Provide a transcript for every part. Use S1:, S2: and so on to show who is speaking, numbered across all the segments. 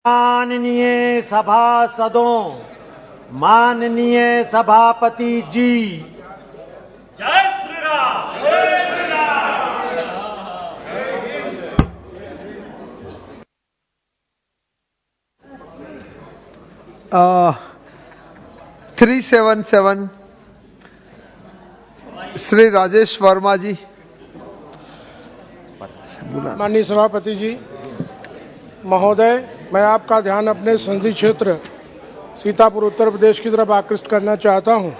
S1: माननीय सभासदों, माननीय सभापति जी,
S2: जय श्री राम। जय श्री राम।
S3: 377 श्री राजेश वर्मा जी।
S4: माननीय सभापति जी महोदय, मैं आपका ध्यान अपने संसदीय क्षेत्र सीतापुर उत्तर प्रदेश की तरफ आकृष्ट करना चाहता हूं।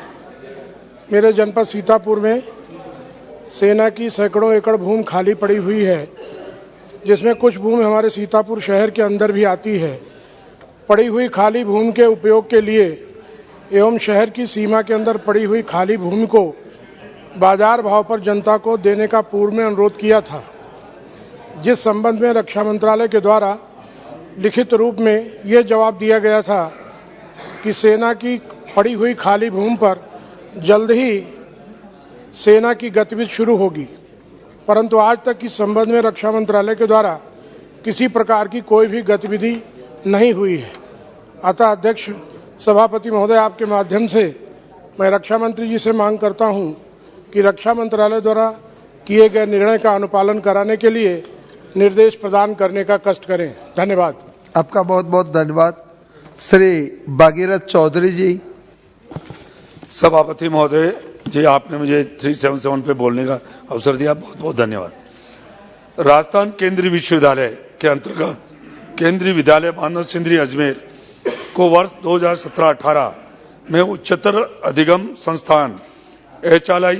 S4: मेरे जनपद सीतापुर में सेना की सैकड़ों एकड़ भूमि खाली पड़ी हुई है, जिसमें कुछ भूमि हमारे सीतापुर शहर के अंदर भी आती है। पड़ी हुई खाली भूमि के उपयोग के लिए एवं शहर की सीमा के अंदर पड़ी हुई खाली भूमि को बाजार भाव पर जनता को देने का पूर्व में अनुरोध किया था, जिस संबंध में रक्षा मंत्रालय के द्वारा लिखित रूप में ये जवाब दिया गया था कि सेना की पड़ी हुई खाली भूमि पर जल्द ही सेना की गतिविधि शुरू होगी, परंतु आज तक इस संबंध में रक्षा मंत्रालय के द्वारा किसी प्रकार की कोई भी गतिविधि नहीं हुई है। अतः अध्यक्ष सभापति महोदय, आपके माध्यम से मैं रक्षा मंत्री जी से मांग करता हूं कि रक्षा मंत्रालय द्वारा किए गए निर्णय का अनुपालन कराने के लिए निर्देश प्रदान करने का कष्ट करें। धन्यवाद।
S3: आपका बहुत बहुत धन्यवाद। श्री भागीरथ चौधरी जी।
S5: सभापति महोदय जी, आपने मुझे 377 पे बोलने का अवसर दिया, बहुत बहुत धन्यवाद। राजस्थान केंद्रीय विश्वविद्यालय के अंतर्गत केंद्रीय विद्यालय मानव सिंधरी अजमेर को वर्ष 2017-18 में उच्चतर अधिगम संस्थान HLI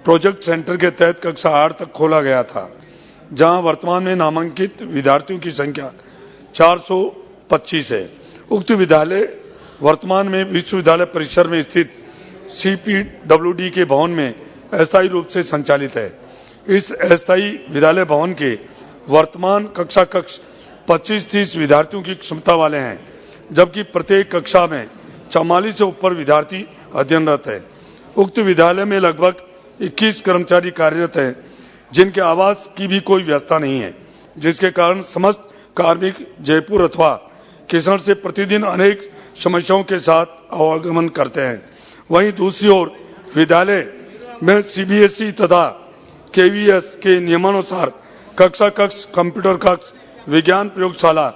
S5: प्रोजेक्ट सेंटर के तहत कक्षा 8 तक खोला गया था, जहां वर्तमान में नामांकित विद्यार्थियों की संख्या 425 है। उक्त विद्यालय वर्तमान में विश्वविद्यालय परिसर में स्थित CPWD के भवन में अस्थायी रूप से संचालित है। इस अस्थायी विद्यालय भवन के वर्तमान कक्षा कक्ष 25-30 विद्यार्थियों की क्षमता वाले हैं, जबकि प्रत्येक कक्षा में 44 से ऊपर विद्यार्थी अध्ययनरत है। उक्त विद्यालय में लगभग 21 कर्मचारी कार्यरत हैं, जिनके आवास की भी कोई व्यवस्था नहीं है, जिसके कारण समस्त कार्मिक जयपुर अथवा किशनगढ़ से प्रतिदिन अनेक समस्याओं के साथ आवागमन करते हैं। वहीं दूसरी ओर विद्यालय में CBSE तथा KVS के नियमानुसार कक्षा कक्ष, कंप्यूटर कक्ष, विज्ञान प्रयोगशाला,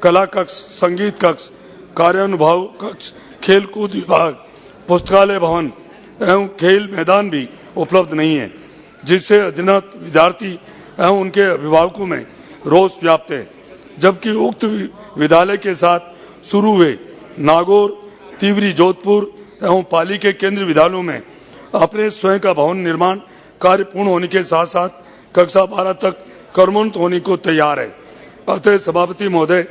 S5: कला कक्ष, संगीत कक्ष, कार्यानुभव कक्ष, खेलकूद विभाग, पुस्तकालय भवन एवं खेल मैदान भी उपलब्ध नहीं है, जिससे अध्ययनरत विद्यार्थी एवं उनके अभिभावकों में रोष व्याप्त है। जबकि उक्त विद्यालय के साथ शुरू हुए नागौर, तिवरी, जोधपुर एवं पाली के केंद्रीय विद्यालयों में अपने स्वयं का भवन निर्माण कार्य पूर्ण होने के साथ साथ कक्षा 12 तक कर्मोन्नत होने को तैयार है। अतः सभापति महोदय,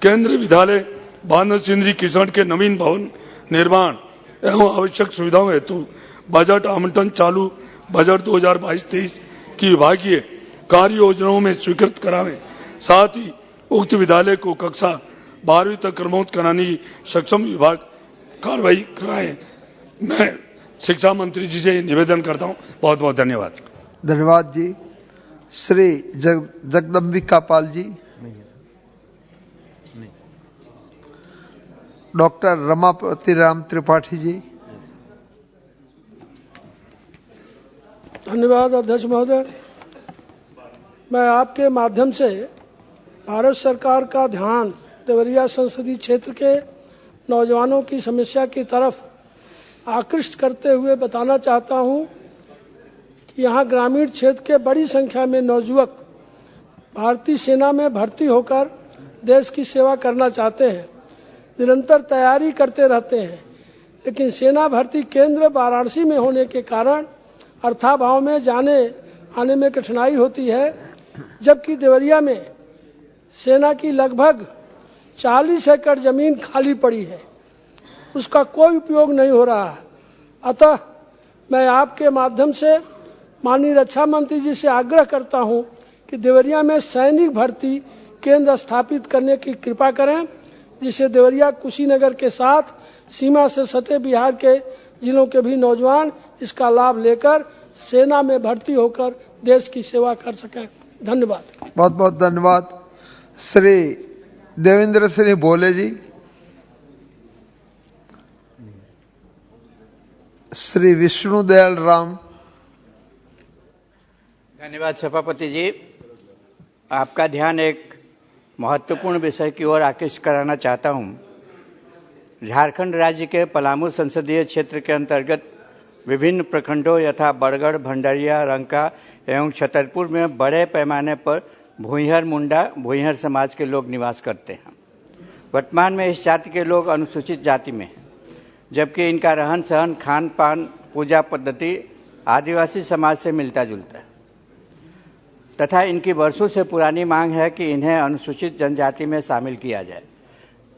S5: केंद्रीय विद्यालय बांधव सिंधरी किशनगढ़ के नवीन भवन निर्माण एवं आवश्यक सुविधाओं हेतु बजट आवंटन चालू बजट 2022-23 की विभागीय कार्य योजनाओं में स्वीकृत करावें। साथ ही उक्त विद्यालय को कक्षा 12वीं तक क्रमोन्नत कराने की सक्षम विभाग कार्रवाई कराएं। मैं शिक्षा मंत्री जी से निवेदन करता हूं। बहुत बहुत धन्यवाद।
S3: धन्यवाद जी। श्री जगदम्बिका पाल जी। डॉक्टर रमापति राम त्रिपाठी जी।
S4: धन्यवाद अध्यक्ष महोदय। मैं आपके माध्यम से भारत सरकार का ध्यान देवरिया संसदीय क्षेत्र के नौजवानों की समस्या की तरफ आकृष्ट करते हुए बताना चाहता हूं कि यहाँ ग्रामीण क्षेत्र के बड़ी संख्या में नौजुवक भारतीय सेना में भर्ती होकर देश की सेवा करना चाहते हैं, निरंतर तैयारी करते रहते हैं, लेकिन सेना भर्ती केंद्र वाराणसी में होने के कारण अर्थाभाव में जाने आने में कठिनाई होती है, जबकि देवरिया में सेना की लगभग 40 एकड़ जमीन खाली पड़ी है, उसका कोई उपयोग नहीं हो रहा है। अतः मैं आपके माध्यम से माननीय रक्षा मंत्री जी से आग्रह करता हूं कि देवरिया में सैनिक भर्ती केंद्र स्थापित करने की कृपा करें, जिससे देवरिया कुशीनगर के साथ सीमा से सटे बिहार के जिलों के भी नौजवान इसका लाभ लेकर सेना में भर्ती होकर देश की सेवा कर सकें। धन्यवाद।
S3: बहुत बहुत धन्यवाद। श्री देवेंद्र सिंह बोले जी, श्री विष्णुदयाल राम।
S6: धन्यवाद सभापति जी। आपका ध्यान एक महत्वपूर्ण विषय की ओर आकृष्ट कराना चाहता हूं। झारखंड राज्य के पलामू संसदीय क्षेत्र के अंतर्गत विभिन्न प्रखंडों यथा बड़गढ़, भंडारिया, रंका एवं छतरपुर में बड़े पैमाने पर भूंइहर मुंडा भूंइहर समाज के लोग निवास करते हैं। वर्तमान में इस जाति के लोग अनुसूचित जाति में हैं, जबकि इनका रहन सहन, खान पान, पूजा पद्धति आदिवासी समाज से मिलता जुलता है तथा इनकी वर्षों से पुरानी मांग है कि इन्हें अनुसूचित जनजाति में शामिल किया जाए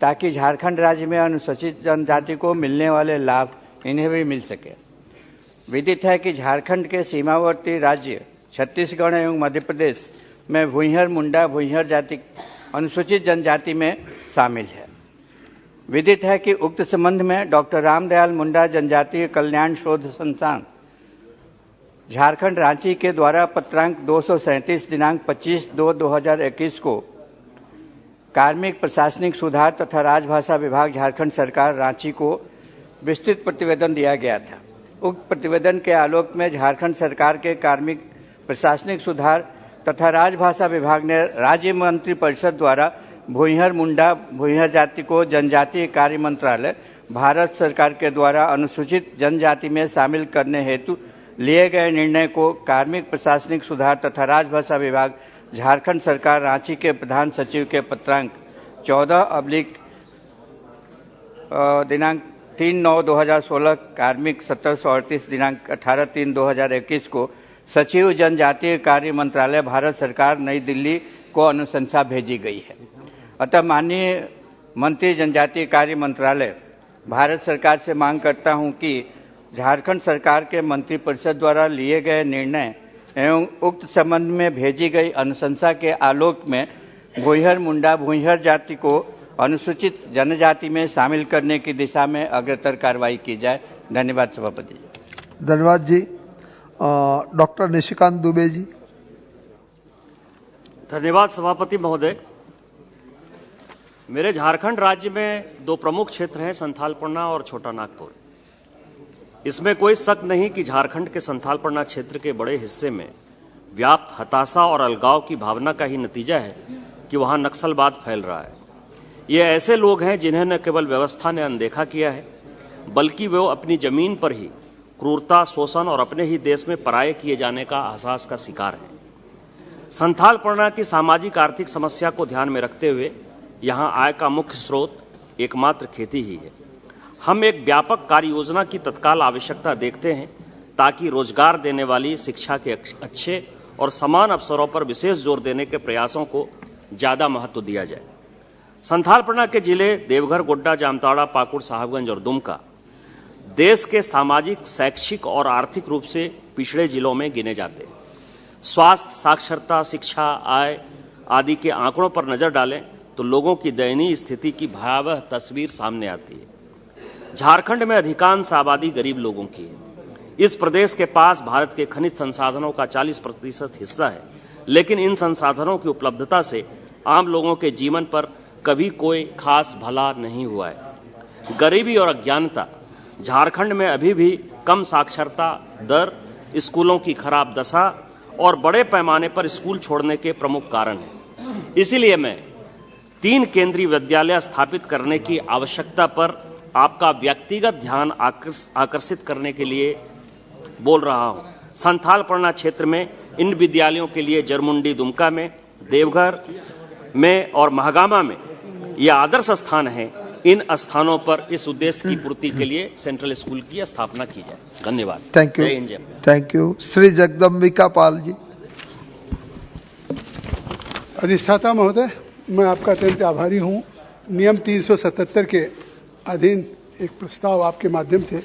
S6: ताकि झारखंड राज्य में अनुसूचित जनजाति को मिलने वाले लाभ इन्हें भी मिल सके। विदित है कि झारखंड के सीमावर्ती राज्य छत्तीसगढ़ एवं मध्य प्रदेश में भूंइहर मुंडा भूंइहर जाति अनुसूचित जनजाति में शामिल है। विदित है कि उक्त संबंध में डॉक्टर रामदयाल मुंडा जनजातीय कल्याण शोध संस्थान झारखंड रांची के द्वारा पत्रांक 237 दिनांक 25/2/2021 को कार्मिक प्रशासनिक सुधार तथा राजभाषा विभाग झारखंड सरकार रांची को विस्तृत प्रतिवेदन दिया गया था। उक्त प्रतिवेदन के आलोक में झारखंड सरकार के कार्मिक प्रशासनिक सुधार तथा राजभाषा विभाग ने राज्य मंत्रिपरिषद द्वारा भूंइहर मुंडा भूंइहर जाति को जनजातीय कार्य मंत्रालय भारत सरकार के द्वारा अनुसूचित जनजाति में शामिल करने हेतु लिए गए निर्णय को कार्मिक प्रशासनिक सुधार तथा राजभाषा विभाग झारखंड सरकार रांची के प्रधान सचिव के पत्रांक 14/ दिनांक 3/9/2016 कार्मिक 1738 दिनांक 18/3/2021 को सचिव जनजातीय कार्य मंत्रालय भारत सरकार नई दिल्ली को अनुशंसा भेजी गई है। अतः माननीय मंत्री जनजातीय कार्य मंत्रालय भारत सरकार से मांग करता हूं कि झारखंड सरकार के मंत्रिपरिषद द्वारा लिए गए निर्णय एवं उक्त संबंध में भेजी गई अनुशंसा के आलोक में भूंइहर मुंडा भूंइहर जाति को अनुसूचित जनजाति में शामिल करने की दिशा में अग्रतर कार्रवाई की जाए। धन्यवाद सभापति जी।
S3: धन्यवाद जी। डॉक्टर निशिकांत दुबे जी।
S2: धन्यवाद सभापति महोदय। मेरे झारखंड राज्य में दो प्रमुख क्षेत्र हैं, संथालपरना और छोटा नागपुर। इसमें कोई शक नहीं कि झारखंड के संथालपरना क्षेत्र के बड़े हिस्से में व्याप्त हताशा और अलगाव की भावना का ही नतीजा है कि वहां नक्सलवाद फैल रहा है। ये ऐसे लोग हैं जिन्हें न केवल व्यवस्था ने अनदेखा किया है, बल्कि वे अपनी जमीन पर ही क्रूरता, शोषण और अपने ही देश में पराये किए जाने का एहसास का शिकार हैं। संथालपरना की सामाजिक आर्थिक समस्या को ध्यान में रखते हुए यहाँ आय का मुख्य स्रोत एकमात्र खेती ही है। हम एक व्यापक कार्य योजना की तत्काल आवश्यकता देखते हैं ताकि रोजगार देने वाली शिक्षा के अच्छे और समान अवसरों पर विशेष जोर देने के प्रयासों को ज्यादा महत्व दिया जाए। संथालपरना के जिले देवघर, गोड्डा, जामताड़ा, पाकुड़, साहबगंज और दुमका देश के सामाजिक, शैक्षिक और आर्थिक रूप से पिछड़े जिलों में गिने जाते हैं। स्वास्थ्य, साक्षरता, शिक्षा, आय आदि के आंकड़ों पर नजर डालें तो लोगों की दयनीय स्थिति की भयावह तस्वीर सामने आती है। झारखंड में अधिकांश आबादी गरीब लोगों की है। इस प्रदेश के पास भारत के खनिज संसाधनों का 40% हिस्सा है, लेकिन इन संसाधनों की उपलब्धता से आम लोगों के जीवन पर कभी कोई खास भला नहीं हुआ है। गरीबी और अज्ञानता झारखंड में अभी भी कम साक्षरता दर, स्कूलों की खराब दशा और बड़े पैमाने पर स्कूल छोड़ने के प्रमुख कारण हैं। इसीलिए मैं 3 केंद्रीय विद्यालय स्थापित करने की आवश्यकता पर आपका व्यक्तिगत ध्यान आकर्षित करने के लिए बोल रहा हूं। संथालपरना क्षेत्र में इन विद्यालयों के लिए जरमुंडी, दुमका में, देवघर में और महागामा में ये आदर्श स्थान है। इन स्थानों पर इस उद्देश्य की पूर्ति के लिए सेंट्रल स्कूल की स्थापना की जाए। धन्यवाद।
S3: Thank you. Thank you. Shri Jagdambika Pal ji.
S7: अधिष्ठाता महोदय, मैं आपका अत्यंत आभारी हूं। नियम 377 के अधीन एक प्रस्ताव आपके माध्यम से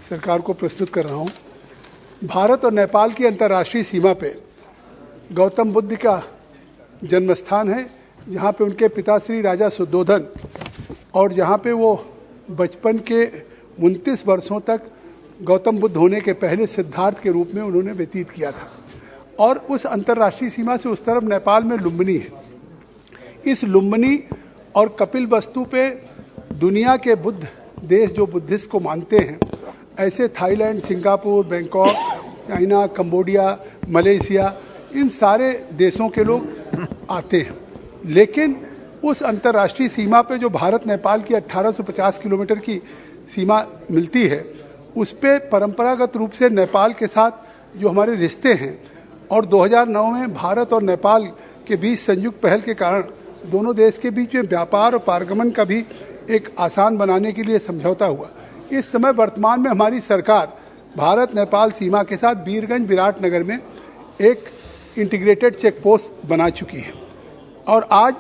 S7: सरकार को प्रस्तुत कर रहा हूं। भारत और नेपाल की अंतर्राष्ट्रीय सीमा पे गौतम बुद्ध का जन्म स्थान है, जहां पे उनके पिता श्री राजा सुद्धोधन और जहां पे वो बचपन के 29 वर्षों तक गौतम बुद्ध होने के पहले सिद्धार्थ के रूप में उन्होंने व्यतीत किया था। और उस अंतर्राष्ट्रीय सीमा से उस तरफ नेपाल में लुम्बिनी है। इस लुम्बिनी और कपिल वस्तु पे दुनिया के बुद्ध देश जो बुद्धिस्ट को मानते हैं, ऐसे Thailand, Singapore, Bangkok, China, Cambodia, Malaysia, इन सारे देशों के लोग आते हैं। लेकिन उस अंतर्राष्ट्रीय सीमा पे जो भारत नेपाल की 1850 किलोमीटर की सीमा मिलती है, उस पे परंपरागत रूप से नेपाल के साथ जो हमारे रिश्ते हैं, और 2009 में भारत और नेपाल के बीच संयुक्त पहल के कारण दोनों देश के बीच में व्यापार और पारगमन का भी एक आसान बनाने के लिए समझौता हुआ। इस समय वर्तमान में हमारी सरकार भारत नेपाल सीमा के साथ बीरगंज, विराटनगर में एक इंटीग्रेटेड चेक पोस्ट बना चुकी है, और आज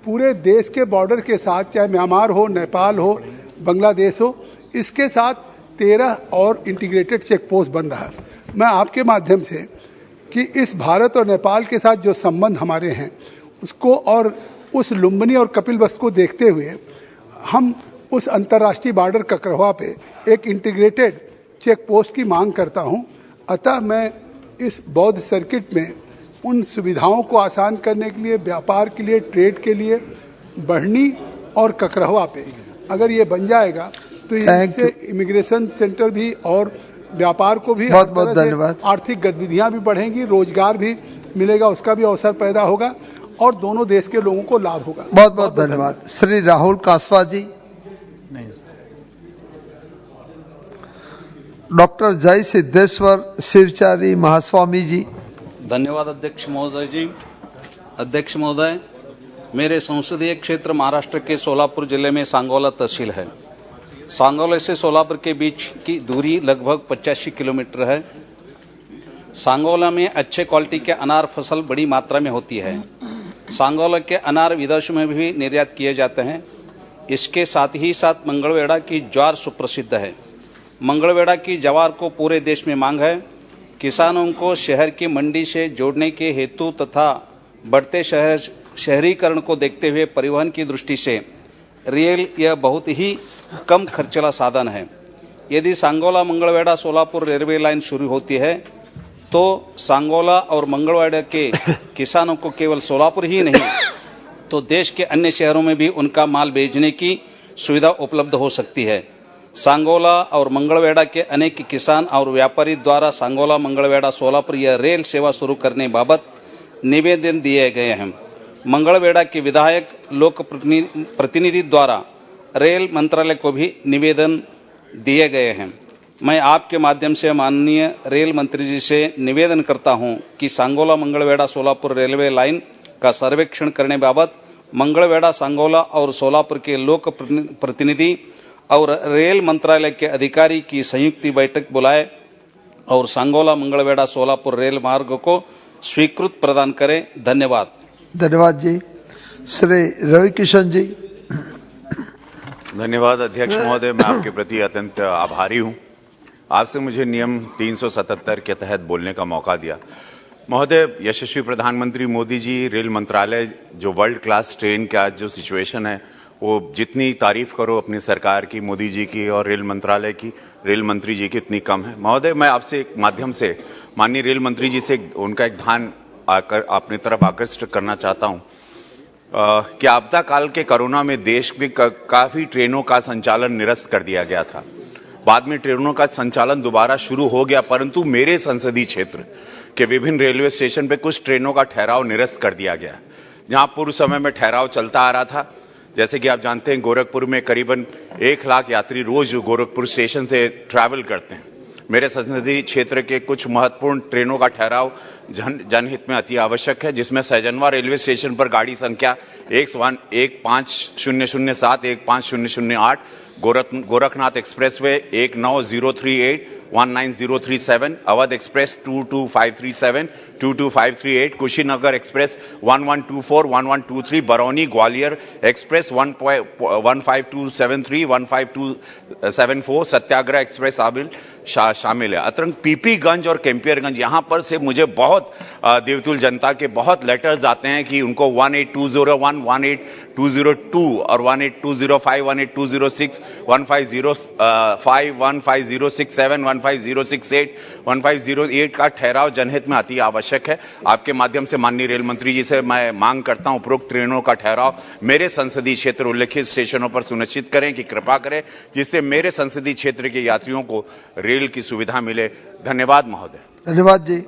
S7: पूरे देश के बॉर्डर के साथ, चाहे म्यांमार हो, नेपाल हो, बांग्लादेश हो, इसके साथ 13 और इंटीग्रेटेड चेक पोस्ट बन रहा है। मैं आपके माध्यम से कि इस भारत और नेपाल के साथ जो संबंध हमारे हैं उसको, और उस लुम्बिनी और कपिलवस्तु को देखते हुए हम उस अंतर्राष्ट्रीय बॉर्डर ककरवा पे एक इंटीग्रेटेड चेक पोस्ट की मांग करता हूं। अतः मैं इस बौद्ध सर्किट में उन सुविधाओं को आसान करने के लिए, व्यापार के लिए, ट्रेड के लिए बढ़नी और ककरवा पे अगर ये बन जाएगा तो इससे इमिग्रेशन सेंटर भी और व्यापार को भी
S3: बहुत बहुत धन्यवाद।
S7: आर्थिक गतिविधियां भी बढ़ेंगी, रोजगार भी मिलेगा, उसका भी अवसर पैदा होगा और दोनों देश के लोगों को लाभ होगा।
S3: बहुत बहुत धन्यवाद। श्री राहुल कासवा जी। डॉक्टर जय सिद्धेश्वर शिवचारी महास्वामी जी।
S8: धन्यवाद अध्यक्ष महोदय जी। अध्यक्ष महोदय, मेरे संसदीय क्षेत्र महाराष्ट्र के सोलापुर जिले में सांगोला तहसील है। सांगोला से सोलापुर के बीच की दूरी लगभग 85 किलोमीटर है। सांगोला में अच्छे क्वालिटी के अनार फसल बड़ी मात्रा में होती है। सांगोला के अनार विदेशों में भी निर्यात किए जाते हैं। इसके साथ ही साथ मंगलवेढ़ा की ज्वार सुप्रसिद्ध है। मंगलवेढ़ा की ज्वार को पूरे देश में मांग है। किसानों को शहर की मंडी से जोड़ने के हेतु तथा बढ़ते शहरीकरण को देखते हुए परिवहन की दृष्टि से रेल यह बहुत ही कम खर्चीला साधन है। यदि सांगोला मंगलवेढ़ा सोलापुर रेलवे लाइन शुरू होती है तो सांगोला और मंगलवेढ़ा के किसानों को केवल सोलापुर ही नहीं तो देश के अन्य शहरों में भी उनका माल भेजने की सुविधा उपलब्ध हो सकती है। सांगोला और मंगलवेढ़ा के अनेक किसान और व्यापारी द्वारा सांगोला मंगलवेढ़ा सोलापुर यह रेल सेवा शुरू करने बाबत निवेदन दिए गए हैं। मंगलवेढ़ा के विधायक लोक प्रतिनिधि द्वारा रेल मंत्रालय को भी निवेदन दिए गए हैं। मैं आपके माध्यम से माननीय रेल मंत्री जी से निवेदन करता हूं कि सांगोला मंगलवेढ़ा सोलापुर रेलवे लाइन का सर्वेक्षण करने बाबत मंगलवेढ़ा, सांगोला और सोलापुर के लोक प्रतिनिधि और रेल मंत्रालय के अधिकारी की संयुक्त बैठक बुलाए और सांगोला मंगलवेढ़ा सोलापुर रेल मार्ग को स्वीकृत प्रदान करें। धन्यवाद।
S3: धन्यवाद जी। श्री रविकिशन जी।
S9: धन्यवाद अध्यक्ष महोदय, मैं आपके प्रति अत्यंत आभारी हूं। आपसे मुझे नियम 377 के तहत बोलने का मौका दिया। महोदय, यशस्वी प्रधानमंत्री मोदी जी, रेल मंत्रालय, जो वर्ल्ड क्लास ट्रेन का जो सिचुएशन है, वो जितनी तारीफ करो अपनी सरकार की, मोदी जी की और रेल मंत्रालय की, रेल मंत्री जी की, उतनी कम है। महोदय, मैं आपसे एक माध्यम से माननीय रेल मंत्री जी से उनका एक ध्यान अपनी तरफ आकर्षित करना चाहता हूं कि आपदा काल के कोरोना में देश में काफी ट्रेनों का संचालन निरस्त कर दिया गया था। बाद में ट्रेनों का संचालन दोबारा शुरू हो गया, परंतु मेरे संसदीय क्षेत्र के विभिन्न रेलवे स्टेशन पे कुछ ट्रेनों का ठहराव निरस्त कर दिया गया। जहां पूर्व समय में ठहराव चलता आ रहा था, जैसे कि आप जानते हैं गोरखपुर में करीबन 1 लाख यात्री रोज गोरखपुर स्टेशन से ट्रैवल करते हैं। मेरे संसदीय क्षेत्र के कुछ महत्वपूर्ण ट्रेनों का ठहराव जनहित में अति आवश्यक है, जिसमें सहजनवा रेलवे स्टेशन पर गाड़ी संख्या 15007, 15008, Gorakhnath expressway 19038, 19037, Awadh express 22537, 22538, Kushinagar express 1124, 1123, Barauni Gwalior express 15273, 15274, सत्याग्रह एक्सप्रेस शामिल है। अतरंग पीपीगंज और कैंपियरगंज, यहां पर से मुझे बहुत देवतुल जनता के बहुत लेटर्स आते हैं कि उनको 18201, 18202 और 18205, 18206, 1505, 15067, 15068, 15008 का ठहराव जनहित में अति आवश्यक आवश्यक है। आपके माध्यम से माननीय रेल मंत्री जी से मैं मांग करता हूं, उपरोक्त ट्रेनों का ठहराव मेरे संसदीय क्षेत्र उल्लेखित स्टेशनों पर सुनिश्चित करें कि कृपा करें, जिससे मेरे संसदीय क्षेत्र के यात्रियों को रेल की सुविधा मिले। धन्यवाद महोदय।
S3: धन्यवाद जी।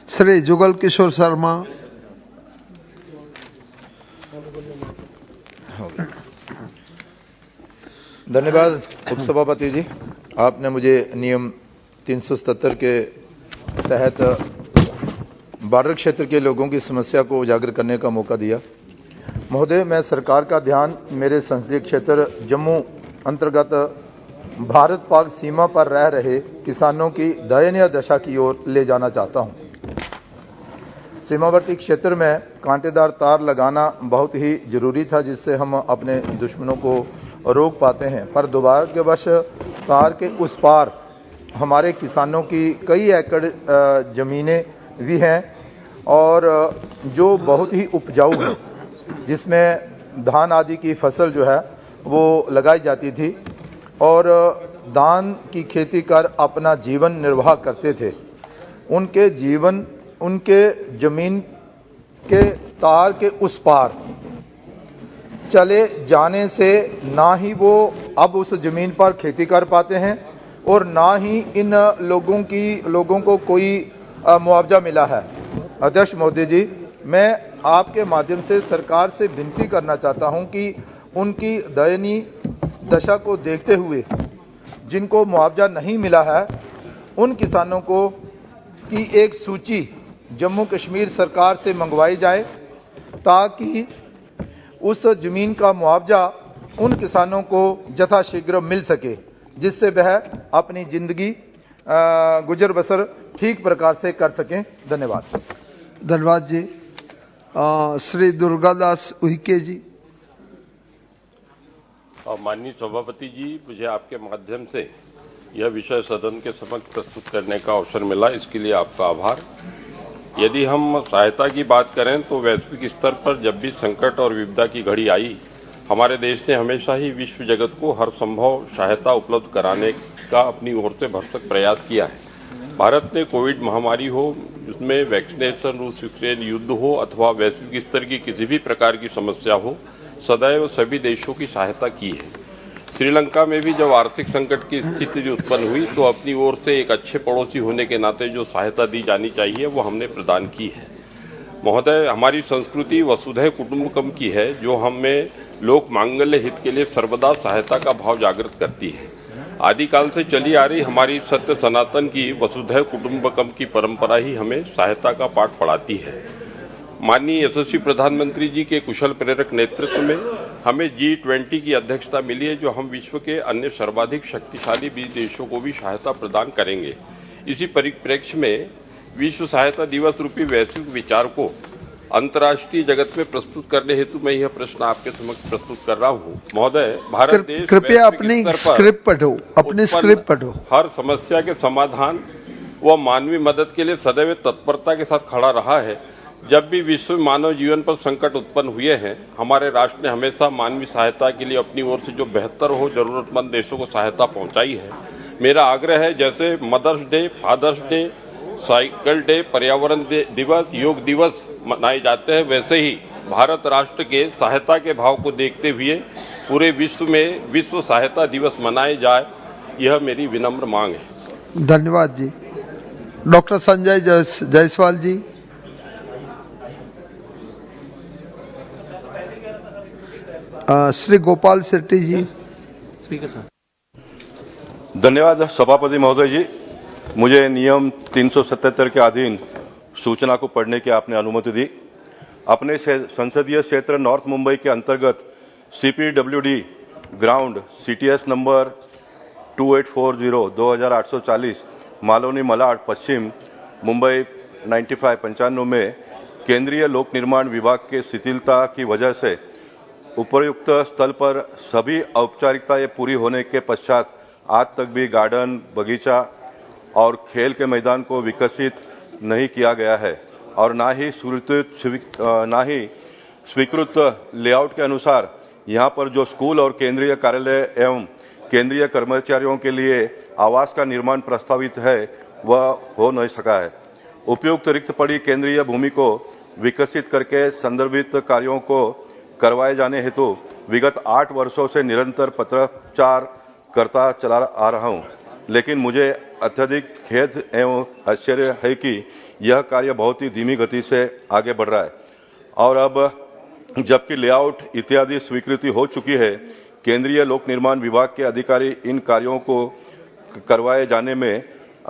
S3: श्री जुगल किशोर शर्मा।
S10: धन्यवाद उपसभापति जी, आपने मुझे नियम 377 के तहत बॉर्डर क्षेत्र के लोगों की समस्या को उजागर करने का मौका दिया। महोदय, मैं सरकार का ध्यान मेरे संसदीय क्षेत्र जम्मू अंतर्गत भारत पाक सीमा पर रह रहे किसानों की दयनीय दशा की ओर ले जाना चाहता हूं। सीमावर्ती क्षेत्र में कांटेदार तार लगाना बहुत ही जरूरी था, जिससे हम अपने दुश्मनों को रोक पाते हैं, पर दुर्भाग्यवश तार के उस पार हमारे किसानों की कई एकड़ ज़मीनें भी हैं और जो बहुत ही उपजाऊ है, जिसमें धान आदि की फसल जो है वो लगाई जाती थी और धान की खेती कर अपना जीवन निर्वाह करते थे। उनके जमीन के तार के उस पार चले जाने से ना ही वो अब उस जमीन पर खेती कर पाते हैं और ना ही इन लोगों को कोई मुआवजा मिला है। अध्यक्ष महोदय जी, मैं आपके माध्यम से सरकार से विनती करना चाहता हूं कि उनकी दयनीय दशा को देखते हुए जिनको मुआवजा नहीं मिला है, उन किसानों को की एक सूची जम्मू कश्मीर सरकार से मंगवाई जाए, ताकि उस जमीन का मुआवजा उन किसानों को यथाशीघ्र मिल सके, जिससे वह अपनी जिंदगी गुजर बसर ठीक प्रकार से कर सकें। धन्यवाद।
S3: धन्यवाद जी। श्री दुर्गादास उइके जी।
S11: माननीय सभापति जी, मुझे आपके माध्यम से यह विषय सदन के समक्ष प्रस्तुत करने का अवसर मिला, इसके लिए आपका आभार। यदि हम सहायता की बात करें तो वैश्विक स्तर पर जब भी संकट और विपदा की घड़ी आई, हमारे देश ने हमेशा ही विश्व जगत को हर संभव सहायता उपलब्ध कराने का अपनी ओर से भरसक प्रयास किया है। भारत ने कोविड महामारी हो, उसमें वैक्सीनेशन, रूस यूक्रेन युद्ध हो अथवा वैश्विक स्तर की किसी भी प्रकार की समस्या हो, सदैव सभी देशों की सहायता की है। श्रीलंका में भी जब आर्थिक संकट की स्थिति उत्पन्न हुई तो अपनी ओर से एक अच्छे पड़ोसी होने के नाते जो सहायता दी जानी चाहिए वो हमने प्रदान की है। महोदय, हमारी संस्कृति वसुधैव कुटुंबकम की है, जो हमें लोक मांगल्य हित के लिए सर्वदा सहायता का भाव जागृत करती है। आदिकाल से चली आ रही हमारी सत्य सनातन की वसुधैव कुटुंबकम की परंपरा ही हमें सहायता का पाठ पढ़ाती है। माननीय यशस्वी प्रधानमंत्री जी के कुशल प्रेरक नेतृत्व में हमें G20 की अध्यक्षता मिली है, जो हम विश्व के अन्य सर्वाधिक शक्तिशाली 20 देशों को भी सहायता प्रदान करेंगे। इसी परिप्रेक्ष्य में विश्व सहायता दिवस रूपी वैश्विक विचार को अंतर्राष्ट्रीय जगत में प्रस्तुत करने हेतु मैं यह प्रश्न आपके समक्ष प्रस्तुत कर रहा हूँ। महोदय, भारत देश
S3: कृपया अपनी स्क्रिप्ट पढ़ो।
S11: हर समस्या के समाधान व मानवीय मदद के लिए सदैव तत्परता के साथ खड़ा रहा है। जब भी विश्व में मानव जीवन पर संकट उत्पन्न हुए हैं, हमारे राष्ट्र ने हमेशा मानवीय सहायता के लिए अपनी ओर से जो बेहतर हो जरूरतमंद देशों को सहायता पहुंचाई है। मेरा आग्रह है, जैसे mother's day, father's day, cycle day, पर्यावरण दिवस, योग दिवस मनाए जाते हैं, वैसे ही भारत राष्ट्र के सहायता के भाव को देखते हुए पूरे विश्व में विश्व सहायता दिवस मनाए जाए, यह मेरी विनम्र मांग है।
S3: धन्यवाद जी। डॉक्टर संजय जायसवाल जी। श्री गोपाल शेट्टी जी।
S12: स्पीकर साहब।
S13: धन्यवाद सभापति महोदय जी, मुझे नियम 377 के अधीन सूचना को पढ़ने की आपने अनुमति दी। अपने संसदीय क्षेत्र नॉर्थ मुंबई के अंतर्गत CPWD ground CTS number 2840-2840 Malvani Malad पश्चिम मुंबई 95 में केंद्रीय लोक निर्माण विभाग के शिथिलता की वजह से उपयुक्त स्थल पर सभी औपचारिकताएं पूरी होने के पश्चात आज तक भी गार्डन, बगीचा और खेल के मैदान को विकसित नहीं किया गया है और ना ही स्वीकृत लेआउट के अनुसार यहां पर जो स्कूल और केंद्रीय कार्यालय एवं केंद्रीय कर्मचारियों के लिए आवास का निर्माण प्रस्तावित है वह हो नहीं सका है। उपयुक्त रिक्त पड़ी केंद्रीय भूमि को विकसित करके संदर्भित कार्यों को करवाए जाने हेतु विगत 8 वर्षों से निरंतर पत्राचार करता चला आ रहा हूं, लेकिन मुझे अत्यधिक खेद एवं आश्चर्य है कि यह कार्य बहुत ही धीमी गति से आगे बढ़ रहा है और अब जबकि लेआउट इत्यादि स्वीकृति हो चुकी है, केंद्रीय लोक निर्माण विभाग के अधिकारी इन कार्यों को करवाए जाने में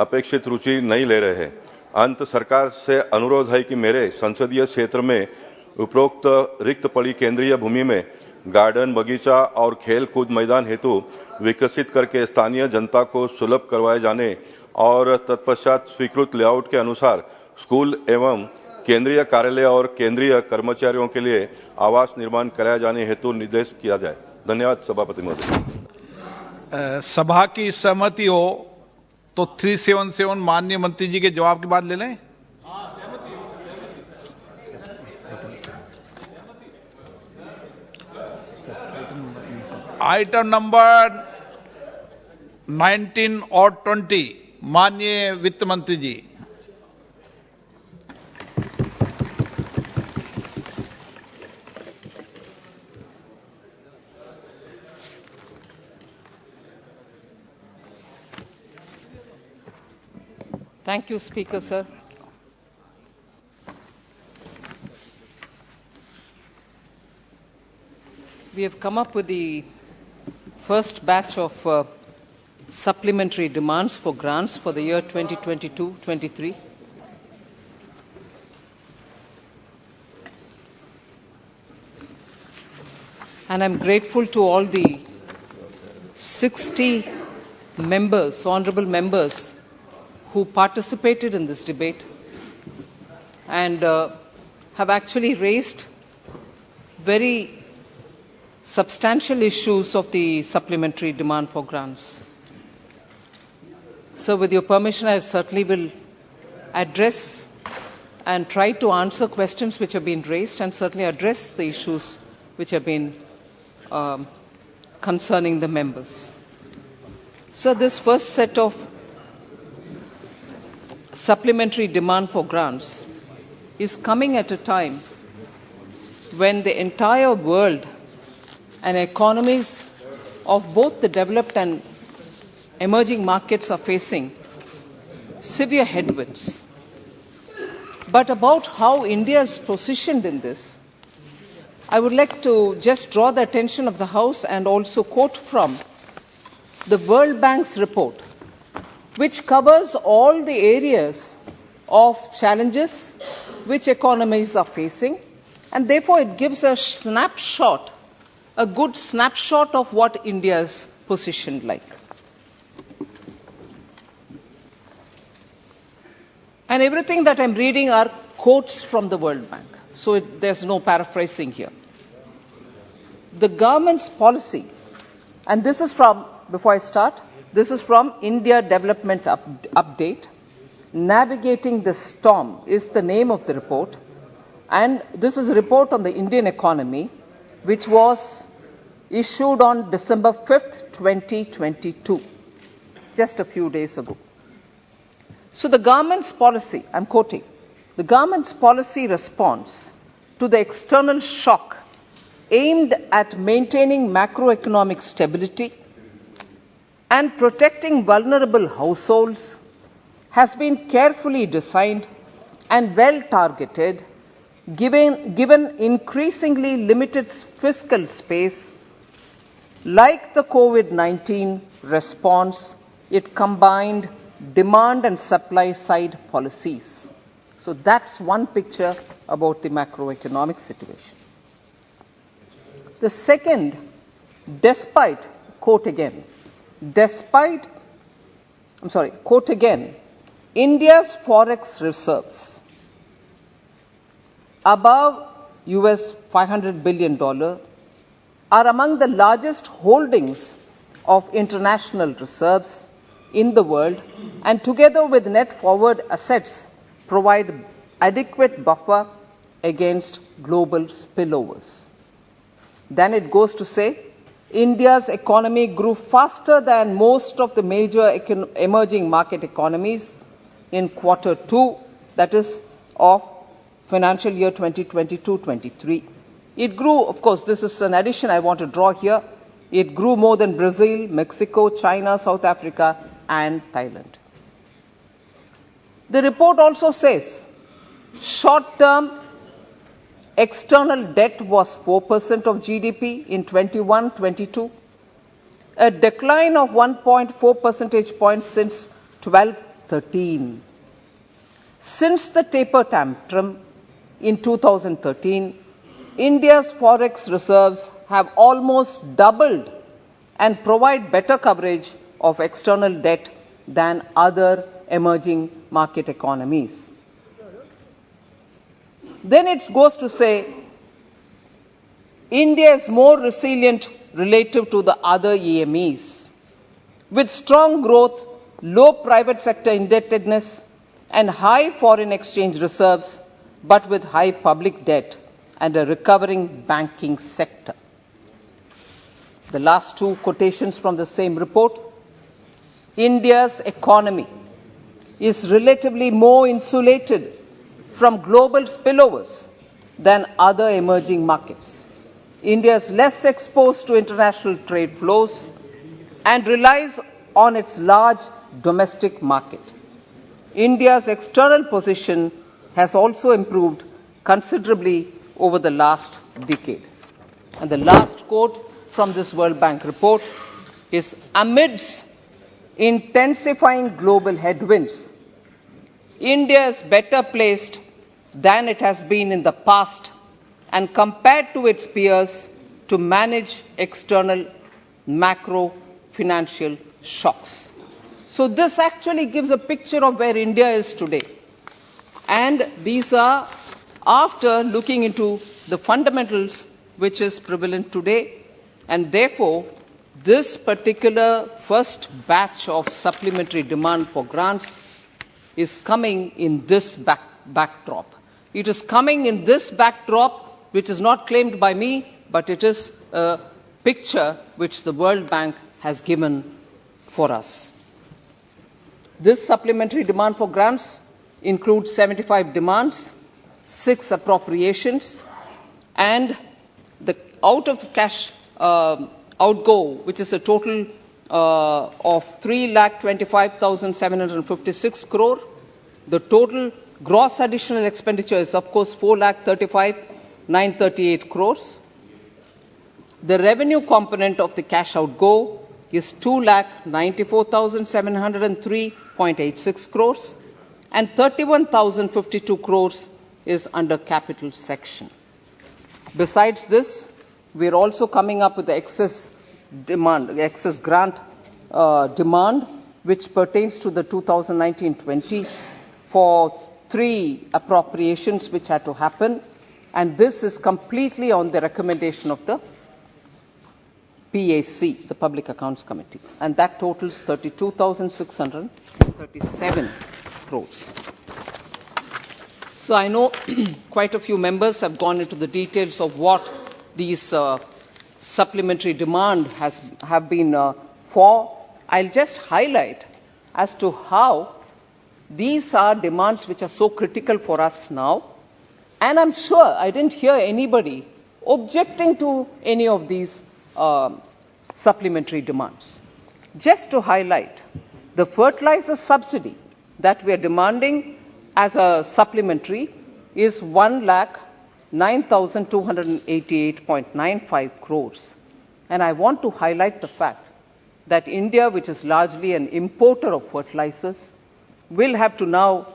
S13: अपेक्षित रुचि नहीं ले रहे हैं। अंत सरकार से अनुरोध है कि मेरे संसदीय क्षेत्र में उपरोक्त रिक्त पड़ी केंद्रीय भूमि में गार्डन, बगीचा और खेल कूद मैदान हेतु विकसित करके स्थानीय जनता को सुलभ करवाए जाने और तत्पश्चात स्वीकृत लेआउट के अनुसार स्कूल एवं केंद्रीय कार्यालय और केंद्रीय कर्मचारियों के लिए आवास निर्माण कराए जाने हेतु निर्देश किया जाए। धन्यवाद सभापति महोदय।
S14: सभा की सहमति हो तो 377 माननीय मंत्री जी के जवाब के बाद ले लें। आइटम नंबर 19 और 20 माननीय वित्त मंत्री जी।
S15: Thank you, Speaker, sir. We have come up with the first batch of supplementary demands for grants for the year 2022-23. And I'm grateful to all the 60 members, honorable members, who participated in this debate and have actually raised very substantial issues of the supplementary demand for grants. So with your permission, I certainly will address and try to answer questions which have been raised and certainly address the issues which have been concerning the members. So this first set of supplementary demand for grants is coming at a time when the entire world and economies of both the developed and emerging markets are facing severe headwinds. But about how India is positioned in this, I would like to just draw the attention of the House and also quote from the World Bank's report, which covers all the areas of challenges which economies are facing, and therefore it gives a snapshot, a good snapshot of what India is positioned like. And everything that I'm reading are quotes from the World Bank, so there's no paraphrasing here. The government's policy, and this is from, before I start, this is from India Development Update. Navigating the Storm is the name of the report. And this is a report on the Indian economy, which was issued on December 5th, 2022, just a few days ago. So the government's policy, I'm quoting, the government's policy response to the external shock aimed at maintaining macroeconomic stability and protecting vulnerable households has been carefully designed and well targeted, given increasingly limited fiscal space. Like the COVID-19 response, it combined demand and supply side policies. So that's one picture about the macroeconomic situation. The second, despite, quote again, quote again, India's forex reserves above US $500 billion are among the largest holdings of international reserves in the world, and together with net forward assets provide adequate buffer against global spillovers. Then it goes to say, India's economy grew faster than most of the major emerging market economies in Q2 that is of financial year 2022-23. It grew, of course, this is an addition I want to draw here. It grew more than Brazil, Mexico, China, South Africa, and Thailand. The report also says short-term external debt was 4% of GDP in 21-22, a decline of 1.4 percentage points since 12-13. Since the taper tantrum in 2013, India's forex reserves have almost doubled and provide better coverage of external debt than other emerging market economies. Then it goes to say India is more resilient relative to the other EMEs, with strong growth, low private sector indebtedness, and high foreign exchange reserves, but with high public debt and a recovering banking sector. The last two quotations from the same report. India's economy is relatively more insulated from global spillovers than other emerging markets. India is less exposed to international trade flows and relies on its large domestic market. India's external position has also improved considerably over the last decade. And the last quote from this World Bank report is, amidst intensifying global headwinds, India is better placed than it has been in the past and compared to its peers to manage external macro financial shocks. So this actually gives a picture of where India is today. And these are after looking into the fundamentals which is prevalent today. And therefore, this particular first batch of supplementary demand for grants is coming in this backdrop. It is coming in this backdrop, which is not claimed by me, but it is a picture which the World Bank has given for us. This supplementary demand for grants includes 75 demands, 6 appropriations, and the out of the cash outgo, which is a total of 3,25,756 crore. The total gross additional expenditure is, of course, 4,35,938 crores. The revenue component of the cash outgo is 2,94,703.86 crores, and 31,052 crores is under capital section. Besides this, we are also coming up with the excess demand, excess grant demand, which pertains to the 2019-20 for 3 appropriations which had to happen, and this is completely on the recommendation of the PAC, the Public Accounts Committee, and that totals 32,637 crores. So I know quite a few members have gone into the details of what these supplementary demand have been for. I'll just highlight as to how these are demands which are so critical for us now, and I'm sure I didn't hear anybody objecting to any of these supplementary demands. Just to highlight, the fertilizer subsidy that we are demanding as a supplementary is 1,09,288.95 crores. And I want to highlight the fact that India, which is largely an importer of fertilizers, will have to now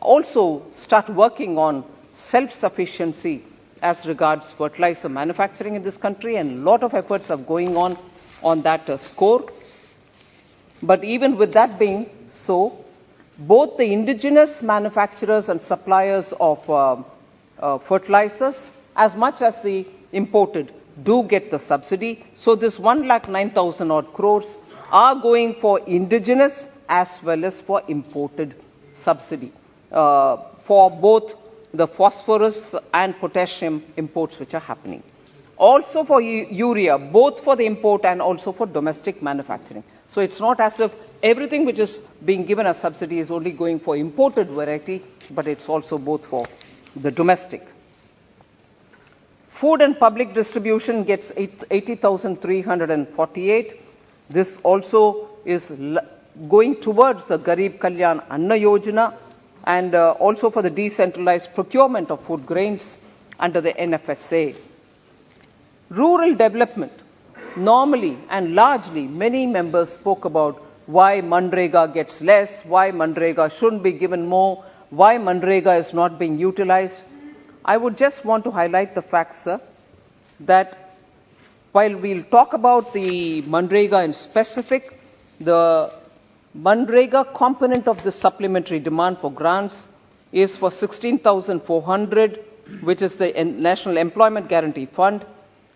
S15: also start working on self-sufficiency as regards fertilizer manufacturing in this country, and a lot of efforts are going on that score. But even with that being so, both the indigenous manufacturers and suppliers of fertilizers, as much as the imported, do get the subsidy. So this 1,09,000 odd crores are going for indigenous as well as for imported subsidy for both the phosphorus and potassium imports which are happening. Also for urea, both for the import and also for domestic manufacturing. So it's not as if everything which is being given as subsidy is only going for imported variety, but it's also both for the domestic. Food and public distribution gets 80,348. This also is going towards the Garib Kalyan Anna Yojana and also for the decentralized procurement of food grains under the NFSA. Rural development, normally and largely, many members spoke about why Manrega gets less, why Manrega shouldn't be given more, why Manrega is not being utilized. I would just want to highlight the fact, sir, that while we'll talk about the Manrega in specific, the Manrega component of the supplementary demand for grants is for 16,400, which is the National Employment Guarantee Fund,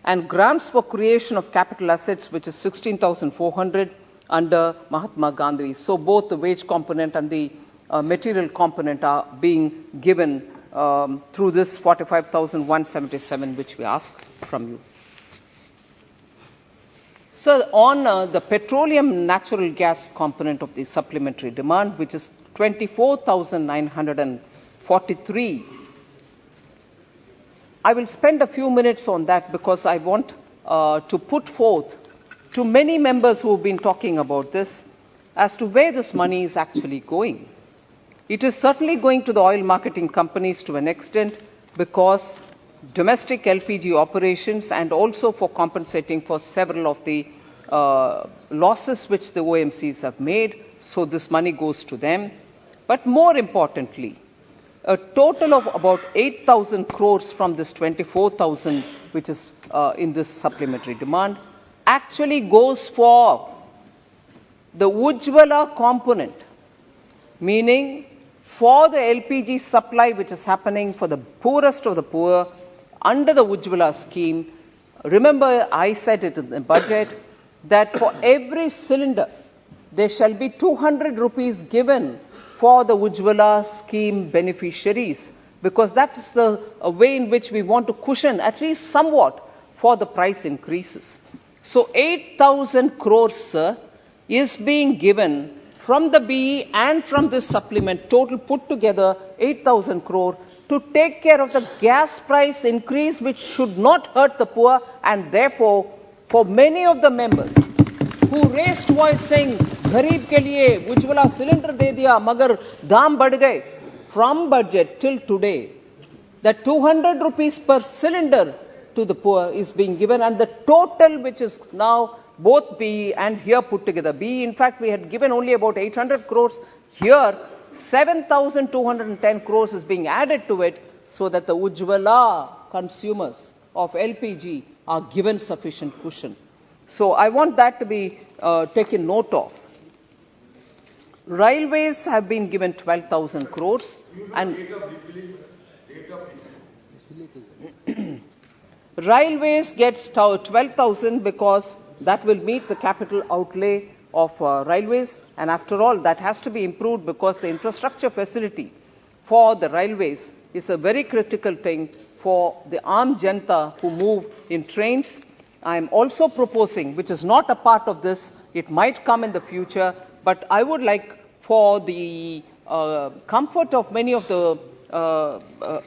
S15: and grants for creation of capital assets, which is 16,400 under Mahatma Gandhi. So both the wage component and the material component are being given through this 45,177, which we ask from you. So on the petroleum natural gas component of the supplementary demand, which is 24,943, I will spend a few minutes on that because I want to put forth to many members who have been talking about this as to where this money is actually going. It is certainly going to the oil marketing companies to an extent because domestic LPG operations and also for compensating for several of the losses which the OMCs have made. So this money goes to them. But more importantly, a total of about 8,000 crores from this 24,000, which is in this supplementary demand, actually goes for the Ujjwala component, meaning for the LPG supply which is happening for the poorest of the poor under the Ujjwala scheme. Remember, I said it in the budget that for every cylinder, there shall be 200 rupees given for the Ujjwala scheme beneficiaries, because that is the way in which we want to cushion at least somewhat for the price increases. So 8,000 crores, sir, is being given from the BE and from this supplement, total put together 8,000 crore, to take care of the gas price increase which should not hurt the poor, and therefore for many of the members who raised voice saying गरीब के लिए Ujjwala cylinder दे दिया मगर दाम बढ़ गए, from budget till today that 200 rupees per cylinder to the poor is being given, and the total which is now both BE and here put together. BE, in fact, we had given only about 800 crores. Here, 7,210 crores is being added to it so that the Ujjwala consumers of LPG are given sufficient cushion. So I want that to be taken note of. Railways have been given 12,000 crores and Railways gets 12,000 because that will meet the capital outlay of railways, and after all that has to be improved because the infrastructure facility for the railways is a very critical thing for the Aam Janta who move in trains. I am also proposing, which is not a part of this, it might come in the future, but I would like for the comfort of many of the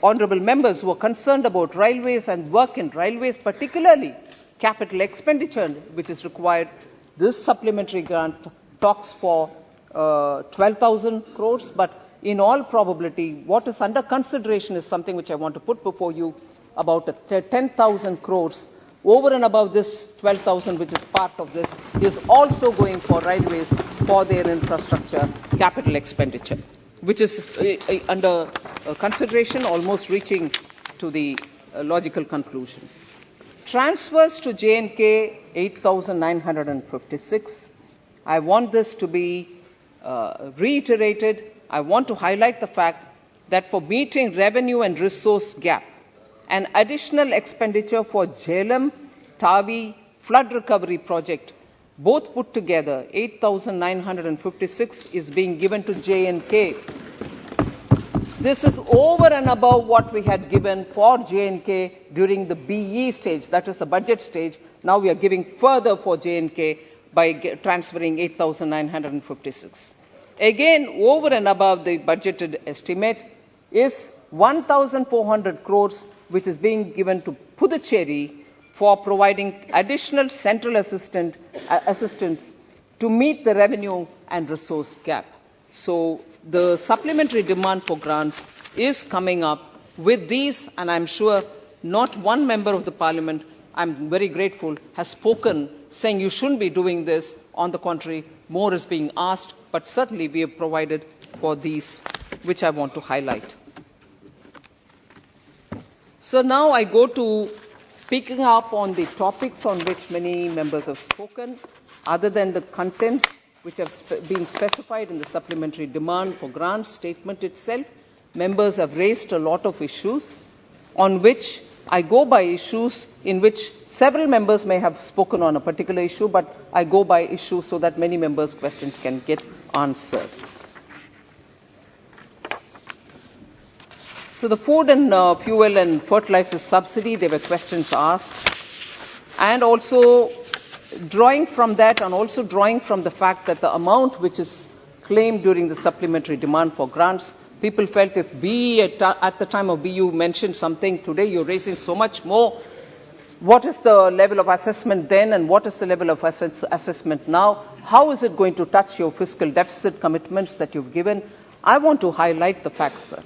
S15: honorable members who are concerned about railways and work in railways, particularly capital expenditure which is required, this supplementary grant talks for 12,000 crores, but in all probability what is under consideration is something which I want to put before you, about 10,000 crores over and above this 12,000 which is part of this is also going for railways for their infrastructure capital expenditure, which is under consideration, almost reaching to the logical conclusion. Transfers to J&K 8,956. I want this to be reiterated. I want to highlight the fact that for meeting revenue and resource gap, an additional expenditure for Jhelum Tavi flood recovery project, both put together 8,956 is being given to J&K. This is over and above what we had given for J&K during the BE stage, that is the budget stage. Now we are giving further for J&K by transferring 8,956. Again, over and above the budgeted estimate is 1,400 crores, which is being given to Puducherry for providing additional central assistance to meet the revenue and resource gap. So the supplementary demand for grants is coming up with these, and I'm sure not one member of the parliament, I'm very grateful, has spoken saying you shouldn't be doing this. On the contrary, more is being asked, but certainly we have provided for these, which I want to highlight. So now I go to picking up on the topics on which many members have spoken, other than the contents which have been specified in the supplementary demand for grants statement itself. Members have raised a lot of issues on which I go by issues in which several members may have spoken on a particular issue, but I go by issues so that many members' questions can get answered. So the food and fuel and fertilizer subsidy, there were questions asked. And also drawing from that and also drawing from the fact that the amount which is claimed during the supplementary demand for grants, people felt if we at the time of BU mentioned something, today you're raising so much more. What is the level of assessment then and what is the level of assessment now? How is it going to touch your fiscal deficit commitments that you've given? I want to highlight the fact, sir,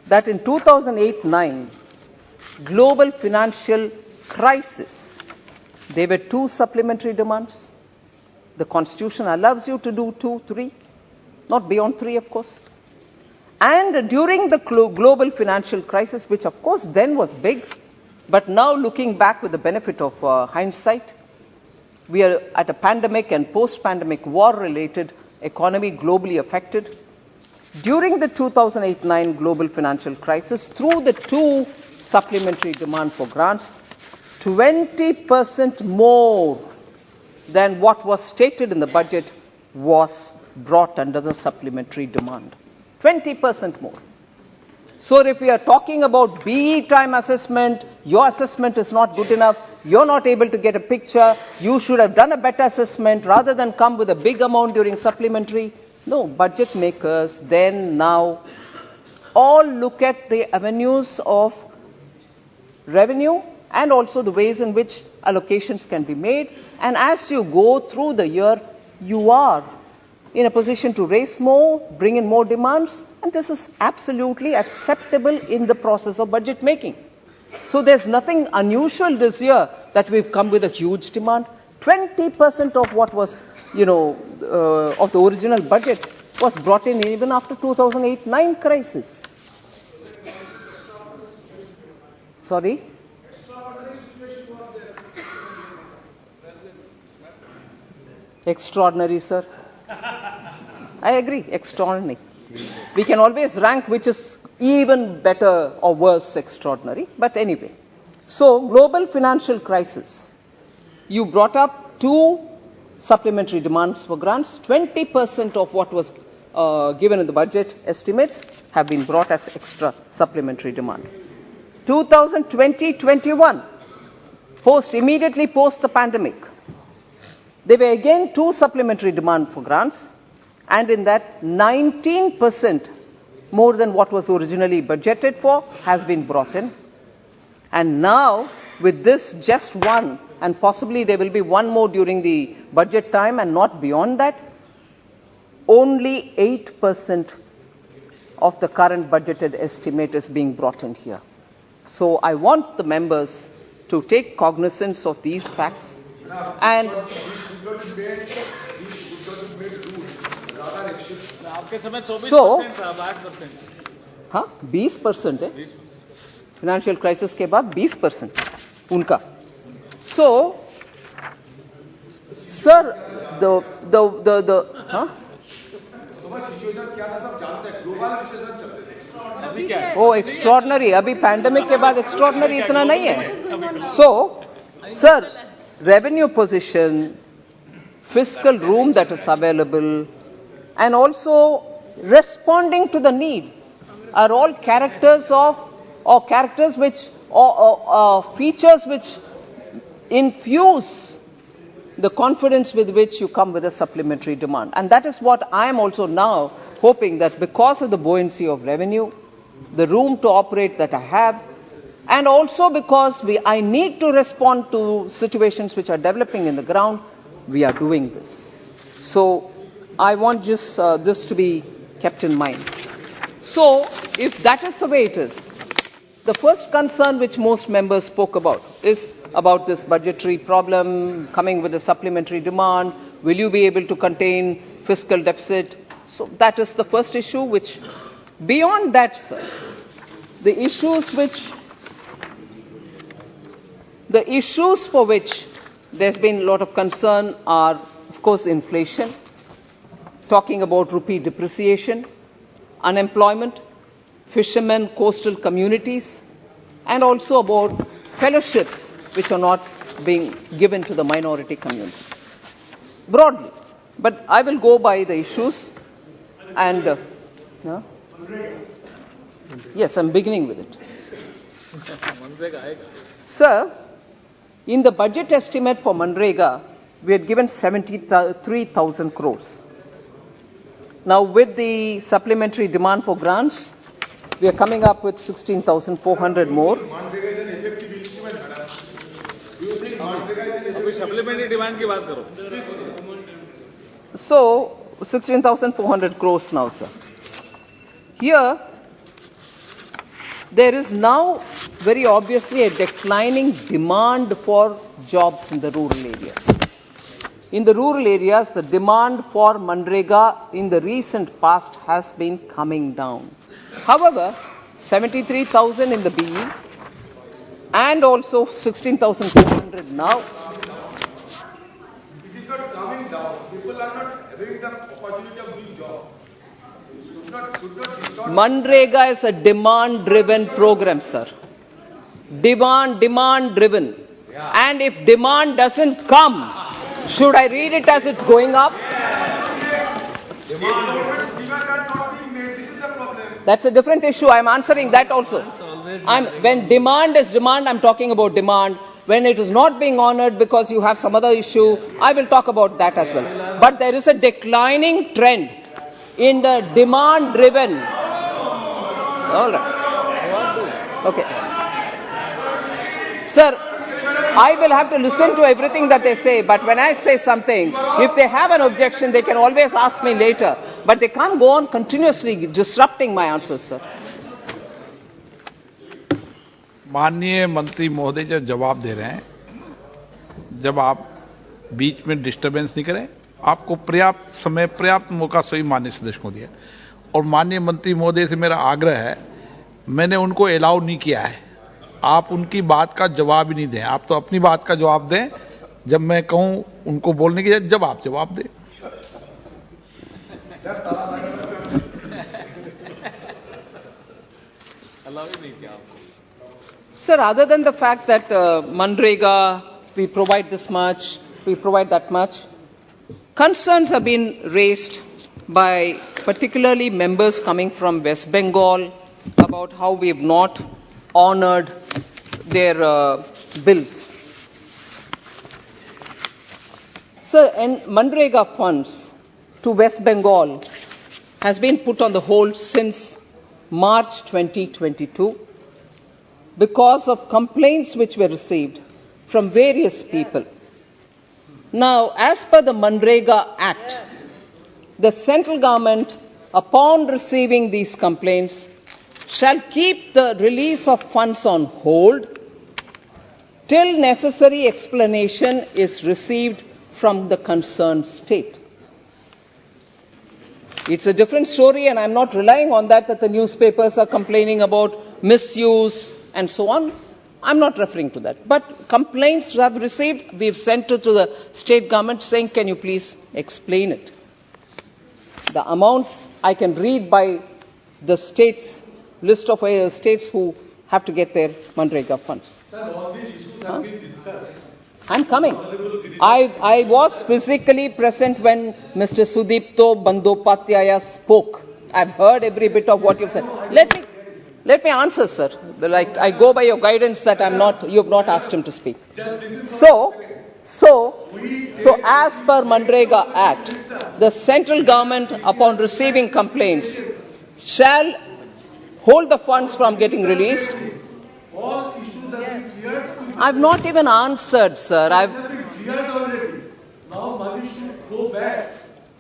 S15: that in 2008-9, global financial crisis, there were 2 supplementary demands. The Constitution allows you to do 2, 3, not beyond 3, of course. And during the global financial crisis, which of course then was big, but now looking back with the benefit of hindsight, we are at a pandemic and post-pandemic war-related economy globally affected. During the 2008-9 global financial crisis, through the 2 supplementary demand for grants, 20% more than what was stated in the budget was brought under the supplementary demand. 20% more. So if we are talking about BE time assessment, your assessment is not good enough, you're not able to get a picture, you should have done a better assessment rather than come with a big amount during supplementary. No, budget makers then now all look at the avenues of revenue and also the ways in which allocations can be made. And as you go through the year, you are in a position to raise more, bring in more demands, and this is absolutely acceptable in the process of budget making. So there's nothing unusual this year that we've come with a huge demand. 20% of what was, of the original budget was brought in even after 2008-9 crisis. Sorry? Extraordinary, sir. I agree, extraordinary. We can always rank which is even better or worse extraordinary, but anyway. So, global financial crisis. You brought up 2 supplementary demands for grants. 20% of what was given in the budget estimates have been brought as extra supplementary demand. 2020-21, immediately post the pandemic, there were again 2 supplementary demand for grants, and in that 19% more than what was originally budgeted for has been brought in. And now with this just 1, and possibly there will be 1 more during the budget time and not beyond that, only 8% of the current budgeted estimate is being brought in here. So I want the members to take cognizance of these facts and so 20% है financial crisis के बाद 20% उनका. So sir, वो extraordinary, अभी pandemic के बाद extraordinary इतना नहीं है. So sir, revenue position, fiscal room that is available, and also responding to the need are all characters which, features which infuse the confidence with which you come with a supplementary demand. And that is what I am also now hoping, that because of the buoyancy of revenue, the room to operate that I have, and also because I need to respond to situations which are developing in the ground, we are doing this. So I want just this to be kept in mind. So if that is the way it is, the first concern which most members spoke about is about this budgetary problem, coming with a supplementary demand. Will you be able to contain fiscal deficit? So that is the first issue, which beyond that, sir, the issues for which there's been a lot of concern are, of course, inflation, talking about rupee depreciation, unemployment, fishermen, coastal communities, and also about fellowships which are not being given to the minority community. Broadly. But I will go by the issues and yes, I'm beginning with it. Sir, in the budget estimate for Manrega, we had given 73,000 crores. Now, with the supplementary demand for grants, we are coming up with 16,400 more.
S14: supplementary demand की बात करो.
S15: So, 16,400 crores now, sir. Here, there is now very obviously a declining demand for jobs in the rural areas. In the rural areas, the demand for Manrega in the recent past has been coming down. However, 73,000 in the BE and also 16,400 now.
S16: It is not coming down. People are not having the opportunity of doing job.
S15: Manrega is a demand-driven program, sir. Demand-driven. Yeah. And if demand doesn't come, should I read it as it's going up? That's a different issue. I'm answering that also. When demand is demand, I'm talking about demand. When it is not being honored because you have some other issue, I will talk about that as well. But there is a declining trend in the demand-driven. All right. Okay. Sir, I will have to listen to everything that they say, but when I say something, if they have an objection, they can always ask me later. But they can't go on continuously disrupting my answers, sir.
S14: माननीय मंत्री महोदय जब जवाब दे रहे हैं, जब आप बीच में डिस्टरबेंस नहीं करें, आपको पर्याप्त समय, पर्याप्त मौका सभी माननीय सदस्य को दिया। और माननीय मंत्री महोदय से मेरा आग्रह है, मैंने उनको अलाउ नहीं किया है, आप उनकी बात का जवाब ही नहीं दें। आप तो अपनी बात का जवाब दें, जब मैं कहूं उनको बोलने की जब आप जवाब दें।
S15: Sir, other than the fact that Manrega, we provide this much, we provide that much, concerns have been raised by particularly members coming from West Bengal about how we have not honored their bills. Sir, and Manrega funds to West Bengal has been put on the hold since March 2022 because of complaints which were received from various people. Now, as per the Manrega Act, the central government, upon receiving these complaints, shall keep the release of funds on hold till necessary explanation is received from the concerned state. It's a different story, and I'm not relying on that the newspapers are complaining about misuse and so on. I'm not referring to that. But complaints have received, we've sent it to the state government saying, can you please explain it? The amounts I can read by the states, list of states who have to get their Manrega funds.
S16: Sir, all these issues have been discussed.
S15: I'm coming. I was physically present when Mr. Sudipto Bandyopadhyaya spoke. I've heard every bit of what you've said. Let me answer, sir. Like, I go by your guidance that you have not asked him to speak. So, So as per Manrega Act, the central government, upon receiving complaints, shall hold the funds from getting released.
S16: All issues have been cleared.
S15: I've not even answered, sir.
S16: Have been cleared already. Now money should go back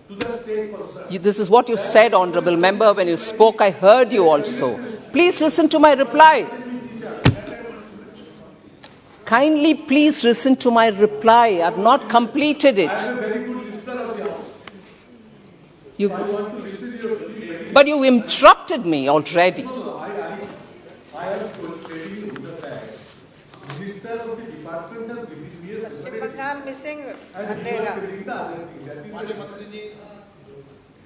S16: to the state person.
S15: This is what you said, Honourable Member, when you spoke. I heard you also. Please listen to my reply. Kindly please listen to my reply. I've not completed it.
S16: I am a very good listener of the House.
S15: You,
S16: I want to listen to your very
S15: but you interrupted me already.
S16: I am telling you the fact. Minister of the department has given me a separate
S17: missing
S16: and you are telling the other thing. That is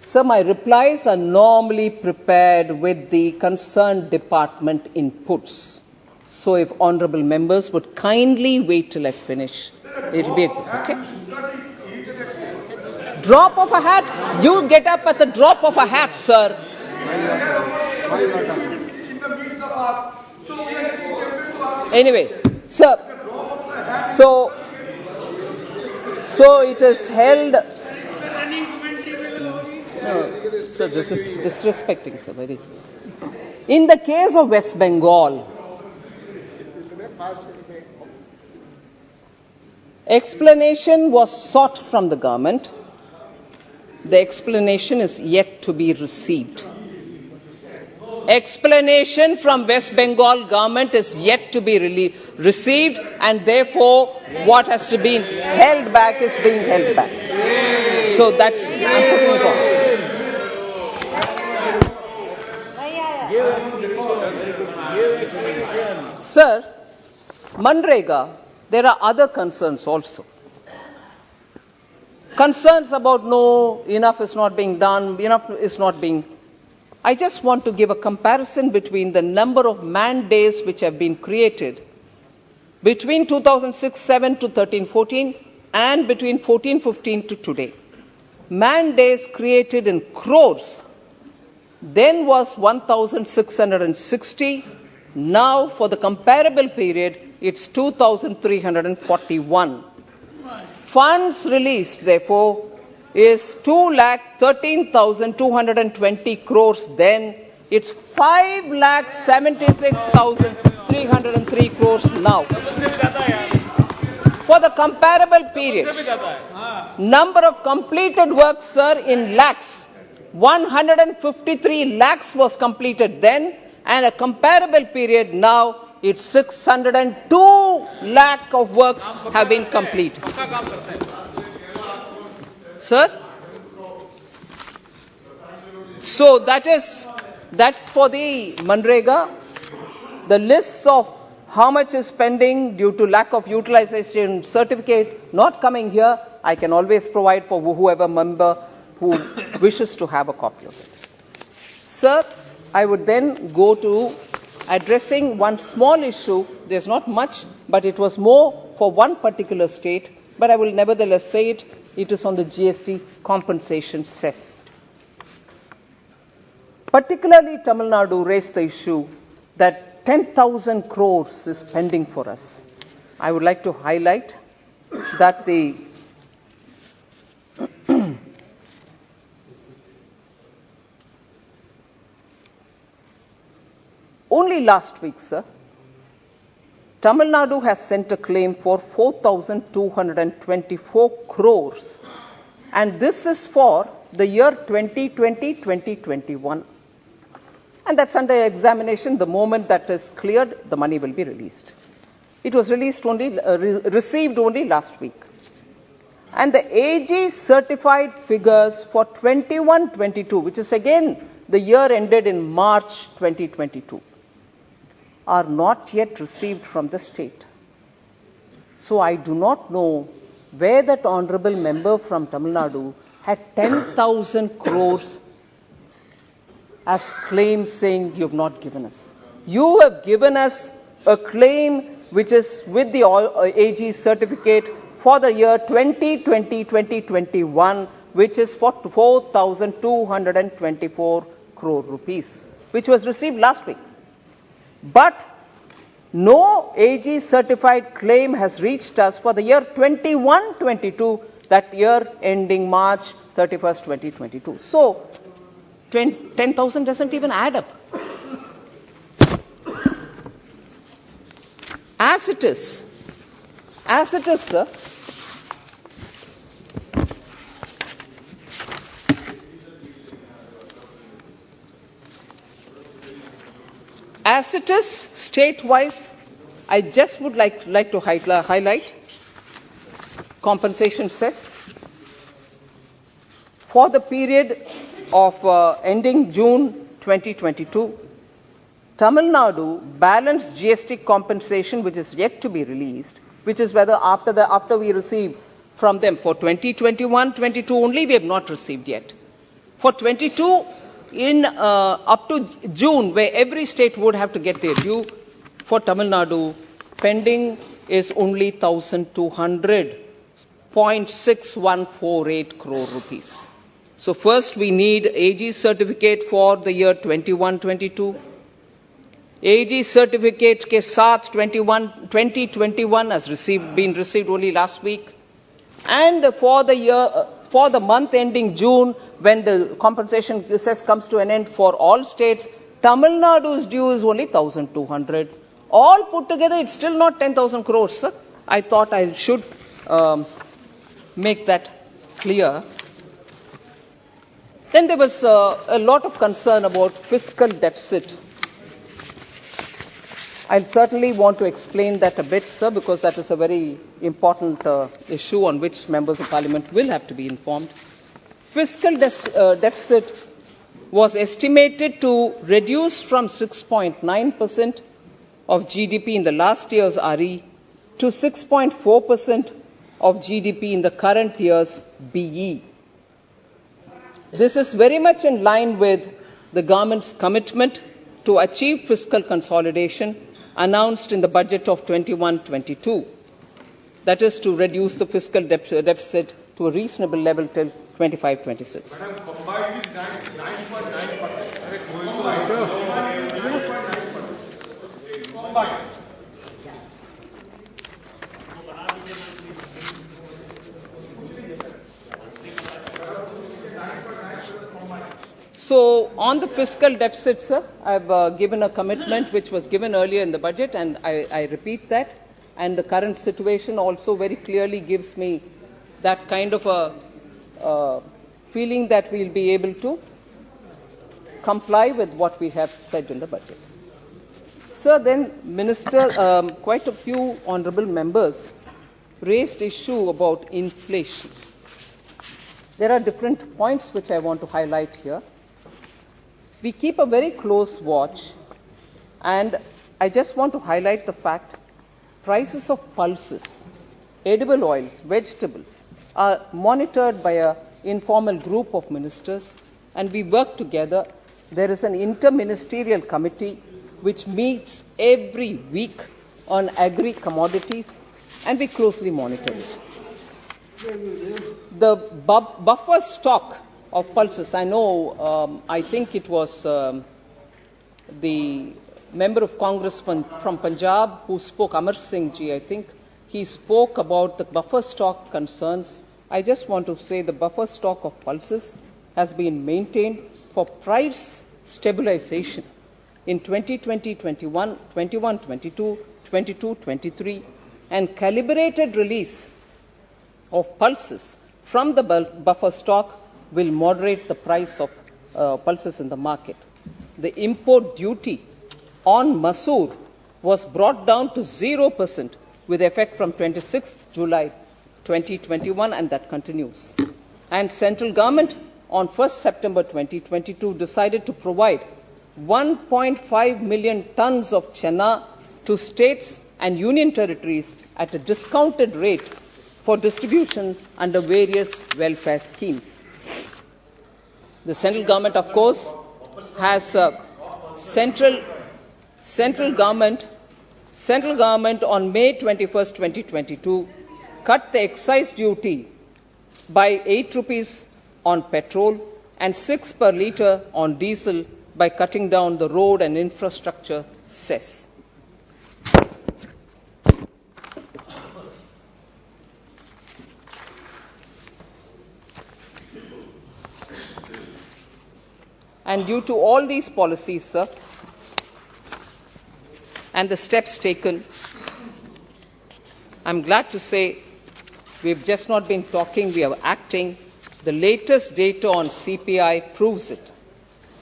S15: Sir, my replies are normally prepared with the concerned department inputs. So if honourable members would kindly wait till I finish, it will be okay. Drop of a hat. You get up at the drop of a hat, sir. Anyway, sir. So it is held. No, sir, this is disrespecting, sir. Very. In the case of West Bengal, explanation was sought from the government. The explanation is yet to be received. Explanation from West Bengal government is yet to be received, and therefore what has to be held back is being held back. So that's I'm putting it on. Sir, Manrega, there are other concerns also. Concerns about enough is not being done, enough is not being. I just want to give a comparison between the number of man days which have been created between 2006-07 to 13-14 and between 14-15 to today. Man days created in crores then was 1,660. Now, for the comparable period, it's 2,341. Funds released, therefore, is 2,13,220 crores then. It's 5,76,303 crores now. For the comparable periods, number of completed works, sir, in lakhs. 153 lakhs was completed then, and a comparable period now, it's 602 lakh of works have been completed. Sir? So that's for the Manrega. The lists of how much is spending due to lack of utilization certificate not coming here, I can always provide for whoever member who wishes to have a copy of it. Sir, I would then go to addressing one small issue. There's not much, but it was more for one particular state, but I will nevertheless say it. It is on the GST compensation cess. Particularly, Tamil Nadu raised the issue that 10,000 crores is pending for us. I would like to highlight that the only last week, sir, Tamil Nadu has sent a claim for 4,224 crores, and this is for the year 2020-2021. And that's under examination. The moment that is cleared, the money will be released. It was released received only last week. And the AG certified figures for 21-22, which is again the year ended in March 2022, are not yet received from the state. So I do not know where that honorable member from Tamil Nadu had 10,000 crores as claim saying you have not given us. You have given us a claim which is with the AG certificate for the year 2020-2021, which is for 4,224 crore rupees, which was received last week. But No AG certified claim has reached us for the year 21-22, that year ending March 31st, 2022. So 10,000 doesn't even add up. As it is, sir, as it is, state-wise, I just would like to highlight compensation cess. For the period of ending June 2022, Tamil Nadu balanced GST compensation, which is yet to be released, which is whether after we receive from them for 2021-22 only, we have not received yet. For 22, up to June, where every state would have to get their due, for Tamil Nadu, pending is only 1,200.6148 crore rupees. So first we need AG certificate for the year 21-22. AG certificate के साथ 2021 has been received only last week. And for the month ending June, when the compensation cess comes to an end for all states, Tamil Nadu's due is only 1,200. All put together, it's still not 10,000 crores, sir. I thought I should make that clear. Then there was a lot of concern about fiscal deficit. I certainly want to explain that a bit, sir, because that is a very important issue on which members of parliament will have to be informed. Fiscal deficit was estimated to reduce from 6.9% of GDP in the last year's RE to 6.4% of GDP in the current year's BE. This is very much in line with the government's commitment to achieve fiscal consolidation announced in the budget of 21-22. That is to reduce the fiscal deficit to a reasonable level till 25-26. So on the fiscal deficit, sir, I've given a commitment which was given earlier in the budget, and I repeat that. And the current situation also very clearly gives me that kind of a feeling that we'll be able to comply with what we have said in the budget. Sir, then Minister, quite a few honourable members raised issue about inflation. There are different points which I want to highlight here. We keep a very close watch, and I just want to highlight the fact prices of pulses, edible oils, vegetables are monitored by an informal group of ministers, and we work together. There is an interministerial committee which meets every week on agri commodities, and we closely monitor it. The buffer stock of pulses, I know, I think it was the member of Congress from Punjab who spoke, Amar Singh ji, I think, he spoke about the buffer stock concerns. I just want to say the buffer stock of pulses has been maintained for price stabilization in 2020-21, 21-22, 22-23, and calibrated release of pulses from the buffer stock will moderate the price of pulses in the market. The import duty on masoor was brought down to 0% with effect from 26th July 2021, and that continues. And central government on 1st September 2022 decided to provide 1.5 million tons of chana to states and union territories at a discounted rate for distribution under various welfare schemes. The central government, of course, has central government on May 21st, 2022, cut the excise duty by 8 rupees on petrol and 6 per litre on diesel by cutting down the road and infrastructure cess. And due to all these policies, sir, and the steps taken, I'm glad to say we've just not been talking, we are acting. The latest data on CPI proves it.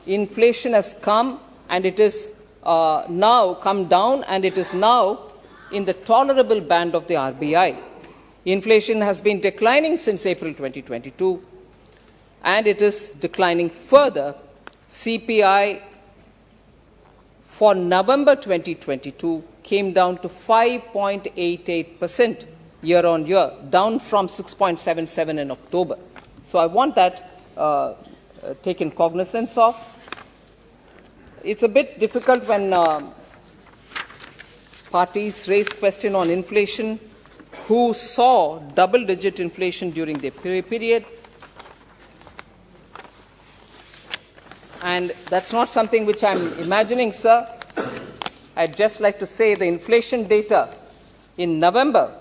S15: Inflation has come and it is now come down and it is now in the tolerable band of the RBI. Inflation has been declining since April 2022 and it is declining further. CPI for November 2022 came down to 5.88% year on year, down from 6.77 in October. So I want that taken cognizance of. It's a bit difficult when parties raise question on inflation who saw double-digit inflation during the period. And that's not something which I'm imagining, sir. I'd just like to say the inflation data in November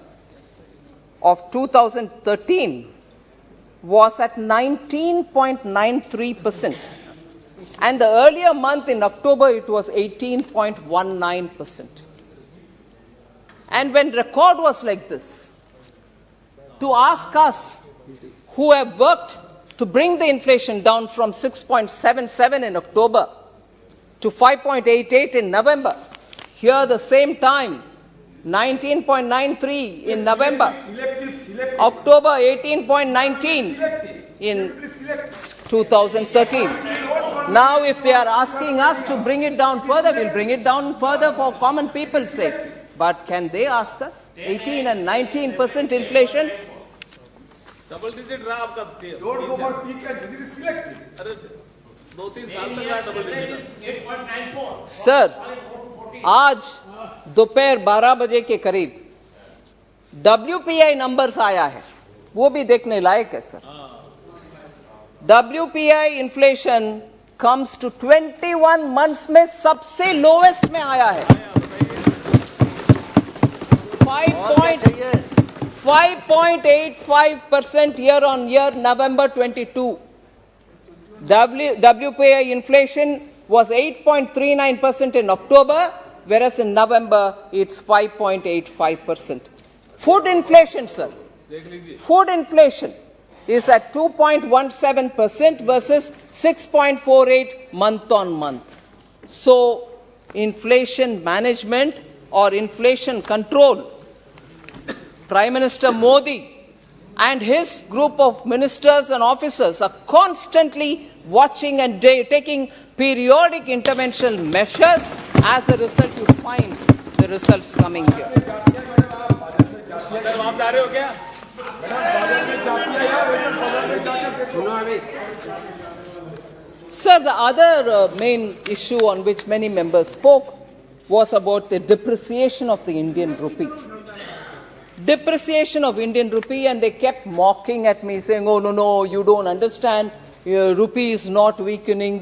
S15: of 2013 was at 19.93%. And the earlier month in October, it was 18.19%. And when record was like this, to ask us who have worked to bring the inflation down from 6.77 in October to 5.88 in November, here the same time, 19.93 in November, October 18.19 in 2013. Now if they are asking us to bring it down further, we'll bring it down further for common people's sake. But can they ask us? 18 and 19% inflation?
S16: Double digit रहा आपका don't go for peak and digit is selected अरे 2-3 साल तक रहा double digit 8.94
S15: sir आज दोपहर 12 बजे के करीब WPI नंबर्स आया है, वो भी देखने लायक है sir. WPI inflation comes to 21 months में सबसे लोएस्ट में आया है. 5.85% year on year, November 22. WPI inflation was 8.39% in October, whereas in November it's 5.85%. Food inflation, sir. Food inflation is at 2.17% versus 6.48 month on month. So, inflation management or inflation control, Prime Minister Modi and his group of ministers and officers are constantly watching and taking periodic intervention measures. As a result, you find the results coming here. Sir, the other main issue on which many members spoke was about the depreciation of the Indian rupee. Depreciation of Indian rupee, and they kept mocking at me saying, oh, no, you don't understand, rupee is not weakening.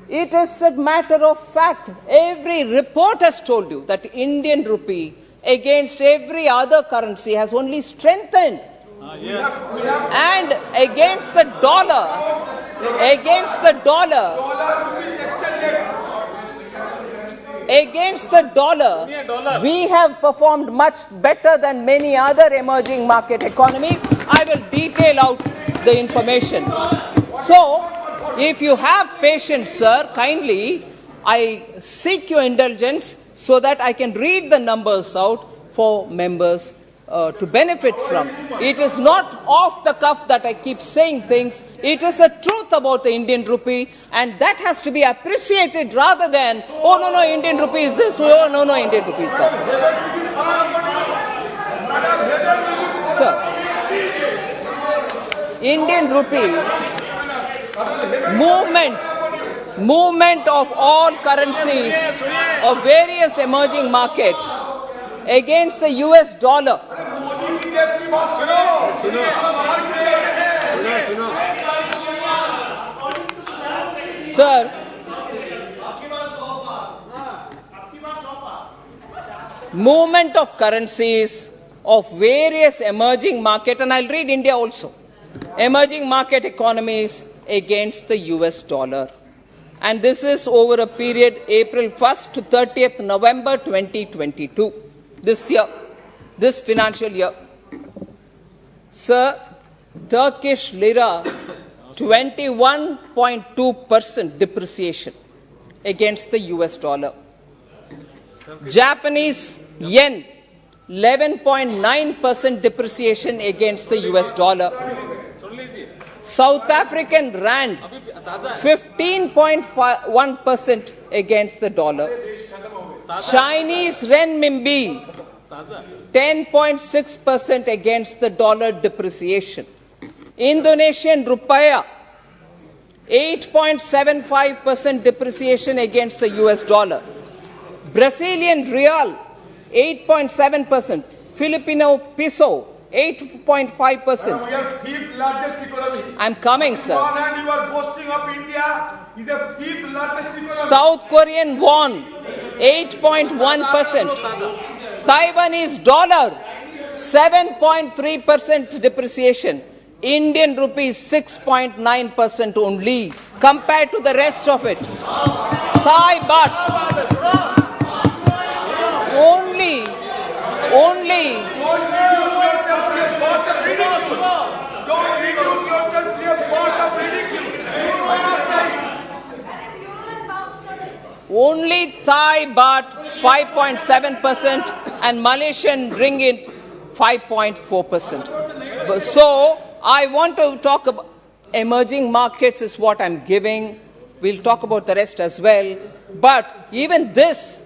S15: It is a matter of fact. Every report has told you that Indian rupee against every other currency has only strengthened. And against the dollar, we have performed much better than many other emerging market economies. I will detail out the information. So, if you have patience, sir, kindly, I seek your indulgence so that I can read the numbers out for members to benefit from. It is not off the cuff that I keep saying things. It is a truth about the Indian rupee, and that has to be appreciated rather than, oh, no, Indian rupee is this, oh, no, Indian rupee is that. Sir, Indian rupee, movement of all currencies of various emerging markets against the US dollar. Sir, movement of currencies of various emerging market, and I'll read India also, emerging market economies against the US dollar. And this is over a period April 1st to 30th November 2022, this year, this financial year. Sir, Turkish lira 21.2% depreciation against the US dollar. Japanese yen 11.9% depreciation against the US dollar. South African rand 15.1% against the dollar. Chinese renminbi 10.6% against the dollar depreciation. Indonesian rupiah 8.75% depreciation against the US dollar. Brazilian real 8.7%. Filipino peso 8.5%.
S17: We are fifth largest economy.
S15: I'm coming, sir.
S17: On hand, you are boasting of India is a fifth largest economy.
S15: South Korean won 8.1%. Taiwanese dollar 7.3% depreciation. Indian rupees 6.9% only compared to the rest of it. Thai baht only.
S17: Don't reduce yourself to a boss of ridicule. Don't reduce yourself to a boss of ridicule.
S15: Only Thai baht 5.7% and Malaysian ringgit 5.4%. So I want to talk about emerging markets is what I'm giving. We'll talk about the rest as well. But even this,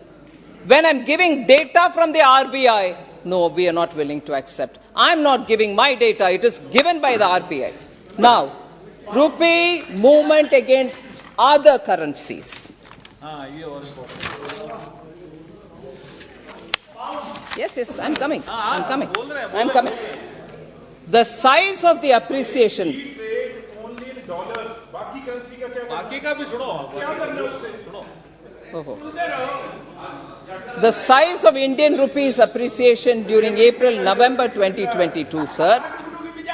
S15: when I'm giving data from the RBI, no, we are not willing to accept. I'm not giving my data. It is given by the RBI. Now, rupee movement against other currencies. Yes, I'm coming. I'm coming. The size of the appreciation.
S17: Only in dollars. बाकी currency का क्या?
S16: बाकी का भी सुनो.
S17: क्या करना उससे?
S15: The size of Indian rupees appreciation during April-November 2022, sir,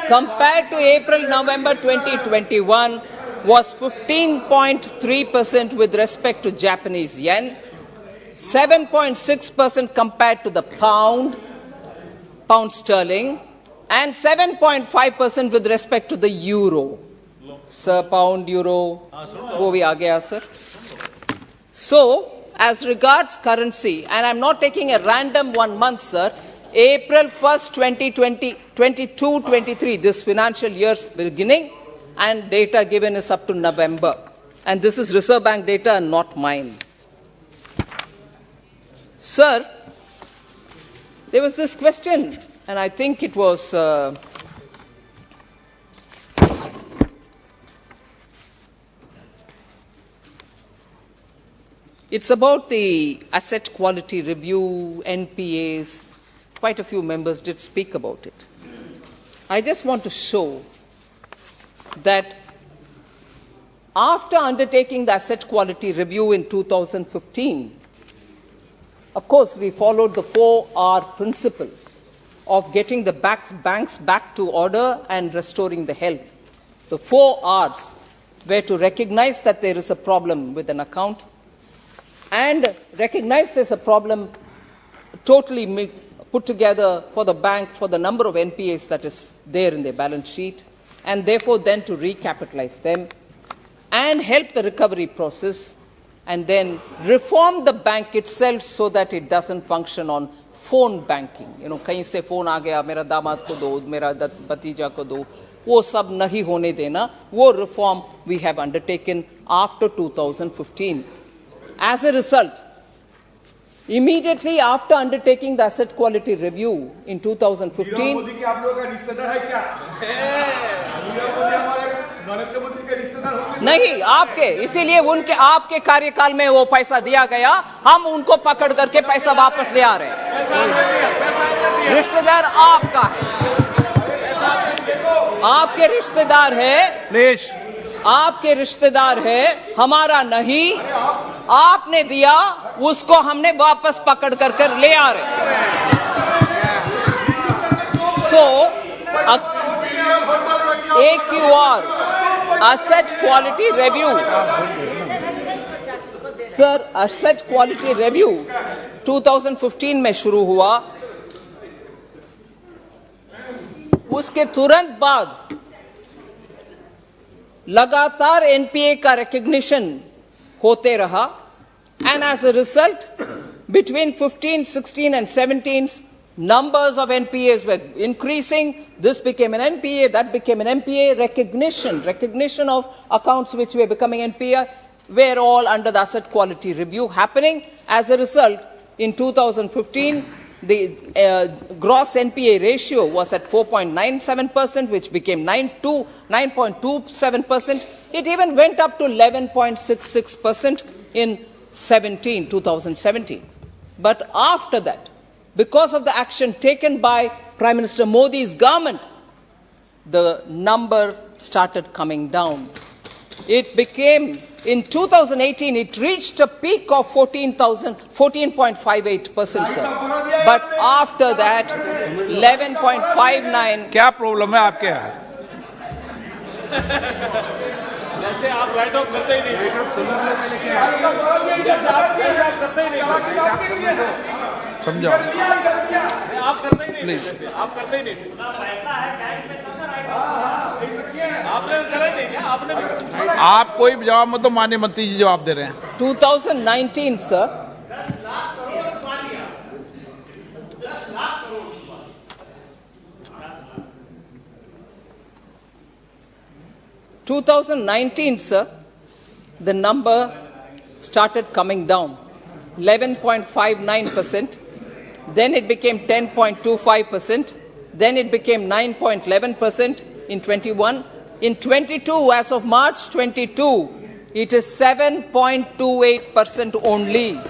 S15: compared to April-November 2021 was 15.3% with respect to Japanese yen, 7.6% compared to the pound sterling, and 7.5% with respect to the euro. Sir, pound, euro, wo bhi aa gaya, sir. So, as regards currency, and I'm not taking a random 1 month, sir, April 1st, 2022-23, this financial year's beginning, and data given is up to November. And this is Reserve Bank data and not mine. Sir, there was this question, and I think it was it's about the asset quality review, NPAs. Quite a few members did speak about it. I just want to show that after undertaking the asset quality review in 2015, of course, we followed the 4R principle of getting the banks back to order and restoring the health. The 4 R's were to recognize that there is a problem with an account and recognize there's a problem totally put together for the bank for the number of NPAs that is there in their balance sheet, and therefore then to recapitalize them and help the recovery process, and then reform the bank itself so that it doesn't function on phone banking. You know, kahin se phone aa gaya, mera damad ko do, mera bhatija ko do, wo sab nahi hone dena. Wo reform we have undertaken after 2015. As a result, immediately after undertaking the asset quality review in 2015, नहीं आपके, इसीलिए उनके आपके कार्यकाल में वो पैसा दिया गया, हम उनको पकड़ करके पैसा वापस ले आ रहे हैं। रिश्तेदार आपका है, आपके रिश्तेदार है, आपके रिश्तेदार है, हमारा नहीं। आपने दिया, उसको हमने वापस पकड़ करके ले आ रहे। सो AQR asset quality review. Sir, asset quality review 2015 में शुरू हुआ. उसके तुरंत बाद लगातार एनपीए का रिकॉग्निशन होते रहा, and as a result, between 15, 16 and 17, numbers of NPAs were increasing. This became an NPA, that became an NPA. Recognition of accounts which were becoming NPA were all under the asset quality review happening. As a result, in 2015, the gross NPA ratio was at 4.97%, which became 9.27%. It even went up to 11.66% in 2017. But after that, because of the action taken by Prime Minister Modi's government, the number started coming down. It became, in 2018, it reached a peak of 14.58%, sir. But after that, 11.59.
S14: क्या problem है आपके यहाँ?
S16: जैसे आप right of करते ही नहीं,
S14: समझो
S16: आप करते ही नहीं, आप करते ही नहीं, आपने करा नहीं क्या? आपने
S14: आप कोई जवाब मत दो, माननीय मंत्री जी जवाब दे रहे हैं.
S15: 2019, sir. 2019, sir, the number started coming down, 11.59%, then it became 10.25%, then it became 9.11% in 21. In 22, as of March 22, it is 7.28% only.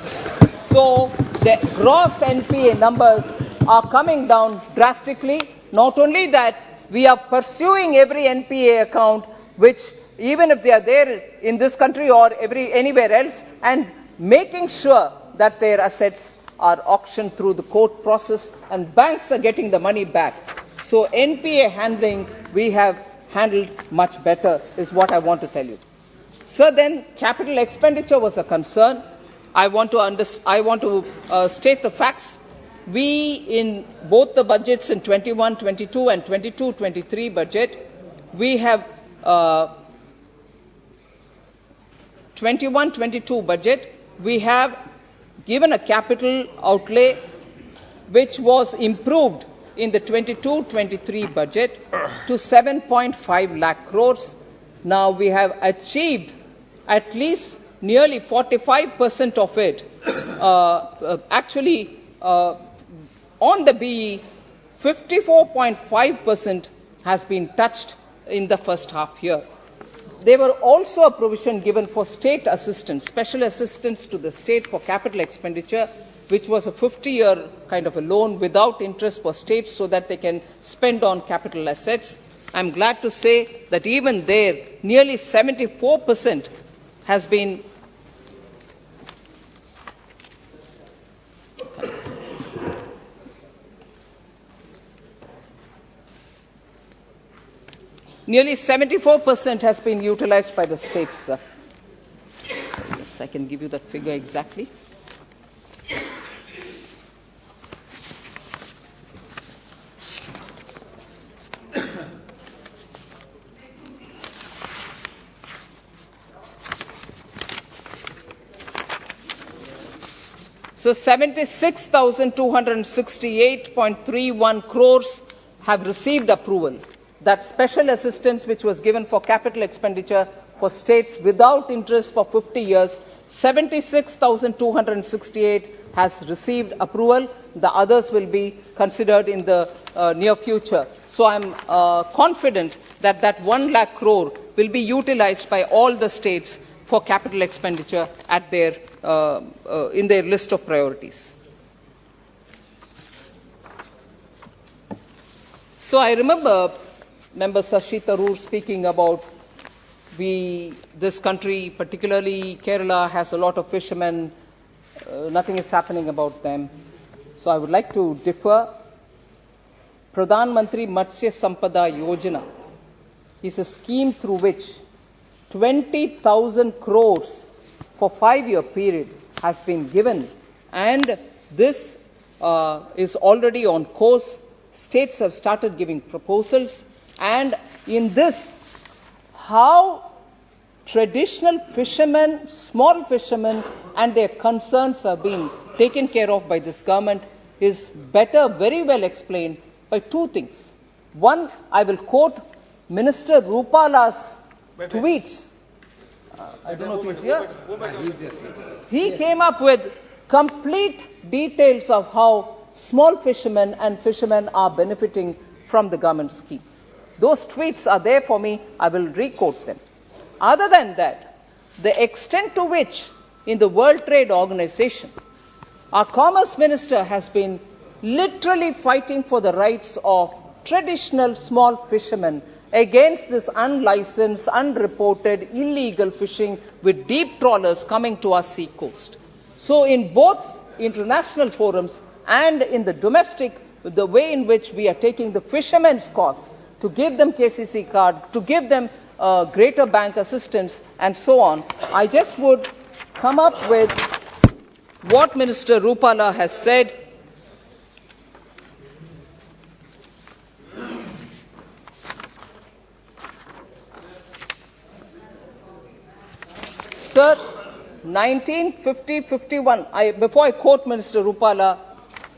S15: So the gross NPA numbers are coming down drastically. Not only that, we are pursuing every NPA account which, even if they are there in this country or anywhere else, and making sure that their assets are auctioned through the court process and banks are getting the money back. So NPA handling, we have handled much better, is what I want to tell you. So then, capital expenditure was a concern. I want to state the facts. We, in both the budgets in 21-22 and 22-23 budget, we have 21-22 budget, we have given a capital outlay which was improved in the 22-23 budget to 7.5 lakh crores. Now we have achieved at least nearly 45% of it. On the BE, 54.5% has been touched in the first half year. There were also a provision given for state assistance, special assistance to the state for capital expenditure, which was a 50-year kind of a loan without interest for states so that they can spend on capital assets. I'm glad to say that even there, nearly 74% has been Nearly 74% has been utilized by the states, sir. Yes, I can give you that figure exactly. So 76,268.31 crores have received approval. That special assistance which was given for capital expenditure for states without interest for 50 years, 76,268 has received approval. The others will be considered in the near future. So I'm confident that that 1 lakh crore will be utilized by all the states for capital expenditure at their, in their list of priorities. So I remember Member Shashi Tharoor speaking about this country, particularly Kerala, has a lot of fishermen. Nothing is happening about them. So I would like to differ. Pradhan Mantri Matsya Sampada Yojana is a scheme through which 20,000 crores for 5-year period has been given, and this is already on course. States have started giving proposals, and in this, how traditional fishermen, small fishermen, and their concerns are being taken care of by this government is better, very well explained by two things. One, I will quote Minister Rupala's tweets. I don't know if he's here. He came up with complete details of how small fishermen and fishermen are benefiting from the government schemes. Those tweets are there for me. I will re-quote them. Other than that, the extent to which in the World Trade Organization, our Commerce Minister has been literally fighting for the rights of traditional small fishermen against this unlicensed, unreported, illegal fishing with deep trawlers coming to our sea coast. So in both international forums and in the domestic, the way in which we are taking the fishermen's cause to give them KCC card, to give them greater bank assistance and so on, I just would come up with what Minister Rupala has said. Sir, 1950-51, before I quote Minister Rupala,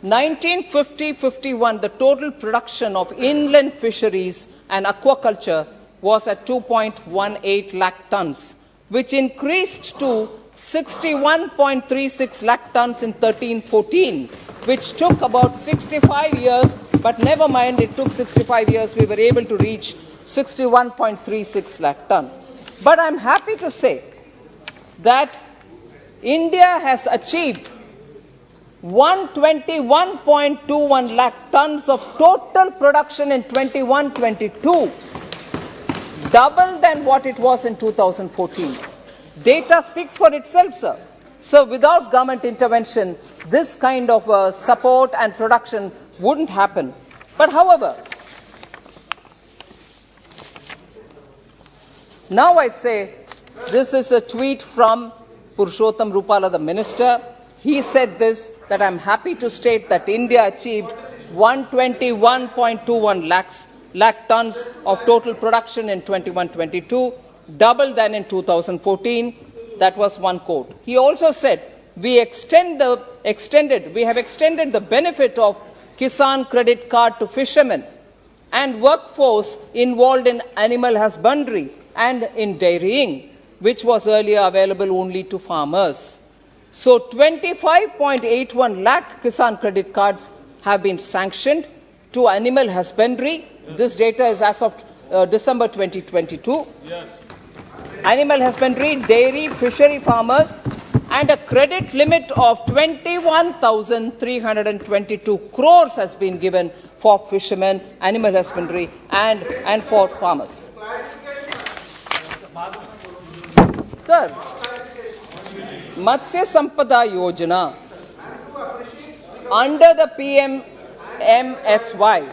S15: 1950-51, the total production of inland fisheries and aquaculture was at 2.18 lakh tons, which increased to 61.36 lakh tons in 13-14, which took about 65 years, but never mind, it took 65 years, we were able to reach 61.36 lakh tons. But I'm happy to say that India has achieved 121.21 lakh tons of total production in 21-22, double than what it was in 2014. Data speaks for itself, sir. So without government intervention, this kind of support and production wouldn't happen. But however, now I say, this is a tweet from Purushottam Rupala, the minister. He said this, that I'm happy to state that India achieved 121.21 lakh tons of total production in 21-22, double than in 2014. That was one quote. He also said, we have extended the benefit of Kisan credit card to fishermen and workforce involved in animal husbandry and in dairying, which was earlier available only to farmers. So 25.81 lakh Kisan credit cards have been sanctioned to animal husbandry. This data is as of December 2022. Yes. Animal husbandry, dairy, fishery farmers, and a credit limit of 21,322 crores has been given for fishermen, animal husbandry, and for farmers. Sir, Matsya Sampada Yojana, under the PMMSY,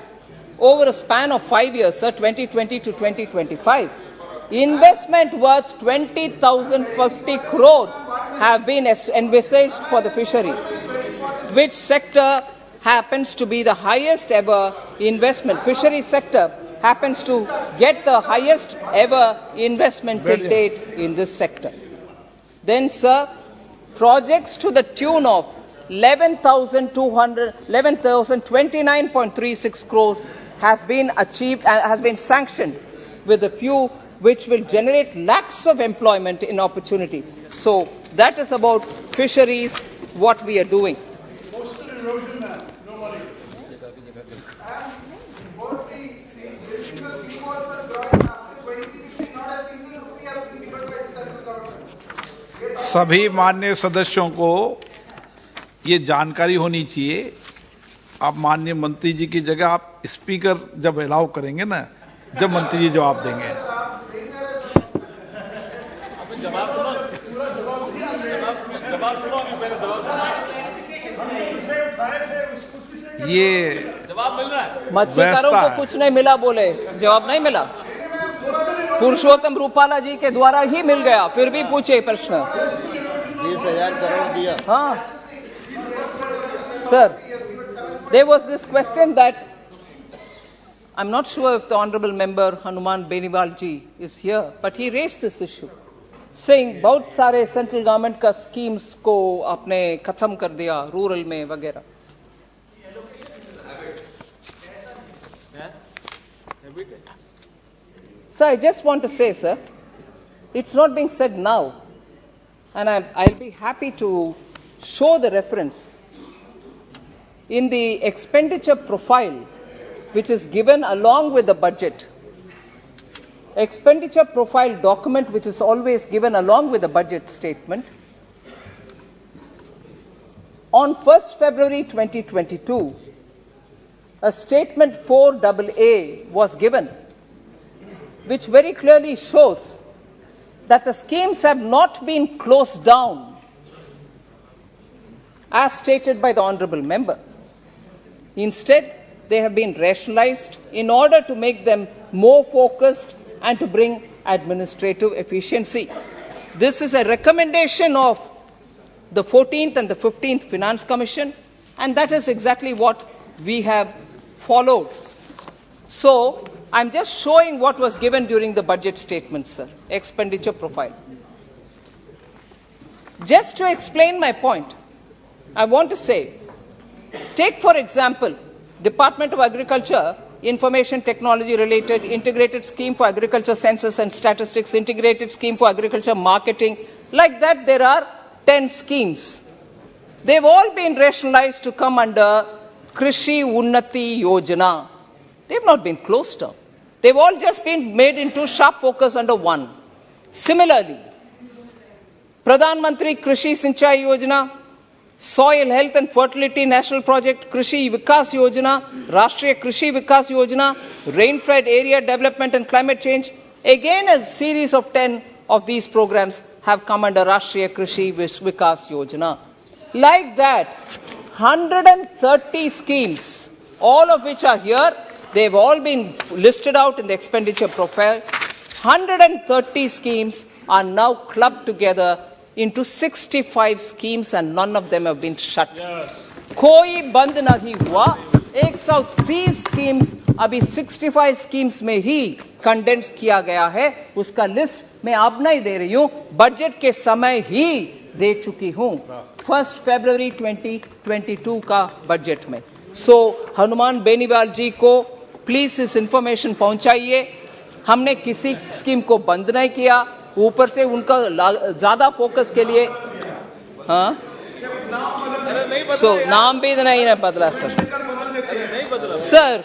S15: over a span of 5 years, sir, 2020 to 2025, investment worth 20,050 crore have been envisaged for the fisheries, which sector happens to be the highest ever investment. Fishery sector happens to get the highest ever investment till date in this sector. Then, sir, projects to the tune of 11,029.36 crores has been achieved and has been sanctioned, with a few which will generate lakhs of employment in opportunity. So that is about fisheries, what we are doing.
S14: सभी माननीय सदस्यों को ये जानकारी होनी चाहिए। आप माननीय मंत्री जी की जगह आप स्पीकर जब अलाउ करेंगे ना, जब मंत्री जी जवाब देंगे। ये
S15: मत्स्यकारों को कुछ नहीं मिला बोले, जवाब नहीं मिला। पुरुषोत्तम रूपाला जी के द्वारा ही मिल गया, फिर भी पूछे प्रश्न।
S1: 20,000 करोड़ दिया।
S15: हाँ sir, there was this question that I'm not sure if the honorable member Hanuman Beniwal ji is here, but he raised this issue, saying बहुत सारे सेंट्रल गवर्नमेंट का स्कीम्स को आपने खत्म कर दिया रूरल में वगैरह। So I just want to say, sir, it's not being said now, and I'll be happy to show the reference in the expenditure profile which is given along with the budget. Expenditure profile document which is always given along with the budget statement. On 1st February 2022, a statement 4AA was given, which very clearly shows that the schemes have not been closed down as stated by the honorable member. Instead, they have been rationalized in order to make them more focused and to bring administrative efficiency. This is a recommendation of the 14th and the 15th Finance Commission, and that is exactly what we have followed. So, I'm just showing what was given during the budget statement, sir, expenditure profile. Just to explain my point, I want to say, take for example, Department of Agriculture, Information Technology related, Integrated Scheme for Agriculture Census and Statistics, Integrated Scheme for Agriculture Marketing. Like that, there are 10 schemes. They've all been rationalized to come under Krishi Unnati Yojana. They've not been closed down. They've all just been made into sharp focus under one. Similarly, Pradhan Mantri Krishi Sinchai Yojana, Soil Health and Fertility National Project, Krishi Vikas Yojana, Rashtriya Krishi Vikas Yojana, Rainfed Area Development and Climate Change. Again, a series of 10 of these programs have come under Rashtriya Krishi Vikas Yojana. Like that, 130 schemes, all of which are here, they've all been listed out in the expenditure profile. 130 schemes are now clubbed together into 65 schemes, and none of them have been shut. Koi band nahi hua. 103 schemes अभी 65 schemes में ही condense किया गया है. उसका list मैं अब नहीं दे रही हूं, बजट के समय ही दे चुकी हूं, 1 फरवरी 2022 का बजट में. सो हनुमान बेनीवाल जी को प्लीज इस इंफॉर्मेशन पहुंचाइए. हमने किसी स्कीम को बंद नहीं किया, ऊपर से उनका ज्यादा फोकस के लिए हाँ नाम भी नहीं बदला सर. सर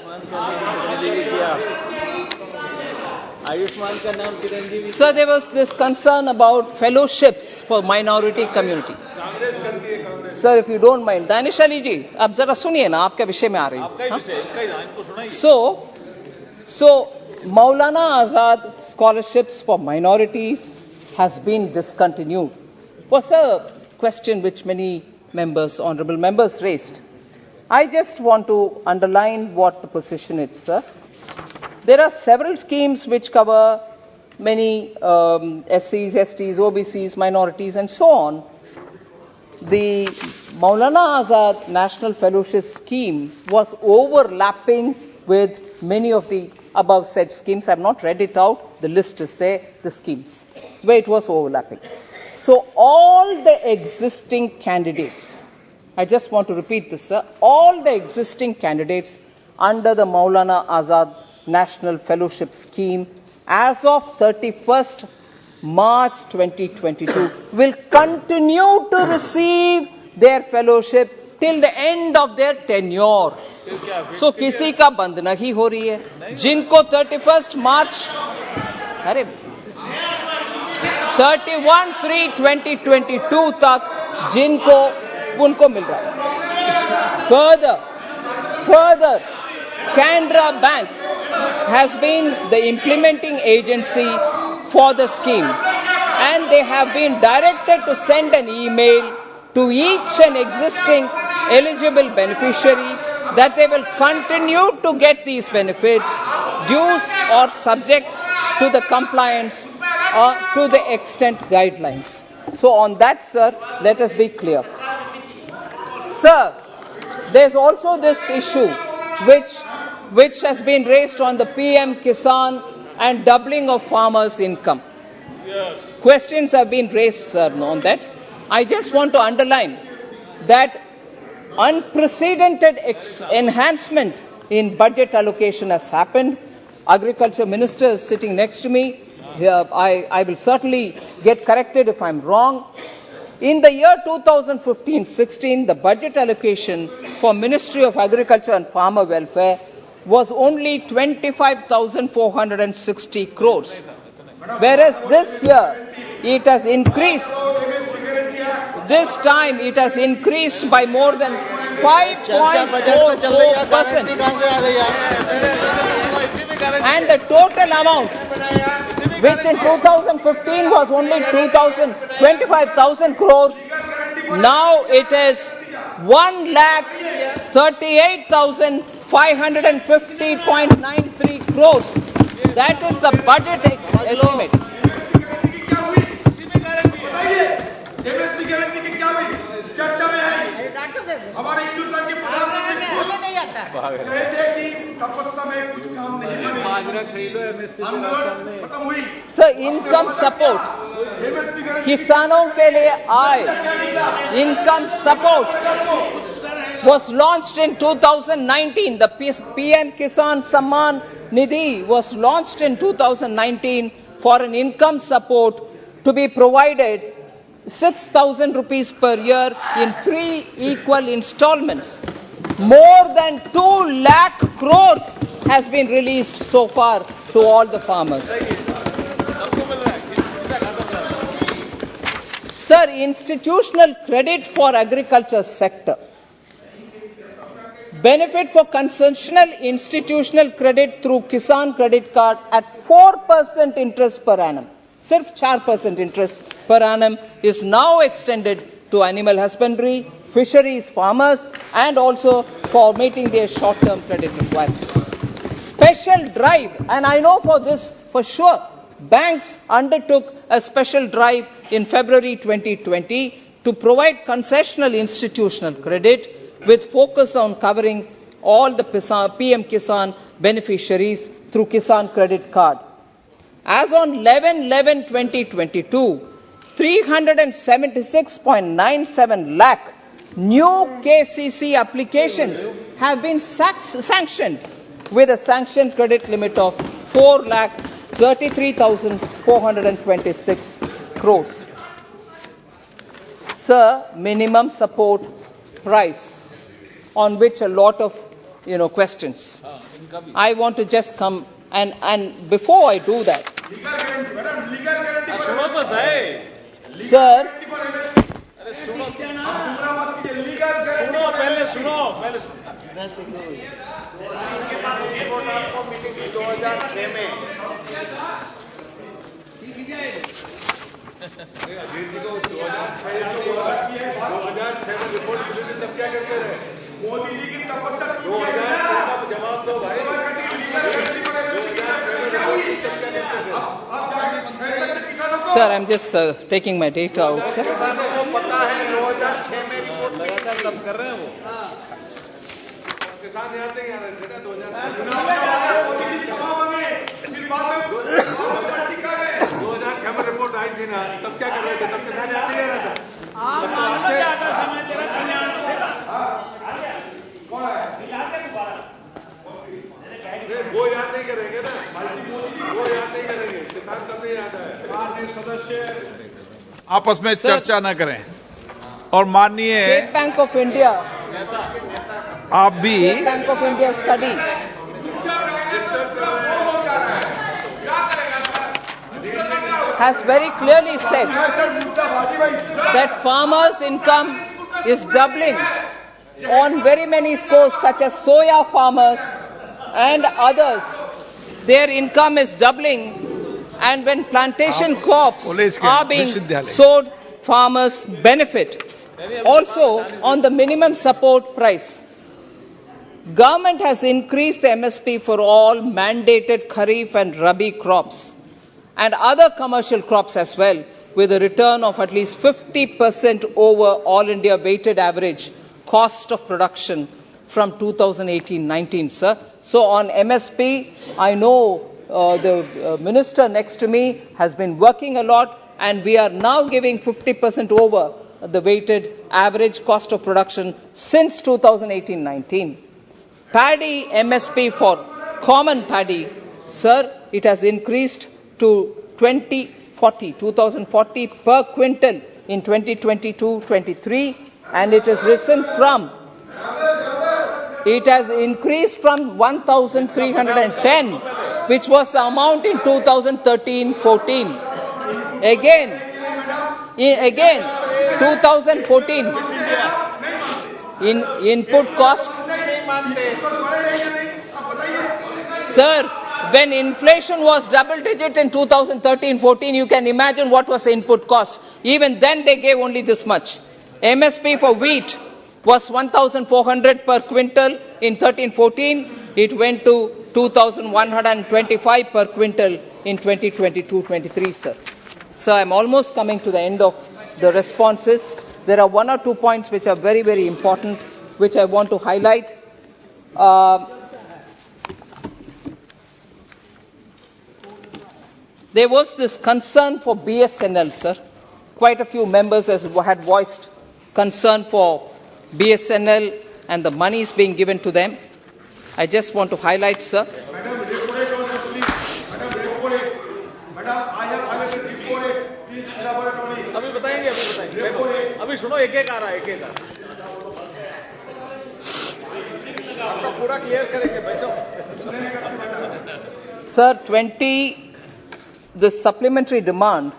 S16: आयुष्मान का नाम Chiranjeevi.
S15: Sir, there was this concern about fellowships for minority community. Sir, if you don't mind, Danish Ali जी, अब जरा सुनिए ना, आपके विषय में आ रही है. So Maulana Azad scholarships for minorities has been discontinued. Was a question which many members, honorable members, raised. I just want to underline what the position is, sir. There are several schemes which cover many SCs, STs, OBCs, minorities, and so on. The Maulana Azad National Fellowship Scheme was overlapping with many of the above said schemes. I have not read it out. The list is there, the schemes, where it was overlapping. So all the existing candidates, I just want to repeat this, sir, all the existing candidates under the Maulana Azad National Fellowship Scheme as of 31st March 2022 will continue to receive their fellowship till the end of their tenure. So किसी का बंद नहीं हो रही है. जिनको 31st March, अरे 31/3/2022 तक जिनको उनको मिल रहा है. Further, Canara Bank has been the implementing agency for the scheme, and they have been directed to send an email to each and existing eligible beneficiary that they will continue to get these benefits, dues or subjects to the compliance to the extent guidelines. So on that, sir, let us be clear. Sir, there's also this issue which has been raised on the PM Kisan and doubling of farmers' income. Yes. Questions have been raised, sir, on that. I just want to underline that unprecedented enhancement in budget allocation has happened. Agriculture Minister is sitting next to me. I will certainly get corrected if I'm wrong. In the year 2015-16, the budget allocation for Ministry of Agriculture and Farmer Welfare was only 25,460 crores. Whereas this year, it has increased. This time, it has increased by more than 5.44%. And the total amount, which in 2015 was only 25,000 crores, now it is 1,38,550.93 crores. That is the budget estimate.
S17: हमारे हिंदुस्तान के प्रधानमंत्री नहीं आता कहते कि तपस्या में कुछ काम नहीं बनेगा।
S15: Sir, income support किसानों के लिए आए income support was launched in 2019. The PM Kisan Samman Nidhi was launched in 2019 for an income support to be provided 6,000 rupees per year in 3 equal installments. More than 2 lakh crores has been released so far to all the farmers. Sir, institutional credit for agriculture sector. Benefit for concessional institutional credit through Kisan credit card at 4% interest per annum. Sirf 4% interest per annum is now extended to animal husbandry, fisheries farmers, and also for meeting their short-term credit requirements. Special drive, and I know for this for sure, banks undertook a special drive in February 2020 to provide concessional institutional credit with focus on covering all the PM Kisan beneficiaries through Kisan credit card. As on 11/11/2022, 376.97 lakh new KCC applications have been sanctioned with a sanctioned credit limit of 4,33,426 crores. Sir, minimum support price, on which a lot of questions. I want to just come and before I do that, sir,
S17: Modi ji की तपस्या 2006 जवाब दो भाई।
S15: Sir, I'm just taking my data out, sir.
S17: किसानों को पता है 2006 में रिपोर्ट लगातार कर रहे हैं वो। किसान आते हैं 2006 मोदी जी क्षमा मांगे, फिर बाद में 2006 में रिपोर्ट आई थी ना, तब क्या कर रहे थे? तब किसान आते हैं ना। आप मानो ज्यादा समय तेरा कल्याण होगा। कौन है? वो याद नहीं करेंगे ना, वो याद नहीं करेंगे, किसान तब नहीं याद है। माननीय सदस्य
S14: आपस में चर्चा न करें और माननीय
S15: State Bank of India,
S14: आप भी
S15: State Bank of India study has very clearly said that farmers' income is doubling on very many scores, such as soya farmers and others. Their income is doubling, and when plantation crops are being sowed, farmers benefit. Also, on the minimum support price, government has increased the MSP for all mandated Kharif and Rabi crops and other commercial crops as well, with a return of at least 50% over all India weighted average cost of production from 2018-19, sir. So on MSP, I know the minister next to me has been working a lot, and we are now giving 50% over the weighted average cost of production since 2018-19. Paddy MSP for common paddy, sir, it has increased to 2040 per quintal in 2022-23, and it has risen from, it has increased from 1,310, which was the amount in 2013-14. Again, 2014, in input cost. Sir, when inflation was double digit in 2013-14, you can imagine what was the input cost. Even then they gave only this much. MSP for wheat was 1,400 per quintal in 13-14. It went to 2,125 per quintal in 2022-23, sir. So I'm almost coming to the end of the responses. There are one or two points which are very, very important, which I want to highlight. There was this concern for BSNL, sir. Quite a few members had voiced concern for BSNL and the monies being given to them. I just want to highlight, sir.
S17: Madam, I have please elaborate on it.
S16: अभी बताएंगे अभी सुनो एक-एक आ रहा है एक-एक आपका पूरा क्लियर करेंगे बैठो
S15: Sir, the supplementary demand,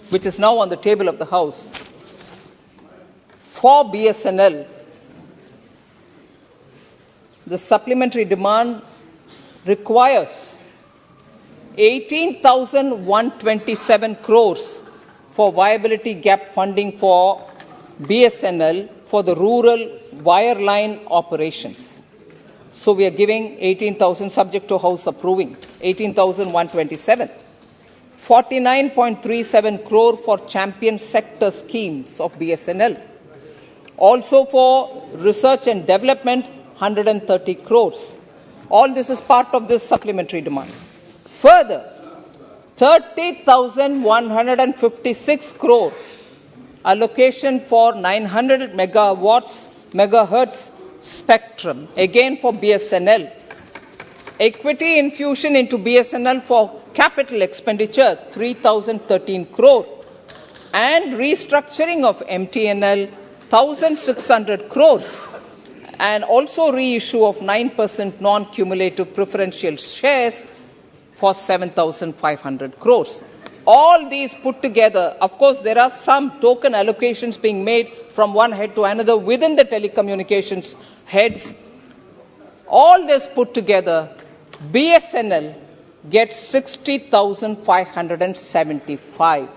S15: which is now on the table of the House, for BSNL, the supplementary demand requires 18,127 crores for viability gap funding for BSNL for the rural wireline operations. So we are giving 18,000 subject to House approving, 18,127. 49.37 crore for champion sector schemes of BSNL. Also for research and development, 130 crores. All this is part of this supplementary demand. Further, 30,156 crore allocation for 900 megahertz spectrum, again for BSNL. Equity infusion into BSNL for capital expenditure, 3,013 crore. And restructuring of MTNL, 1,600 crores. And also reissue of 9% non-cumulative preferential shares for 7,500 crores. All these put together, of course, there are some token allocations being made from one head to another within the telecommunications heads. All this put together, BSNL gets 60,575.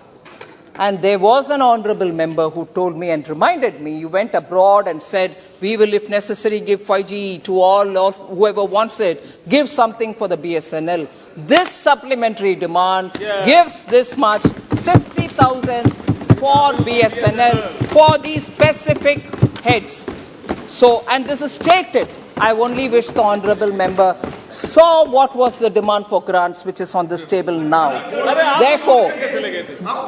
S15: And there was an honorable member who told me and reminded me, you went abroad and said, we will, if necessary, give 5G to all or whoever wants it. Give something for the BSNL. This supplementary demand gives this much, 60,000 for BSNL, for these specific heads. So, and this is stated. I only wish the honorable member saw what was the demand for grants which is on this table now. Therefore,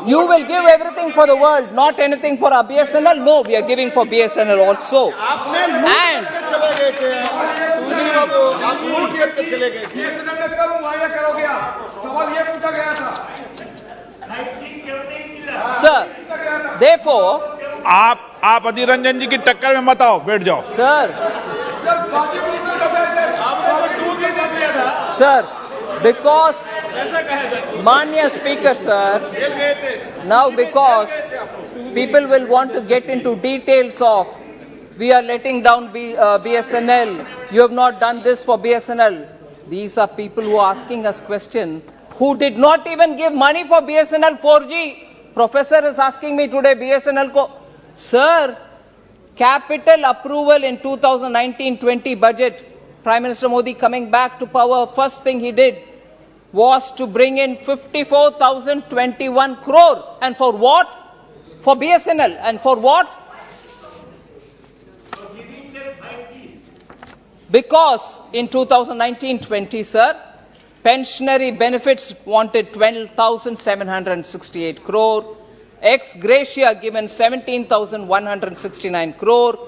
S15: you will give everything for the world, not anything for our BSNL. No, we are giving for BSNL also. And sir, therefore,
S14: आप अधीर रंजन जी की टक्कर में मत आओ, बैठ जाओ।
S15: Sir, because Manya Speaker, sir, now because people will want to get into details of we are letting down BSNL, you have not done this for BSNL. These are people who are asking us questions who did not even give money for BSNL 4G. Professor is asking me today, BSNL ko. Sir, capital approval in 2019-20 budget, Prime Minister Modi coming back to power, first thing he did, was to bring in 54,021 crore. And for what? For BSNL. And for what? Because in 2019-20, sir, pensionary benefits wanted 12,768 crore, ex gratia given 17,169 crore,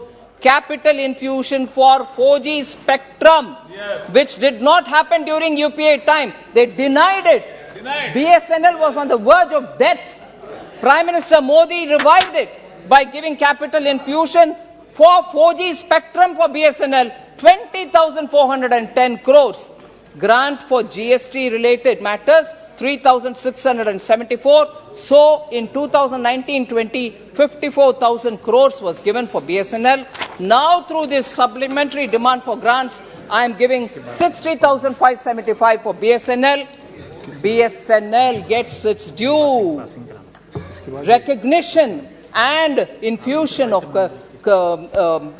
S15: capital infusion for 4G spectrum, which did not happen during UPA time. They denied it. BSNL was on the verge of death. Prime Minister Modi revived it by giving capital infusion for 4G spectrum for BSNL, 20,410 crores. Grant for GST related matters, 3,674. So in 2019-20, 54,000 crores was given for BSNL. Now through this supplementary demand for grants, I am giving 60,575 for BSNL. BSNL gets its due recognition and infusion of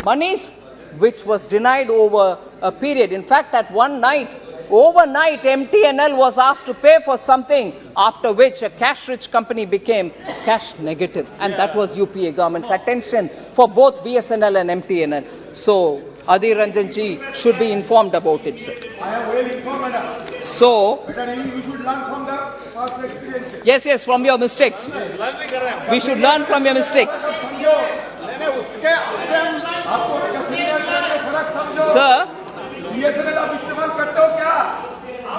S15: monies, which was denied over a period. In fact, at one night, overnight, MTNL was asked to pay for something, after which a cash-rich company became cash negative. And that was UPA government's attention for both BSNL and MTNL. So, Adhir Ranjan ji should be informed about it, sir.
S17: I am well informed.
S15: So,
S17: you should learn from the past experiences.
S15: Yes, from your mistakes. We should learn from your mistakes. Sir,
S17: BSNL आप इस्तेमाल करते हो क्या?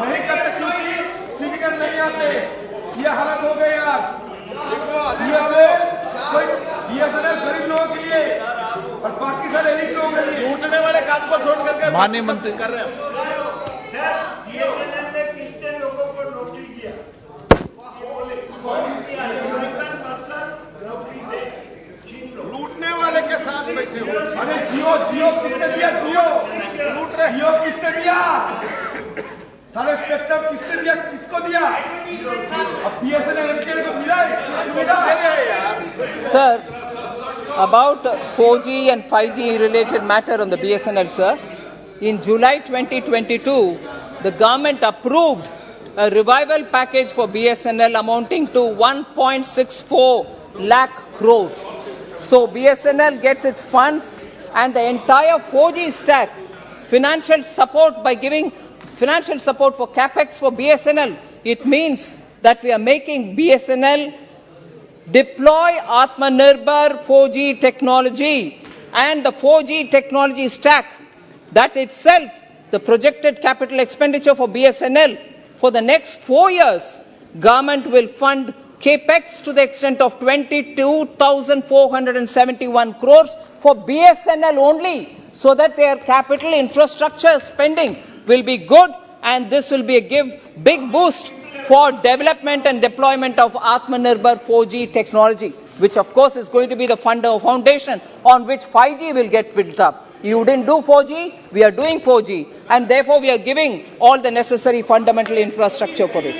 S17: नहीं करते क्योंकि signal नहीं आते. ये हालत हो गई यार. BSNL गरीब लोगों के लिए और बाकी सारे एलिट लोगों के लिए.
S16: लूटने वाले काम को छोड़ करके
S14: माननीय मंत्री
S16: कर रहे हैं.
S17: BSNL ने कितने लोगों को नौकरी दिया? लूटने वाले के साथ बैठे हो. अरे जियो किसने दिया? जियो लूट रहे. जियो किसने दिया? सारे स्पेक्ट्रम किसने दिया? किसको दिया? अब BSNL MTNL को मिला है सुविधा है यार.
S15: Sir, about 4G and 5G related matter on the BSNL, sir. In July 2022, the government approved a revival package for BSNL amounting to 1.64 lakh crores. So BSNL gets its funds and the entire 4G stack, financial support by giving financial support for capex for BSNL. It means that we are making BSNL deploy Atmanirbhar 4G technology, and the 4G technology stack, that itself, the projected capital expenditure for BSNL for the next 4 years, government will fund capex to the extent of 22,471 crores for BSNL only, so that their capital infrastructure spending will be good, and this will be a big boost for development and deployment of Atmanirbhar 4G technology, which of course is going to be the foundation on which 5G will get built up. You didn't do 4G, we are doing 4G, and therefore we are giving all the necessary fundamental infrastructure for it.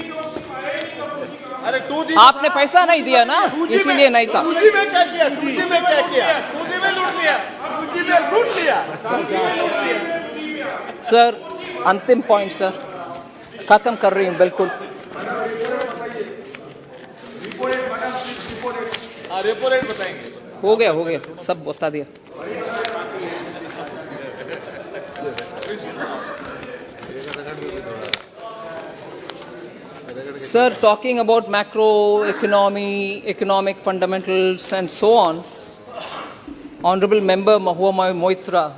S15: आपने पैसा नहीं दिया ना, इसीलिए नहीं था.
S17: 2G में क्या किया? 2G में क्या किया? 2G में लूट लिया. 2G में लूट लिया.
S15: सर, अंतिम पॉइंट सर, खत्म कर रही हूँ बिल्कुल.
S16: रेपो रेट बताएंगे.
S15: हो गया, सब बता दिया. Sir, talking about macroeconomy, economic fundamentals and so on, Honorable Member Mahua Moitra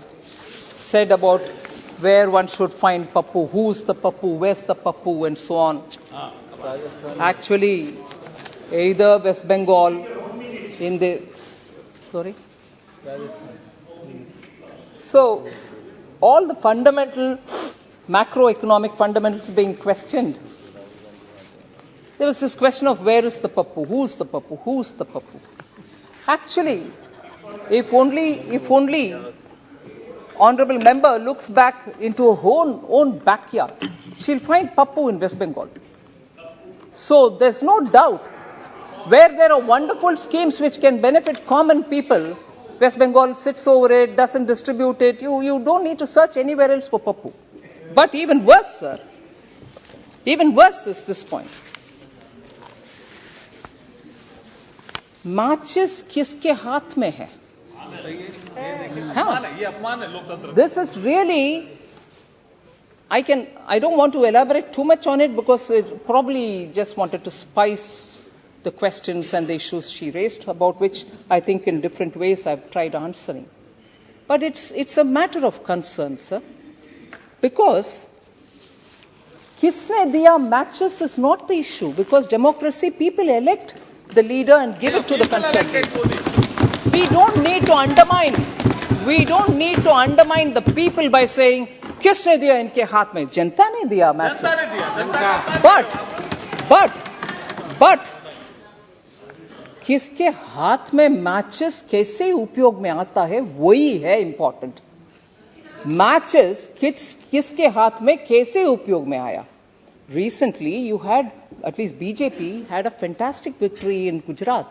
S15: said about where one should find Pappu, who's the Pappu, where's the Pappu and so on. Actually, either West Bengal in the... Sorry? So, all the fundamental macroeconomic fundamentals being questioned. There was this question of where is the Pappu, who's the Pappu, who's the Pappu. Actually, if only Honorable Member looks back into her own backyard, she'll find Pappu in West Bengal. So there's no doubt, where there are wonderful schemes which can benefit common people, West Bengal sits over it, doesn't distribute it. You don't need to search anywhere else for Pappu. But even worse, sir, Even worse is this point. माचिस किसके हाथ में है?
S16: ये अपमान है लोकतंत्र।
S15: This is really, I don't want to elaborate too much on it because it probably just wanted to spice the questions and the issues she raised, about which I think in different ways I've tried answering. But it's a matter of concern, sir, because kisne diya matches is not the issue, because democracy, people elect the leader and give it to the concerned people. We don't need to undermine the people by saying किसने दिया इनके हाथ में? जनता ने दिया match. But किसके हाथ में मैचेस कैसे उपयोग में आता है वही है इंपॉर्टेंट। मैचेस किसके हाथ में कैसे उपयोग में आया? Recently you had, at least BJP had a fantastic victory in Gujarat.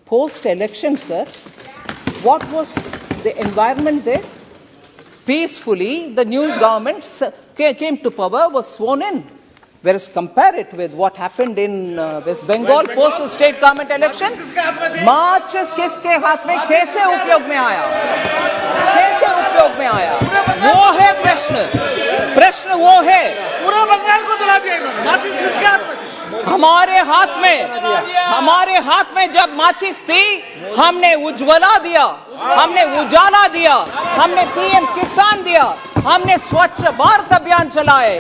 S15: Post election, sir, what was the environment there? Peacefully, the new government came to power, was sworn in. Whereas compare it with what happened in West Bengal post the state government election, marches किसके हाथ में कैसे उपयोग में आया? कैसे उपयोग में आया? वो है प्रश्न वो है।
S16: पूरा बंगाल को दिला दिया इन्होंने। माचिस किसके हाथ में?
S15: हमारे हाथ में जब माचिस थी, हमने उज्ज्वला दिया, हमने उजाला दिया, हमने पीएम किसान दिया, हमने स्वच्छ भारत अभियान चलाए।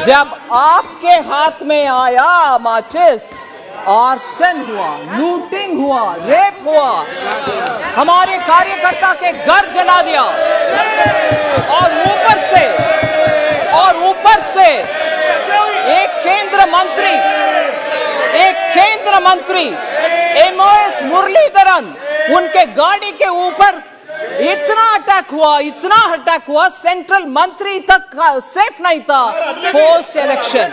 S15: जब आपके हाथ में आया माचिस, आर्सन हुआ, लूटिंग हुआ, रेप हुआ, हमारे कार्यकर्ता के घर जला दिया, और ऊपर से एक केंद्र मंत्री MOS मुरलीधरन, उनके गाड़ी के ऊपर इतना अटैक हुआ, सेंट्रल मंत्री तक सेफ नहीं था पोस्ट इलेक्शन।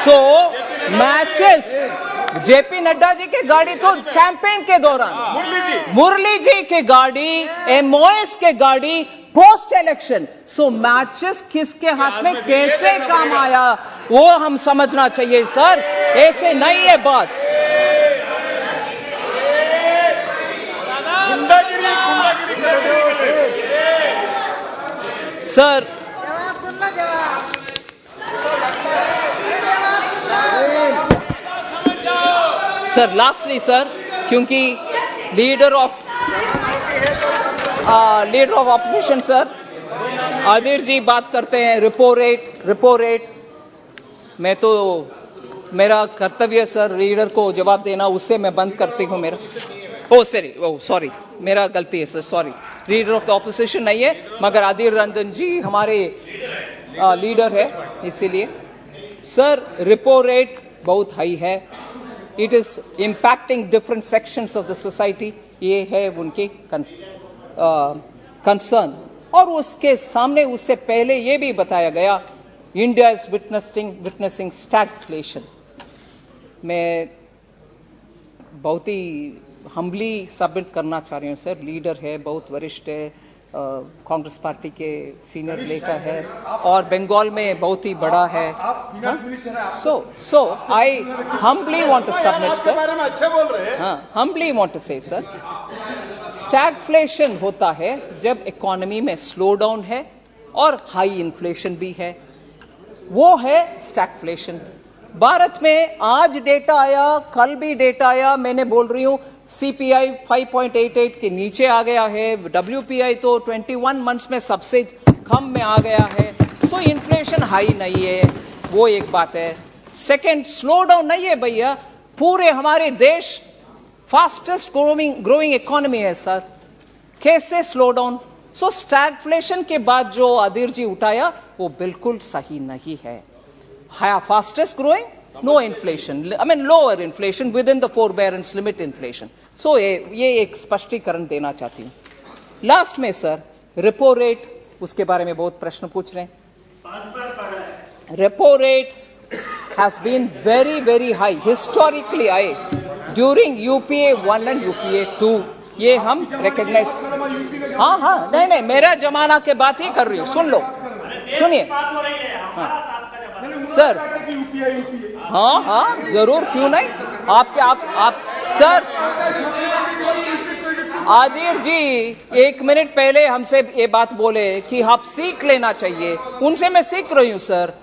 S15: सो मैचेस जेपी नड्डा जी की गाड़ी तो कैंपेन के दौरान, मुरली जी की गाड़ी, MOS के गाड़ी पोस्ट इलेक्शन। सो मैचेस किसके हाथ में कैसे काम आया वो हम समझना चाहिए सर, ऐसे नहीं है बात। सर लास्टली सर, क्योंकि लीडर ऑफ ऑपोजिशन सर आदिर जी बात करते हैं रेपो रेट, मैं तो मेरा कर्तव्य सर लीडर को जवाब देना, उससे मैं बंद करती हूँ मेरा। सॉरी मेरा गलती है sir, sorry. Leader of the opposition नहीं है, मगर आदिर रंजन जी हमारे लीडर है, इसीलिए सर रेपो रेट बहुत हाई है। It is impacting different sections of the society, ये है उनकी कंसर्न। और उसके सामने उससे पहले ये भी बताया गया, इंडिया इज विटनेसिंग स्टैगफ्लेशन। मैं बहुत ही हम्बली सबमिट करना चाह रही हूँ सर, लीडर है, बहुत वरिष्ठ है, कांग्रेस पार्टी के सीनियर नेता है, और बंगाल में बहुत ही बड़ा है। So I humbly want to submit sir, humbly want to say sir, stagflation होता है जब इकोनॉमी में स्लो डाउन है और हाई इन्फ्लेशन भी है, वो है स्टैगफ्लेशन। भारत में आज डेटा आया, कल भी डेटा आया, मैंने बोल रही हूं CPI 5.88 के नीचे आ गया है, WPI तो 21 मंथ्स में सबसे कम में आ गया है। सो इन्फ्लेशन हाई नहीं है, वो एक बात है। सेकंड, स्लो डाउन नहीं है भैया, पूरे हमारे देश फास्टेस्ट ग्रोइंग इकोनॉमी है सर, कैसे स्लो डाउन? सो स्टैगफ्लेशन के बाद जो आदिर जी उठाया वो बिल्कुल सही नहीं है। Fastest growing, no inflation, lower inflation within the forbearance limit inflation. So ये एक स्पष्टीकरण देना चाहती हूं। लास्ट में सर रेपो रेट, उसके बारे में बहुत प्रश्न पूछ रहे हैं। Repo rate has been very high, historically high during UPA 1 and UPA 2। ये हम रिकॉग्नाइज, हाँ नहीं मेरा जमाना के बात ही कर रही हूँ, सुन लो, सुनिए। सर, हाँ हाँ जरूर, क्यों नहीं। आप सर आदिर जी 1 मिनट पहले हमसे ये बात बोले कि आप सीख लेना चाहिए, उनसे मैं सीख रही हूं सर।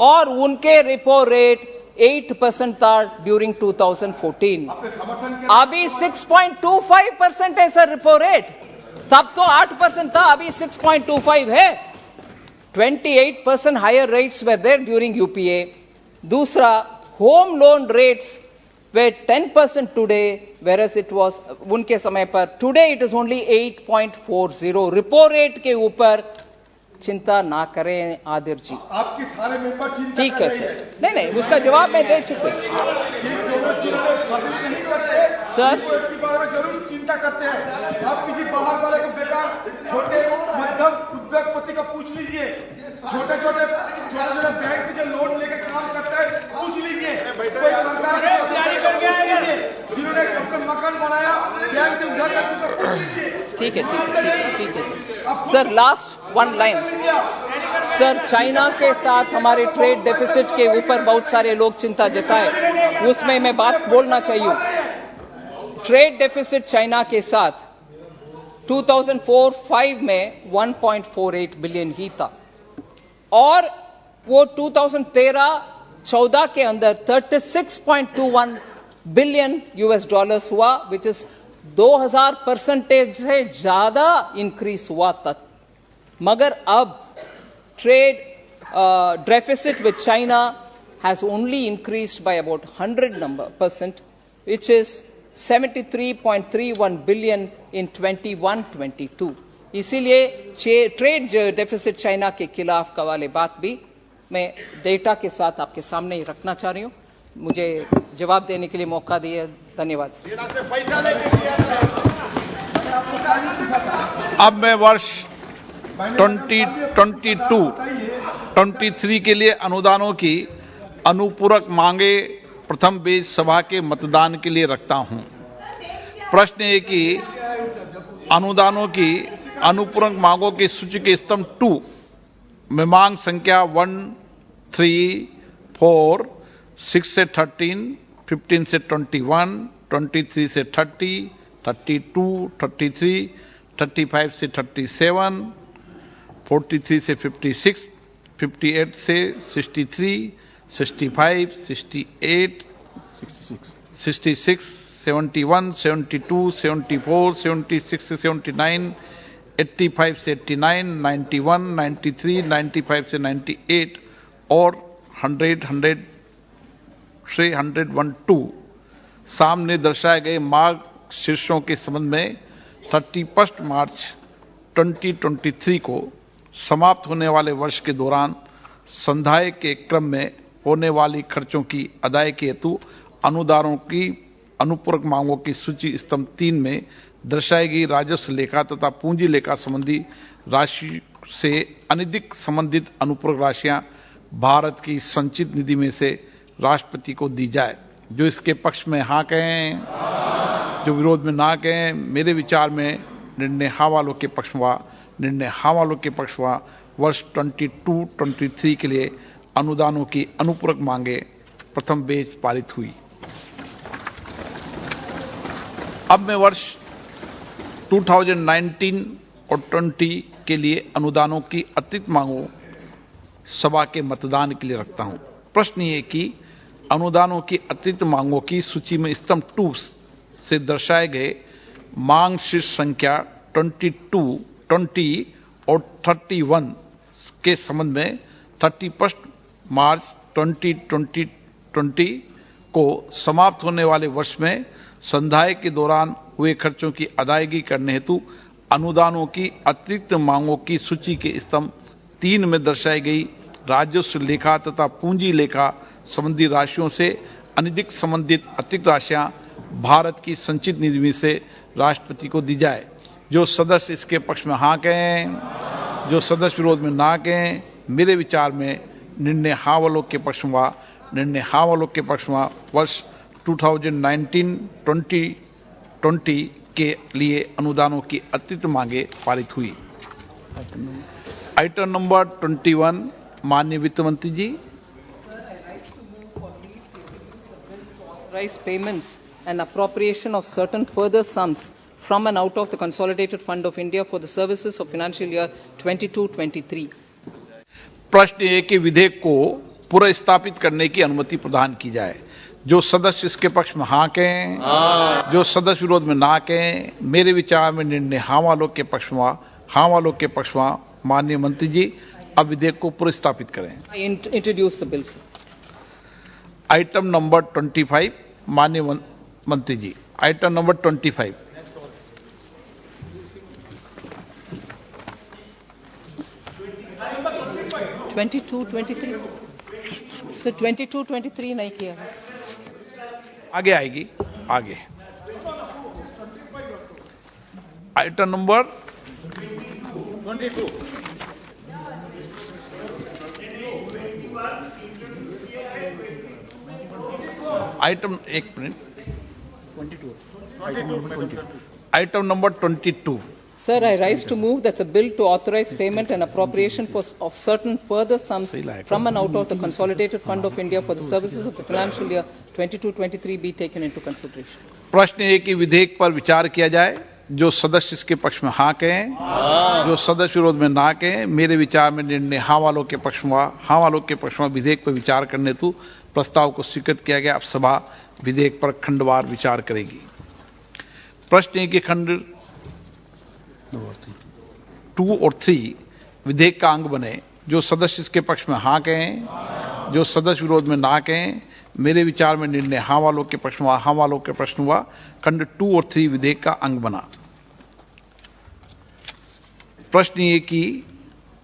S15: और उनके रेपो रेट 8% था ड्यूरिंग 2014, अभी 6.25% है सर रेपो रेट। तब तो 8% था, अभी 6.25 है। 28% higher rates were there during UPA. दूसरा, home loan rates were 10% today, whereas it was उनके समय पर, today it is only 8.40। Repo rate के ऊपर चिंता ना करें आदिर जी।
S17: आपके सारे मेंबर चिंता
S15: ठीक
S17: कर
S15: है
S17: रही
S15: सर, नहीं उसका जवाब मैं दे चुके सर।
S17: के बारे में जरूर चिंता करते हैं। आप किसी बाहर वाले को बेकार छोटे मध्यम उद्योगपति को पूछ लीजिए, छोटे छोटे बैंक से जो लोन लेकर काम करता है पूछ लीजिए, कोई सरकार जिन्होंने अपना मकान बनाया बैंक से उधार करके पूछ लीजिए।
S15: ठीक है sir. Last 1 line sir, China के साथ हमारे ट्रेड डेफिसिट के ऊपर बहुत सारे लोग चिंता जताए, उसमें मैं बात बोलना चाहिए। ट्रेड डेफिसिट चाइना के साथ 2004-05 में 1.48 बिलियन ही था, और वो 2013-14 के अंदर 36.21 बिलियन US डॉलर्स हुआ, विच इज 2000% से ज्यादा इंक्रीज हुआ तक। मगर अब trade deficit with China has only increased by about 100%, which is 73.31 billion in 21-22। इसीलिए ट्रेड डेफिसिट चाइना के खिलाफ का वाले बात भी मैं डेटा के साथ आपके सामने ही रखना चाह रही हूं। मुझे जवाब देने के लिए मौका दिए, धन्यवाद।
S14: अब मैं वर्ष 2022-23 के लिए अनुदानों की अनुपूरक मांगे प्रथम बेज सभा के मतदान के लिए रखता हूं। प्रश्न है कि अनुदानों की अनुपूरक मांगों की सूची के स्तंभ 2 में मांग संख्या 1, 3, 4, 6 से 13, 15 से 21, 23 से 30, 32, 33, 35 से 37, 43 से 56, 58 से 63, 65, 68, 66, 71, 72, 74, 76 से 79, 85 से 89, 91, 93, 95 से 98 और 100 से 112 सामने दर्शाए गए मार्ग शीर्षों के संबंध में 31 मार्च 2023 को समाप्त होने वाले वर्ष के दौरान संधाय के क्रम में होने वाली खर्चों की अदायगी हेतु अनुदानों की अनुपूरक मांगों की सूची स्तंभ 3 में दर्शाई गई राजस्व लेखा तथा पूंजी लेखा संबंधी राशि से अनधिक संबंधित अनुपूरक राशियां भारत की संचित निधि में से राष्ट्रपति को दी जाए। जो इसके पक्ष में हाँ कहें, जो विरोध में ना कहें। मेरे विचार में निर्णय हाँ वालों के पक्ष हुआ। निर्णय हाँ वालों के पक्ष हुआ। वर्ष 22-23 के लिए अनुदानों की अनुपूरक मांगे प्रथम बेच पारित हुई। अब मैं वर्ष 2019 और 20 के लिए अनुदानों की अतिरिक्त मांगों सभा के मतदान के लिए रखता हूं। प्रश्न ये कि अनुदानों की अतिरिक्त मांगों की सूची में स्तंभ 2 से दर्शाए गए मांग शीर्ष संख्या 22, 20 और 31 के संबंध में 31 मार्च 2020 को समाप्त होने वाले वर्ष में संधाय के दौरान हुए खर्चों की अदायगी करने हेतु अनुदानों की अतिरिक्त मांगों की सूची के स्तंभ 3 में दर्शाई गई राजस्व लेखा तथा पूंजी लेखा संबंधी राशियों से अनधिक संबंधित अतिरिक्त राशियां भारत की संचित निधि में से राष्ट्रपति को दी जाए। जो सदस्य इसके पक्ष में हाँ कहें, जो सदस्य विरोध में ना कहें। मेरे विचार में निर्णय हाँ वालों के पक्ष हुआ। निर्णय हाँ वालों के पक्ष हुआ। वर्ष 2019-20 के लिए अनुदानों की अतिरिक्त मांगे पारित हुई। आइटम नंबर 21, माननीय वित्त मंत्री जी।
S15: Authorized payments and appropriation of certain further sums from and out of the Consolidated Fund of India for the services of financial year 22-23.
S14: प्रश्न है कि विधेयक को पुनर्स्थापित करने की अनुमति प्रदान की जाए। जो सदस्य इसके पक्ष में हाँ कहें, जो सदस्य विरोध में ना कहें। मेरे विचार में निर्णय हाँ वालों के पक्ष में, हाँ वालों के पक्ष में। माननीय मंत्री जी, अब विधेयक को पुनर्स्थापित करें।
S15: Introduce the bill, sir.
S14: Item number 25, माननीय मंत्री जी, आइटम नंबर 25।
S15: सर 22-23 नहीं किया है।
S14: आगे आएगी, आगे आइटम नंबर
S16: 22।
S14: आइटम, एक minute, item number 22।
S15: Sir, I rise to move that the bill to authorize payment and appropriation of certain further sums from and out of the Consolidated Fund of India for the services of the financial year 22-23 be taken into consideration.
S14: प्रश्न है कि विधेयक पर विचार किया जाए। जो सदस्य इसके पक्ष में हाँ कहें, जो सदस्य विरोध में ना कहें। मेरे विचार में निर्णय हाँ वालों के पक्ष में, हाँ वालों के पक्ष में। विधेयक पर विचार करने हेतु प्रस्ताव को स्वीकृत किया गया। अब सभा विधेयक पर खंडवार विचार करेगी। प्रश्न है कि खंड 2 और 3 विधेयक का अंग बने। जो सदस्य इसके पक्ष में हाँ कहें, जो सदस्य विरोध में ना कहें। मेरे विचार में निर्णय हाँ वालों के पक्ष में, हाँ वालों के प्रश्न हुआ। खंड 2 और 3 विधेयक का अंग बना। प्रश्न ये कि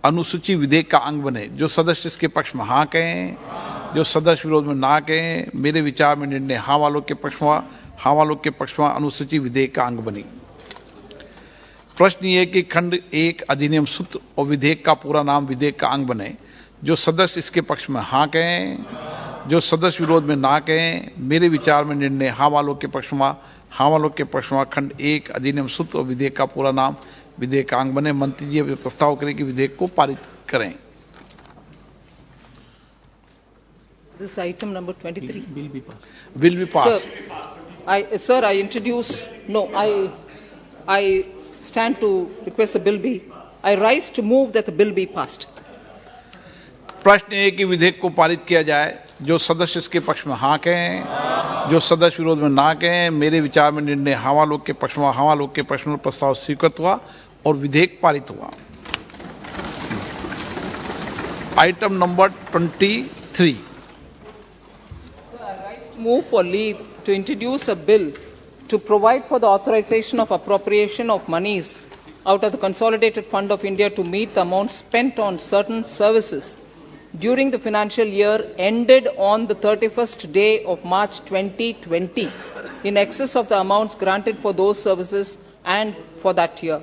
S14: अनुसूची विधेयक का अंग बने। जो सदस्य इसके पक्ष में हाँ कहें, जो सदस्य विरोध में ना कहें। मेरे विचार में निर्णय हाँ वालों के पक्ष में, हाँ वालों के पक्ष में। अनुसूची विधेयक का अंग बनी। प्रश्न ये कि खंड 1 अधिनियम सूत्र और विधेयक का पूरा नाम विधेयक का अंग बने। जो सदस्य इसके पक्ष में हाँ कहें, जो सदस्य विरोध में ना कहें। मेरे विचार में निर्णय हाँ वालों के पक्ष में, हाँ वालों के पक्ष में। खंड 1 अधिनियम सूत्र और विधेयक का पूरा नाम विधेयक का अंग बने। मंत्री जी अब प्रस्ताव करें कि विधेयक को पारित करें।
S15: This item number 23.
S12: Bill be passed.
S14: Will be passed.
S15: Sir, I introduce. No, I stand to request the bill be. I rise to move that the bill be passed.
S14: प्रश्न है कि विधेयक को पारित किया जाए। जो सदस्य इसके पक्ष में हाँ कहें, जो सदस्य विरोध में ना कहें। मेरे विचार में निर्णय हाँ वालों के पक्ष में, हाँ वालों के पक्ष में। प्रस्ताव स्वीकृत हुआ और विधेयक पारित हुआ। Item number 23।
S15: Move for leave to introduce a bill to provide for the authorization of appropriation of monies out of the Consolidated Fund of India to meet the amount spent on certain services during the financial year ended on the 31st day of March 2020 in excess of the amounts granted for those services and for that year.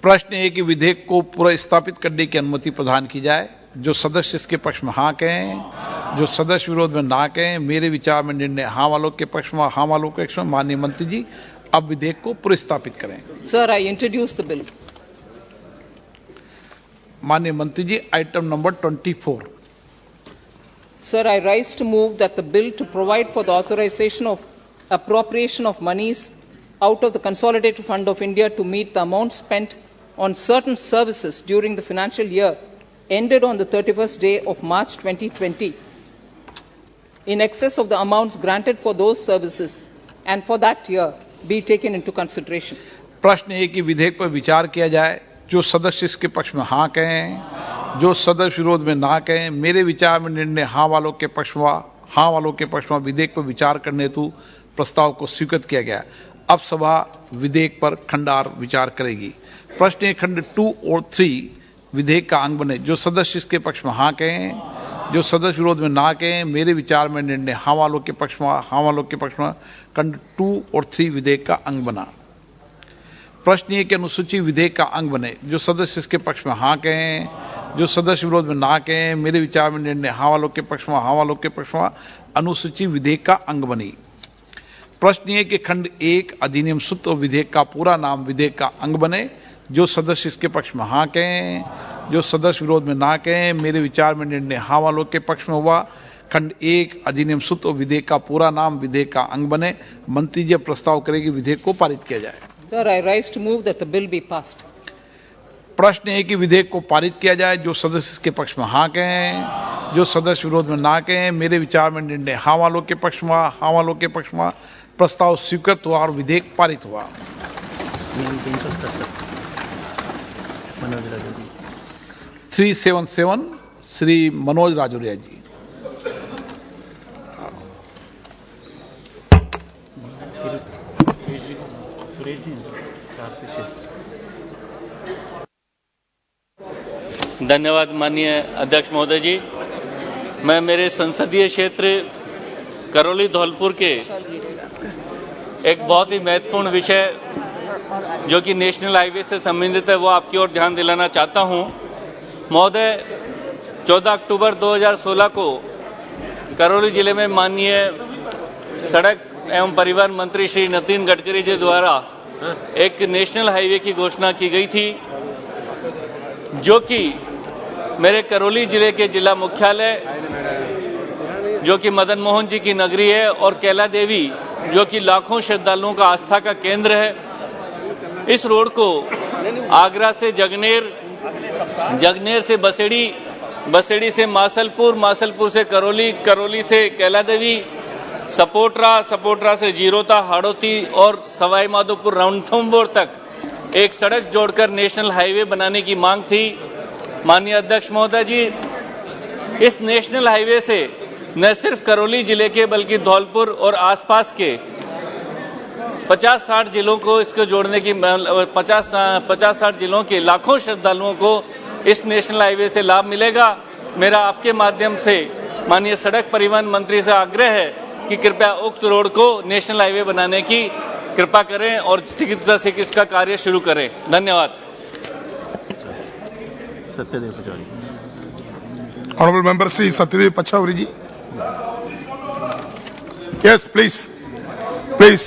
S14: प्रश्न है कि विधेयक को पुनर्स्थापित करने की अनुमति प्रदान की जाए। जो सदस्य इसके पक्ष में हाँ कहें, जो सदस्य विरोध में ना कहें। मेरे विचार में निर्णय हाँ वालों के पक्ष में, हाँ वालों के पक्ष में। माननीय मंत्री जी अब विधेयक को पुनर्स्थापित करें।
S15: Sir, I introduce the bill.
S14: माननीय मंत्री जी item number 24।
S15: Sir, I rise to move that the bill to provide for the authorization of appropriation of monies out of the Consolidated Fund of India to meet the amount spent on certain services during the financial year ended on the 31st day of March 2020 in excess of the amounts granted for those services and for that year be taken into consideration.
S14: प्रश्न है कि विधेयक पर विचार किया जाए। जो सदस्य इसके पक्ष में हाँ कहें, जो सदस्य विरोध में ना कहें। मेरे विचार में निर्णय हाँ वालों के पक्ष में, हाँ वालों के पक्ष में। विधेयक पर विचार करने हेतु प्रस्ताव को स्वीकृत किया गया। अब सभा विधेयक पर खंडार विचार करेगी। प्रश्न है खंड 2 और 3 विधेयक का अंग बने। जो सदस्य इसके पक्ष में हाँ कहें, जो सदस्य विरोध में ना कहें। मेरे विचार में निर्णय हाँ वालों के पक्ष में, हाँ वालों के पक्ष में। खंड 2 और 3 विधेयक का अंग बना। प्रश्न ये कि अनुसूची विधेयक का अंग बने। जो सदस्य इसके पक्ष में हाँ कहें, जो सदस्य विरोध में ना कहें। मेरे विचार में निर्णय हाँ वालों के पक्ष में, हाँ वालों के पक्ष में। अनुसूची विधेयक का अंग बनी। प्रश्न ये कि खंड 1 अधिनियम सूत्र और विधेयक का पूरा नाम विधेयक का अंग बने। जो सदस्य इसके पक्ष में हाँ कहें, जो सदस्य विरोध में ना कहें। मेरे विचार में निर्णय हाँ वालों के पक्ष में हुआ। खंड 1 अधिनियम सूत्र विधेयक का पूरा नाम विधेयक का अंग बने। मंत्री जी प्रस्ताव करेगी विधेयक को पारित किया जाए।
S15: Sir, I rise to move that the bill be passed.
S14: प्रश्न है कि विधेयक को पारित किया जाए। जो सदस्य इसके पक्ष में हाँ कहें, जो सदस्य विरोध में ना कहें। मेरे विचार में निर्णय हाँ वालों के पक्ष में, हाँ वालों के पक्ष में। प्रस्ताव स्वीकृत हुआ और विधेयक पारित हुआ। 377 श्री मनोज राजौरिया जी।
S18: धन्यवाद माननीय अध्यक्ष महोदय जी। मैं मेरे संसदीय क्षेत्र करौली धौलपुर के एक बहुत ही महत्वपूर्ण विषय जो कि नेशनल हाईवे से संबंधित है वो आपकी ओर ध्यान दिलाना चाहता हूं। महोदय, 14 अक्टूबर 2016 को करौली जिले में माननीय सड़क एवं परिवहन मंत्री श्री नितिन गडकरी जी द्वारा एक नेशनल हाईवे की घोषणा की गई थी, जो कि मेरे करौली जिले के जिला मुख्यालय जो कि मदन मोहन जी की नगरी है और कैला देवी जो कि लाखों श्रद्धालुओं का आस्था का केंद्र है, इस रोड को आगरा से जगनेर, जगनेर से बसेड़ी, बसेड़ी से मासलपुर, मासलपुर से करौली, करौली से कैला देवी, सपोटरा, सपोटरा से जीरोता, हाड़ौती और सवाई माधोपुर रणथंभौर तक एक सड़क जोड़कर नेशनल हाईवे बनाने की मांग थी। माननीय अध्यक्ष महोदय जी, इस नेशनल हाईवे से न सिर्फ करौली जिले के बल्कि धौलपुर और आसपास के 50-60 जिलों को इसको जोड़ने की 50-60 जिलों के लाखों श्रद्धालुओं को इस नेशनल हाईवे से लाभ मिलेगा। मेरा आपके माध्यम से माननीय सड़क परिवहन मंत्री से आग्रह है कि कृपया उक्त रोड को नेशनल हाईवे बनाने की कृपा करें और शीघ्रता से इसका कार्य शुरू करें। धन्यवाद।
S12: Satyadev Pachauri.
S17: Honourable member Shri Satyadev Pachauri ji. Yes please, please.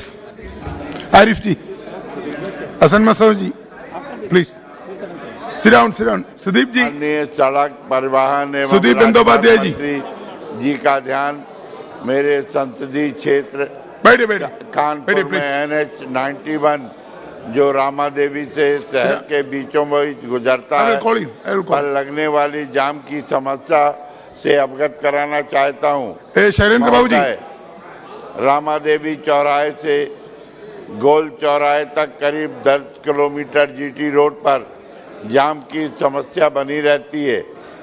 S17: Arif ji, Hasan Masood ji, please sit down, sit down. Sudeep ji.
S19: सड़क परिवहन एवं
S17: सुदीप बंदोपाध्याय
S19: जी का ध्यान मेरे संसदीय क्षेत्र कानपुर में NH 91 जो रामा देवी से शहर के बीचों में गुजरता है पर लगने वाली जाम की समस्या से अवगत कराना चाहता हूँ।
S17: शैलेंद्र बाबू जी।
S19: रामा देवी चौराहे से गोल चौराहे तक करीब 10 किलोमीटर GT रोड पर जाम की समस्या बनी रहती है,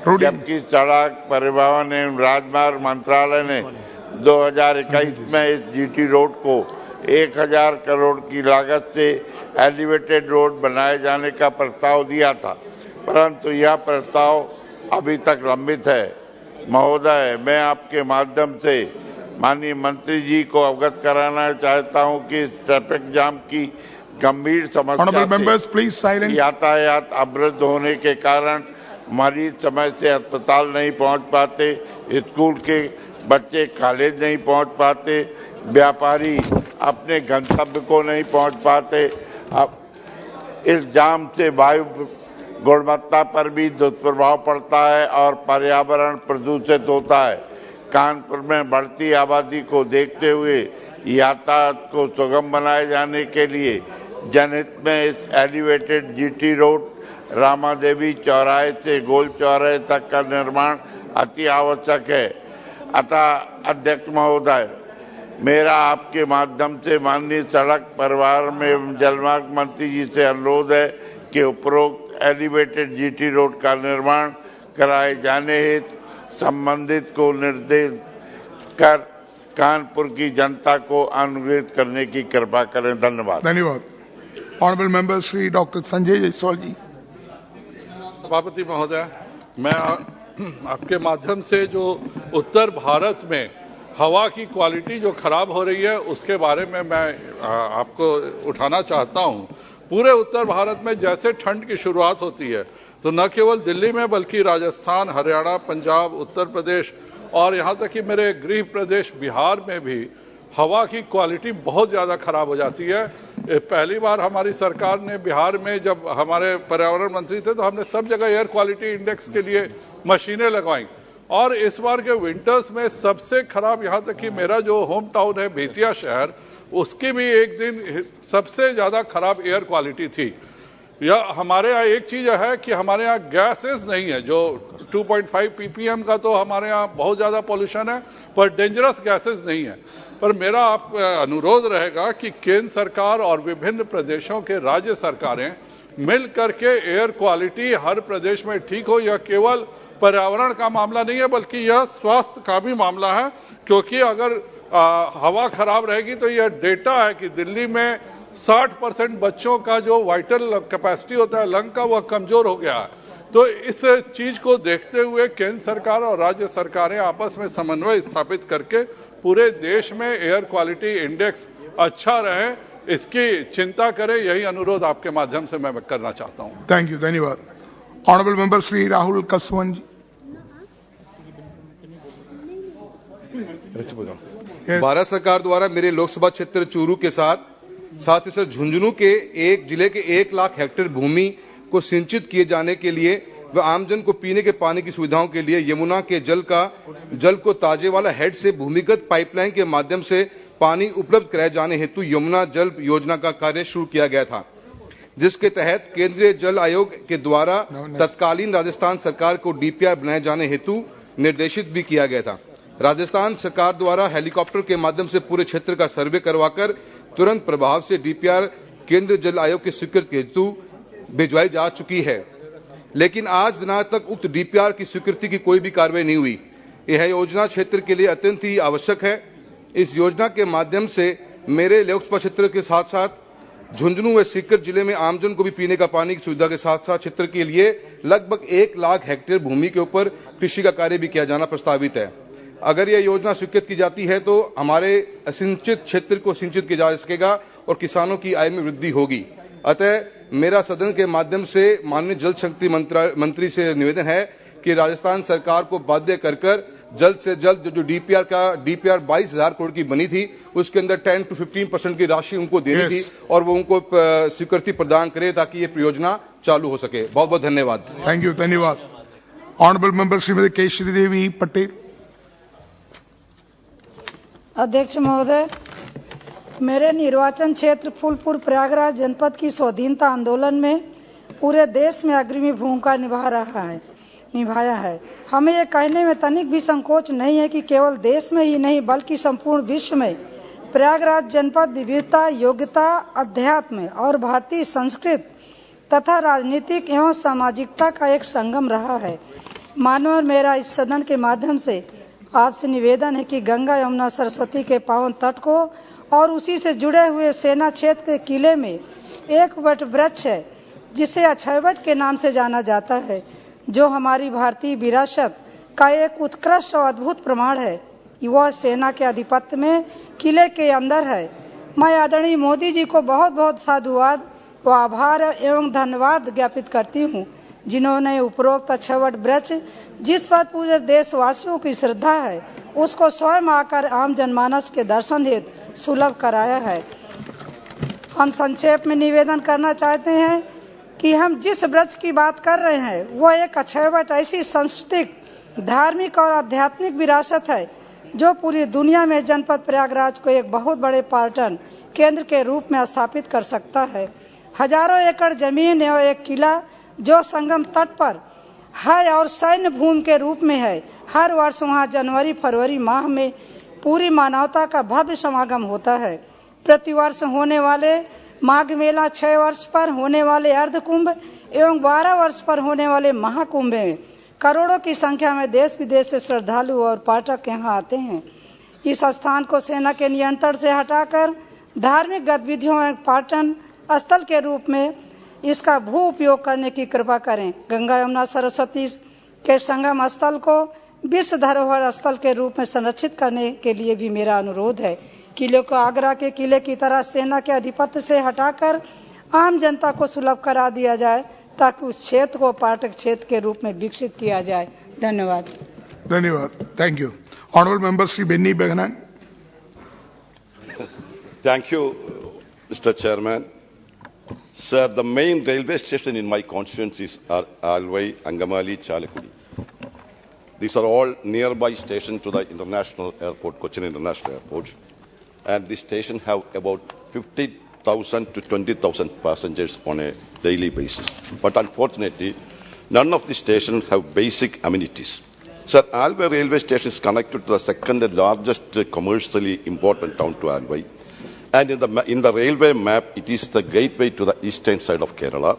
S19: जबकि सड़क परिवहन एवं राजमार्ग मंत्रालय ने 2021 में इस GT रोड को 1000 करोड़ की लागत से एलिवेटेड रोड बनाए जाने का प्रस्ताव दिया था, परंतु यह प्रस्ताव अभी तक लंबित है। महोदय, मैं आपके माध्यम से माननीय मंत्री जी को अवगत कराना चाहता हूं कि ट्रैफिक जाम की गंभीर समस्या से यातायात अवरुद्ध होने के कारण मरीज समय से अस्पताल नहीं पहुंच पाते, स्कूल के बच्चे कॉलेज नहीं पहुंच पाते, व्यापारी अपने गंतव्य को नहीं पहुंच पाते। अब इस जाम से वायु गुणवत्ता पर भी दुष्प्रभाव पड़ता है और पर्यावरण प्रदूषित होता है। कानपुर में बढ़ती आबादी को देखते हुए यातायात को सुगम बनाए जाने के लिए जनहित में इस एलिवेटेड GT रोड रामा देवी चौराहे से गोल चौराहे तक का निर्माण अति आवश्यक है। अतः अध्यक्ष महोदय, मेरा आपके माध्यम से माननीय सड़क परिवहन एवं जलमार्ग मंत्री जी से अनुरोध है कि उपरोक्त एलिवेटेड GT रोड का निर्माण कराए जाने हेतु संबंधित को निर्देश कर कानपुर की जनता को अनुग्रहित करने की कृपा करें। धन्यवाद।
S17: धन्यवाद। Honourable member Shri doctor Sanjay Jaiswal ji.
S20: सभापति महोदय, मैं आपके माध्यम से जो उत्तर भारत में हवा की क्वालिटी जो खराब हो रही है उसके बारे में मैं आपको उठाना चाहता हूं। पूरे उत्तर भारत में जैसे ठंड की शुरुआत होती है तो न केवल दिल्ली में बल्कि राजस्थान, हरियाणा, पंजाब, उत्तर प्रदेश और यहाँ तक कि मेरे गृह प्रदेश बिहार में भी हवा की क्वालिटी बहुत ज़्यादा खराब हो जाती है। पहली बार हमारी सरकार ने बिहार में जब हमारे पर्यावरण मंत्री थे तो हमने सब जगह एयर क्वालिटी इंडेक्स के लिए मशीनें लगवाई और इस बार के विंटर्स में सबसे खराब, यहाँ तक कि मेरा जो होम टाउन है बेतिया शहर, उसकी भी एक दिन सबसे ज्यादा खराब एयर क्वालिटी थी। यह हमारे यहाँ एक चीज है कि हमारे यहाँ गैसेस नहीं है, जो 2.5 ppm का तो हमारे यहाँ बहुत ज्यादा पॉल्यूशन है, पर डेंजरस गैसेस नहीं है। पर मेरा आप अनुरोध रहेगा कि केंद्र सरकार और विभिन्न प्रदेशों के राज्य सरकारें मिल करके एयर क्वालिटी हर प्रदेश में ठीक हो। यह केवल पर्यावरण का मामला नहीं है, बल्कि यह स्वास्थ्य का भी मामला है, क्योंकि अगर हवा खराब रहेगी तो यह डेटा है कि दिल्ली में 60% बच्चों का जो वाइटल कैपेसिटी होता है लंग का, वह कमजोर हो गया है। तो इस चीज को देखते हुए केंद्र सरकार और राज्य सरकारें आपस में समन्वय स्थापित करके पूरे देश में एयर क्वालिटी इंडेक्स अच्छा रहे, इसकी चिंता करें। यही अनुरोध आपके माध्यम से मैं करना चाहता हूं।
S21: थैंक यू, धन्यवाद। ऑनरेबल मेंबर श्री राहुल कसवन जी।
S22: भारत सरकार द्वारा मेरे लोकसभा क्षेत्र चूरू के साथ ही साथ झुंझुनू के एक जिले के 1 लाख हेक्टेयर भूमि को सिंचित किए जाने के लिए व आमजन को पीने के पानी की सुविधाओं के लिए यमुना के जल को ताजेवाला हेड से भूमिगत पाइपलाइन के माध्यम से पानी उपलब्ध कराए जाने हेतु यमुना जल योजना का कार्य शुरू किया गया था, जिसके तहत केंद्रीय जल आयोग के द्वारा तत्कालीन राजस्थान सरकार को डीपीआर बनाए जाने हेतु निर्देशित भी किया गया था। राजस्थान सरकार द्वारा हेलीकॉप्टर के माध्यम से पूरे क्षेत्र का सर्वे करवाकर तुरंत प्रभाव से डीपीआर केंद्रीय जल आयोग की स्वीकृति हेतु भिजवाई जा चुकी है, लेकिन आज दिनांक तक उक्त डीपीआर की स्वीकृति की कोई भी कार्रवाई नहीं हुई। यह योजना क्षेत्र के लिए अत्यंत ही आवश्यक है। इस योजना के माध्यम से मेरे लोकसभा क्षेत्र के साथ साथ झुंझुनू व सीकर जिले में आमजन को भी पीने का पानी की सुविधा के साथ साथ क्षेत्र के लिए लगभग 1 लाख हेक्टेयर भूमि के ऊपर कृषि का कार्य भी किया जाना प्रस्तावित है। अगर यह योजना स्वीकृत की जाती है तो हमारे असिंचित क्षेत्र को सिंचित किया जा सकेगा और किसानों की आय में वृद्धि होगी। अतः मेरा सदन के माध्यम से माननीय जल शक्ति मंत्री से निवेदन है कि राजस्थान सरकार को बाध्य कर जल्द से जल्द जो डीपीआर 22,000 करोड़ की बनी थी, उसके अंदर 10 to 15% की राशि उनको देनी थी और वो उनको स्वीकृति प्रदान करे ताकि ये परियोजना चालू हो सके। बहुत बहुत धन्यवाद।
S21: थैंक यू, धन्यवाद। Honourable member Shrimati Keshari Devi Patel.
S23: अध्यक्ष महोदय, मेरे निर्वाचन क्षेत्र फूलपुर प्रयागराज जनपद की स्वाधीनता आंदोलन में पूरे देश में अग्रणी भूमिका निभाया है। हमें ये कहने में तनिक भी संकोच नहीं है कि केवल देश में ही नहीं बल्कि संपूर्ण विश्व में प्रयागराज जनपद विविधता, योग्यता, अध्यात्म और भारतीय संस्कृति तथा राजनीतिक एवं सामाजिकता का एक संगम रहा है। मानव मेरा इस सदन के माध्यम से आपसे निवेदन है कि गंगा, यमुना, सरस्वती के पावन तट को और उसी से जुड़े हुए सेना क्षेत्र के किले में एक वट वृक्ष है जिसे अक्षयवट के नाम से जाना जाता है, जो हमारी भारतीय विरासत का एक उत्कृष्ट और अद्भुत प्रमाण है। वह सेना के आधिपत्य में किले के अंदर है। मैं आदरणीय मोदी जी को बहुत बहुत साधुवाद व आभार एवं धन्यवाद ज्ञापित करती हूँ, जिन्होंने उपरोक्त अक्षयवट वृक्ष जिस पर पूरे देशवासियों की श्रद्धा है उसको स्वयं आकर आम जनमानस के दर्शन हेतु सुलभ कराया है। हम संक्षेप में निवेदन करना चाहते हैं कि हम जिस वृक्ष की बात कर रहे हैं वह एक अक्षयवट ऐसी सांस्कृतिक, धार्मिक और आध्यात्मिक विरासत है जो पूरी दुनिया में जनपद प्रयागराज को एक बहुत बड़े पर्यटन केंद्र के रूप में स्थापित कर सकता है। हजारों एकड़ जमीन और एक किला जो संगम तट पर है और सैन्य भूमि के रूप में है। हर वर्ष वहाँ जनवरी फरवरी माह में पूरी मानवता का भव्य समागम होता है। प्रतिवर्ष होने वाले माघ मेला, 6 वर्ष पर होने वाले अर्ध कुंभ एवं 12 वर्ष पर होने वाले महाकुंभ में करोड़ों की संख्या में देश विदेश से श्रद्धालु और पर्यटक यहाँ आते हैं। इस स्थान को सेना के नियंत्रण से हटाकर धार्मिक गतिविधियों एवं पर्यटन स्थल के रूप में इसका भू उपयोग करने की कृपा करें। गंगा, यमुना, सरस्वती के संगम स्थल को विश्व धरोहर स्थल के रूप में संरक्षित करने के लिए भी मेरा अनुरोध है। किले को आगरा के किले की तरह सेना के आधिपत्य से हटाकर आम जनता को सुलभ करा दिया जाए ताकि उस क्षेत्र को पर्यटक क्षेत्र के रूप में विकसित किया जाए। धन्यवाद।
S21: धन्यवाद। Thank you. Honourable member Shri Benny Behanan.
S24: Thank you, Mr. Chairman. Sir, the main railway station in my constituency is Alvai, Angamali, Chalakudi. These are all nearby stations to the international airport, Cochin International Airport. And this station have about 50,000 to 20,000 passengers on a daily basis. But unfortunately, none of the stations have basic amenities. Sir, Alway railway station is connected to the second largest commercially important town to Alway. And in the railway map, it is the gateway to the eastern side of Kerala,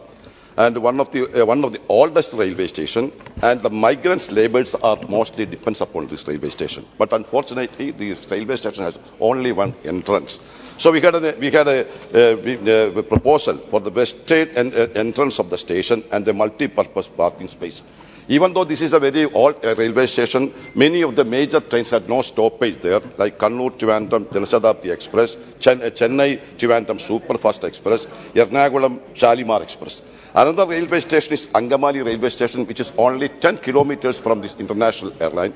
S24: and one of the oldest railway station. And the migrants' labours are mostly depends upon this railway station. But unfortunately, this railway station has only one entrance. So we had a proposal for the western entrance of the station and the multi-purpose parking space. Even though this is a very old railway station, many of the major trains had no stoppage there, like Kannur Trivandrum Janashatabdi Express, Chennai Trivandrum Superfast Express, Ernakulam Shalimar Express. Another railway station is Angamali railway station, which is only 10 kilometers from this international airline.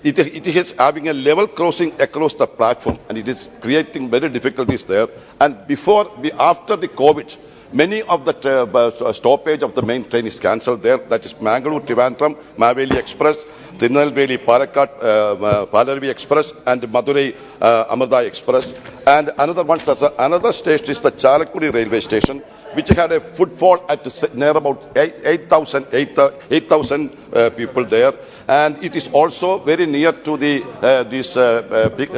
S24: It is having a level crossing across the platform, and it is creating very difficulties there. And after the COVID, many of the stoppage of the main train is cancelled there. That is Mangalore Trivandrum, Maveli Express, Tirunelveli Palakkad, Palarvi Express, and Madurai Amrita Express. And another station is the Chalakkudi railway station, which had a footfall at near about 8,000 people there. And it is also very near to this big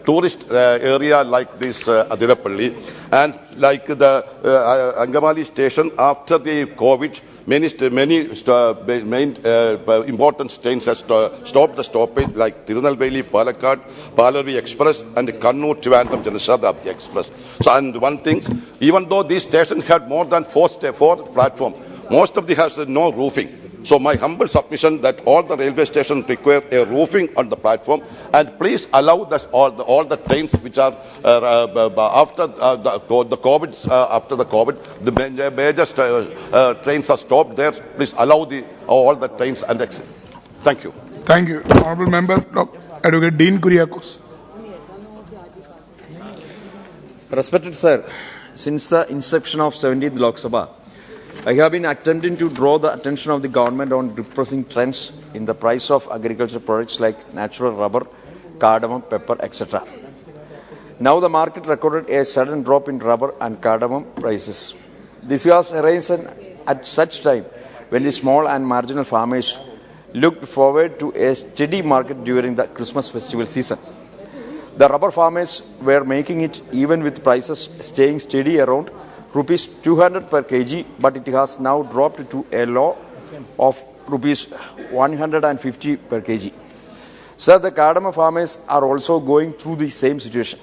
S24: tourist area like this Adirapalli. And like the Angamali station, after the COVID, many main important trains have stopped the stoppage, like Tirunelveli Palakkad, Palarvi Express, and the Kannur Trivandrum Janashatabdi Express. So, and one thing, even though these stations had more than four platforms, most of them has no roofing. So my humble submission that all the railway stations require a roofing on the platform, and please allow all the trains which are after the COVID, the major trains are stopped there. Please allow all the trains and exit. Thank you.
S21: Thank you. Honourable Member, Advocate Dean Kuriakos.
S2: Respected Sir, since the inception of 17th Loksabha, I have been attempting to draw the attention of the government on depressing trends in the price of agricultural products like natural rubber, cardamom, pepper, etc. Now the market recorded a sudden drop in rubber and cardamom prices. This was arisen at such time when the small and marginal farmers looked forward to a steady market during the Christmas festival season. The rubber farmers were making it even with prices staying steady around rupees 200 per kg, but it has now dropped to a low of rupees 150 per kg. Sir, the cardamom farmers are also going through the same situation.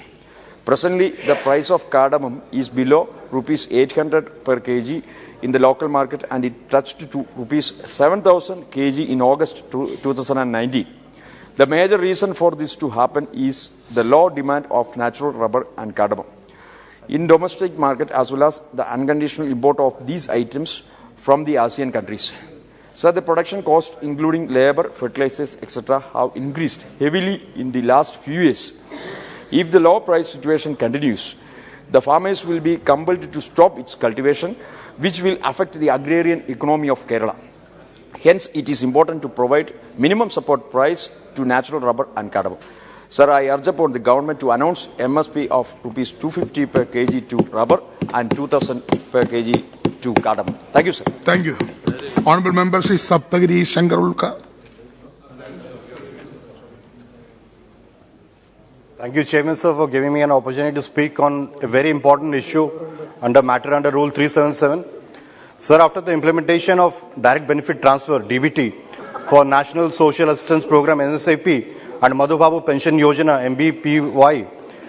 S2: Presently, the price of cardamom is below rupees 800 per kg in the local market, and it touched to rupees 7,000 kg in August 2019. The major reason for this to happen is the low demand of natural rubber and cardamom in domestic market, as well as the unconditional import of these items from the ASEAN countries. So the production cost, including labor, fertilizers, etc., have increased heavily in the last few years. If the low price situation continues, the farmers will be compelled to stop its cultivation, which will affect the agrarian economy of Kerala. Hence, it is important to provide minimum support price to natural rubber and cardamom. Sir, I urge upon the government to announce MSP of rupees 250 per kg to rubber and 2,000 per kg to cardamom. Thank you, sir.
S21: Thank you. Honourable Member Sri Saptagiri Shankarulka.
S4: Thank you, Chairman, sir, for giving me an opportunity to speak on a very important issue under Rule 377. Sir, after the implementation of Direct Benefit Transfer, DBT, for National Social Assistance Program, NSAP, and Madhu Babu Pension Yojana, MBPY,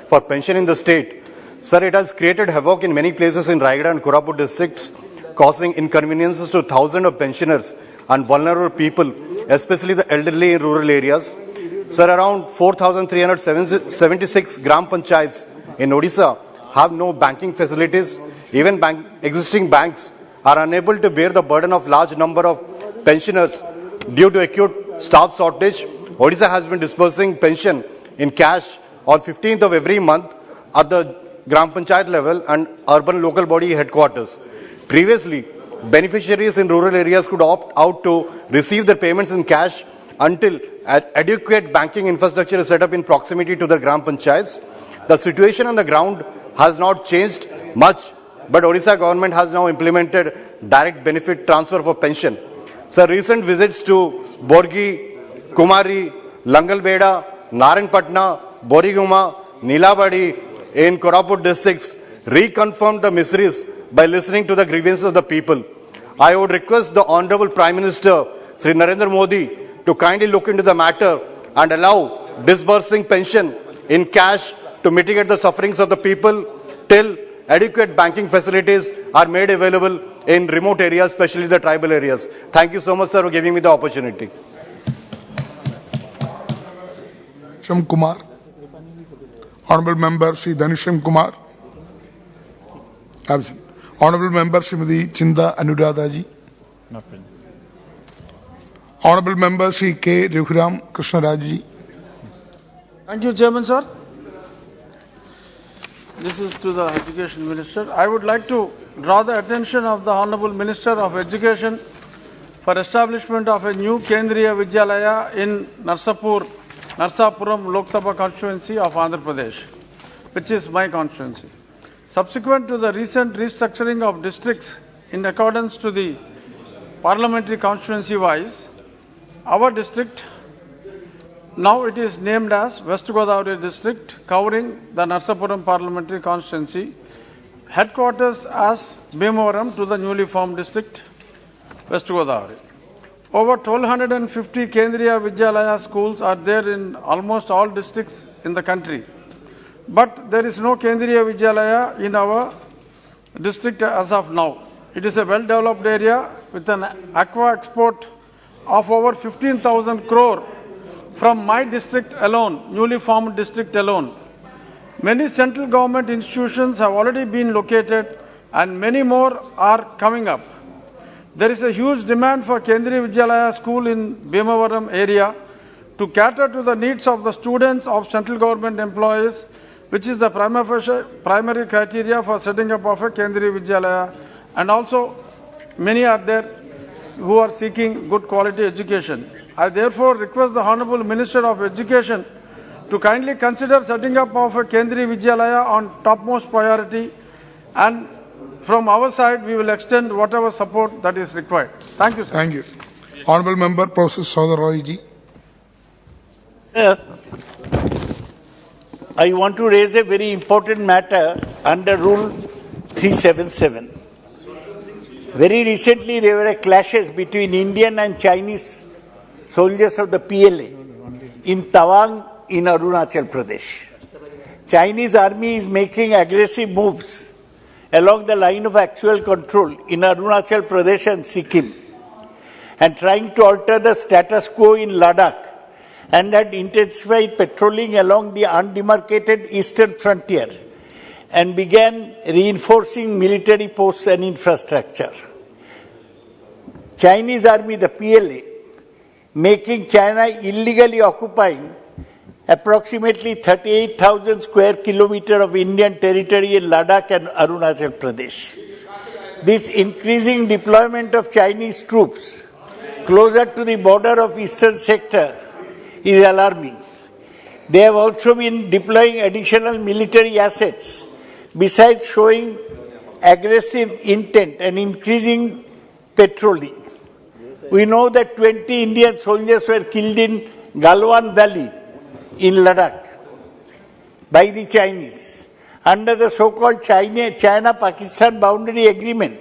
S4: for pension in the state, sir, it has created havoc in many places in Raigada and Koraput districts, causing inconveniences to thousands of pensioners and vulnerable people, especially the elderly in rural areas. Sir, around 4,376 Gram Panchayats in Odisha have no banking facilities. Even existing banks are unable to bear the burden of large number of pensioners due to acute staff shortage. Odisha has been disbursing pension in cash on 15th of every month at the Gram Panchayat level and urban local body headquarters. Previously, beneficiaries in rural areas could opt out to receive their payments in cash until adequate banking infrastructure is set up in proximity to the Gram Panchayats. The situation on the ground has not changed much, but Odisha government has now implemented direct benefit transfer for pension. So recent visits to Borgi, Kumari, Langalbeda, Naranpatna, Boriguma, Nilabadi in Koraput districts reconfirmed the miseries by listening to the grievances of the people. I would request the Honorable Prime Minister, Sri Narendra Modi, to kindly look into the matter and allow disbursing pension in cash to mitigate the sufferings of the people till adequate banking facilities are made available in remote areas, especially the tribal areas. Thank you so much, sir, for giving me the opportunity.
S21: Shyam Kumar. Honorable Member Sri Dhanisham Kumar. Absent. Honorable Member Srimati Chinda Anuradha ji.
S12: Not present.
S21: Honorable Member Sri K. Raghuram Krishnaraj ji.
S5: Thank you, Chairman, sir. This is to the Education Minister. I would like to draw the attention of the Honorable Minister of Education for establishment of a new Kendriya Vidyalaya in Narsapuram, Loksabha constituency of Andhra Pradesh, which is my constituency. Subsequent to the recent restructuring of districts in accordance to the parliamentary constituency wise, our district, now it is named as West Godavari district, covering the Narsapuram parliamentary constituency, headquarters as Bhimavaram to the newly formed district, West Godavari. Over 1250 Kendriya Vidyalaya schools are there in almost all districts in the country. But there is no Kendriya Vidyalaya in our district as of now. It is a well-developed area with an aqua export of over 15,000 crore from my district alone, newly formed district alone. Many central government institutions have already been located and many more are coming up. There is a huge demand for Kendriya Vidyalaya school in Bhimavaram area to cater to the needs of the students of central government employees, which is the primary criteria for setting up of a Kendriya Vidyalaya, and also many are there who are seeking good quality education. I therefore request the Honorable Minister of Education to kindly consider setting up of a Kendriya Vidyalaya on topmost priority, and from our side we will extend whatever support that is required. Thank you, sir.
S21: Thank you. Honorable Member Professor Saudar Roy ji.
S6: I want to raise a very important matter under Rule 377. Very recently there were clashes between Indian and Chinese soldiers of the PLA in Tawang in Arunachal Pradesh. Chinese army is making aggressive moves along the line of actual control in Arunachal Pradesh and Sikkim, and trying to alter the status quo in Ladakh, and had intensified patrolling along the undemarcated eastern frontier and began reinforcing military posts and infrastructure. Chinese army, the PLA, making China illegally occupying approximately 38,000 square kilometers of Indian territory in Ladakh and Arunachal Pradesh. This increasing deployment of Chinese troops closer to the border of eastern sector is alarming. They have also been deploying additional military assets, besides showing aggressive intent and increasing patrolling. We know that 20 Indian soldiers were killed in Galwan Valley in Ladakh by the Chinese under the so-called China-Pakistan boundary agreement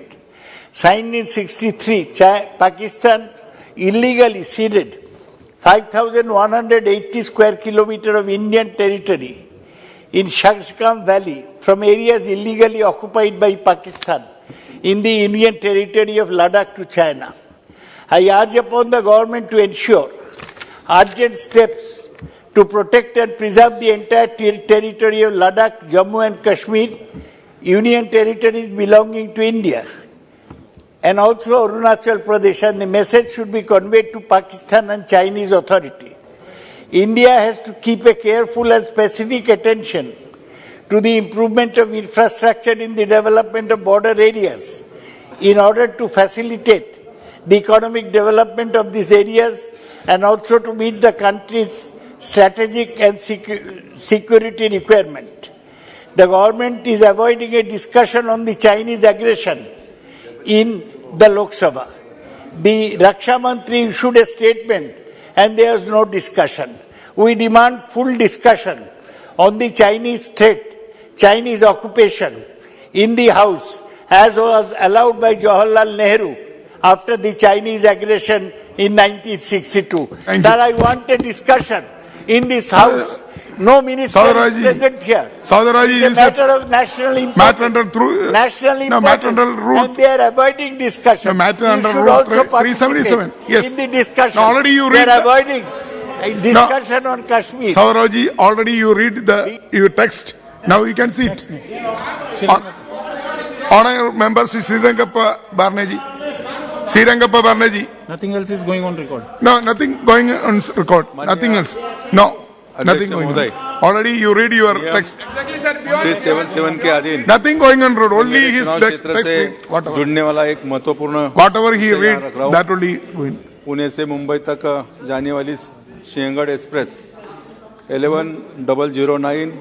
S6: signed in 1963. Pakistan illegally ceded 5,180 square kilometers of Indian territory in Shakskam Valley from areas illegally occupied by Pakistan in the Indian territory of Ladakh to China. I urge upon the government to ensure urgent steps to protect and preserve the entire territory of Ladakh, Jammu and Kashmir, union territories belonging to India, and also Arunachal Pradesh, and the message should be conveyed to Pakistan and Chinese authority. India has to keep a careful and specific attention to the improvement of infrastructure in the development of border areas in order to facilitate the economic development of these areas and also to meet the country's strategic and security requirement. The government is avoiding a discussion on the Chinese aggression in the Loksabha. The Raksha Mantri issued a statement and there was no discussion. We demand full discussion on the Chinese threat, Chinese occupation in the House, as was allowed by Jawaharlal Nehru after the Chinese aggression in 1962. Sir, I want a discussion in this House. No minister is present here. It's a matter of national importance. And they are avoiding discussion. You should also participate in the discussion.
S21: Already you
S6: they
S21: read
S6: are avoiding a discussion on Kashmir.
S21: Sauraji, already you read your text. Now you can see it. Honourable Member Srirangappa Barneji.
S12: Nothing else is going on record.
S21: No, nothing going on record. Nothing else. No. Nothing going on. Already you read your text.
S7: 377 के अधीन
S21: Nothing going on road. Only his text.
S7: जुड़ने वाला एक महत्वपूर्ण
S21: Whatever he read, that only going.
S7: Pune से मुंबई तक जाने वाली सिंहगढ़ एक्सप्रेस 11,009,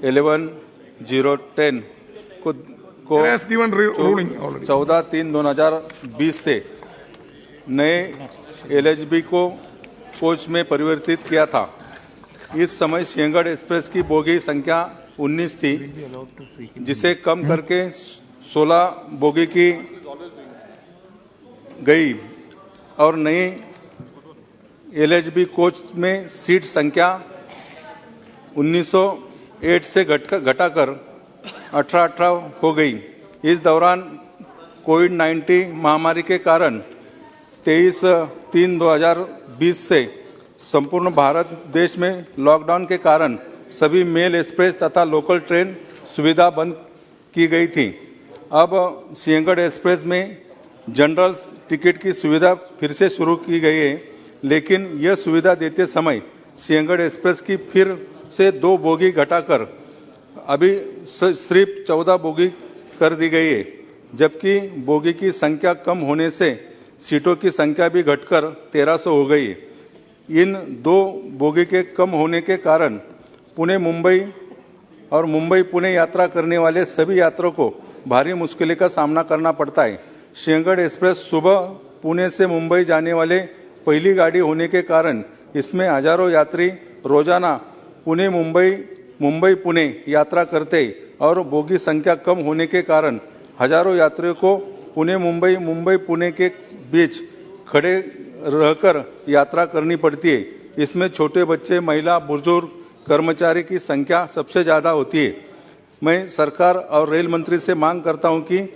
S7: 11,010 को 14/3/2020 से नए LHB को कोच में परिवर्तित किया था। इस समय सिंहगढ़ एक्सप्रेस की बोगी संख्या 19 थी, जिसे कम करके 16 बोगी की गई और नई LHB कोच में सीट संख्या 1908 से घटाकर 18 हो गई। इस दौरान कोविड-19 महामारी के कारण 23/3/2020 से संपूर्ण भारत देश में लॉकडाउन के कारण सभी मेल एक्सप्रेस तथा लोकल ट्रेन सुविधा बंद की गई थी। अब सिंहगढ़ एक्सप्रेस में जनरल टिकट की सुविधा फिर से शुरू की गई है, लेकिन यह सुविधा देते समय सिंहगढ़ एक्सप्रेस की फिर से 2 बोगी घटाकर अभी सिर्फ 14 बोगी कर दी गई है, जबकि बोगी की संख्या कम होने से सीटों की संख्या भी घटकर 1300 हो गई है। इन 2 बोगी के कम होने के कारण पुणे मुंबई और मुंबई पुणे यात्रा करने वाले सभी यात्रियों को भारी मुश्किलों का सामना करना पड़ता है। सिंहगढ़ एक्सप्रेस सुबह पुणे से मुंबई जाने वाले पहली गाड़ी होने के कारण इसमें हजारों यात्री रोजाना पुणे मुंबई, मुंबई पुणे यात्रा करते और बोगी संख्या कम होने के कारण हजारों यात्रियों को पुणे मुंबई, मुंबई पुणे के बीच खड़े रहकर यात्रा करनी पड़ती है। इसमें छोटे बच्चे, महिला, बुजुर्ग, कर्मचारी की संख्या सबसे ज्यादा होती है। मैं सरकार और रेल मंत्री से मांग करता हूं कि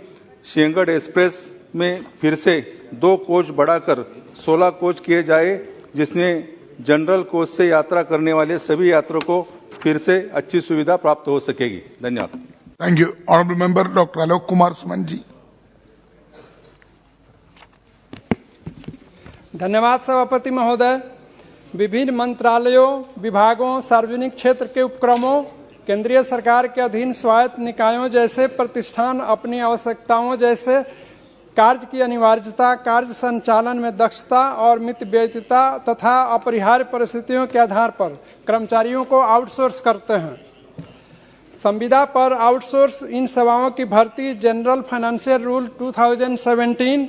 S7: सिंहगढ़ एक्सप्रेस में फिर से 2 कोच बढ़ाकर 16 कोच किए जाए, जिसमें जनरल कोच से यात्रा करने वाले सभी यात्रियों को फिर से अच्छी सुविधा प्राप्त हो सकेगी। धन्यवाद।
S21: Thank you. Honorable Member Dr. Alok Kumar Sumanji.
S8: धन्यवाद सभापति महोदय। विभिन्न मंत्रालयों, विभागों, सार्वजनिक क्षेत्र के उपक्रमों, केंद्रीय सरकार के अधीन स्वायत्त निकायों जैसे प्रतिष्ठान अपनी आवश्यकताओं जैसे कार्य की अनिवार्यता, कार्य संचालन में दक्षता और मितव्ययिता तथा अपरिहार्य परिस्थितियों के आधार पर कर्मचारियों को आउटसोर्स करते हैं। संविदा पर आउटसोर्स इन सेवाओं की भर्ती जनरल फाइनेंशियल रूल 2017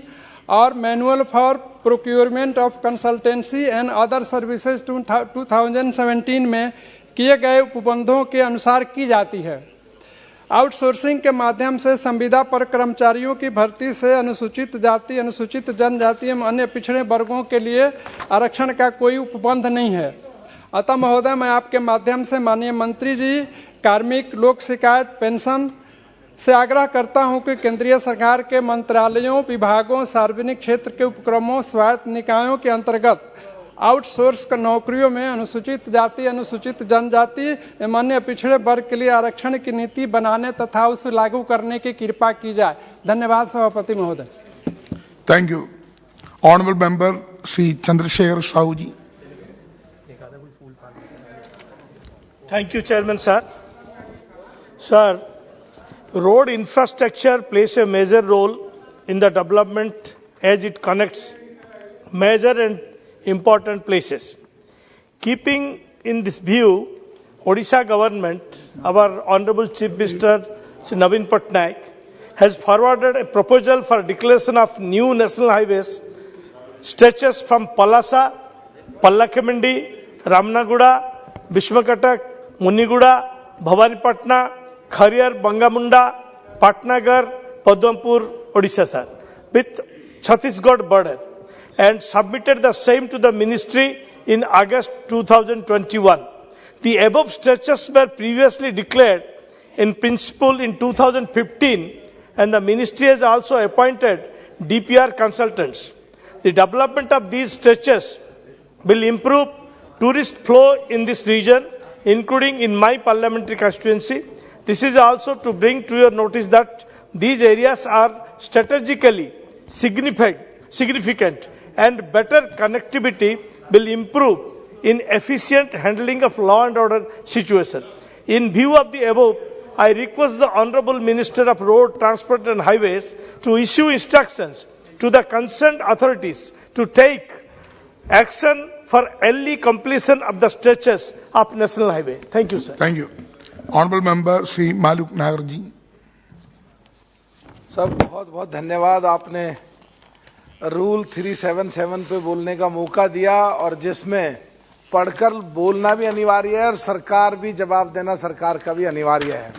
S8: और manual for procurement of consultancy and other services 2017 में किए गए उपबंधों के अनुसार की जाती है। आउटसोर्सिंग के माध्यम से संविदा पर कर्मचारियों की भर्ती से अनुसूचित जाति, अनुसूचित जनजाति एवं अन्य पिछड़े वर्गों के लिए आरक्षण का कोई उपबंध नहीं है। अतः महोदय, मैं आपके माध्यम से माननीय मंत्री जी, कार्मिक, लोक शिकायत, पेंशन से आग्रह करता हूं कि केंद्रीय सरकार के मंत्रालयों, विभागों, सार्वजनिक क्षेत्र के उपक्रमों, स्वायत्त निकायों के अंतर्गत आउटसोर्स नौकरियों में अनुसूचित जाति, अनुसूचित जनजाति एवं अन्य पिछड़े वर्ग के लिए आरक्षण की नीति बनाने तथा उसे लागू करने की कृपा की जाए। धन्यवाद सभापति महोदय।
S21: Thank you. Honorable Member Sri Chandrasekhar Sahu ji.
S9: Thank you, Chairman sir. Sir, road infrastructure plays a major role in the development as it connects major and important places. Keeping in this view, Odisha government, our Honorable Chief Minister Shri Naveen Patnaik, has forwarded a proposal for declaration of new national highways stretches from Palasa, Pallakemandi, Ramnaguda, Bishmakatak, Muniguda, Bhavanipatna, Khariyar, Bangamunda, Patnagar, Padmampur, Odisha, sir, with Chhattisgarh border, and submitted the same to the ministry in August 2021. The above stretches were previously declared in principle in 2015, and the ministry has also appointed DPR consultants. The development of these stretches will improve tourist flow in this region, including in my parliamentary constituency. This is also to bring to your notice that these areas are strategically significant and better connectivity will improve in efficient handling of law and order situation. In view of the above, I request the Honorable Minister of Road, Transport and Highways to issue instructions to the concerned authorities to take action for early completion of the stretches of National Highway. Thank you, sir.
S21: Thank you. Honorable Member Sri Maluk Nagarji.
S3: सब बहुत बहुत धन्यवाद, आपने rule 377 पे बोलने का मौका दिया और जिसमें पढ़कर बोलना भी अनिवार्य है और सरकार भी जवाब देना सरकार का भी अनिवार्य है।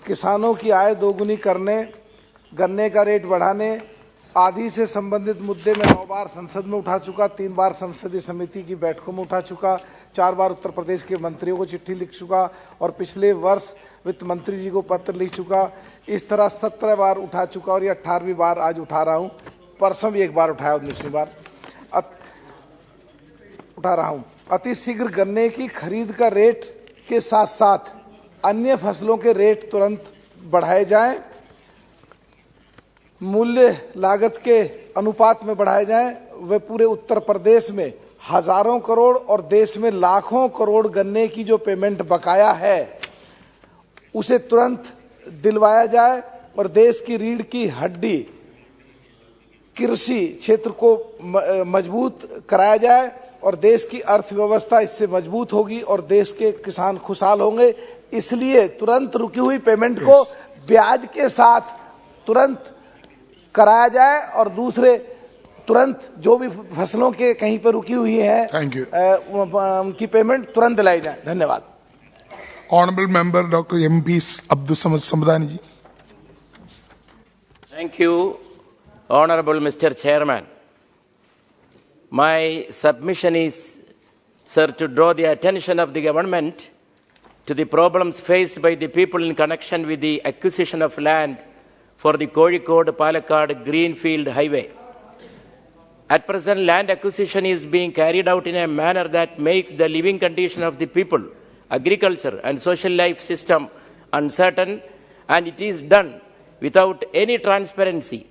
S3: किसानों की आय दोगुनी करने, गन्ने का रेट बढ़ाने आदि से संबंधित मुद्दे में 9 बार संसद में उठा चुका, 3 बार संसदीय समिति की बैठकों में उठा चुका, 4 बार उत्तर प्रदेश के मंत्रियों को चिट्ठी लिख चुका और पिछले वर्ष वित्त मंत्री जी को पत्र लिख चुका। इस तरह 17 बार उठा चुका और ये 18वीं बार आज उठा रहा हूँ। परसों भी 1 बार उठाया, 19वीं बार उठा रहा हूँ। अति शीघ्र गन्ने की खरीद का रेट के साथ साथ अन्य फसलों के रेट तुरंत बढ़ाए जाएं, मूल्य लागत के अनुपात में बढ़ाए जाएं। वे पूरे उत्तर प्रदेश में हजारों करोड़ और देश में लाखों करोड़ गन्ने की जो पेमेंट बकाया है उसे तुरंत दिलवाया जाए और देश की रीढ़ की हड्डी कृषि क्षेत्र को मजबूत कराया जाए और देश की अर्थव्यवस्था इससे मजबूत होगी और देश के किसान खुशहाल होंगे। इसलिए तुरंत रुकी हुई पेमेंट को ब्याज के साथ तुरंत कराया जाए और दूसरे तुरंत जो भी फसलों के कहीं पर रुकी हुई है उनकी पेमेंट तुरंत दिलाई जाए। धन्यवाद।
S21: Honorable Member Dr. MP Abdul Samad Samadani ji.
S10: Thank you, Honorable Mr. Chairman. My submission is, sir, to draw the attention of the government to the problems faced by the people in connection with the acquisition of land for the Kozhikode-Palakkad Greenfield Highway. At present, land acquisition is being carried out in a manner that makes the living condition of the people, agriculture and social life system uncertain, and it is done without any transparency.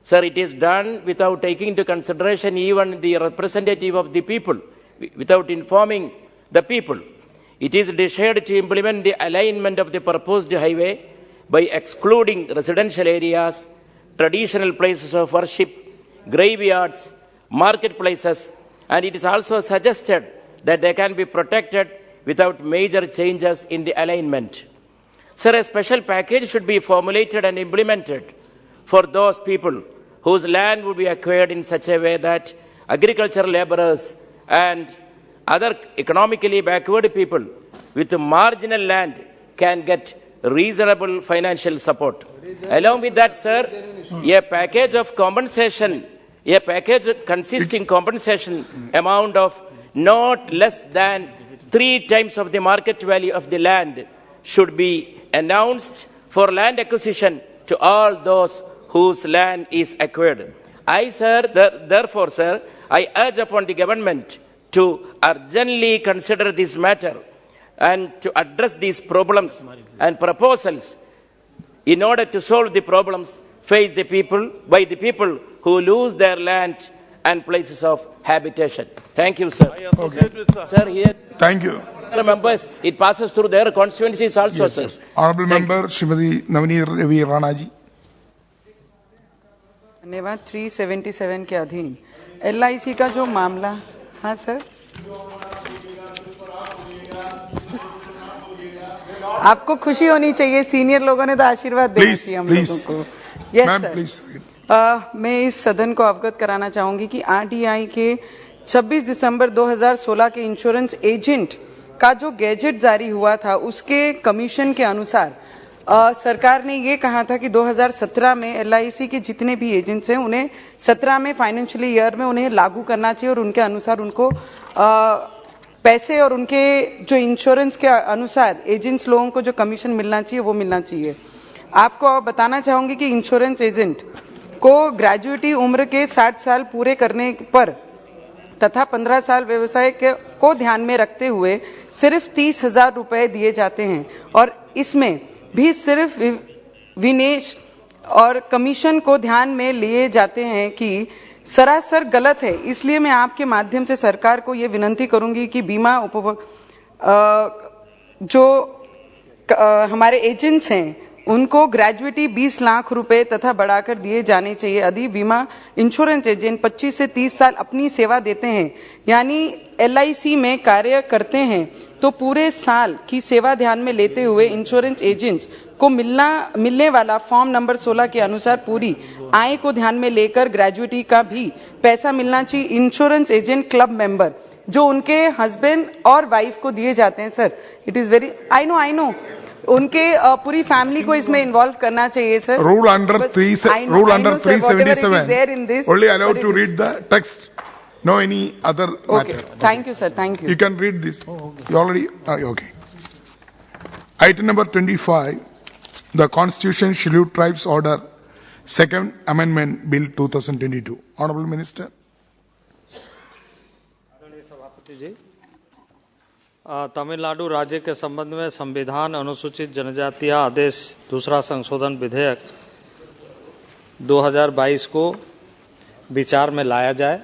S10: Sir, it is done without taking into consideration even the representative of the people, without informing the people. It is decided to implement the alignment of the proposed highway by excluding residential areas, traditional places of worship, graveyards, marketplaces, and it is also suggested that they can be protected without major changes in the alignment. Sir, a special package should be formulated and implemented for those people whose land would be acquired in such a way that agricultural laborers and other economically backward people with marginal land can get reasonable financial support. Along with that, sir, a package of compensation, a package consisting compensation amount of not less than 3 times of the market value of the land should be announced for land acquisition to all those whose land is acquired. Therefore, sir, I urge upon the government to urgently consider this matter and to address these problems and proposals in order to solve the problems faced by the people who lose their land and places of habitation. Thank you, sir. Sir, here.
S21: Thank you.
S10: Members, it passes through their constituencies also,
S21: yes,
S10: sir.
S21: Yes. Honorable Member Shrimati Navneet Ravi Rana ji.
S11: धन्यवाद। 377 के अधीन LIC का जो मामला
S1: हाँ sir, आपको खुशी होनी चाहिए, सीनियर लोगों ने तो आशीर्वाद देना चाहिए हम लोगों को। यस सर, मैं इस सदन को अवगत कराना चाहूंगी कि आरटीआई के 26 दिसंबर 2016 के इंश्योरेंस एजेंट का जो गैजेट जारी हुआ था उसके कमीशन के अनुसार सरकार ने ये कहा था कि 2017 में एलआईसी के जितने भी एजेंट्स हैं उन्हें 17 में फाइनेंशियल ईयर में उन्हें लागू करना चाहिए और उनके अनुसार उनको पैसे और उनके जो इंश्योरेंस के अनुसार एजेंट्स लोगों को जो कमीशन मिलना चाहिए वो मिलना चाहिए। आपको बताना चाहूंगी कि इंश्योरेंस एजेंट को ग्रेजुएटी उम्र के 60 साल पूरे करने पर तथा 15 साल व्यवसाय को ध्यान में रखते हुए सिर्फ 30,000 रुपए दिए जाते हैं और इसमें भी सिर्फ विनेश और कमीशन को ध्यान में लिए जाते हैं कि सरासर गलत है। इसलिए मैं आपके माध्यम से सरकार को ये विनती करूंगी कि बीमा जो हमारे एजेंट्स हैं उनको ग्रेजुएटी 20 लाख रुपए तथा बढ़ाकर दिए जाने चाहिए। यदि बीमा इंश्योरेंस एजेंट 25 से 30 साल अपनी सेवा देते हैं यानी एलआईसी में कार्य करते हैं तो पूरे साल की सेवा ध्यान में लेते हुए इंश्योरेंस एजेंट्स को मिलने वाला फॉर्म नंबर 16 के अनुसार पूरी आय को ध्यान में लेकर ग्रेजुएटी का भी पैसा मिलना चाहिए। इंश्योरेंस एजेंट क्लब मेंबर जो उनके हस्बैंड और वाइफ को दिए जाते हैं sir, it is very I know उनके पूरी फैमिली को इसमें इन्वॉल्व करना चाहिए sir.
S21: Rule under 377 only allowed to read the text, no any other matter.
S1: Thank you sir, thank you.
S21: You can read this. You already okay. Item number 25, the Constitution Scheduled Tribes Order, Second Amendment Bill 2022. Honorable Minister.
S11: सभापति जी, तमिलनाडु राज्य के संबंध में संविधान अनुसूचित जनजातीय आदेश दूसरा संशोधन विधेयक 2022 को विचार में लाया जाए,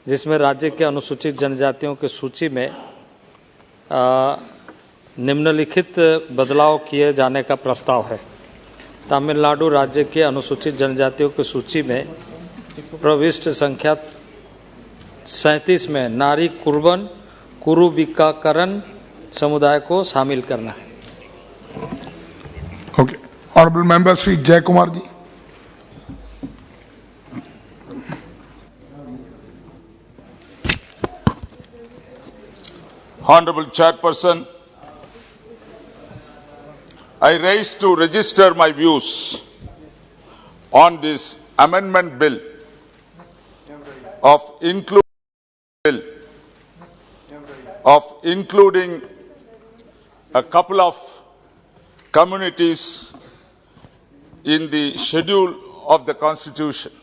S11: जिसमें राज्य के अनुसूचित जनजातियों की सूची में निम्नलिखित बदलाव किए जाने का प्रस्ताव है। तमिलनाडु राज्य के अनुसूचित जनजातियों की सूची में प्रविष्ट संख्या 37 में नारी कुर्बन कुरुविकाकरण समुदाय को शामिल करना है।
S21: ओके, ऑनरेबल मेंबर श्री जय Kumar ji.
S19: Honorable Chairperson, I raise to register my views on this amendment bill of including a couple of communities in the schedule of the Constitution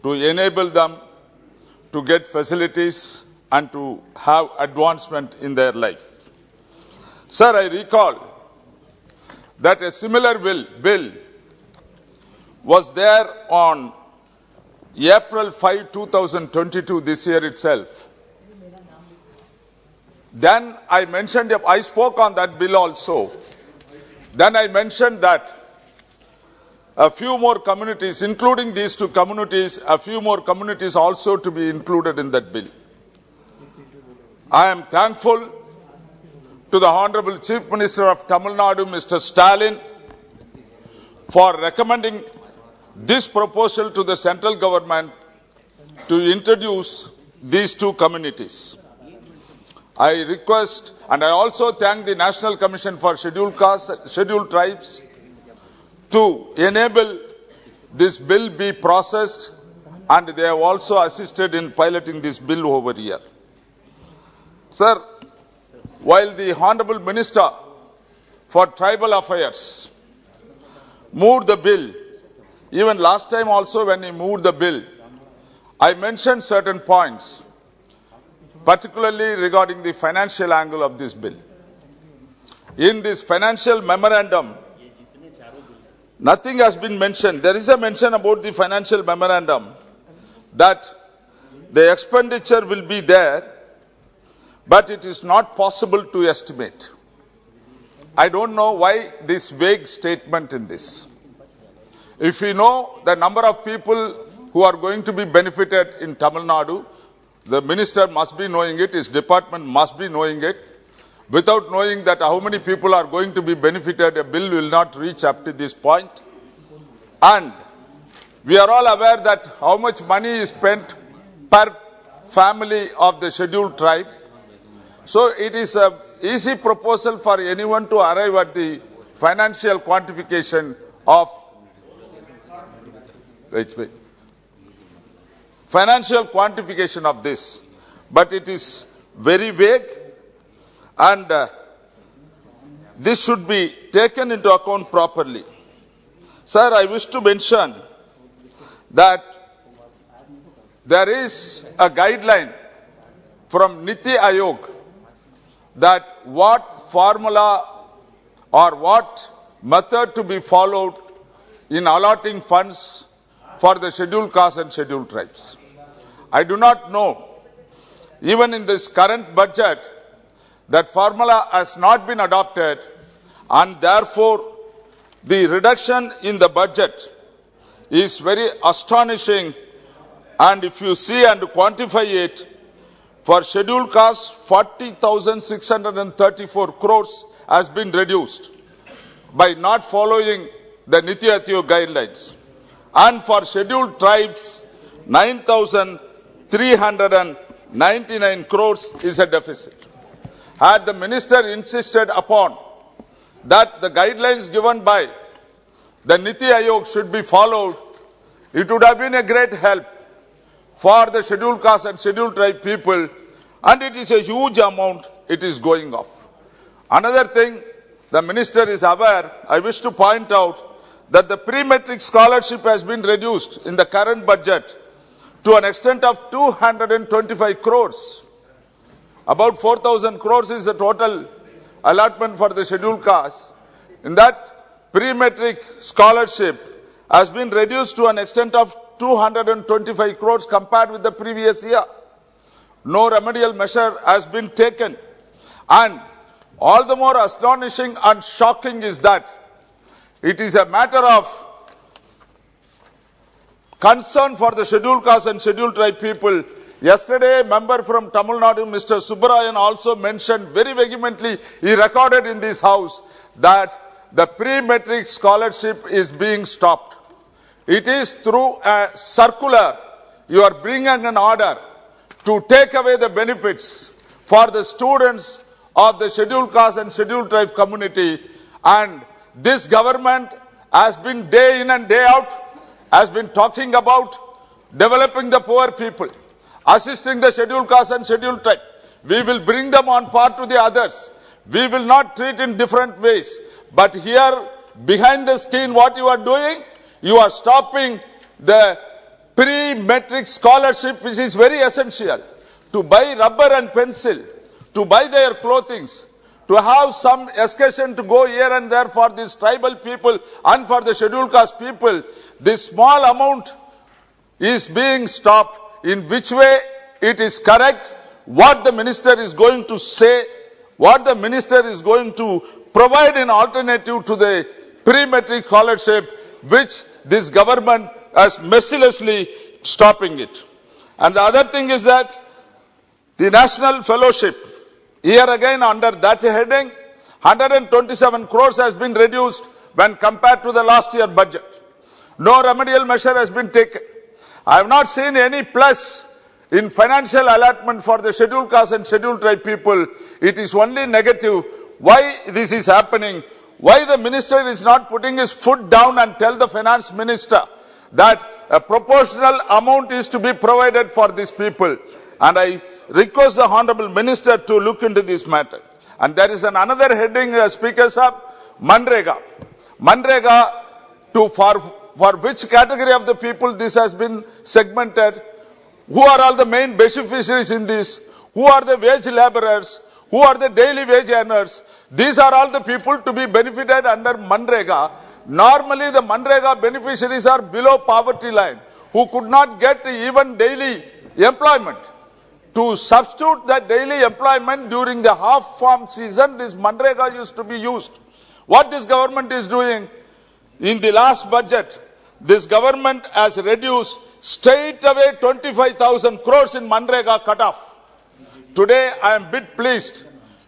S19: to enable them to get facilities and to have advancement in their life. Sir, I recall that a similar bill was there on April 5, 2022, this year itself. Then I spoke on that bill also. Then I mentioned that a few more communities, including these two communities, a few more communities also to be included in that bill. I am thankful to the Honorable Chief Minister of Tamil Nadu, Mr. Stalin, for recommending this proposal to the central government to introduce these two communities. I request, and I also thank the National Commission for Scheduled Tribes to enable this bill be processed, and they have also assisted in piloting this bill over here. Sir, while the Honorable Minister for Tribal Affairs moved the bill, even last time also when he moved the bill, I mentioned certain points, particularly regarding the financial angle of this bill. In this financial memorandum, nothing has been mentioned. There is a mention about the financial memorandum that the expenditure will be there, but it is not possible to estimate. I don't know why this vague statement in this. If we know the number of people who are going to be benefited in Tamil Nadu,
S13: The minister must be knowing it, his department must be knowing it. Without knowing that how many people are going to be benefited, a bill will not reach up to this point. And we are all aware that how much money is spent per family of the scheduled tribe. So it is an easy proposal for anyone to arrive at the financial quantification of financial quantification of this, but it is very vague, and this should be taken into account properly. Sir, I wish to mention that there is a guideline from Niti Aayog that what formula or what method to be followed in allotting funds for the scheduled castes and scheduled tribes. I do not know, even in this current budget, that formula has not been adopted, and therefore the reduction in the budget is very astonishing. And if you see and quantify it, for scheduled castes, 40,634 crores has been reduced by not following the Niti Aayog guidelines. And for scheduled tribes, 9,399 crores is a deficit. Had the minister insisted upon that the guidelines given by the Niti Aayog should be followed, it would have been a great help for the scheduled caste and scheduled tribe people, and it is a huge amount it is going off. Another thing, the minister is aware, I wish to point out that the pre-metric scholarship has been reduced in the current budget to an extent of 225 crores. About 4,000 crores is the total allotment for the scheduled castes. In that, pre-metric scholarship has been reduced to an extent of 225 crores compared with the previous year. No remedial measure has been taken. And all the more astonishing and shocking is that it is a matter of concern for the scheduled caste and scheduled tribe people. Yesterday, a member from Tamil Nadu, Mr. Subbarayan, also mentioned very vehemently, he recorded in this house, that the pre-metric scholarship is being stopped. It is through a circular, you are bringing an order to take away the benefits for the students of the scheduled caste and scheduled tribe community, and this government has been day in and day out, has been talking about developing the poor people, assisting the scheduled caste and scheduled tribe. We will bring them on par to the others. We will not treat in different ways. But here, behind the screen, what you are doing, you are stopping the pre-metric scholarship, which is very essential, to buy rubber and pencil, to buy their clothing, to have some excursion to go here and there for these tribal people and for the scheduled caste people. This small amount is being stopped. In which way it is correct, what the minister is going to say, what the minister is going to provide an alternative to the pre-metric scholarship, which this government is mercilessly stopping it. And the other thing is that the national fellowship, here again under that heading, 127 crores has been reduced when compared to the last year budget. No remedial measure has been taken. I have not seen any plus in financial allotment for the scheduled caste and scheduled tribe people. It is only negative. Why this is happening? Why the minister is not putting his foot down and tell the finance minister that a proportional amount is to be provided for these people? And I request the Honorable Minister to look into this matter. And there is another heading, Speakers up, Manrega. Manrega for which category of the people this has been segmented? Who are all the main beneficiaries in this? Who are the wage laborers? Who are the daily wage earners? These are all the people to be benefited under Manrega. Normally the Manrega beneficiaries are below poverty line, who could not get even daily employment. To substitute that daily employment during the half-farm season, this Manrega used to be used. What this government is doing, in the last budget, this government has reduced straight away 25,000 crores in Manrega cut off. Today I am a bit pleased.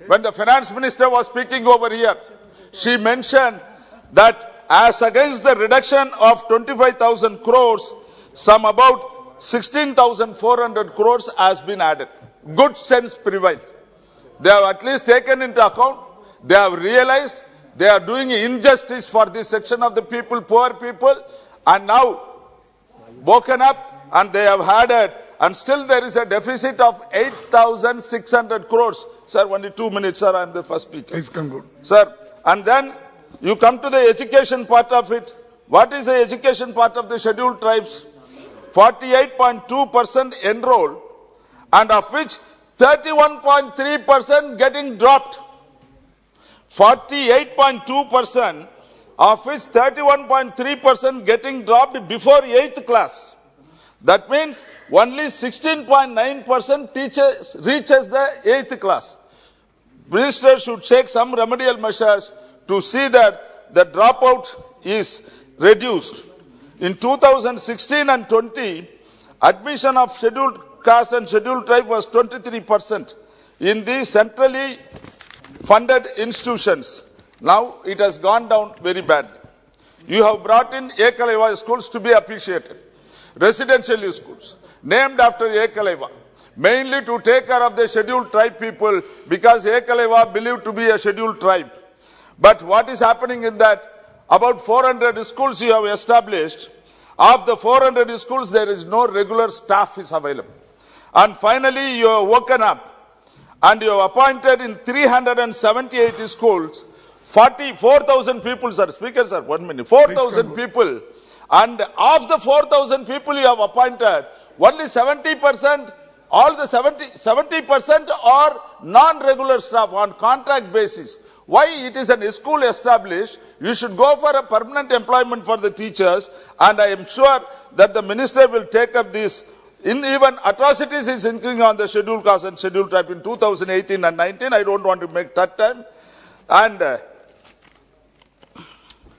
S13: When the finance minister was speaking over here, she mentioned that as against the reduction of 25,000 crores, some about 16,400 crores has been added. Good sense prevailed. They have at least taken into account, they have realized they are doing injustice for this section of the people, poor people, and now woken up and they have added, and still there is a deficit of 8,600 crores. Sir, only 2 minutes, sir, I am the first speaker.
S21: Please conclude.
S13: Sir, and then you come to the education part of it. What is the education part of the scheduled tribes? 48.2% enrolled, and of which 31.3% getting dropped. 48.2%, of which 31.3% getting dropped before 8th class. That means only 16.9% teachers reaches the 8th class. Minister should take some remedial measures to see that the dropout is reduced. In 2016 and 20, admission of scheduled caste and scheduled tribe was 23% in the centrally funded institutions. Now it has gone down very badly. You have brought in Ekaleva schools to be appreciated. Residential schools named after Ekaleva, mainly to take care of the scheduled tribe people, because Ekaleva believed to be a scheduled tribe. But what is happening in that? About 400 schools you have established. Of the 400 schools, there is no regular staff is available. And finally, you have woken up and you have appointed in 378 schools 44,000 people, sir. Speaker, sir, 1 minute. 4,000 people. And of the 4,000 people you have appointed, only 70%, all the 70% are non-regular staff on contract basis. Why it is a school established? You should go for a permanent employment for the teachers, and I am sure that the minister will take up this. In even atrocities is increasing on the scheduled caste and scheduled tribe in 2018 and 19. I don't want to make that time. And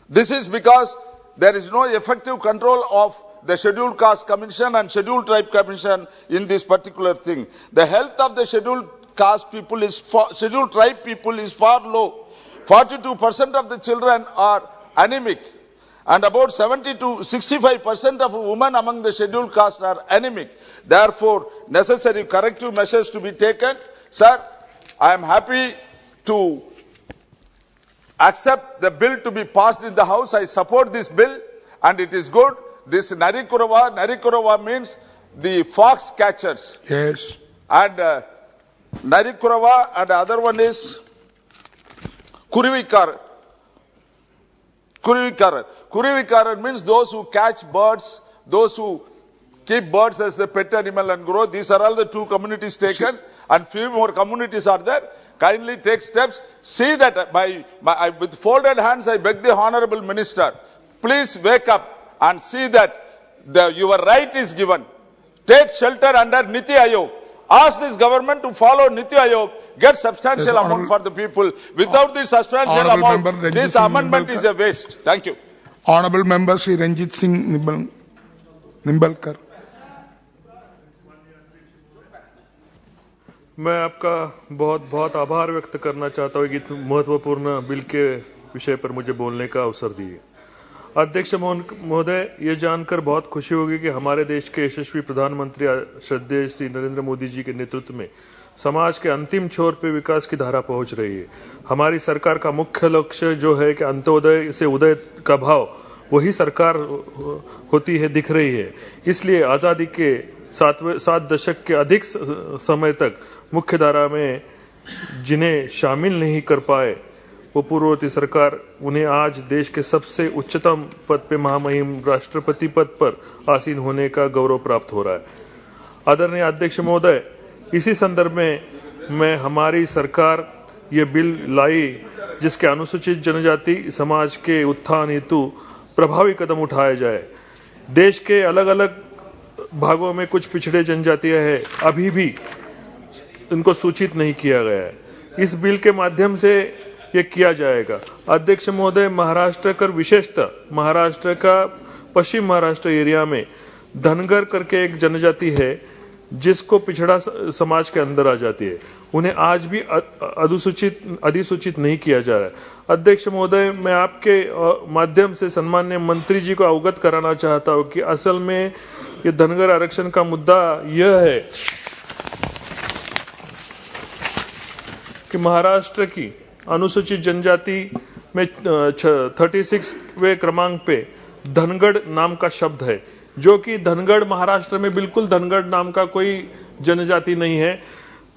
S13: this is because there is no effective control of the scheduled caste commission and scheduled tribe commission in this particular thing. The health of the scheduled caste people is scheduled tribe people is far low. 42% of the children are anemic, and about 65% of women among the scheduled caste are anemic. Therefore, necessary corrective measures to be taken. Sir, I am happy to accept the bill to be passed in the House. I support this bill, and it is good. This Narikurava means the fox catchers.
S21: Yes.
S13: And Narikurava, and the other one is Kurivikar. Kurivikar means those who catch birds, those who keep birds as the pet animal and grow. These are all the two communities taken, and few more communities are there. Kindly take steps. See that with folded hands, I beg the Honorable Minister, please wake up and see that your right is given. Take shelter under Niti Ayog. Ask this government to follow Niti Ayog, get substantial amount for the people. Without this substantial amount, this amendment is a waste. Thank you.
S21: Honorable Member Shri Ranjit Singh Nimbalkar.
S14: मैं आपका बहुत बहुत आभार व्यक्त करना चाहता हूँ कि महत्वपूर्ण बिल के विषय पर मुझे बोलने का अवसर दिए। अध्यक्ष महोदय, ये जानकर बहुत खुशी होगी कि हमारे देश के यशस्वी प्रधानमंत्री श्रद्धेय श्री नरेंद्र मोदी जी के नेतृत्व में समाज के अंतिम छोर पे विकास की धारा पहुंच रही है। हमारी सरकार का मुख्य लक्ष्य जो है कि अंत्योदय से उदय का भाव, वही सरकार होती है, दिख रही है। इसलिए आज़ादी के 7 दशक के अधिक समय तक मुख्य धारा में जिन्हें शामिल नहीं कर पाए, वो पूर्ववर्ती सरकार, उन्हें आज देश के सबसे उच्चतम पद पे, महामहिम राष्ट्रपति पद पर आसीन होने का गौरव प्राप्त हो रहा है। आदरणीय अध्यक्ष महोदय, इसी संदर्भ में मैं हमारी सरकार ये बिल लाई जिसके अनुसूचित जनजाति समाज के उत्थान हेतु प्रभावी कदम उठाया जाए। देश के अलग अलग भागों में कुछ पिछड़े जनजातियां हैं, अभी भी इनको सूचित नहीं किया गया है। इस बिल के माध्यम से ये किया जाएगा। अध्यक्ष महोदय, महाराष्ट्र कर विशेषतः महाराष्ट्र का पश्चिम महाराष्ट्र एरिया में धनगर करके एक जनजाति है जिसको पिछड़ा समाज के अंदर आ जाती है, उन्हें आज भी अधिसूचित नहीं किया जा रहा है। अध्यक्ष महोदय, मैं आपके माध्यम से सम्मान्य मंत्री जी को अवगत कराना चाहता हूं कि असल में ये धनगर आरक्षण का मुद्दा यह है कि महाराष्ट्र की अनुसूचित जनजाति में 36वें क्रमांक पे धनगढ़ नाम का शब्द है, जो कि धनगढ़ महाराष्ट्र में बिल्कुल धनगढ़ नाम का कोई जनजाति नहीं है।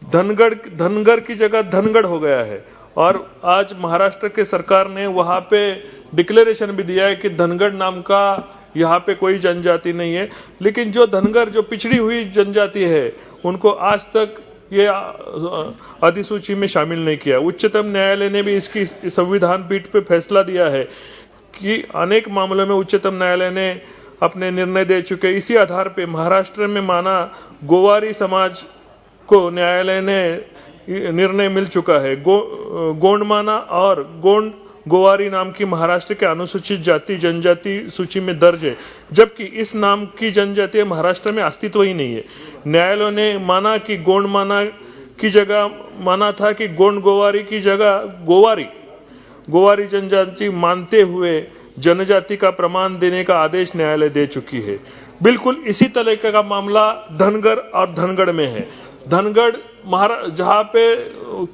S14: धनगर की जगह धनगढ़ हो गया है और आज महाराष्ट्र के सरकार ने वहां पे डिक्लेरेशन भी दिया है कि धनगढ़ नाम का यहाँ पे कोई जनजाति नहीं है। लेकिन जो धनगर, जो पिछड़ी हुई जनजाति है, उनको आज तक ये अधिसूची में शामिल नहीं किया। उच्चतम न्यायालय ने भी इसकी संविधान पीठ पे फैसला दिया है कि अनेक मामलों में उच्चतम न्यायालय ने अपने निर्णय दे चुके। इसी आधार पे महाराष्ट्र में माना गोवारी समाज को न्यायालय ने निर्णय मिल चुका है। गोंड माना और गोंड गोवारी नाम की महाराष्ट्र के अनुसूचित जाति जनजाति सूची में दर्ज है, जबकि इस नाम की जनजाति महाराष्ट्र में अस्तित्व ही नहीं है। न्यायालय ने माना कि गोंड माना की जगह माना था कि गोंड गोवारी की जगह गोवारी जनजाति मानते हुए जनजाति का प्रमाण देने का आदेश न्यायालय दे चुकी है। बिल्कुल इसी तरह का मामला धनगर और धनगढ़ में है। धनगढ़ जहाँ पे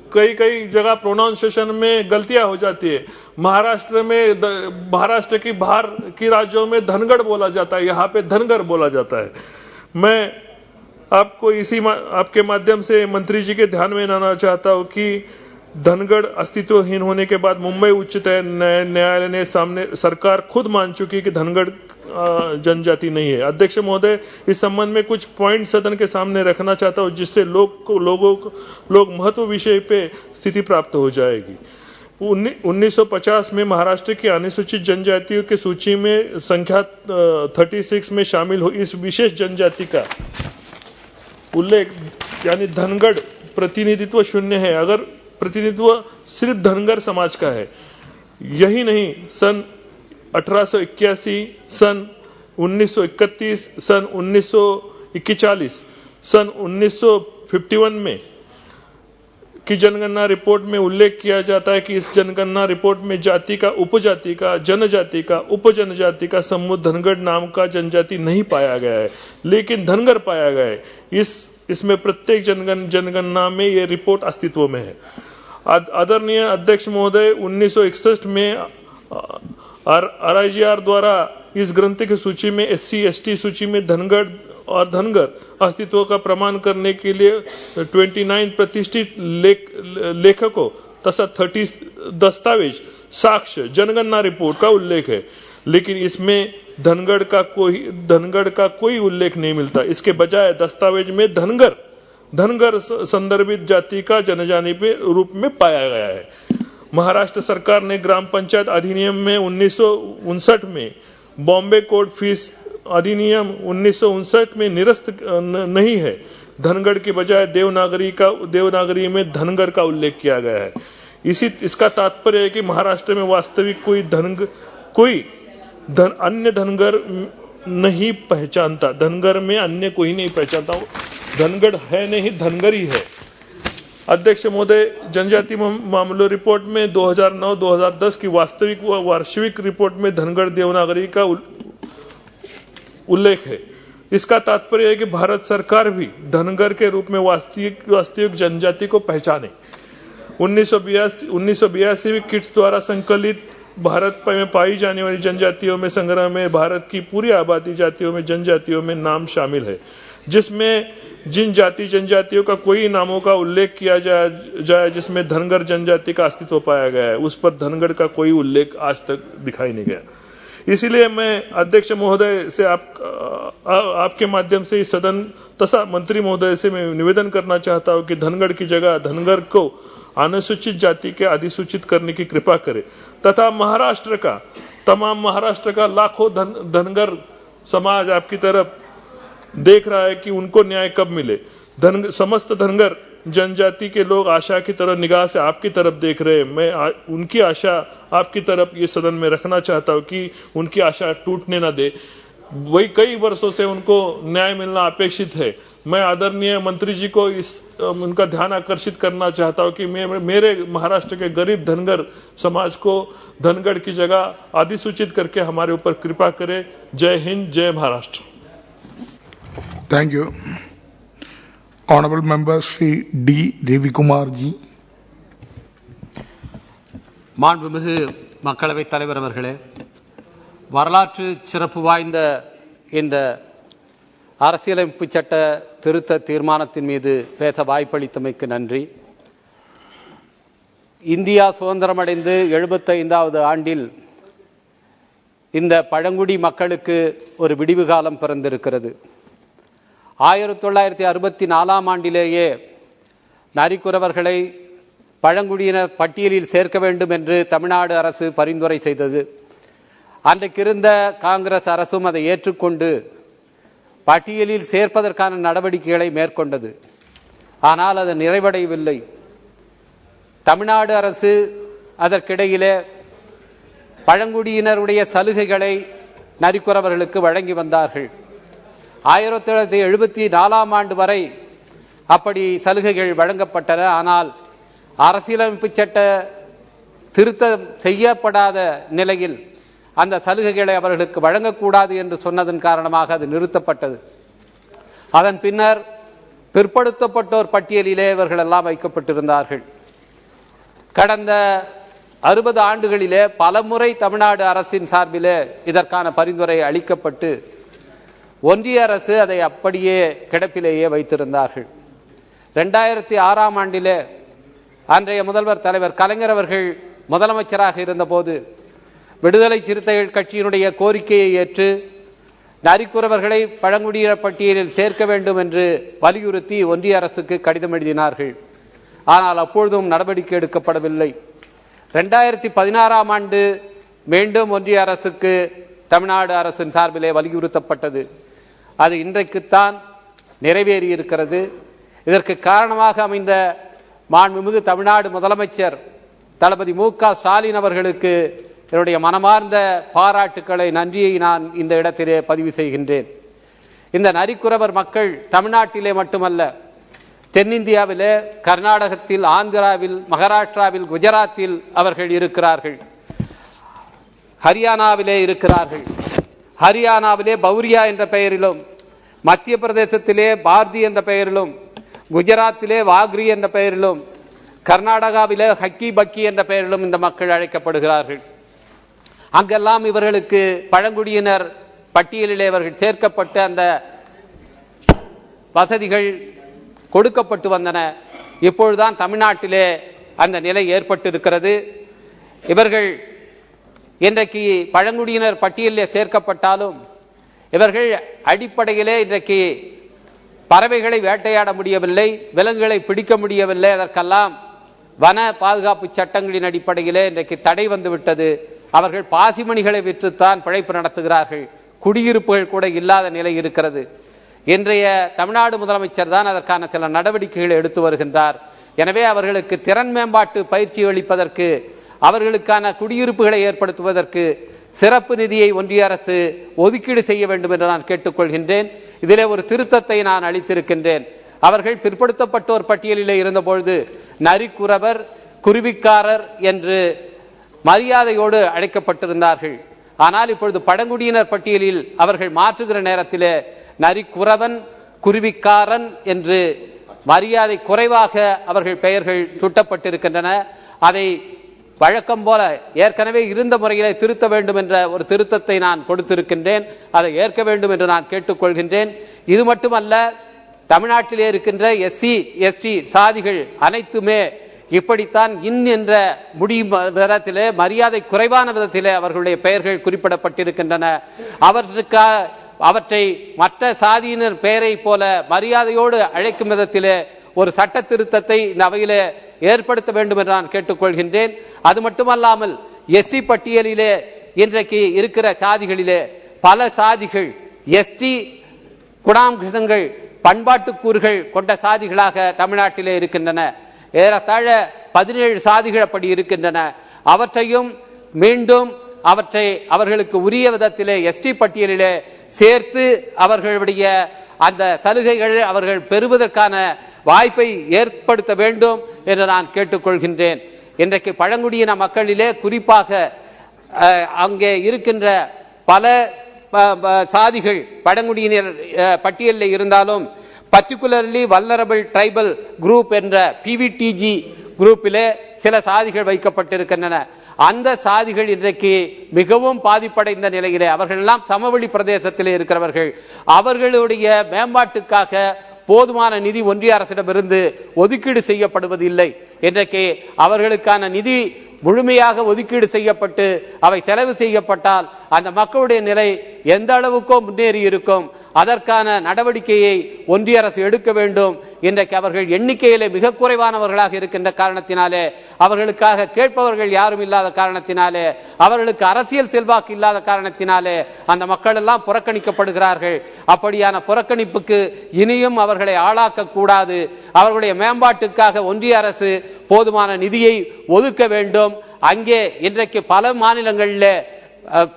S14: कई जगह प्रोनाउंसिएशन में गलतियां हो जाती है। महाराष्ट्र की बाहर की राज्यों में धनगढ़ बोला जाता है, यहाँ पे धनगर बोला जाता है। मैं आपको आपके माध्यम से मंत्री जी के ध्यान में लाना चाहता हूँ कि धनगढ़ अस्तित्वहीन होने के बाद मुंबई उच्च न्यायालय ने सामने सरकार खुद मान चुकी कि धनगढ़ जनजाति नहीं है। अध्यक्ष महोदय, इस संबंध में कुछ पॉइंट सदन के सामने रखना चाहता हूं जिससे लोग महत्व विषय पे स्थिति प्राप्त हो जाएगी। 1950 में महाराष्ट्र की अनुसूचित जनजातियों की सूची में संख्या 36 में शामिल हो इस विशेष जनजाति का उल्लेख यानी धनगढ़ प्रतिनिधित्व शून्य है। अगर प्रतिनिधित्व सिर्फ धनगर समाज का है, यही नहीं, सन 1881, सन 1931, सन 1941, सन 1951 में की जनगणना रिपोर्ट में उल्लेख किया जाता है कि इस जनगणना रिपोर्ट में जाति का, उपजाति का, जनजाति का, उपजनजाति का समूह धनगढ़ नाम का जनजाति नहीं पाया गया है, लेकिन धनगर पाया गया है। इसमें प्रत्येक जनगणना में ये रिपोर्ट अस्तित्व में है। आदरणीय अध्यक्ष महोदय, 1961 में RIGR द्वारा इस ग्रंथ की सूची में SC/ST सूची में धनगढ़ और धनगर अस्तित्व का प्रमाण करने के लिए 29 प्रतिष्ठित लेखकों तथा 30 दस्तावेज, साक्ष्य, जनगणना रिपोर्ट का उल्लेख है, लेकिन इसमें धनगढ़ का कोई उल्लेख नहीं मिलता। इसके बजाय दस्तावेज में धनगर संदर्भित जाति का जनजाति के रूप में पाया गया है। महाराष्ट्र सरकार ने ग्राम पंचायत अधिनियम में 1959 में, बॉम्बे कोर्ट फीस अधिनियम 1959 में निरस्त नहीं है। धनगढ़ के बजाय देवनागरी में धनगर का उल्लेख किया गया है। इसका तात्पर्य है कि महाराष्ट्र में वास्तविक अन्य धनगर नहीं पहचानता। धनगर में अन्य कोई नहीं पहचानता, धनगढ़ है नहीं, धनगरी है। अध्यक्ष महोदय, जनजाति मामलों रिपोर्ट में 2009-2010 की वार्षिक रिपोर्ट में धनगढ़ देवनागरी का उल्लेख है। इसका तात्पर्य है कि भारत सरकार भी धनगर के रूप में वास्तविक जनजाति को पहचाने। 1982 किट्स द्वारा संकलित भारत में पाई जाने वाली जनजातियों में संग्रह में भारत की पूरी आबादी जातियों में जनजातियों में नाम शामिल है, जिसमें जिन जाति जनजातियों का कोई नामों का उल्लेख किया जाए जिसमें धनगर जनजाति का अस्तित्व पाया गया है, उस पर धनगढ़ का कोई उल्लेख आज तक दिखाई नहीं गया। इसीलिए मैं अध्यक्ष महोदय से आपके माध्यम से इस सदन तथा मंत्री महोदय से मैं निवेदन करना चाहता हूं कि धनगढ़ की जगह धनगर को अनुसूचित जाति के अधिसूचित करने की कृपा करे तथा महाराष्ट्र का लाखों धनगर समाज आपकी तरफ देख रहा है कि उनको न्याय कब मिले। समस्त धनगर जनजाति के लोग आशा की तरह निगाह से आपकी तरफ देख रहे हैं। मैं उनकी आशा आपकी तरफ ये सदन में रखना चाहता हूं कि उनकी आशा टूटने ना दे। वही कई वर्षों से उनको न्याय मिलना अपेक्षित है। मैं आदरणीय मंत्री जी को उनका ध्यान आकर्षित करना चाहता हूं कि मेरे महाराष्ट्र के गरीब धनगर समाज को धनगढ़ की जगह अधिसूचित करके हमारे ऊपर कृपा करें। जय हिंद, जय Maharashtra.
S21: Thank you. Honourable member Shri D Devikumar ji.
S15: மாண்புமிகு மக்களவைத் தலைவர் அவர்களே, வரலாற்று சிறப்பு வாய்ந்த இந்த அரசியலமைப்பு சட்ட திருத்த தீர்மானத்தின் மீது பேச வாய்ப்பளித்தமைக்கு நன்றி. இந்தியா சுதந்திரமடைந்து 75வது ஆண்டில் இந்த பழங்குடி மக்களுக்கு ஒரு விடிவு காலம் பிறந்திருக்கிறது. 1964ஆம் ஆண்டிலேயே நரிக்குறவர்களை பழங்குடியினர் பட்டியலில் சேர்க்க வேண்டும் என்று தமிழ்நாடு அரசு பரிந்துரை செய்தது. அன்றைக்கிருந்த காங்கிரஸ் அரசும் அதை ஏற்றுக்கொண்டு பட்டியலில் சேர்ப்பதற்கான நடவடிக்கைகளை மேற்கொண்டது. ஆனால் அது நிறைவடையவில்லை. தமிழ்நாடு அரசு அதற்கிடையிலே பழங்குடியினருடைய சலுகைகளை நரிக்குறவர்களுக்கு வழங்கி வந்தார்கள். 1974ஆம் ஆண்டு வரை அப்படி சலுகைகள் வழங்கப்பட்டன. ஆனால் அரசியலமைப்பு சட்ட திருத்தம் செய்யப்படாத நிலையில் அந்த சலுகைகளை அவர்களுக்கு வழங்கக்கூடாது என்று சொன்னதன் காரணமாக அது நிறுத்தப்பட்டது. அதன் பின்னர் பிற்படுத்தப்பட்டோர் பட்டியலிலே இவர்கள் எல்லாம் வைக்கப்பட்டிருந்தார்கள். கடந்த 60 ஆண்டுகளிலே பலமுறை தமிழ்நாடு அரசின் சார்பிலே இதற்கான பரிந்துரை அளிக்கப்பட்டு ஒன்றிய அரசு அதை அப்படியே கிடப்பிலேயே வைத்திருந்தார்கள். 2006ஆம் ஆண்டிலே அன்றைய முதல்வர் தலைவர் கலைஞர் அவர்கள் முதலமைச்சராக இருந்தபோது விடுதலை சிறுத்தைகள் கட்சியினுடைய கோரிக்கையை ஏற்று நரிக்குறவர்களை பழங்குடியினர் பட்டியலில் சேர்க்க வேண்டும் என்று வலியுறுத்தி ஒன்றிய அரசுக்கு கடிதம் எழுதினார்கள். ஆனால் அப்பொழுதும் நடவடிக்கை எடுக்கப்படவில்லை. 2016ஆம் ஆண்டு மீண்டும் ஒன்றிய அரசுக்கு தமிழ்நாடு அரசின் சார்பிலே வலியுறுத்தப்பட்டது. அது இன்றைக்குத்தான் நிறைவேறியிருக்கிறது. இதற்கு காரணமாக அமைந்த மாண்புமிகு தமிழ்நாடு முதலமைச்சர் தளபதி மு.க. ஸ்டாலின் அவர்களுக்கு என்னுடைய மனமார்ந்த பாராட்டுக்களை, நன்றியை நான் இந்த இடத்திலே பதிவு செய்கின்றேன். இந்த நரிக்குறவர் மக்கள் தமிழ்நாட்டிலே மட்டுமல்ல, தென்னிந்தியாவிலே கர்நாடகத்தில், ஆந்திராவில், மகாராஷ்டிராவில், குஜராத்தில் அவர்கள் இருக்கிறார்கள். ஹரியானாவிலே இருக்கிறார்கள். ஹரியானாவிலே பௌரியா என்ற பெயரிலும், மத்திய பிரதேசத்திலே பார்தி என்ற பெயரிலும், குஜராத்திலே வாக்ரி என்ற பெயரிலும், கர்நாடகாவிலே ஹக்கி பக்கி என்ற பெயரிலும் இந்த மக்கள் அழைக்கப்படுகிறார்கள். அங்கெல்லாம் இவர்களுக்கு பழங்குடியினர் பட்டியலிலே இவர்கள் சேர்க்கப்பட்டு அந்த வசதிகள் கொடுக்கப்பட்டு வந்தன. இப்பொழுதுதான் தமிழ்நாட்டிலே அந்த நிலை ஏற்பட்டிருக்கிறது. இவர்கள் இன்றைக்கு பழங்குடியினர் பட்டியலிலே சேர்க்கப்பட்டாலும் இவர்கள் அடிப்படையிலே இன்றைக்கு பறவைகளை வேட்டையாட முடியவில்லை, விலங்குகளை பிடிக்க முடியவில்லை. அதற்கெல்லாம் வன பாதுகாப்பு சட்டங்களின் அடிப்படையிலே இன்றைக்கு தடை வந்துவிட்டது. அவர்கள் பாசிமணிகளை விற்றுத்தான் பிழைப்பு நடத்துகிறார்கள். குடியிருப்புகள் கூட இல்லாத நிலை இருக்கிறது. இன்றைய தமிழ்நாடு முதலமைச்சர் தான் அதற்கான சில நடவடிக்கைகளை எடுத்து வருகின்றார். எனவே அவர்களுக்கு திறன் மேம்பாட்டு பயிற்சி அளிப்பதற்கு, அவர்களுக்கான குடியிருப்புகளை ஏற்படுத்துவதற்கு சிறப்பு நிதியை ஒன்றிய அரசு ஒதுக்கீடு செய்ய வேண்டும் என்று நான் கேட்டுக்கொள்கின்றேன். இதிலே ஒரு திருத்தத்தை நான் அளித்திருக்கின்றேன். அவர்கள் பிற்படுத்தப்பட்டோர் பட்டியலிலே இருந்தபொழுது நரிக்குறவர், குருவிக்காரர் என்று மரியாதையோடு அழைக்கப்பட்டிருந்தார்கள். ஆனால் இப்பொழுது பழங்குடியினர் பட்டியலில் அவர்கள் மாற்றுகிற நேரத்திலே நரிக்குறவன், குருவிக்காரன் என்று மரியாதை குறைவாக அவர்கள் பெயர்கள் சுட்டப்பட்டிருக்கின்றன. அதை வழக்கம் போல ஏற்கனவே இருந்த முறையிலே திருத்த வேண்டும் என்ற ஒரு திருத்தத்தை நான் கொடுத்திருக்கின்றேன். அதை ஏற்க வேண்டும் என்று நான் கேட்டுக்கொள்கின்றேன். இது மட்டுமல்ல, தமிழ்நாட்டிலே இருக்கின்ற எஸ்சி எஸ்டி சாதிகள் அனைத்துமே இப்படித்தான் என்ற முடியும் விதத்திலே, மரியாதை குறைவான விதத்திலே அவர்களுடைய பெயர்கள் குறிப்பிடப்பட்டிருக்கின்றன. அவற்றை மற்ற சாதியினர் பெயரை போல மரியாதையோடு அழைக்கும் விதத்திலே ஒரு சட்ட திருத்தத்தை இந்த அவையிலே ஏற்படுத்த வேண்டும் என்று நான் கேட்டுக்கொள்கின்றேன். அது மட்டுமல்லாமல் எஸ்சி பட்டியலிலே இன்றைக்கு இருக்கிற சாதிகளிலே பல சாதிகள் எஸ்டி குணாம்சங்கள், பண்பாட்டு கூறுகள் கொண்ட சாதிகளாக தமிழ்நாட்டிலே இருக்கின்றன. ஏறத்தாழ 17 சாதிகள் அப்படி இருக்கின்றன. அவற்றையும் மீண்டும் அவற்றை அவர்களுக்கு உரிய விதத்திலே எஸ்டி பட்டியலிலே சேர்த்து அவர்களுடைய அந்த சலுகைகள் அவர்கள் பெறுவதற்கான வாய்ப்பை ஏற்படுத்த வேண்டும் என்று நான் கேட்டுக்கொள்கின்றேன். இன்றைக்கு பழங்குடியின மக்களிலே குறிப்பாக அங்கே இருக்கின்ற பல சாதிகள் பழங்குடியினர் பட்டியலில் இருந்தாலும் பர்டிகுலர்லி வல்னரபிள் ட்ரைபல் குரூப் என்ற பிவிடிஜி குரூப்பிலே சில சாதிகள் வைக்கப்பட்டிருக்கின்றன. அந்த சாதிகள் இன்றைக்கு மிகவும் பாதிப்படைந்த நிலையிலே அவர்கள் எல்லாம் சமவெளி பிரதேசத்திலே இருக்கிறவர்கள். அவர்களுடைய மேம்பாட்டுக்காக போதுமான நிதி ஒன்றிய அரசிடமிருந்து ஒதுக்கீடு செய்யப்படுவதில்லை. இன்றைக்கு அவர்களுக்கான நிதி முழுமையாக ஒதுக்கீடு செய்யப்பட்டு அவை செலவு செய்யப்பட்டால் அந்த மக்களுடைய நிலை எந்த அளவுக்கோ முன்னேறி இருக்கும். அதற்கான நடவடிக்கையை ஒன்றிய அரசு எடுக்க வேண்டும். இன்றைக்கு அவர்கள் எண்ணிக்கையிலே மிக குறைவானவர்களாக இருக்கின்ற காரணத்தினாலே, அவர்களுக்காக கேட்பவர்கள் யாரும் இல்லாத காரணத்தினாலே, அவர்களுக்கு அரசியல் செல்வாக்கு இல்லாத காரணத்தினாலே அந்த மக்கள் எல்லாம் புறக்கணிக்கப்படுகிறார்கள். அப்படியான புறக்கணிப்புக்கு இனியும் அவர்களை ஆளாக்க கூடாது. அவர்களுடைய மேம்பாட்டுக்காக ஒன்றிய அரசு போதுமான நிதியை ஒதுக்க வேண்டும். அங்கே இன்றைக்கு பல மாநிலங்களில்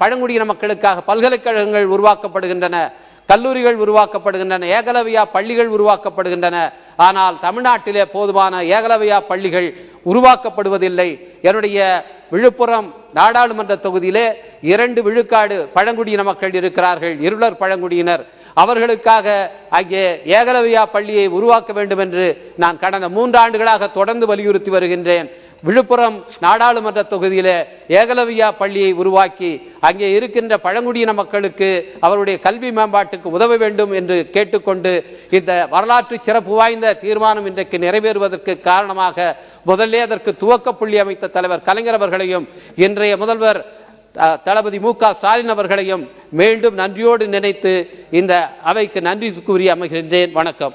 S15: பழங்குடியின மக்களுக்காக பல்கலைக்கழகங்கள் உருவாக்கப்படுகின்றன, கல்லூரிகள் உருவாக்கப்படுகின்றன, ஏகலவ்யா பள்ளிகள் உருவாக்கப்படுகின்றன. ஆனால் தமிழ்நாட்டிலே போதுமான ஏகலவ்யா பள்ளிகள் உருவாக்கப்படுவதில்லை. என்னுடைய விழுப்புரம் நாடாளுமன்ற தொகுதியிலே 2 விழுக்காடு பழங்குடியின மக்கள் இருக்கிறார்கள், இருளர் பழங்குடியினர். அவர்களுக்காக அங்கே ஏகலவ்யா பள்ளியை உருவாக்க வேண்டும் என்று நான் கடந்த 3 ஆண்டுகளாக தொடர்ந்து வலியுறுத்தி வருகின்றேன். விழுப்புரம் நாடாளுமன்ற தொகுதியிலே ஏகலவ்யா பள்ளியை உருவாக்கி அங்கே இருக்கின்ற பழங்குடியின மக்களுக்கு அவருடைய கல்வி மேம்பாட்டுக்கு உதவ வேண்டும் என்று கேட்டுக்கொண்டு, இந்த வரலாற்று சிறப்பு வாய்ந்த தீர்மானம் இன்றைக்கு நிறைவேறுவதற்கு காரணமாக முதல்ல அதற்கு துவக்க புள்ளி அமைத்த தலைவர் கலைஞர் அவர்களையும் இன்றைய முதல்வர் தளபதி மு க ஸ்டாலின் அவர்களையும் மீண்டும் நன்றியோடு நினைத்து இந்த அவைக்கு நன்றி கூறி அமைகின்றேன். வணக்கம்.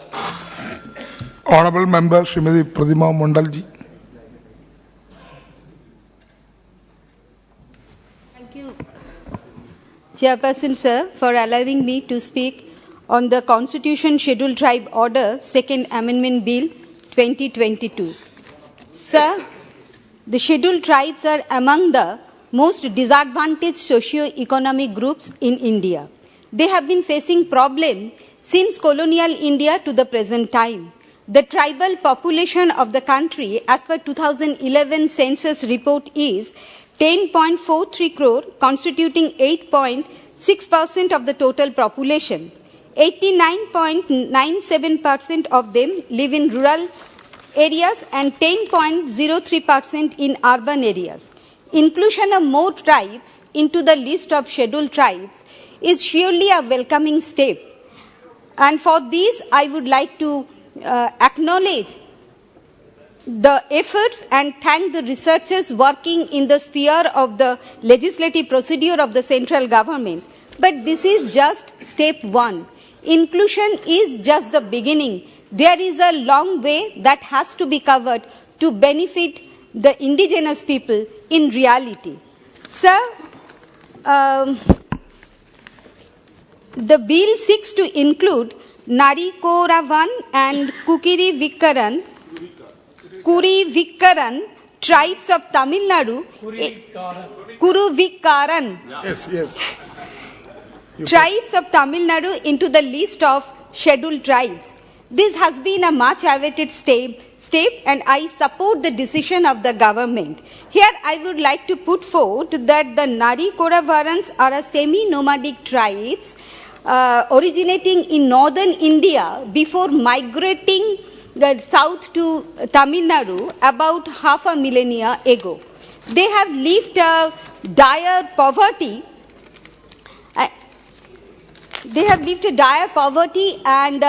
S21: Honorable Member Srimati Pradima Mondalji.
S16: Thank you, Chairperson sir, for allowing me to speak on the Constitution Scheduled Tribe Order, Second Amendment Bill 2022. Sir, the scheduled tribes are among the most disadvantaged socio-economic groups in India. They have been facing problems since colonial India to the present time. The tribal population of the country, as per 2011 census report, is 10.43 crore, constituting 8.6% of the total population. 89.97% of them live in rural areas and 10.03% in urban areas. Inclusion of more tribes into the list of scheduled tribes is surely a welcoming step. And for this, I would like to acknowledge the efforts and thank the researchers working in the sphere of the legislative procedure of the central government. But this is just step 1. Inclusion is just the beginning. There is a long way that has to be covered to benefit the indigenous people in reality. Sir, the bill seeks to include Narikoravan and Kurivikaran tribes of Tamil Nadu. Kuruvikaran.
S21: Yes.
S16: Tribes of Tamil Nadu into the list of scheduled tribes. This has been a much awaited step and I support the decision of the government. Here I would like to put forth that the Narikoravarans are a semi-nomadic tribes originating in northern India before migrating south to Tamil Nadu about half a millennia ago. They have lived dire poverty. They have lived a dire poverty and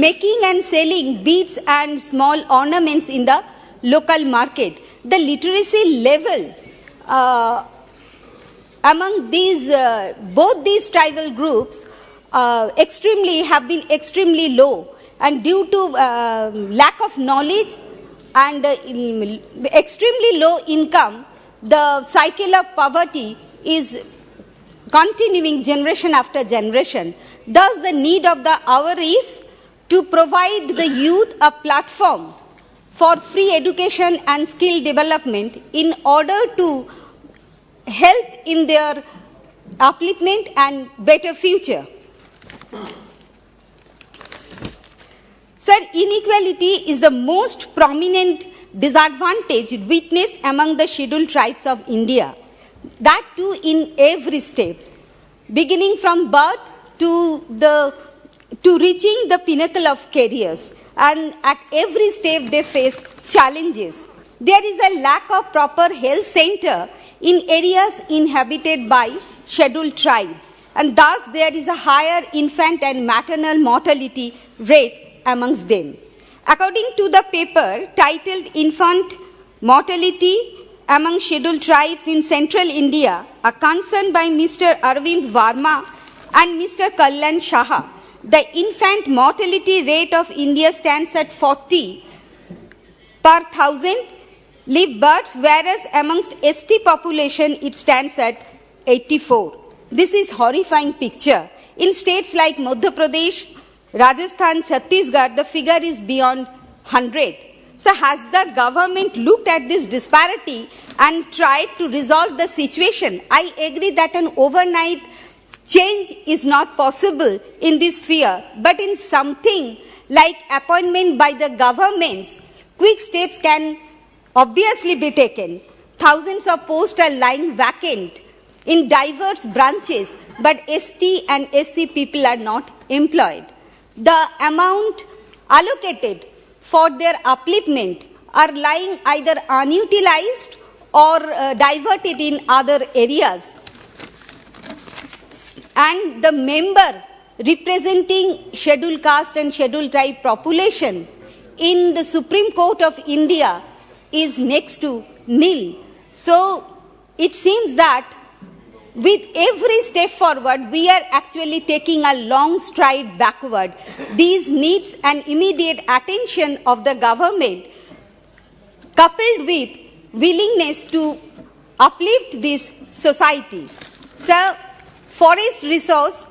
S16: making and selling beads and small ornaments in the local market. The literacy level among these both these tribal groups have been extremely low, and due to lack of knowledge and extremely low income, the cycle of poverty is continuing generation after generation. Thus, the need of the hour is to provide the youth a platform for free education and skill development in order to help in their upliftment and better future. Sir, inequality is the most prominent disadvantage witnessed among the scheduled tribes of India. That too in every step, beginning from birth to reaching the pinnacle of careers. And at every step they face challenges. There is a lack of proper health center in areas inhabited by scheduled tribe, and thus there is a higher infant and maternal mortality rate amongst them. According to the paper titled Infant Mortality Among Scheduled Tribes in Central India, a concern by Mr. Arvind Varma and Mr. Kalyan Shah, the infant mortality rate of India stands at 40 per 1,000 live births, whereas amongst ST population it stands at 84. This is horrifying picture. In states like Madhya Pradesh, Rajasthan, Chhattisgarh, the figure is beyond 100. So has the government looked at this disparity and tried to resolve the situation? I agree that an overnight change is not possible in this sphere, but in something like appointment by the governments, quick steps can obviously be taken. Thousands of posts are lying vacant in diverse branches, but ST and SC people are not employed. The amount allocated for their upliftment are lying either unutilized or diverted in other areas. And the member representing scheduled caste and scheduled tribe population in the Supreme Court of India is next to nil. So it seems that with every step forward, we are actually taking a long stride backward. These needs an immediate attention of the government, coupled with willingness to uplift this society. So, forest resources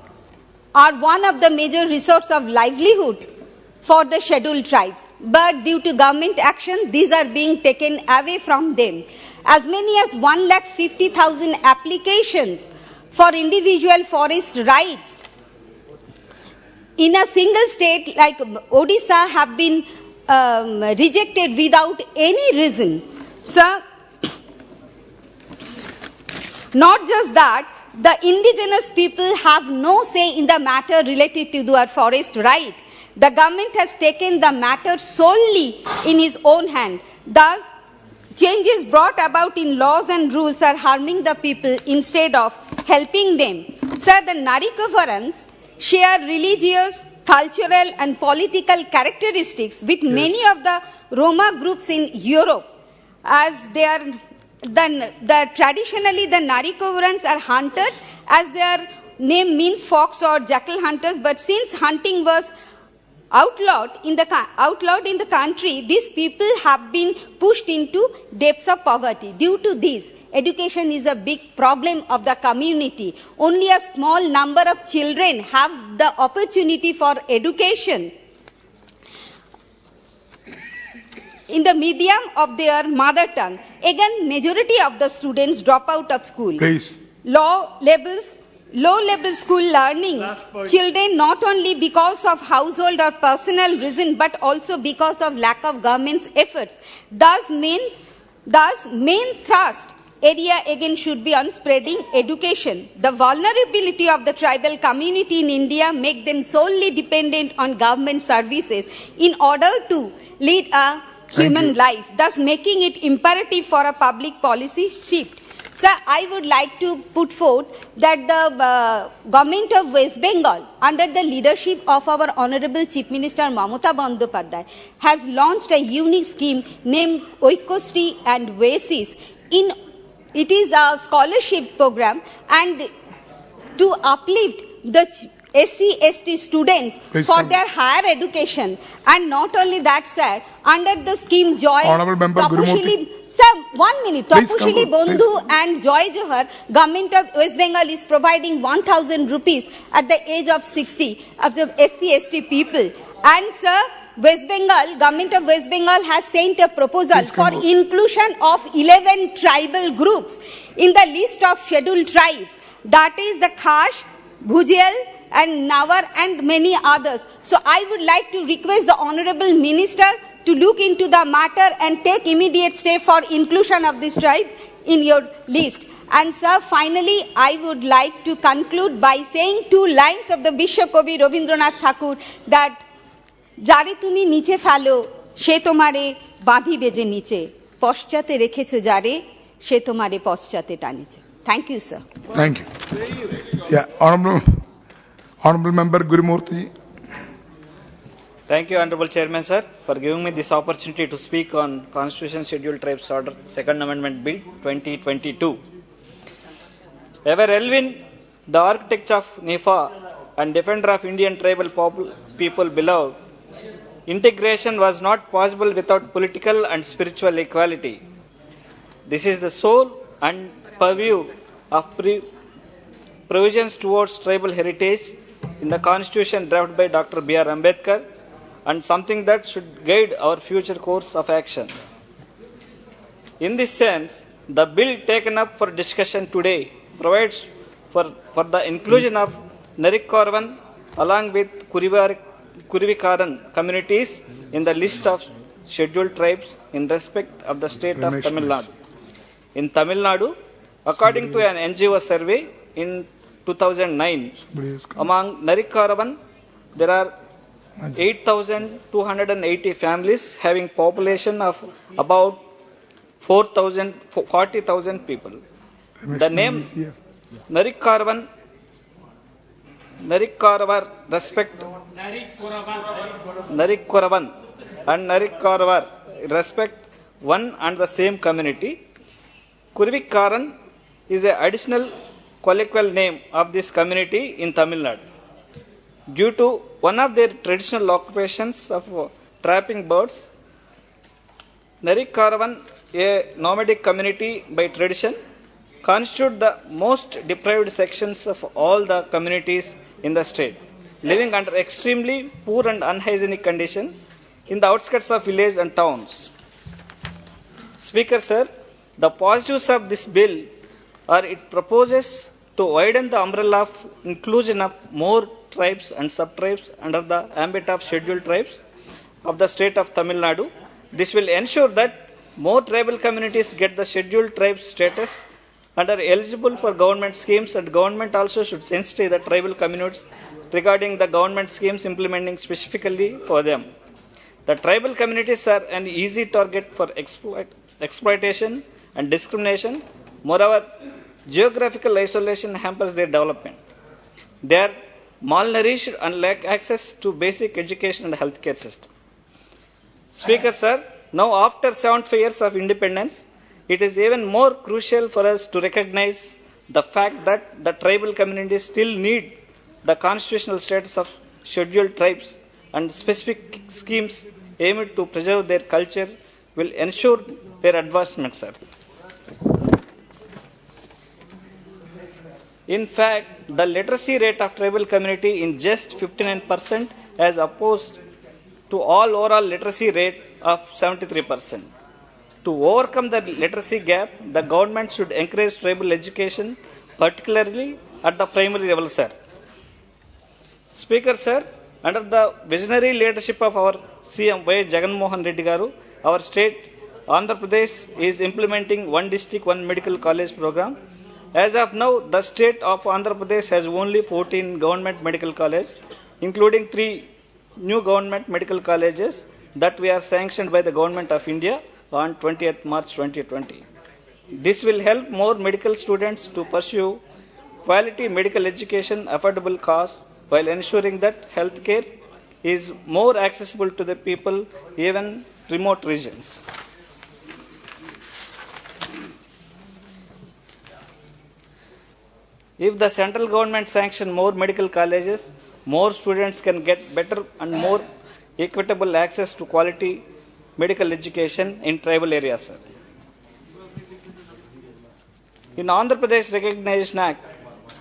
S16: are one of the major resources of livelihood for the scheduled tribes. But due to government action, these are being taken away from them. As many as 150,000 applications for individual forest rights in a single state like Odisha have been rejected without any reason. So, not just that, the indigenous people have no say in the matter related to their forest right. The government has taken the matter solely in his own hand. Thus, changes brought about in laws and rules are harming the people instead of helping them. Sir, the Narikovarans share religious, cultural and political characteristics with many of the Roma groups in Europe, as they are traditionally the Narikovarans are hunters, as their name means fox or jackal hunters, but since hunting was outlawed in the country, these people have been pushed into depths of poverty. Due to this, education is a big problem of the community. Only a small number of children have the opportunity for education in the medium of their mother tongue. Again, majority of the students drop out of school.
S21: Please.
S16: Low-level school learning, children not only because of household or personal reason, but also because of lack of government's efforts. Thus, main thrust area again should be on spreading education. The vulnerability of the tribal community in India make them solely dependent on government services in order to lead a human life, thus making it imperative for a public policy shift. Sir, I would like to put forth that the government of West Bengal, under the leadership of our Honorable Chief Minister Mamata Bandyopadhyay, has launched a unique scheme named Oikosri and Oasis. It is a scholarship program, and to uplift the SC/ST students for their higher education. And not only that, sir, under the scheme Joy,
S21: Honorable Member Gurumurthy.
S16: Sir, 1 minute. Tapushili Bondhu and Joy Johar, Government of West Bengal is providing 1,000 rupees at the age of 60 of the SC/ST people. And sir, West Bengal, government of West Bengal has sent a proposal for inclusion of 11 tribal groups in the list of scheduled tribes. That is the Khash, Bhujel, and Nawar and many others. So I would like to request the Honorable Minister to look into the matter and take immediate step for inclusion of these tribes in your list. And sir, finally, I would like to conclude by saying 2 lines of the Bishop Kavi Rabindranath Thakur that Jare tumi niche phalo, she tomare badhi beje niche, poschate rekhecho jare, she tomare poschate taniche. Thank you, sir.
S21: Thank you. Yeah, Honorable Member Gurumurthy.
S17: Thank you, Honorable Chairman, sir, for giving me this opportunity to speak on Constitution Scheduled Tribes Order, Second Amendment Bill 2022. Ever Elvin, the architect of NIFA and defender of Indian tribal people beloved, integration was not possible without political and spiritual equality. This is the sole and purview of provisions towards tribal heritage in the Constitution drafted by Dr. B.R. Ambedkar, and something that should guide our future course of action. In this sense, the bill taken up for discussion today provides for the inclusion of Narikkorvan along with Kurivikaran communities in the list of scheduled tribes in respect of the state of Tamil Nadu. In Tamil Nadu, according to an NGO survey in 2009, among Narikkorvan, there are 8,280 families having population of about 40,000 people. The name Narikkorvar and Narikkorvar respect one and the same community. Kurivikaran is an additional colloquial name of this community in Tamil Nadu. Due to one of their traditional occupations of trapping birds, Narikkorvan, a nomadic community by tradition, constitute the most deprived sections of all the communities in the state, living under extremely poor and unhygienic conditions in the outskirts of villages and towns. Speaker, sir, the positives of this bill are it proposes to widen the umbrella of inclusion of more tribes and sub-tribes under the ambit of scheduled tribes of the state of Tamil Nadu. This will ensure that more tribal communities get the scheduled tribes status and are eligible for government schemes, and government also should sensitize the tribal communities regarding the government schemes implementing specifically for them. The tribal communities are an easy target for exploitation and discrimination. Moreover, geographical isolation hampers their development. They are malnourished and lack access to basic education and healthcare system. Speaker, sir, now after 75 years of independence, it is even more crucial for us to recognize the fact that the tribal communities still need the constitutional status of scheduled tribes, and specific schemes aimed to preserve their culture will ensure their advancement, sir. In fact, the literacy rate of tribal community is just 59% as opposed to all overall literacy rate of 73%. To overcome the literacy gap, the government should encourage tribal education, particularly at the primary level, sir. Speaker, sir, under the visionary leadership of our CM Y. Jagan Mohan Reddy Garu, our state, Andhra Pradesh, is implementing one district, one medical college program. As of now, the state of Andhra Pradesh has only 14 government medical colleges, including 3 new government medical colleges that we are sanctioned by the Government of India on 20th March 2020. This will help more medical students to pursue quality medical education, affordable cost, while ensuring that healthcare is more accessible to the people, even remote regions. If the central government sanctions more medical colleges, more students can get better and more equitable access to quality medical education in tribal areas, sir. In Andhra Pradesh Recognition Act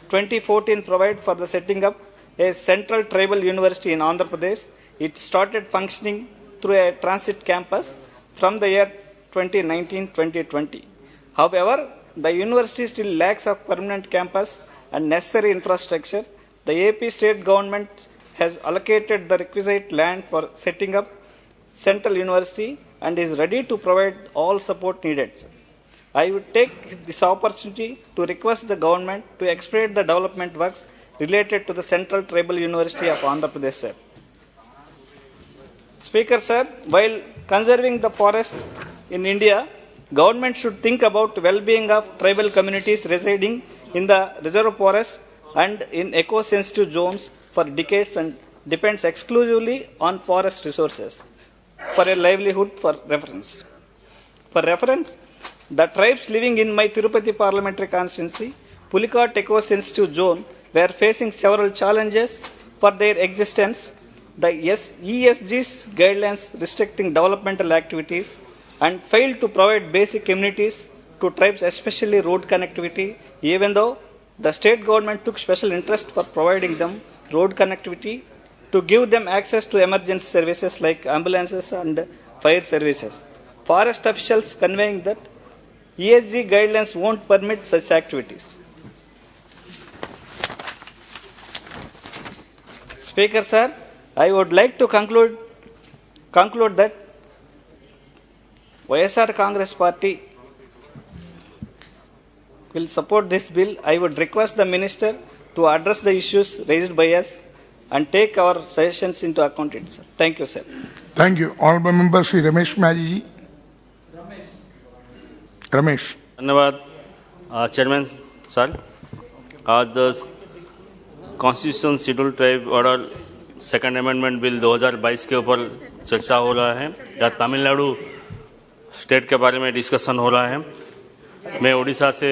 S17: 2014 provides for the setting up a central tribal university in Andhra Pradesh It started functioning through a transit campus from the year 2019-2020. However, the university still lacks a permanent campus and necessary infrastructure. The AP state government has allocated the requisite land for setting up Central University and is ready to provide all support needed. I would take this opportunity to request the government to expedite the development works related to the Central Tribal University of Andhra Pradesh, sir. Speaker, sir, while conserving the forest in India, government should think about well-being of tribal communities residing in the reserve forest and in eco-sensitive zones for decades and depends exclusively on forest resources for a livelihood. For reference, the tribes living in my Tirupati parliamentary constituency, Pulicat eco-sensitive zone, were facing several challenges for their existence. The ESG's guidelines restricting developmental activities and failed to provide basic amenities to tribes, especially road connectivity, even though the state government took special interest for providing them road connectivity to give them access to emergency services like ambulances and fire services. Forest officials conveying that ESG guidelines won't permit such activities. Speaker, sir, I would like to conclude that YSR Congress Party will support this bill. I would request the Minister to address the issues raised by us and take our suggestions into account. Sir. Thank you, sir.
S21: Thank you. Honorable Member Shri Ramesh Maji. Ramesh.
S12: धन्यवाद chairman sir. The constitution schedule tribe order second amendment bill 2022 के ऊपर चर्चा हो रहा है या Tamil Nadu state के बारे में डिस्कशन हो रहा है. मैं उड़ीसा से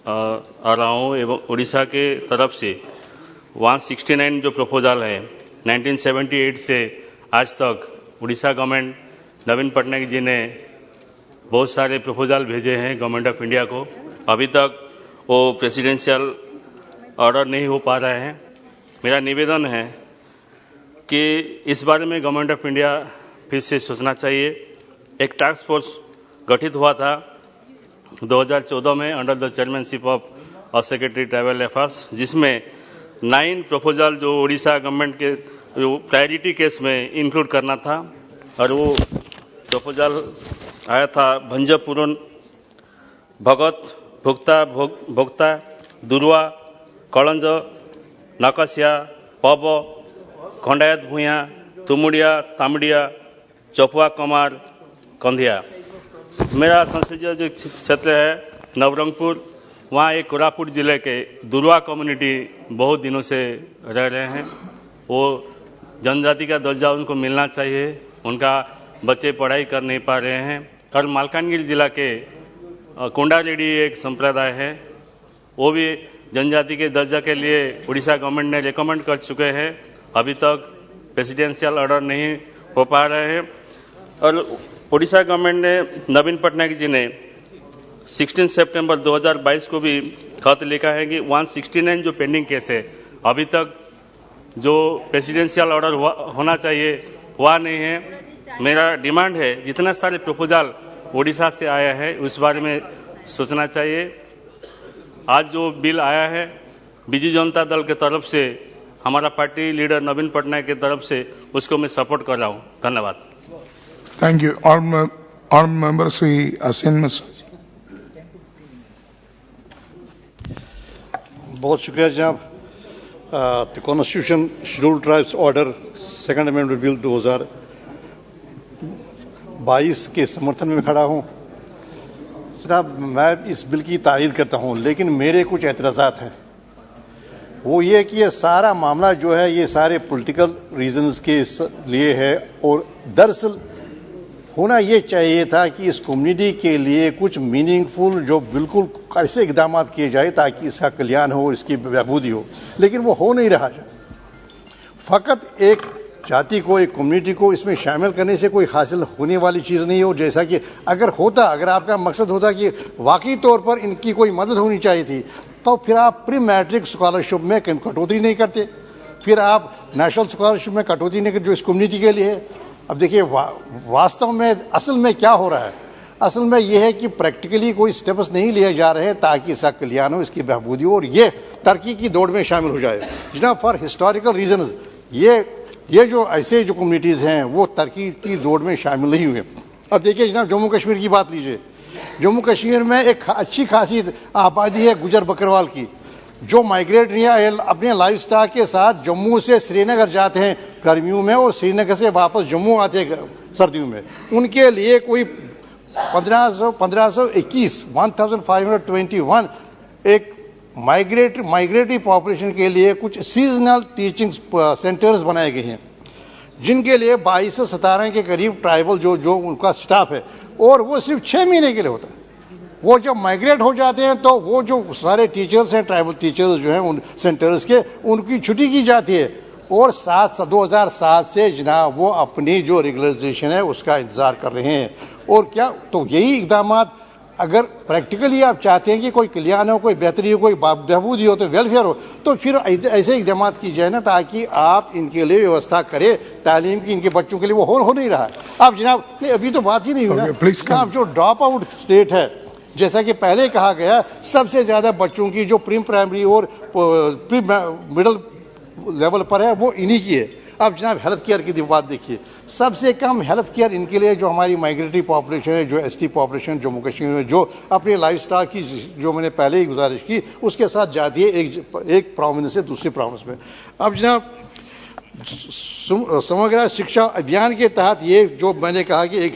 S12: आ रहा हूँ एवं उड़ीसा के तरफ से 169 जो प्रपोजल है 1978 से आज तक उड़ीसा गवर्नमेंट नवीन पटनायक जी ने बहुत सारे प्रपोजल भेजे हैं गवर्नमेंट ऑफ इंडिया को. अभी तक वो प्रेसिडेंशियल ऑर्डर नहीं हो पा रहे हैं. मेरा निवेदन है कि इस बारे में गवर्नमेंट ऑफ इंडिया फिर से सोचना चाहिए. एक टास्क फोर्स गठित हुआ था 2014 में under the chairmanship of secretary tribal affairs, जिसमें 9 प्रपोजल जो उड़ीसा गवर्नमेंट के जो प्रायोरिटी केस में इंक्लूड करना था. और वो प्रपोजल आया था भंजपुरन, भगत, भोक्ता, दुर्वा, कलंज, नकसिया, पब, खंडायत भूया, तुमुड़िया, तामड़िया, चौपुआ कमार, कंधिया. मेरा संसदीय जो क्षेत्र है नवरंगपुर, वहाँ एक कोरापुट जिले के दुर्वा कम्युनिटी बहुत दिनों से रह रहे हैं. वो जनजाति का दर्जा उनको मिलना चाहिए. उनका बच्चे पढ़ाई कर नहीं पा रहे हैं. और मालकानगिरी जिला के कोंडारेड्डी एक संप्रदाय है, वो भी जनजाति के दर्जा के लिए उड़ीसा गवर्नमेंट ने रिकमेंड कर चुके हैं. अभी तक प्रेसिडेंशियल ऑर्डर नहीं हो पा रहे हैं. और उड़ीसा गवर्नमेंट ने नवीन पटनायक जी ने 16 सितंबर 2022 को भी खत लिखा है कि 169 जो पेंडिंग केस है अभी तक जो प्रेसिडेंशियल ऑर्डर होना चाहिए वह नहीं है. मेरा डिमांड है जितना सारे प्रपोजल उड़ीसा से आया है उस बारे में सोचना चाहिए. आज जो बिल आया है बीजू जनता दल के तरफ से, हमारा पार्टी लीडर नवीन पटनायक के तरफ से, उसको मैं सपोर्ट कर रहा हूँ. धन्यवाद.
S21: Thank you. All members Shri Asin Mr.
S4: बहुत शुक्रिया जनाब. The constitution schedule tribes order second amendment bill 2022 के समर्थन में खड़ा हूँ. जनाब मैं इस बिल की तारीफ करता हूँ, लेकिन मेरे कुछ एतराज़ात हैं. वो ये कि ये सारा मामला जो है ये सारे पॉलिटिकल रीजंस के लिए है. और दरअसल होना ये चाहिए था कि इस कम्युनिटी के लिए कुछ मीनिंगफुल जो बिल्कुल ऐसे इकदाम किए जाए ताकि इसका कल्याण हो, इसकी बहबूदी हो, लेकिन वो हो नहीं रहा. फ़कत एक जाति को, एक कम्युनिटी को इसमें शामिल करने से कोई हासिल होने वाली चीज़ नहीं हो. जैसा कि अगर आपका मकसद होता कि वाकई तौर पर इनकी कोई मदद होनी चाहिए थी, तो फिर आप प्री मैट्रिक स्कॉलरशिप में कटौती नहीं करते. फिर आप नेशनल स्कॉलरशिप में कटौती नहीं कर जो इस कम्युनिटी के लिए है। अब देखिए वास्तव में असल में क्या हो रहा है, असल में यह है कि प्रैक्टिकली कोई स्टेप्स नहीं लिए जा रहे हैं ताकि इसका कल्याण हो, इसकी बहबूदी हो और ये तरक्की की दौड़ में शामिल हो जाए। जनाब फॉर हिस्टोरिकल रीजंस ये जो ऐसे जो कम्युनिटीज़ हैं वो तरक्की की दौड़ में शामिल नहीं हुए। अब देखिए जनाब जम्मू कश्मीर की बात लीजिए, जम्मू कश्मीर में एक अच्छी खासी आबादी है गुजर बकरवाल की, जो माइग्रेटरियाँ अपने लाइफ स्टाक के साथ जम्मू से श्रीनगर जाते हैं गर्मियों में और श्रीनगर से वापस जम्मू आते हैं सर्दियों में। उनके लिए कोई 1521 एक माइग्रेटरी पॉपुलेशन के लिए कुछ सीजनल टीचिंग सेंटर्स बनाए गए हैं, जिनके लिए 2217 के करीब ट्राइबल जो उनका स्टाफ है, और वो सिर्फ 6 महीने के लिए होता है। वो जब माइग्रेट हो जाते हैं तो वो जो सारे टीचर्स हैं, ट्राइबल टीचर्स जो हैं उन सेंटर्स के, उनकी छुट्टी की जाती है और 2007 से जनाब वो अपनी जो रेगुलराइजेशन है उसका इंतजार कर रहे हैं। और क्या तो यही इकदाम अगर प्रैक्टिकली आप चाहते हैं कि कोई कल्याण हो, कोई बेहतरी हो, कोई बहबूदी हो, तो वेलफेयर हो, तो फिर ऐसे इकदाम कीजिए ना ताकि आप इनके लिए व्यवस्था करें तालीम की। इनके बच्चों के लिए वो हो नहीं रहा है। अब जनाब अभी तो बात ही नहीं हुई ना, आप जो ड्रॉप आउट स्टेट है, जैसा कि पहले कहा गया, सबसे ज्यादा बच्चों की जो प्री प्राइमरी और प्री मिडिल लेवल पर है वो इन्हीं की है। अब जनाब हेल्थ केयर की बात देखिए, सबसे कम हेल्थ केयर इनके लिए जो हमारी माइग्रेटरी पॉपुलेशन है, जो एसटी पॉपुलेशन जम्मू कश्मीर में जो अपने लाइफ स्टाइल की जो मैंने पहले ही गुजारिश की उसके साथ जाती है एक प्रोविंस से दूसरी प्रोविंस में। अब जनाब समग्र शिक्षा अभियान के तहत ये जो मैंने कहा कि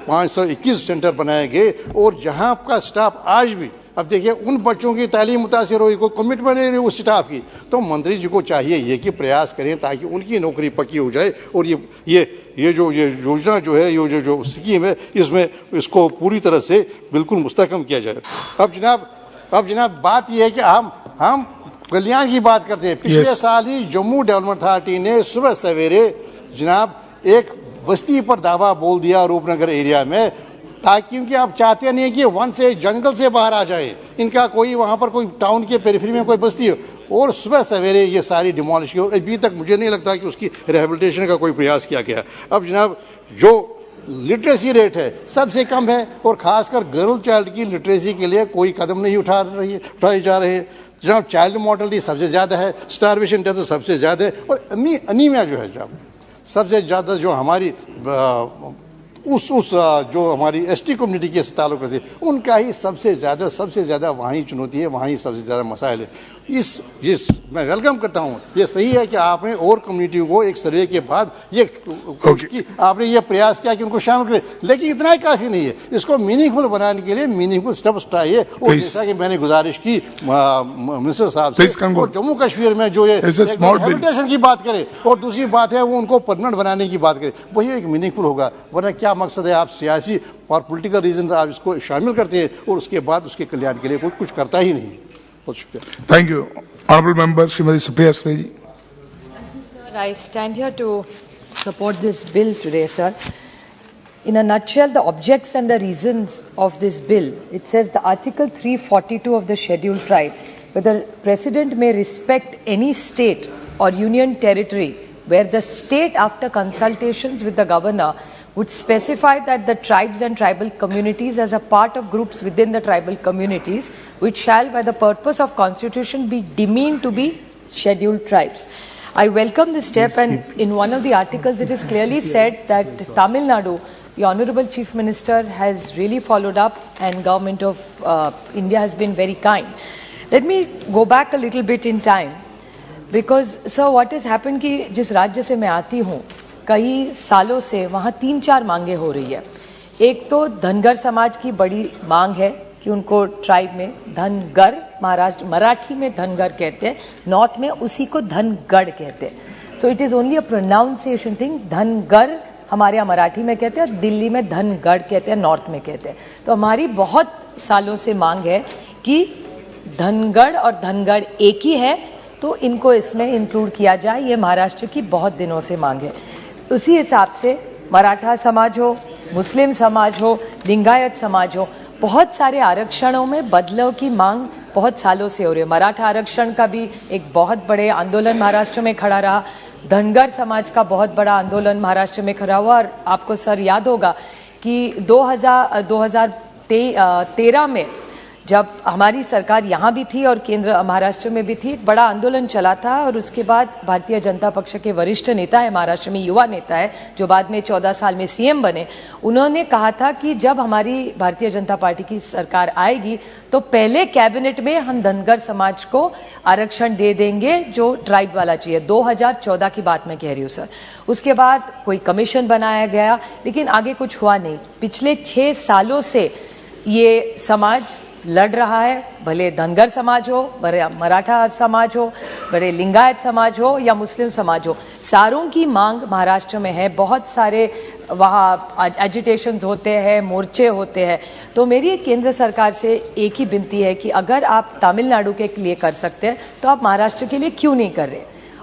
S4: 1521 सेंटर बनाए गए और जहां का स्टाफ आज भी, अब देखिए उन बच्चों की तालीम मुतासिर हो, कोई कमिटमेंट नहीं रही उस स्टाफ की, तो मंत्री जी को चाहिए ये कि प्रयास करें ताकि उनकी नौकरी पक्की हो जाए और ये जो योजना जो है, ये जो स्कीम है, इसमें इसको पूरी तरह से बिल्कुल मुस्तहकम किया जाए। अब जनाब बात यह है कि हम कल्याण की बात करते हैं। पिछले साल ही जम्मू डेवलपमेंट अथॉरिटी ने सुबह सवेरे जनाब एक बस्ती पर दावा बोल दिया रूपनगर एरिया में, ताकि क्योंकि आप चाहते नहीं कि वन से जंगल से बाहर आ जाए, इनका कोई वहां पर कोई टाउन के पेरिफेरी में कोई बस्ती हो, और सुबह सवेरे ये सारी डिमोलिश की और अभी तक मुझे नहीं लगता कि उसकी रिहेबिलिटेशन का कोई प्रयास किया गया। अब जनाब जो लिटरेसी रेट है सबसे कम है और खासकर गर्ल चाइल्ड की लिटरेसी के लिए कोई कदम नहीं उठाए जा रहे हैं। जनाब चाइल्ड मोर्टेलिटी सबसे ज्यादा है, स्टारवेशन डेथ सबसे ज्यादा है और अनीमिया जो है जनाब सबसे ज्यादा जो हमारी जो हमारी एसटी कम्युनिटी के ताल्लुक रहती है उनका ही सबसे ज्यादा वहीं चुनौती है, वहीं सबसे ज्यादा मसाइल है। मैं वेलकम करता हूँ, ये सही है कि आपने और कम्युनिटी को एक सर्वे के बाद आपने ये प्रयास किया कि उनको शामिल करें, लेकिन इतना ही काफी नहीं है। इसको मीनिंगफुल बनाने के लिए मीनिंगफुल स्टेप्स उठाइए और जैसा कि मैंने गुजारिश की मिनिस्टर साहब से, और जम्मू कश्मीर में जो ये हैबिटेशन की बात करें और दूसरी बात है वो उनको परमानेंट बनाने की बात करें, वही एक मीनिंगफुल होगा। वरना क्या मकसद है, आप सियासी और पॉलिटिकल रीजन आप इसको शामिल करते हैं और उसके बाद उसके कल्याण के लिए कोई कुछ करता ही नहीं। बहुत शुक्रिया।
S21: Thank you honourable member Shrimati Supriya Sule ji.
S18: I stand here to support this bill today, sir. In a nutshell, the objects and the reasons of this bill, it says the Article 342 of the Scheduled Tribes, where the President may respect any state or union territory where the state, after consultations with the governor, would specify that the tribes and tribal communities as a part of groups within the tribal communities, which shall by the purpose of constitution be deemed to be scheduled tribes. I welcome this step, and in one of the articles it is clearly said that Tamil Nadu, the Honourable Chief Minister, has really followed up, and Government of India has been very kind. Let me go back a little bit in time, because sir, what has happened कि जिस राज्य से मैं आती हूँ कई सालों से वहाँ 3-4 मांगे हो रही है। एक तो धनगर समाज की बड़ी मांग है कि उनको ट्राइब में धनगर, महाराष्ट्र मराठी में धनगर कहते हैं, नॉर्थ में उसी को धनगढ़ कहते हैं। So it is only a pronunciation thing. Dhangar हमारे यहाँ मराठी में कहते हैं, दिल्ली में धनगढ़ कहते हैं, नॉर्थ में कहते हैं। तो हमारी बहुत सालों से मांग है कि धनगढ़ और धनगढ़ एक ही है, तो इनको इसमें इंक्लूड किया जाए। ये महाराष्ट्र की बहुत दिनों से मांग है। उसी हिसाब से मराठा समाज हो, मुस्लिम समाज हो, लिंगायत समाज हो, बहुत सारे आरक्षणों में बदलाव की मांग बहुत सालों से हो रही है। मराठा आरक्षण का भी एक बहुत बड़े आंदोलन महाराष्ट्र में खड़ा रहा, धनगर समाज का बहुत बड़ा आंदोलन महाराष्ट्र में खड़ा हुआ। और आपको सर याद होगा कि 2013 में जब हमारी सरकार यहाँ भी थी और केंद्र महाराष्ट्र में भी थी, बड़ा आंदोलन चला था। और उसके बाद भारतीय जनता पक्ष के वरिष्ठ नेता है, महाराष्ट्र में युवा नेता है, जो बाद में 14 साल में सीएम बने, उन्होंने कहा था कि जब हमारी भारतीय जनता पार्टी की सरकार आएगी तो पहले कैबिनेट में हम धनगर समाज को आरक्षण दे देंगे जो ट्राइब वाला चाहिए। 2014 की बात मैं कह रही हूँ सर। उसके बाद कोई कमीशन बनाया गया, लेकिन आगे कुछ हुआ नहीं। पिछले 6 सालों से ये समाज लड़ रहा है, भले धनगर समाज हो, भले मराठा समाज हो, भले लिंगायत समाज हो या मुस्लिम समाज हो, सारों की मांग महाराष्ट्र में है। बहुत सारे वहाँ एजिटेशंस होते हैं, मोर्चे होते हैं। तो मेरी केंद्र सरकार से एक ही विनती है कि अगर आप तमिलनाडु के लिए कर सकते हैं तो आप महाराष्ट्र के लिए क्यों नहीं कर रहे।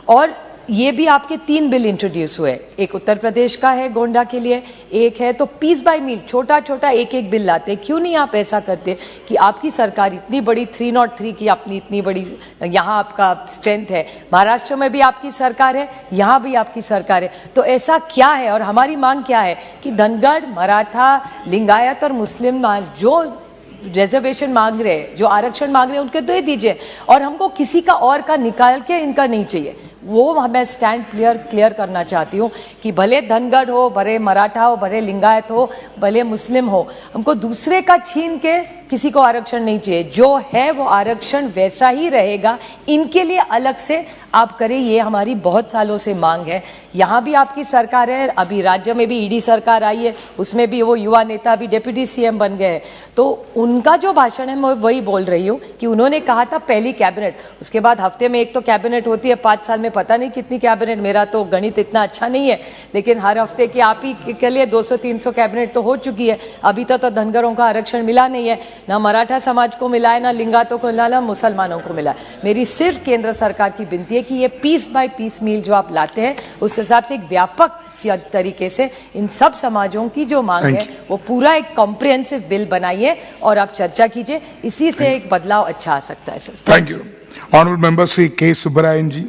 S18: और ये भी आपके 3 बिल इंट्रोड्यूस हुए, एक उत्तर प्रदेश का है गोंडा के लिए, एक है तो पीस बाय मील छोटा छोटा एक बिल लाते। क्यों नहीं आप ऐसा करते कि आपकी सरकार इतनी बड़ी 303 की अपनी इतनी बड़ी यहाँ आपका स्ट्रेंथ है, महाराष्ट्र में भी आपकी सरकार है, यहाँ भी आपकी सरकार है, तो ऐसा क्या है। और हमारी मांग क्या है कि धनगर, मराठा, लिंगायत और मुस्लिम जो रिजर्वेशन मांग रहे हैं, जो आरक्षण मांग रहे हैं, उनके दे दीजिए। और हमको किसी का और का निकाल के इनका नहीं चाहिए। वो मैं स्टैंड क्लियर करना चाहती हूँ कि भले धनगर हो, भले मराठा हो, भले लिंगायत हो, भले मुस्लिम हो, हमको दूसरे का छीन के किसी को आरक्षण नहीं चाहिए। जो है वो आरक्षण वैसा ही रहेगा, इनके लिए अलग से आप करें, ये हमारी बहुत सालों से मांग है। यहाँ भी आपकी सरकार है, अभी राज्य में भी ईडी सरकार आई है, उसमें भी वो युवा नेता अभी डिप्टी सीएम बन गए। तो उनका जो भाषण है मैं वही बोल रही हूँ कि उन्होंने कहा था पहली कैबिनेट, उसके बाद हफ्ते में एक तो कैबिनेट होती है, 5 साल में पता नहीं कितनी कैबिनेट, मेरा तो गणित इतना अच्छा नहीं है, लेकिन हर हफ्ते की आप ही के लिए 200-300 कैबिनेट तो हो चुकी है। अभी तक तो धनगरों का आरक्षण मिला नहीं है, ना मराठा समाज को मिला है, ना लिंगायतों को मिला, ना मुसलमानों को मिला। मेरी सिर्फ केंद्र सरकार की विनती है कि ये पीस बाय पीस मील जो आप लाते हैं, उस हिसाब से एक व्यापक तरीके से इन सब समाजों की जो मांग है वो पूरा एक कॉम्प्रिहेंसिव बिल बनाइए और आप चर्चा कीजिए, इसी से एक बदलाव अच्छा आ सकता है sir.
S21: Thank you. Honourable member Shri के सुब्बरायन जी।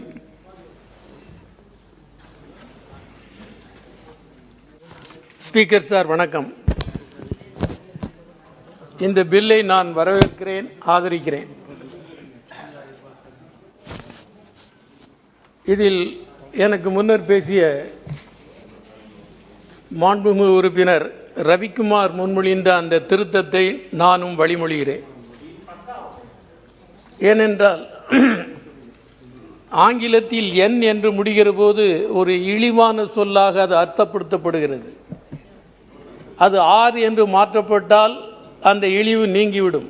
S20: ஸ்பீக்கர் சார் வணக்கம். இந்த பில்லை நான் வரவேற்கிறேன், ஆதரிக்கிறேன். இதில் எனக்கு முன்னர் பேசிய மாண்புமிகு உறுப்பினர் ரவிக்குமார் முன்மொழிந்த அந்த திருத்தத்தை நானும் வழிமொழிகிறேன். ஏனென்றால் ஆங்கிலத்தில் என் என்று முடிகிற போது ஒரு இழிவான சொல்லாக அது அர்த்தப்படுத்தப்படுகிறது. அது ஆர் என்று மாற்றப்பட்டால் அந்த இழிவு நீங்கிவிடும்.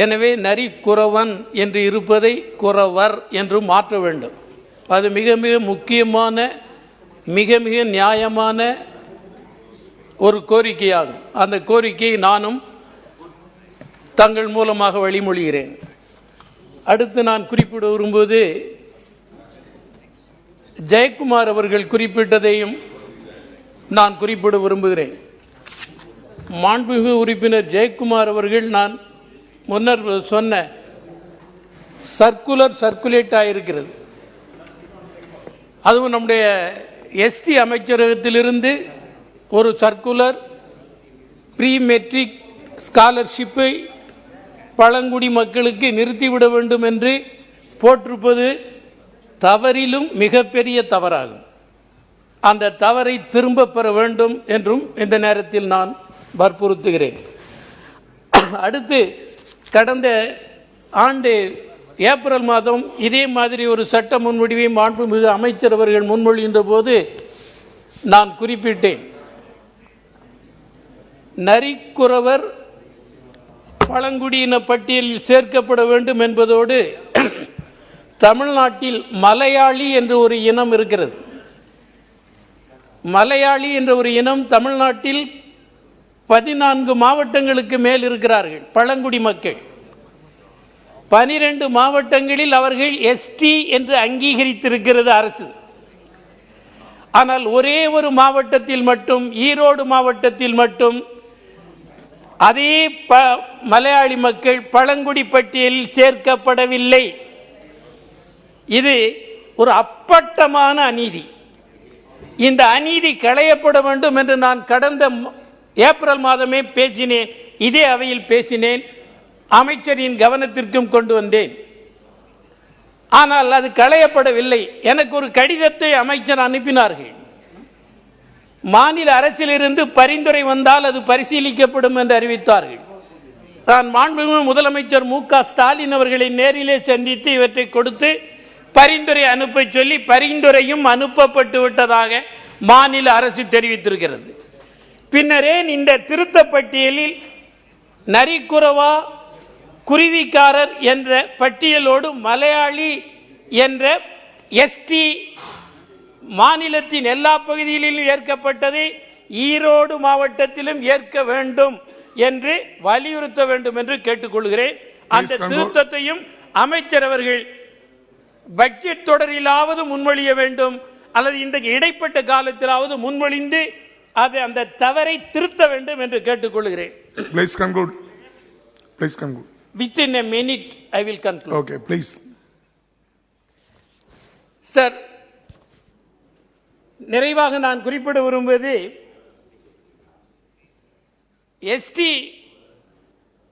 S20: எனவே நரி குறவன் என்று இருப்பதை குறவர் என்று மாற்ற வேண்டும். அது மிக மிக முக்கியமான, மிக மிக நியாயமான ஒரு கோரிக்கையாகும். அந்த கோரிக்கையை நானும் தங்கள் மூலமாக வழிமொழிகிறேன். அடுத்து நான் குறிப்பிட விரும்புவது, ஜெயக்குமார் அவர்கள் குறிப்பிட்டதையும் நான் குறிப்பிட விரும்புகிறேன். மாண்புமிகு உறுப்பினர் ஜெயக்குமார் அவர்கள் நான் முன்னர் சொன்ன சர்க்குலேட் ஆகியிருக்கிறது. அதுவும் நம்முடைய எஸ்டி அமைச்சரகத்திலிருந்து ஒரு சர்க்குலர் ப்ரீ மெட்ரிக் ஸ்காலர்ஷிப்பை பழங்குடி மக்களுக்கு நிறுத்திவிட வேண்டும் என்று போட்டிருப்பது தவறிலும் மிகப்பெரிய தவறாகும். அந்த தவறை திரும்ப பெற வேண்டும் என்றும் இந்த நேரத்தில் நான் வற்புறுத்துகிறேன். அடுத்து, கடந்த ஆண்டு ஏப்ரல் மாதம் இதே மாதிரி ஒரு சட்ட முன்வடிவை மாண்புமிகு அமைச்சர் அவர்கள் முன்மொழிந்த போது நான் குறிப்பிட்டேன், நரிக்குறவர் பழங்குடியின பட்டியலில் சேர்க்கப்பட வேண்டும் என்பதோடு தமிழ்நாட்டில் மலையாளி என்ற ஒரு இனம் இருக்கிறது. மலையாளி என்ற ஒரு இனம் தமிழ்நாட்டில் 14 மாவட்டங்களுக்கு மேல் இருக்கிறார்கள் பழங்குடி மக்கள். 12 மாவட்டங்களில் அவர்கள் எஸ்டி என்று அங்கீகரித்திருக்கிறது அரசு. ஆனால் ஒரே ஒரு மாவட்டத்தில் மட்டும், ஈரோடு மாவட்டத்தில் மட்டும் அதே மலையாளி மக்கள் பழங்குடி பட்டியலில் சேர்க்கப்படவில்லை. இது ஒரு அப்பட்டமான அநீதி. இந்த அநீதி களையப்பட வேண்டும் என்று நான் கடந்த ஏப்ரல் மாதமே பேசினேன். இதே அவையில் பேசினேன். அமைச்சரின் கவனத்திற்கும் கொண்டு வந்தேன். ஆனால் அது களையப்படவில்லை. எனக்கு ஒரு கடிதத்தை அமைச்சர் அனுப்பினார்கள். மாநில அரசிலிருந்து பரிந்துரை வந்தால் அது பரிசீலிக்கப்படும் என்று அறிவித்தார்கள். நான் மாண்புமிகு முதலமைச்சர் மு.க.ஸ்டாலின் அவர்களை நேரிலே சந்தித்து இவற்றை கொடுத்து பரிந்துரை அனுப்ப சொல்லி பரிந்துரையும் அனுப்பப்பட்டு விட்டதாக மாநில அரசு தெரிவித்திருக்கிறது. பின்னரே இந்த திருத்த பட்டியலில் நரிக்குறவா குருவிக்காரர் என்ற பட்டியலோடு மலையாளி என்ற எஸ்டி மாநிலத்தின் எல்லா பகுதிகளிலும் ஏற்கப்பட்டதை ஈரோடு மாவட்டத்திலும் ஏற்க வேண்டும் என்று வலியுறுத்த வேண்டும் என்று கேட்டுக்கொள்கிறேன். அந்த திருத்தத்தையும் அமைச்சர் அவர்கள் பட்ஜெட் தொடரிலாவது முன்மொழிய வேண்டும், அல்லது இந்த இடைப்பட்ட காலத்திலாவது முன்மொழிந்து அது அந்த தவறை திருத்த வேண்டும் என்று கேட்டுக்கொள்கிறேன்.
S21: Please conclude. Please conclude.
S20: Within a minute, I will conclude.
S21: Okay, please.
S20: Sir, நிறைவாக நான் குறிப்பிட விரும்புவது எஸ்டி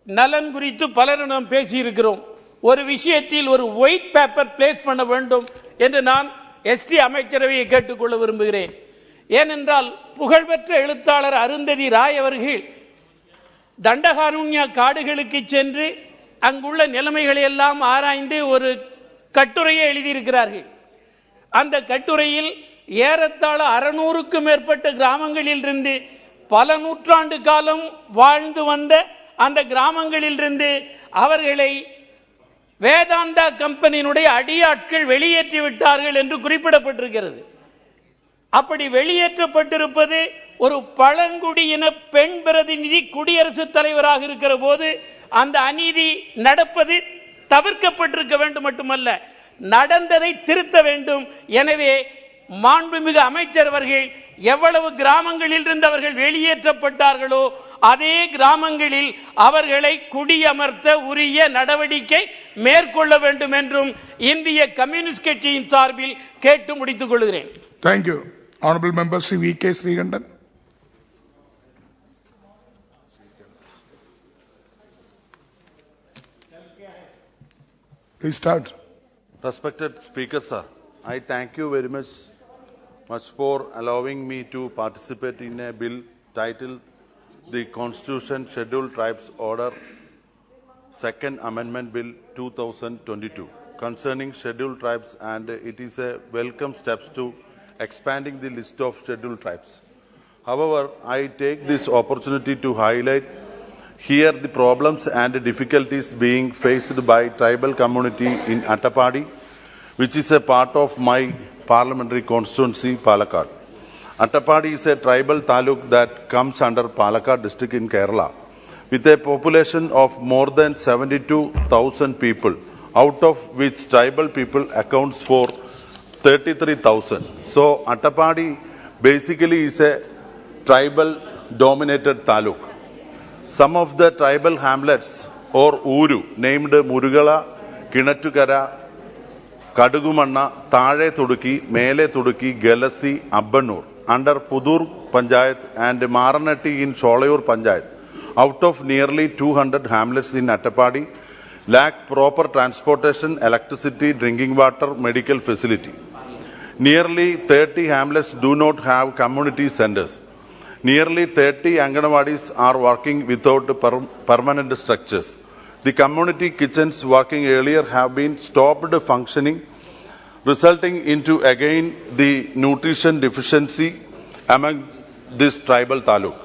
S20: நலன் குறித்து பலரும் நாம் பேசியிருக்கிறோம். ஒரு விஷயத்தில் ஒரு ஒயிட் பேப்பர் பிளேஸ் பண்ண வேண்டும் என்று நான் எஸ்டி அமைச்சரவையை கேட்டுக்கொள்ள விரும்புகிறேன். ஏனென்றால் புகழ்பெற்ற எழுத்தாளர் அருந்ததி ராய் அவர்கள் தண்டகாரண்யா காடுகளுக்கு சென்று அங்குள்ள நிலைமைகளை எல்லாம் ஆராய்ந்து ஒரு கட்டுரையை எழுதியிருக்கிறார்கள். அந்த கட்டுரையில் ஏறத்தாழ 600க்கும் மேற்பட்ட கிராமங்களில் இருந்து பல நூற்றாண்டு காலம் வாழ்ந்து வந்த அந்த கிராமங்களில் இருந்து அவர்களை வேதாந்தா கம்பெனியினுடைய அடியாட்கள் வெளியேற்றி விட்டார்கள் என்று குறிப்பிடப்பட்டிருக்கிறது. அப்படி வெளியேற்றப்பட்டிருப்பது ஒரு பழங்குடியின பெண் பிரதிநிதி குடியரசுத் தலைவராக இருக்கிற போது அந்த அநீதி நடப்பது தவிர்க்கப்பட்டிருக்க வேண்டும், மட்டுமல்ல நடந்ததை திருத்த வேண்டும். எனவே மாண்புமிகு அமைச்சர் அவர்கள் எவ்வளவு கிராமங்களில் இருந்து அவர்கள் வெளியேற்றப்பட்டார்களோ அதே கிராமங்களில் அவர்களை குடியமர்த்த உரிய நடவடிக்கை மேற்கொள்ள வேண்டும் என்றும் இந்திய கம்யூனிஸ்ட் கட்சியின் சார்பில் கேட்டு முடித்துக் கொள்கிறேன்.
S21: Thank you. Honorable Member Sri V.K. Srikandan. Please start.
S2: Respected Speaker, sir, I thank you very much for allowing me to participate in a bill titled the Constitution Scheduled Tribes Order Second Amendment Bill 2022 concerning scheduled tribes, and it is a welcome steps to expanding the list of scheduled tribes. However, I take this opportunity to highlight here the problems and difficulties being faced by tribal community in Attapadi, which is a part of my parliamentary constituency, Palakkad. Attapadi is a tribal taluk that comes under Palakkad district in Kerala, with a population of more than 72,000 people, out of which tribal people accounts for 33,000. So Attapadi basically is a tribal dominated taluk. Some of the tribal hamlets or Uru named Murugala, Kinattukara, Kadugumanna, Thare Tudukki, Mele Tudukki, Gelasi, Abbanur under Pudur Panchayat and Maranatti in Cholayur Panchayat, out of nearly 200 hamlets in Attapadi, lack proper transportation, electricity, drinking water, medical facility. Nearly 30 hamlets do not have community centers. Nearly 30 Anganwadis are working without permanent structures. The community kitchens working earlier have been stopped functioning, resulting into again the nutrition deficiency among this tribal taluk.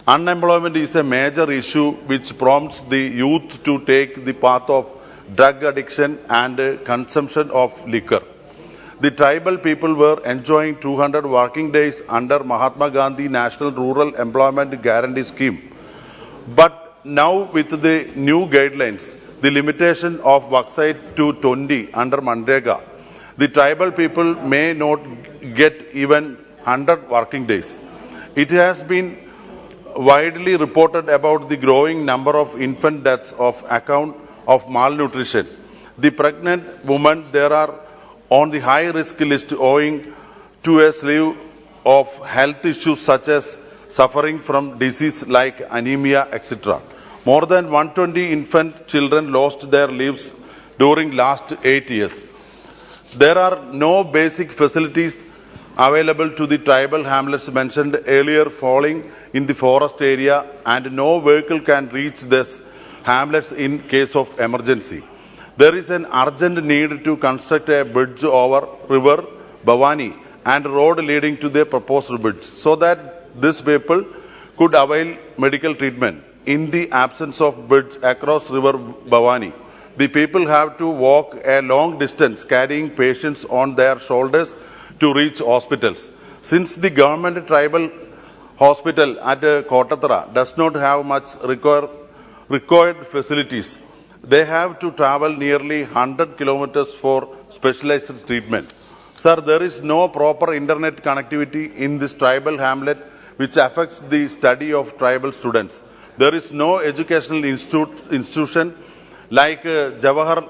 S2: Unemployment is a major issue which prompts the youth to take the path of drug addiction and consumption of liquor. The tribal people were enjoying 200 working days under Mahatma Gandhi National Rural Employment Guarantee Scheme. But now with the new guidelines, the limitation of worksite to 20 under Mandrega, the tribal people may not get even 100 working days. It has been widely reported about the growing number of infant deaths of account of malnutrition. The pregnant women there are on the high risk list owing to a slew of health issues such as suffering from disease like anemia, etc. More than 120 infant children lost their lives during last 8 years. There are no basic facilities available to the tribal hamlets mentioned earlier falling in the forest area, and no vehicle can reach these hamlets in case of emergency. There is an urgent need to construct a bridge over river Bhavani and road leading to the proposed bridge so that these people could avail medical treatment. In the absence of bridge across river Bhavani, the people have to walk a long distance carrying patients on their shoulders to reach hospitals. Since the government tribal hospital at Kottatra does not have much required facilities, they have to travel nearly 100 kilometers for specialized treatment. Sir, there is no proper internet connectivity in this tribal hamlet, which affects the study of tribal students. There is no educational institution like Jawahar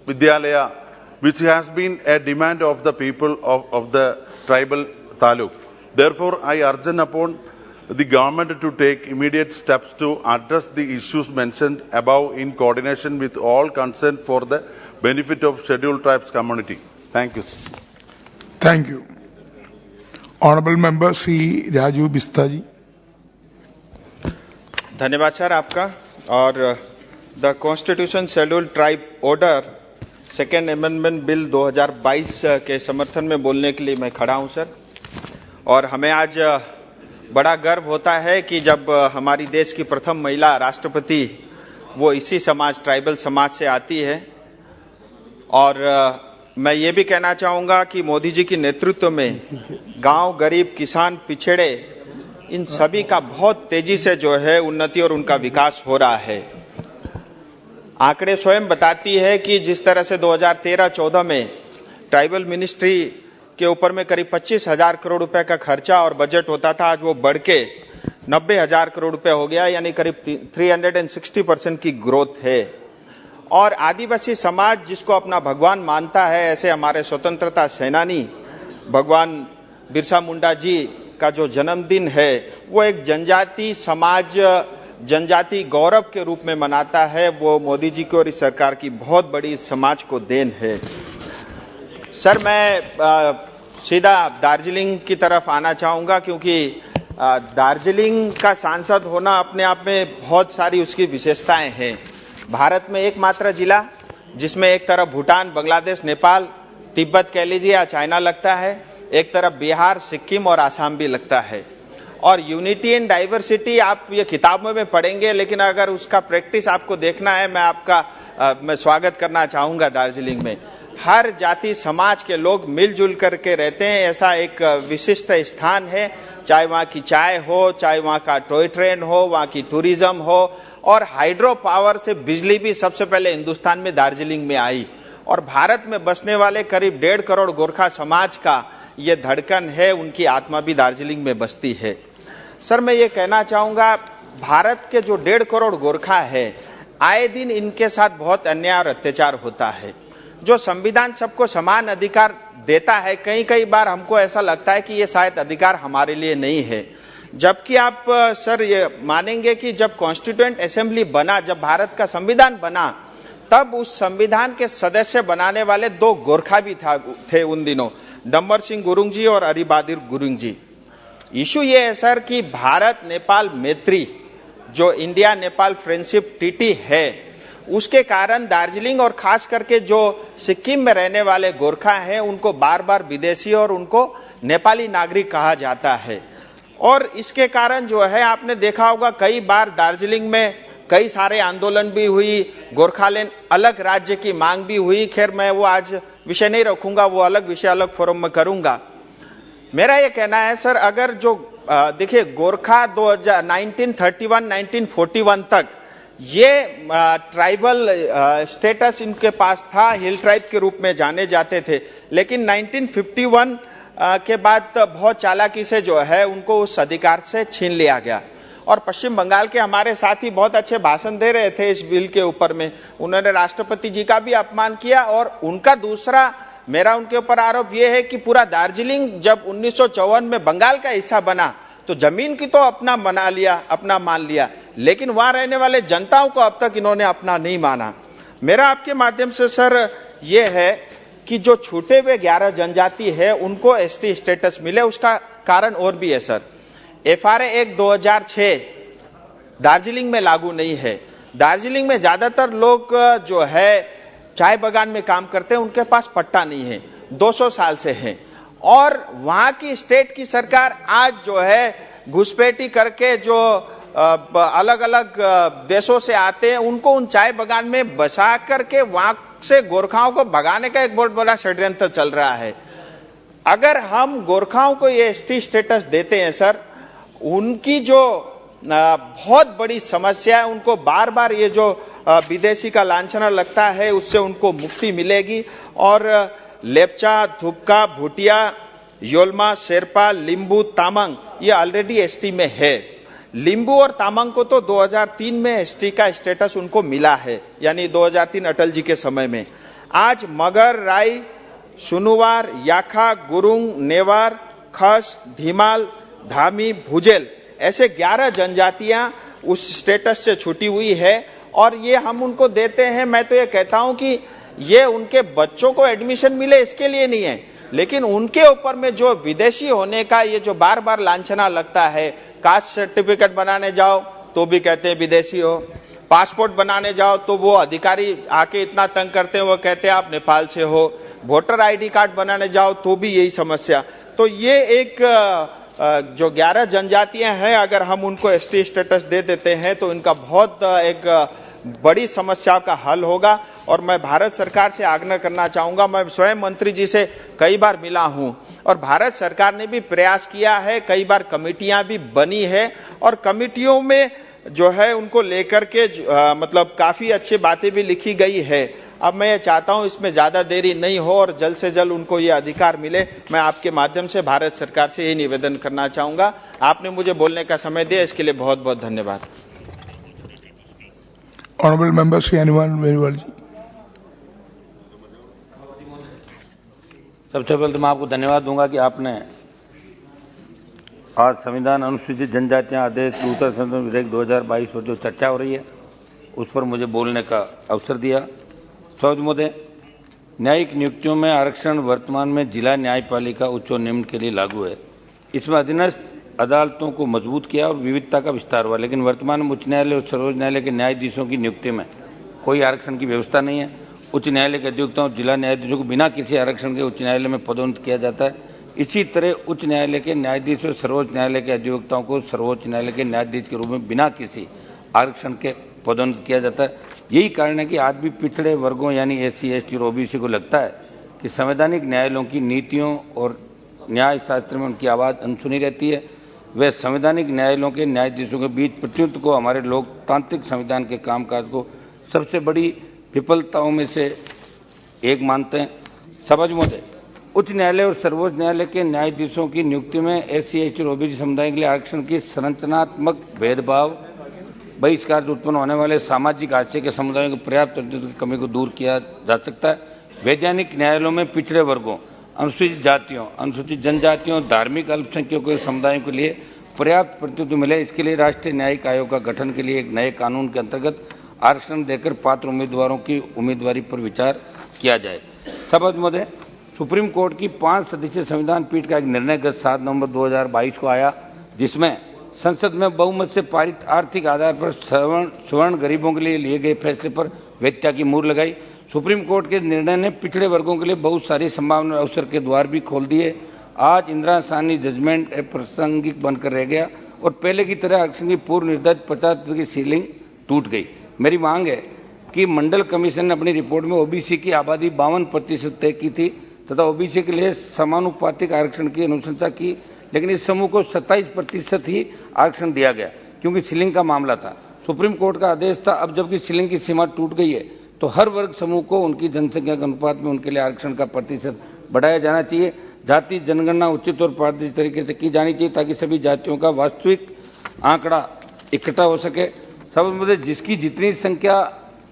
S2: Vidyalaya, which has been a demand of the people of the tribal taluk. Therefore, I urge upon the government to take immediate steps to address the issues mentioned above in coordination with all concerned for the benefit of scheduled tribes community. Thank you.
S21: Thank you. Honorable Member Sri Raju Bistaji.
S5: धन्यवाद sir आपका। और the constitution schedule tribe order second amendment bill 2022 के समर्थन में बोलने के लिए मैं खड़ा हूं सर। और हमें आज बड़ा गर्व होता है कि जब हमारी देश की प्रथम महिला राष्ट्रपति वो इसी समाज ट्राइबल समाज से आती है। और मैं ये भी कहना चाहूँगा कि मोदी जी के नेतृत्व में गांव, गरीब, किसान, पिछड़े इन सभी का बहुत तेजी से जो है उन्नति और उनका विकास हो रहा है। आंकड़े स्वयं बताती है कि जिस तरह से 2013-14 में ट्राइबल मिनिस्ट्री के ऊपर में करीब 25,000 करोड़ रुपए का खर्चा और बजट होता था, आज वो बढ़ के 90,000 करोड़ रुपए हो गया, यानी करीब 360% की ग्रोथ है। और आदिवासी समाज जिसको अपना भगवान मानता है, ऐसे हमारे स्वतंत्रता सेनानी भगवान बिरसा मुंडा जी का जो जन्मदिन है वो एक जनजाति समाज, जनजाति गौरव के रूप में मनाता है। वो मोदी जी की और इस सरकार की बहुत बड़ी समाज को देन है। सर, मैं सीधा दार्जिलिंग की तरफ आना चाहूँगा, क्योंकि दार्जिलिंग का सांसद होना अपने आप में बहुत सारी उसकी विशेषताएं हैं। भारत में एकमात्र जिला जिसमें एक तरफ भूटान, बांग्लादेश, नेपाल, तिब्बत कह लीजिए या चाइना लगता है, एक तरफ बिहार, सिक्किम और आसाम भी लगता है। और यूनिटी एंड डाइवर्सिटी आप ये किताबों में पढ़ेंगे, लेकिन अगर उसका प्रैक्टिस आपको देखना है, मैं स्वागत करना चाहूँगा। दार्जिलिंग में हर जाति समाज के लोग मिलजुल करके रहते हैं, ऐसा एक विशिष्ट स्थान है। चाहे वहाँ की चाय हो, चाहे वहाँ का टॉय ट्रेन हो, वहाँ की टूरिज्म हो, और हाइड्रो पावर से बिजली भी सबसे पहले हिंदुस्तान में दार्जिलिंग में आई। और भारत में बसने वाले करीब 1.5 करोड़ गोरखा समाज का ये धड़कन है, उनकी आत्मा भी दार्जिलिंग में बसती है। सर, मैं ये कहना चाहूँगा, भारत के जो 1.5 करोड़ गोरखा है, आए दिन इनके साथ बहुत अन्याय और अत्याचार होता है। जो संविधान सबको समान अधिकार देता है, कई बार हमको ऐसा लगता है कि ये शायद अधिकार हमारे लिए नहीं है। जबकि आप सर ये मानेंगे कि जब कॉन्स्टिट्यूएंट असेंबली बना, जब भारत का संविधान बना, तब उस संविधान के सदस्य बनाने वाले 2 गोरखा भी थे उन दिनों, डम्बर सिंह गुरुंग जी और अरिबहादुर गुरुंग जी। इशू ये है सर कि भारत नेपाल मैत्री, जो इंडिया नेपाल फ्रेंडशिप टीटी है, उसके कारण दार्जिलिंग और खास करके जो सिक्किम में रहने वाले गोरखा हैं, उनको बार बार विदेशी और उनको नेपाली नागरिक कहा जाता है। और इसके कारण जो है आपने देखा होगा, कई बार दार्जिलिंग में कई सारे आंदोलन भी हुई, गोरखालैंड अलग राज्य की मांग भी हुई। खैर, मैं वो आज विषय नहीं रखूंगा, वो अलग विषय अलग फोरम में करूंगा। मेरा ये कहना है सर, अगर जो देखिए गोरखा 1941 तक ये ट्राइबल स्टेटस इनके पास था, हिल ट्राइब के रूप में जाने जाते थे। लेकिन 1951 के बाद बहुत चालाकी से जो है उनको उस अधिकार से छीन लिया गया। और पश्चिम बंगाल के हमारे साथी बहुत अच्छे भाषण दे रहे थे इस बिल के ऊपर में, उन्होंने राष्ट्रपति जी का भी अपमान किया। और उनका दूसरा मेरा उनके ऊपर आरोप यह है कि पूरा दार्जिलिंग जब 1954 में बंगाल का हिस्सा बना तो जमीन की तो अपना बना लिया, अपना मान लिया, लेकिन वहां रहने वाले जनताओं को अब तक इन्होंने अपना नहीं माना। मेरा आपके माध्यम से सर ये है कि जो छूटे हुए 11 जनजाति है उनको एसटी स्टेटस मिले, उसका कारण और भी है सर। FRA एक्ट 2006 दार्जिलिंग में लागू नहीं है। दार्जिलिंग में ज्यादातर लोग जो है चाय बागान में काम करते हैं, उनके पास पट्टा नहीं है, 200 साल से है। और वहां की स्टेट की सरकार आज जो है घुसपैठी करके जो अलग अलग देशों से आते हैं उनको उन चाय बागान में बसा करके वहां से गोरखाओं को भगाने का एक बहुत बड़ा षड्यंत्र चल रहा है। अगर हम गोरखाओं को ये एसटी स्टेटस देते हैं सर, उनकी जो बहुत बड़ी समस्या है, उनको बार बार ये जो विदेशी का लांछना लगता है उससे उनको मुक्ति मिलेगी। और लेपचा, धुपका, भूटिया, योलमा, शेरपा, लिंबू, तामांग ये ऑलरेडी एसटी में है। लिंबू और तामांग को तो 2003 में एसटी का स्टेटस उनको मिला है, यानी 2003 अटल जी के समय में। आज मगर, राई, सुनुवार, याखा, गुरुंग, नेवार, खस, धीमाल, धामी, भुजेल ऐसे 11 जनजातियां उस स्टेटस से छूटी हुई है और ये हम उनको देते हैं। मैं तो ये कहता हूं कि ये उनके बच्चों को एडमिशन मिले इसके लिए नहीं है, लेकिन उनके ऊपर में जो विदेशी होने का ये जो बार बार लांछना लगता है, कास्ट सर्टिफिकेट बनाने जाओ तो भी कहते हैं विदेशी हो, पासपोर्ट बनाने जाओ तो वो अधिकारी आके इतना तंग करते हैं, वो कहते हैं आप नेपाल से हो, वोटर आईडी कार्ड बनाने जाओ तो भी यही समस्या। तो ये एक जो 11 जनजातियां हैं, अगर हम उनको एसटी स्टेटस दे देते हैं तो इनका बहुत एक बड़ी समस्या का हल होगा। और मैं भारत सरकार से आग्रह करना चाहूंगा, मैं स्वयं मंत्री जी से कई बार मिला हूं और भारत सरकार ने भी प्रयास किया है, कई बार कमेटियां भी बनी है और कमेटियों में जो है उनको लेकर के मतलब काफी अच्छी बातें भी लिखी गई है। अब मैं ये चाहता हूं इसमें ज्यादा देरी नहीं हो और जल्द से जल्द उनको ये अधिकार मिले। मैं आपके माध्यम से भारत सरकार से ये निवेदन करना चाहूंगा। आपने मुझे बोलने का समय दिया, इसके लिए बहुत बहुत धन्यवाद।
S21: ऑनरेबल मेंबर श्री हनुमान बेनीवाल जी।
S6: सबसे पहले तो मैं आपको धन्यवाद दूंगा कि आपने आज संविधान अनुसूचित जनजातियां आदेश दूसरा संशोधन विधेयक 2022 पर जो चर्चा हो रही है उस पर मुझे बोलने का अवसर दिया। सौद महोदय, न्यायिक नियुक्तियों में आरक्षण वर्तमान में जिला न्यायपालिका उच्च और निम्न के लिए लागू है। इसमें अधीनस्थ अदालतों को मजबूत किया और विविधता का विस्तार हुआ, लेकिन वर्तमान में उच्च न्यायालय और सर्वोच्च न्यायालय के न्यायाधीशों की नियुक्ति में कोई आरक्षण की व्यवस्था नहीं है। उच्च न्यायालय के अधिवक्ताओं और जिला न्यायाधीशों को बिना किसी आरक्षण के उच्च न्यायालय में पदोन्नत किया जाता है। इसी तरह उच्च न्यायालय के न्यायाधीश और सर्वोच्च न्यायालय के अधिवक्ताओं को सर्वोच्च न्यायालय के न्यायाधीश के रूप में बिना किसी आरक्षण के पदोन्नत किया जाता है। यही कारण है कि आज भी पिछड़े वर्गों यानी SC, ST और OBC को लगता है कि संवैधानिक न्यायालयों की नीतियों और न्याय शास्त्र में उनकी आवाज़ अनसुनी रहती है। वे संवैधानिक न्यायालयों के न्यायाधीशों के बीच प्रतिनिधित्व को हमारे लोकतांत्रिक संविधान के कामकाज को सबसे बड़ी विफलताओं में से एक मानते हैं। सभापति महोदय, उच्च न्यायालय और सर्वोच्च न्यायालय के न्यायाधीशों की नियुक्ति में SC, ST और OBC समुदाय के लिए आरक्षण की संरचनात्मक भेदभाव बहिष्कार से उत्पन्न होने वाले सामाजिक आशय के समुदायों की पर्याप्त प्रतिनिधित्व की कमी को दूर किया जा सकता है। वैधानिक न्यायालयों में पिछड़े वर्गों, अनुसूचित जातियों, अनुसूचित जनजातियों, धार्मिक अल्पसंख्यकों के समुदायों के लिए पर्याप्त प्रतिनिधित्व मिले, इसके लिए राष्ट्रीय न्यायिक आयोग का गठन के लिए एक नए कानून के अंतर्गत आरक्षण देकर पात्र उम्मीदवारों की उम्मीदवारी पर विचार किया जाए। सभापति महोदय, सुप्रीम कोर्ट की 5 सदस्यीय संविधान पीठ का एक निर्णय गत 7 नवंबर 2022 को आया, जिसमें संसद में बहुमत से पारित आर्थिक आधार पर सवर्ण गरीबों के लिए गए फैसले पर वैधता की मुहर लगाई। सुप्रीम कोर्ट के निर्णय ने पिछड़े वर्गों के लिए बहुत सारी संभावना अवसर के द्वार भी खोल दिए। आज इंदिरा साहनी जजमेंट अप्रासंगिक बनकर रह गया और पहले की तरह आरक्षण की पूर्व निर्धारित 50% की सीलिंग टूट गई। मेरी मांग है कि मंडल कमीशन ने अपनी रिपोर्ट में OBC की आबादी 52% तय की थी तथा OBC के लिए समानुपातिक आरक्षण की अनुशंसा की, लेकिन इस समूह को 27% ही आरक्षण दिया गया क्योंकि सीलिंग का मामला था। सुप्रीम कोर्ट का आदेश था, अब जबकि सीलिंग की सीमा टूट गई है तो हर वर्ग समूह को उनकी जनसंख्या के अनुपात में उनके लिए आरक्षण का प्रतिशत बढ़ाया जाना चाहिए। जाति जनगणना उचित और पारदर्शी तरीके से की जानी चाहिए ताकि सभी जातियों का वास्तविक आंकड़ा इकट्ठा हो सके। सर्वसम्मति जिसकी जितनी संख्या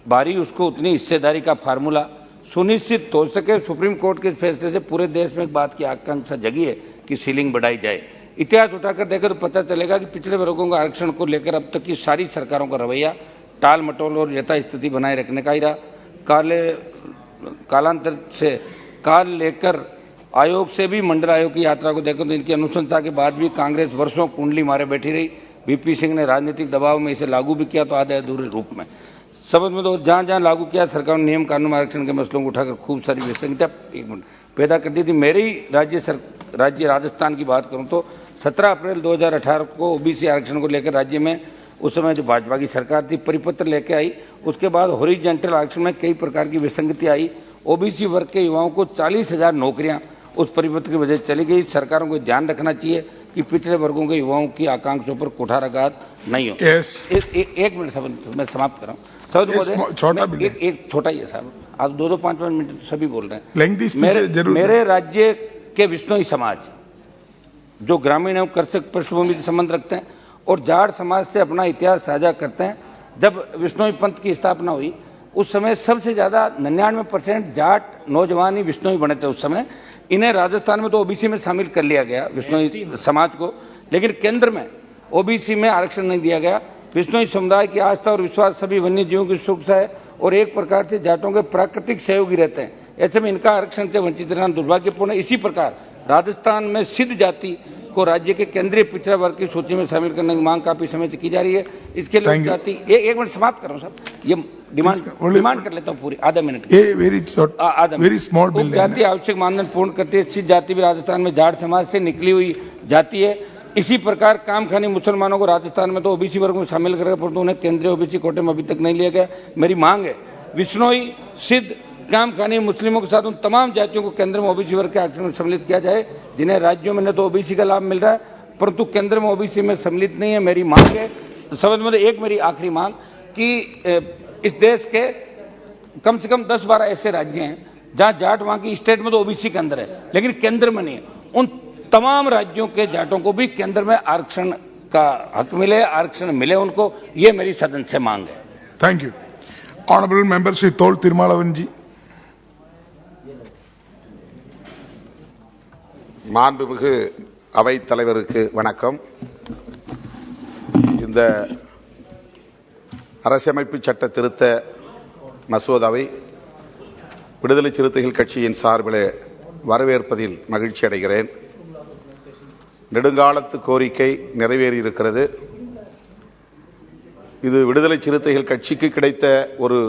S6: भारी उसको उतनी हिस्सेदारी का फार्मूला सुनिश्चित हो सके। सुप्रीम कोर्ट के फैसले से पूरे देश में एक बात की आकांक्षा जगी है कि सीलिंग बढ़ाई जाए। इतिहास उठाकर देखें तो पता चलेगा कि पिछड़े वर्गों का आरक्षण को लेकर अब तक की सारी सरकारों का रवैया टाल मटोल और यथास्थिति बनाए रखने का ही रहा। कालांतर से काल लेकर आयोग से भी मंडल आयोग की यात्रा को देखो तो इनकी अनुशंसा के बाद भी कांग्रेस वर्षों कुंडली मारे बैठी रही। वीपी सिंह ने राजनीतिक दबाव में इसे लागू भी किया तो आधे अधूरे रूप में। समझ में तो जहां जहां लागू किया सरकार ने नियम कानून आरक्षण के मसलों को उठाकर खूब सारी विसंगतियां पैदा कर दी थी। मेरी राज्य राजस्थान की बात करूं तो 17 अप्रैल 2018 को ओबीसी आरक्षण को लेकर राज्य में उस समय जो भाजपा की सरकार थी परिपत्र लेके आई। उसके बाद हॉरिजॉन्टल आरक्षण में कई प्रकार की विसंगति आई। ओबीसी वर्ग के युवाओं को 40,000 नौकरियां उस परिपत्र की वजह से चली गई। सरकारों को ध्यान रखना चाहिए कि पिछड़े वर्गों के युवाओं की आकांक्षाओं पर कुठाराघात नहीं हो। एक मिनट मैं समाप्त कर रहा हूँ। एक छोटा ही है साहब, आप 2-5 मिनट सभी बोल रहे हैं। मेरे राज्य के विश्नोई समाज जो ग्रामीण एवं कृषक पृष्ठभूमि से संबंध रखते हैं और जाट समाज से अपना इतिहास साझा करते हैं। जब विश्नोई पंथ की स्थापना हुई उस समय सबसे ज्यादा 99% जाट नौजवान ही विश्नोई बने थे उस समय। इन्हें राजस्थान में तो ओबीसी में शामिल कर लिया गया विश्नोई समाज को, लेकिन केंद्र में ओबीसी में आरक्षण नहीं दिया गया। विश्नोई समुदाय की आस्था और विश्वास सभी वन्य जीवों की सुरक्षा है और एक प्रकार से जाटों के प्राकृतिक सहयोगी रहते हैं। ऐसे में इनका आरक्षण से वंचित रहना दुर्भाग्यपूर्ण है। इसी प्रकार राजस्थान में सिद्ध जाति को राज्य के केंद्रीय पिछड़ा वर्ग की सूची में शामिल करने की मांग काफी समय से की जा रही है। इसके लिए जाति एक मिनट समाप्त कर रहा हूं साहब, ये डिमांड कर लेता हूं पूरी आधा मिनट।
S21: वेरी स्मॉल बिल
S6: जाति आवश्यक मानदंड पूर्ण करती है। सिद्ध जाति भी राजस्थान में जाट समाज से निकली हुई जाति है। इसी प्रकार कामखानी मुसलमानों को राजस्थान में तो ओबीसी वर्ग में शामिल करेगा परंतु उन्हें केंद्रीय ओबीसी कोटे में अभी तक नहीं लिया गया। मेरी मांग है विश्नोई सिद्ध कामखानी मुस्लिमों के साथ उन तमाम जातियों को केंद्र में ओबीसी वर्ग के आरक्षण में सम्मिलित किया जाए जिन्हें राज्यों में न तो ओबीसी का लाभ मिल रहा है परंतु केंद्र में ओबीसी में सम्मिलित नहीं है। मेरी मांग है समझ में एक मेरी आखिरी मांग कि इस देश के कम से कम 10-12 ऐसे राज्य हैं जहां जाट वहां की स्टेट में तो ओबीसी के अंदर है लेकिन केंद्र में नहीं है। उन तमाम राज्यों के जाटों को भी केंद्र में आरक्षण का हक मिले, आरक्षण मिले उनको। ये मेरी सदन से मांग है।
S21: Thank you. Honourable member Shri तोल तिरुमालवन जी।
S7: மாண்புமிகு அவைத் தலைவருக்கு வணக்கம். இந்த அரசியலமைப்பு சட்ட திருத்த மசோதாவை விடுதலை சிறுத்தைகள் கட்சியின் சார்பில் வரவேற்பதில் மகிழ்ச்சி அடைகிறேன். நெடுங்காலத்து கோரிக்கை நிறைவேறியிருக்கிறது. இது விடுதலை சிறுத்தைகள் கட்சிக்கு கிடைத்த ஒரு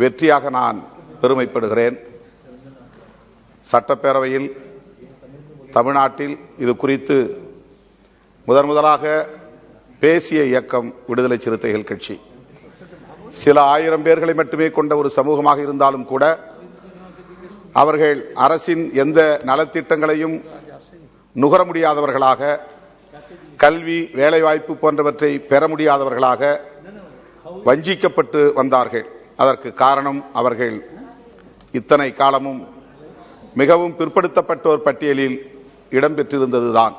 S7: வெற்றியாக நான் பெருமைப்படுகிறேன். சட்டப்பேரவையில் தமிழ்நாட்டில் இது குறித்து முதலாக பேசிய இயக்கம் விடுதலை சிறுத்தைகள் கட்சி. சில ஆயிரம் பேர்களை மட்டுமே கொண்ட ஒரு சமூகமாக இருந்தாலும் கூட அவர்கள் அரசின் எந்த நலத்திட்டங்களையும் நுகர முடியாதவர்களாக, கல்வி வேலைவாய்ப்பு போன்றவற்றை பெற முடியாதவர்களாக வஞ்சிக்கப்பட்டு வந்தார்கள். அதற்கு காரணம் அவர்கள் இத்தனை காலமும் மிகவும் பிற்படுத்தப்பட்டோர் பட்டியலில் இடம்பெற்றிருந்ததுதான்.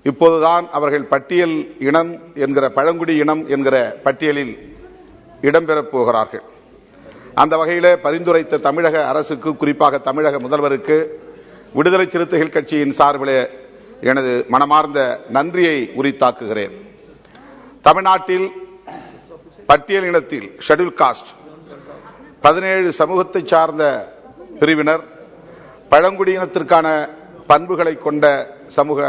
S7: இப்போதுதான் அவர்கள் பட்டியல் இனம் என்கிற பழங்குடி இனம் என்கிற பட்டியலில் இடம்பெறப் போகிறார்கள். அந்த வகையில் பரிந்துரைத்த தமிழக அரசுக்கு, குறிப்பாக தமிழக முதல்வருக்கு விடுதலை சிறுத்தைகள் கட்சியின் சார்பில் எனது மனமார்ந்த நன்றியை உரித்தாக்குகிறேன். தமிழ்நாட்டில் பட்டியல் இனத்தில் ஷெட்யூல் காஸ்ட் 17 சமூகத்தை சார்ந்த பிரிவினர் பழங்குடியினத்திற்கான பண்புகளை கொண்ட சமூக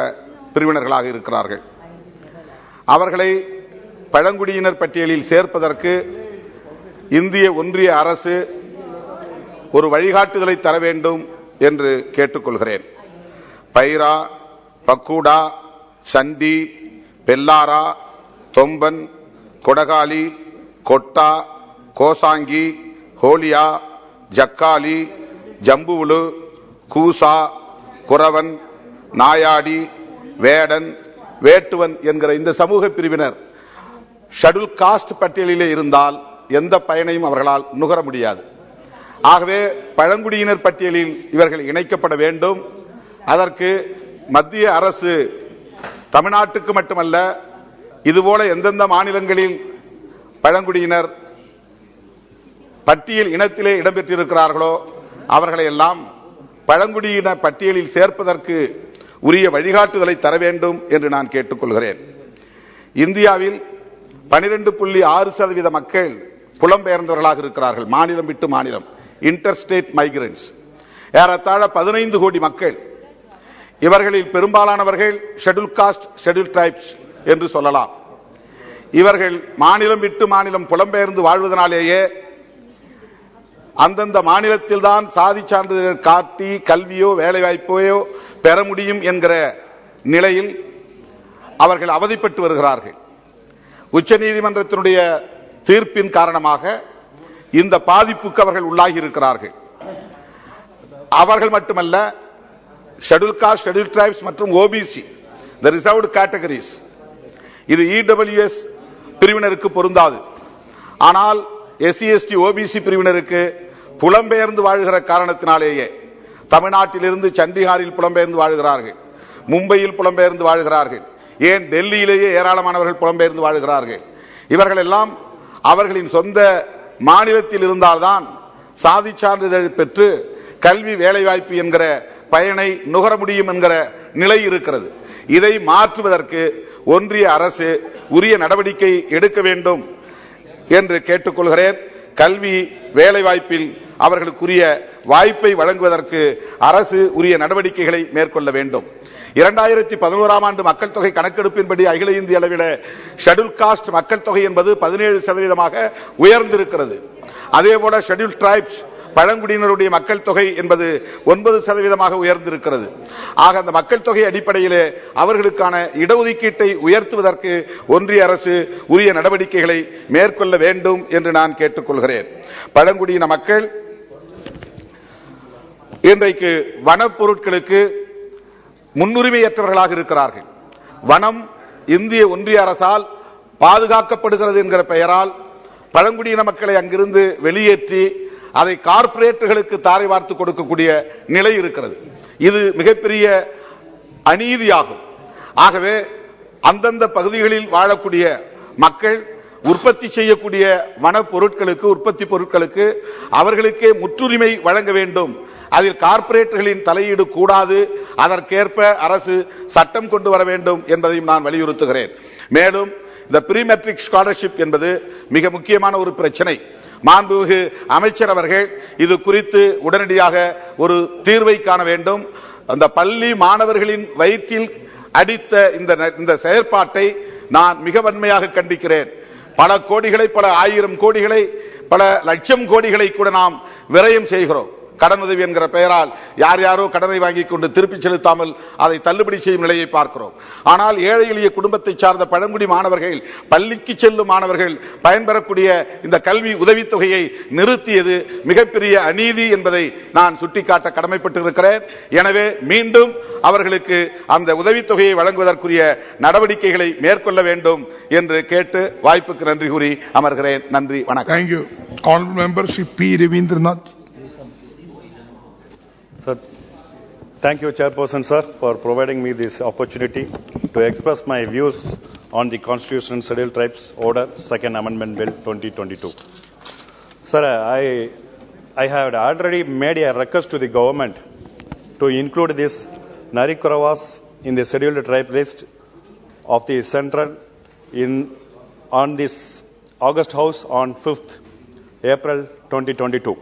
S7: பிரிவினர்களாக இருக்கிறார்கள். அவர்களை பழங்குடியினர் பட்டியலில் சேர்ப்பதற்கு இந்திய ஒன்றிய அரசு ஒரு வழிகாட்டுதலை தர வேண்டும் என்று கேட்டுக்கொள்கிறேன். பைரா, பக்கூடா, சண்டி, பெல்லாரா, தொம்பன், கொடகாலி, கொட்டா, கோசாங்கி, ஹோலியா, ஜக்காலி, ஜம்புவுலு, கூசா, குரவன், நாயாடி, வேடன், வேட்டுவன் என்கிற இந்த சமூக பிரிவினர் ஷெட்யூல் காஸ்ட் பட்டியலிலே இருந்தால் எந்த பயனையும் அவர்களால் நுகர முடியாது. ஆகவே பழங்குடியினர் பட்டியலில் இவர்கள் இணைக்கப்பட வேண்டும். அதற்கு மத்திய அரசு தமிழ்நாட்டுக்கு மட்டுமல்ல இதுபோல எந்தெந்த மாநிலங்களில் பழங்குடியினர் பட்டியல் இனத்திலே இடம்பெற்றிருக்கிறார்களோ அவர்களை எல்லாம் பழங்குடியின பட்டியலில் சேர்ப்பதற்கு உரிய வழிகாட்டுதலை தர வேண்டும் என்று நான் கேட்டுக்கொள்கிறேன். இந்தியாவில் 12.6% மக்கள் புலம்பெயர்ந்தவர்களாக இருக்கிறார்கள். மாநிலம் விட்டு மாநிலம், இன்டர்ஸ்டேட் மைக்ரன்ட்ஸ். ஏறத்தாழ 15 கோடி மக்கள். இவர்களில் பெரும்பாலானவர்கள் ஷெட்யூல் காஸ்ட், ஷெட்யூல் டிரைப்ஸ் என்று சொல்லலாம். இவர்கள் மாநிலம் விட்டு மாநிலம் புலம்பெயர்ந்து வாழ்வதனாலேயே அந்தந்த மாநிலத்தில் தான் சாதி சான்றிதழ் காட்டி கல்வியோ வேலைவாய்ப்பையோ பெற முடியும் என்கிற நிலையில் அவர்கள் அவதிப்பட்டு வருகிறார்கள். உச்சநீதிமன்றத்தினுடைய தீர்ப்பின் காரணமாக இந்த பாதிப்புக்கு அவர்கள் உள்ளாகி இருக்கிறார்கள். அவர்கள் மட்டுமல்ல, ஷெட்யூல் காஸ்ட், ஷெட்யூல் டிரைப்ஸ் மற்றும் ஓபிசி, தி ரிசர்வ்டு கேட்டகரிஸ், இது இடபிள்யூஎஸ் பிரிவினருக்கு பொருந்தாது. ஆனால் எஸ்சி எஸ்டி ஓபிசி பிரிவினருக்கு புலம்பெயர்ந்து வாழ்கிற காரணத்தினாலேயே தமிழ்நாட்டிலிருந்து சண்டிகாரில் புலம்பெயர்ந்து வாழ்கிறார்கள், மும்பையில் புலம்பெயர்ந்து வாழ்கிறார்கள், ஏன் டெல்லியிலேயே ஏராளமானவர்கள் புலம்பெயர்ந்து வாழ்கிறார்கள். இவர்கள் எல்லாம் அவர்களின் சொந்த மாநிலத்தில் இருந்தால்தான் சாதி சான்றிதழ் பெற்று கல்வி வேலைவாய்ப்பு என்கிற பயனை நுகர முடியும் என்கிற நிலை இருக்கிறது. இதை மாற்றுவதற்கு ஒன்றிய அரசு உரிய நடவடிக்கை எடுக்க வேண்டும் என்று கேட்டுக்கொள்கிறேன். கல்வி வேலைவாய்ப்பில் அவர்களுக்குரிய வாய்ப்பை வழங்குவதற்கு அரசு உரிய நடவடிக்கைகளை மேற்கொள்ள வேண்டும். 2011ஆம் ஆண்டு மக்கள் தொகை கணக்கெடுப்பின்படி அகில இந்திய அளவில் ஷெட்யூல் காஸ்ட் மக்கள் தொகை என்பது 17% உயர்ந்திருக்கிறது. அதேபோல ஷெட்யூல் டிரைப்ஸ் பழங்குடியினருடைய மக்கள் தொகை என்பது 9% உயர்ந்திருக்கிறது. ஆக அந்த மக்கள் தொகை அடிப்படையிலே அவர்களுக்கான இடஒதுக்கீட்டை உயர்த்துவதற்கு ஒன்றிய அரசு உரிய நடவடிக்கைகளை மேற்கொள்ள வேண்டும் என்று நான் கேட்டுக்கொள்கிறேன். பழங்குடியின மக்கள் இன்றைக்கு வனப்பொருட்களுக்கு முன்னுரிமையற்றவர்களாக இருக்கிறார்கள். வனம் இந்திய ஒன்றிய அரசால் பாதுகாக்கப்படுகிறது என்கிற பெயரால் பழங்குடியின மக்களை அங்கிருந்து வெளியேற்றி அதை கார்ப்பரேட்டுகளுக்கு தாரை வார்த்து கொடுக்கக்கூடிய நிலை இருக்கிறது. இது மிகப்பெரிய அநீதியாகும். ஆகவே அந்தந்த பகுதிகளில் வாழக்கூடிய மக்கள் உற்பத்தி செய்யக்கூடிய வன பொருட்களுக்கு, உற்பத்தி பொருட்களுக்கு அவர்களுக்கே முற்றுரிமை வழங்க வேண்டும். அதில் கார்ப்பரேட்டுகளின் தலையீடு கூடாது. அதற்கேற்ப அரசு சட்டம் கொண்டு வர வேண்டும் என்பதையும் நான் வலியுறுத்துகிறேன். மேலும் இந்த ப்ரீ மெட்ரிக் ஸ்காலர்ஷிப் என்பது மிக முக்கியமான ஒரு பிரச்சனை. மாண்புமிகு அமைச்சர் அவர்கள் இது குறித்து உடனடியாக ஒரு தீர்வை காண வேண்டும். அந்த பள்ளி மாணவர்களின் வயிற்றில் அடித்த இந்த செயற்பாட்டை நான் மிக வன்மையாக கண்டிக்கிறேன். பல கோடிகளை, பல ஆயிரம் கோடிகளை, பல லட்சம் கோடிகளை கூட நாம் விரயம் செய்கிறோம். கடனுதவி என்கிற பெயரால் யார் யாரோ கடனை வாங்கிக் கொண்டு திருப்பி செலுத்தாமல் அதை தள்ளுபடி செய்யும் நிலையை பார்க்கிறோம். ஆனால் ஏழை எளிய குடும்பத்தை சார்ந்த பழங்குடி மாணவர்கள், பள்ளிக்கு செல்லும் மாணவர்கள் பயன்பெறக்கூடிய இந்த கல்வி உதவித்தொகையை நிறுத்தியது மிகப்பெரிய அநீதி என்பதை நான் சுட்டிக்காட்ட கடமைப்பட்டிருக்கிறேன். எனவே மீண்டும் அவர்களுக்கு அந்த உதவித்தொகையை வழங்குவதற்குரிய நடவடிக்கைகளை மேற்கொள்ள வேண்டும் என்று கேட்டு வாய்ப்புக்கு நன்றி கூறி அமர்கிறேன். நன்றி, வணக்கம்.
S21: Thank you. Honorable Member Shri P. Ravindranath.
S4: Sir, thank you, Chairperson, sir, for providing me this opportunity to express my views on the Constitution and Scheduled Tribes Order, Second Amendment Bill 2022. Sir, I have already made a request to the government to include this Narikoravas in the Scheduled Tribe list of the Central on this August House on 5th April 2022.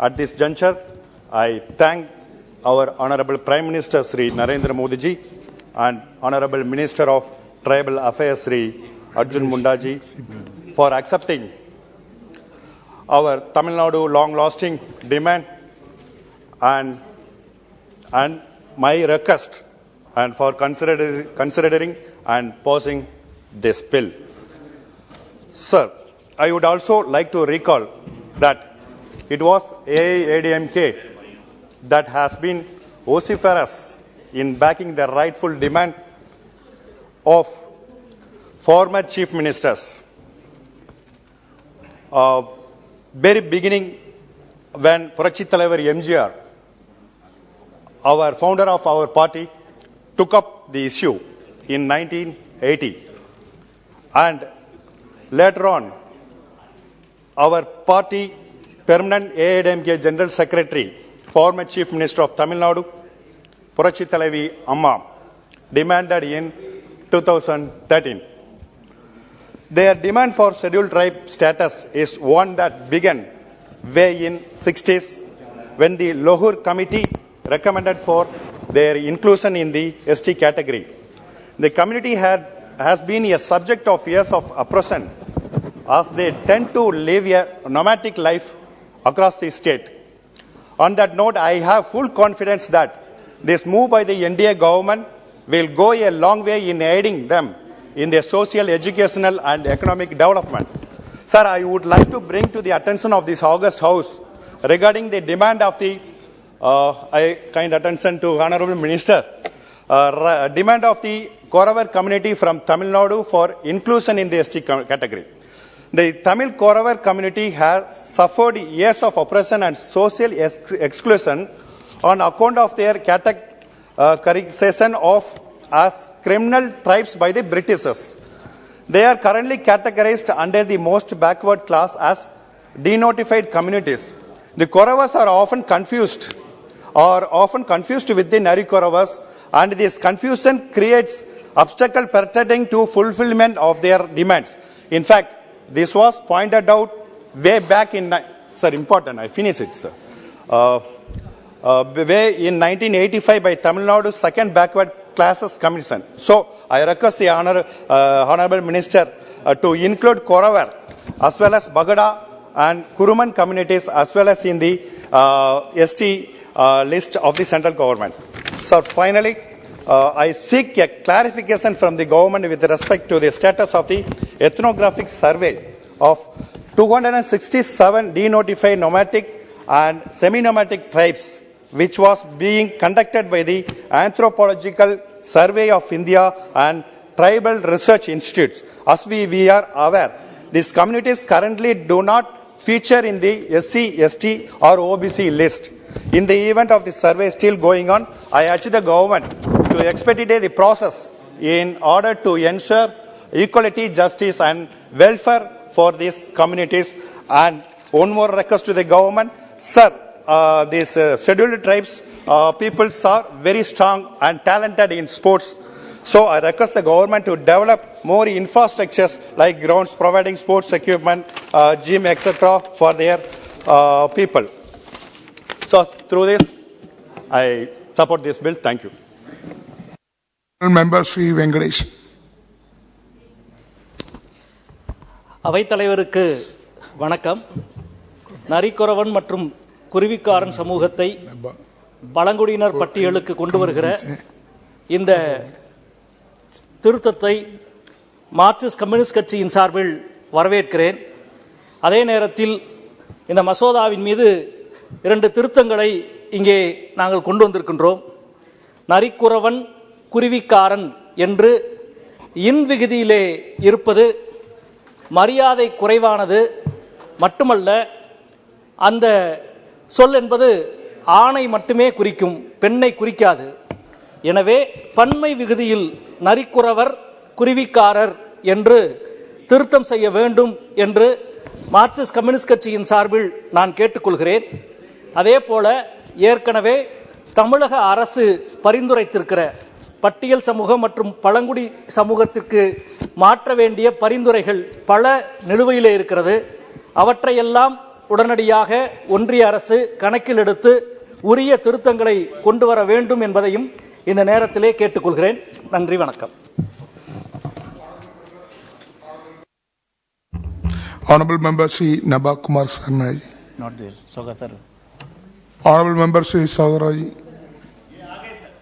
S4: At this juncture, I thank our Honorable Prime Minister Sri Narendra Modi ji and Honorable Minister of Tribal Affairs Sri Arjun Munda ji for accepting our Tamil Nadu long-lasting demand and my request and for considering and passing this bill. Sir, I would also like to recall that it was AIADMK that has been vociferous in backing the rightful demand of former chief ministers. Very beginning when Purachi Thalaivar MGR, our founder of our party, took up the issue in 1980. And later on, our party permanent AIDMK General Secretary, former Chief Minister of Tamil Nadu, Purachi Thalavi Amma, demanded in 2013. Their demand for scheduled tribe status is one that began way in 60s when the Lahore Committee recommended for their inclusion in the ST category. The community has been a subject of years of oppression as they tend to live a nomadic life across the state. On that note, I have full confidence that this move by the NDA government will go a long way in aiding them in their social, educational and economic development. Sir, I would like to bring to the attention of this August House regarding the demand of the, I kind attention to Honorable Minister, demand of the Koravar community from Tamil Nadu for inclusion in the ST category. The Tamil Koravar community has suffered years of oppression and social exclusion on account of their categorization of as criminal tribes by the Britishers. They are currently categorized under the most backward class as denotified communities. The Koravas are often confused with the Nari Koravas, and this confusion creates obstacle pertaining to fulfillment of their demands. In fact, this was pointed out way back in, sir, important, I finish it, sir. Way in 1985 by Tamil Nadu's second backward classes commission. So I request the Honorable Minister to include Koravar as well as Bagada and Kuruman communities as well as in the ST list of the central government. So finally, I seek a clarification from the government with respect to the status of the ethnographic survey of 267 denotified nomadic and semi-nomadic tribes, which was being conducted by the Anthropological Survey of India and Tribal Research Institutes. As we are aware, these communities currently do not feature in the SC, ST or OBC list. In the event of the survey still going on, I urge the government to expedite the process in order to ensure equality, justice and welfare for these communities. And one more request to the government, sir, these scheduled tribes peoples are very strong and talented in sports. So I request the government to develop more infrastructures like grounds, providing sports equipment, gym, etc. for their people. So through this, I support this bill. Thank you.
S21: Member Sri Venkatesh.
S8: அவைத்தலைவருக்கு வணக்கம். நரிக்குறவன் மற்றும் குருவிக்காரன் சமூகத்தை பழங்குடியினர் பட்டியலுக்கு கொண்டு வருகிற இந்த திருத்தத்தை Marxist communist கட்சியின் சார்பில் வரவேற்கிறேன். அதே நேரத்தில் இந்த மசோதாவின் மீது 2 திருத்தங்களை இங்கே நாங்கள் கொண்டு வந்திருக்கின்றோம். நரிக்குறவன் குருவிக்காரன் என்று இன் விகுதியிலே இருப்பது மரியாதை குறைவானது மட்டுமல்ல, அந்த சொல் என்பது ஆணை மட்டுமே குறிக்கும், பெண்ணை குறிக்காது. எனவே பன்மை விகுதியில் நரிக்குறவர் குருவிக்காரர் என்று திருத்தம் செய்ய வேண்டும் என்று மார்க்சிஸ்ட் கம்யூனிஸ்ட் கட்சியின் சார்பில் நான் கேட்டுக்கொள்கிறேன். அதே போல ஏற்கனவே தமிழக அரசு பரிந்துரைத்திருக்கிற பட்டியல் சமூகம் மற்றும் பழங்குடி சமூகத்திற்கு மாற்ற வேண்டிய பரிந்துரைகள் பல நிலுவையிலே இருக்கிறது. அவற்றையெல்லாம் உடனடியாக ஒன்றிய அரசு கணக்கில் எடுத்து உரிய திருத்தங்களை கொண்டு வர வேண்டும் என்பதையும் இந்த நேரத்திலே கேட்டுக்கொள்கிறேன். நன்றி, வணக்கம்.
S21: Honorable Member Sri Nabha Kumar Sarnai.
S8: Not there. Sogatar.
S21: Honorable Member Sri Saudaraji.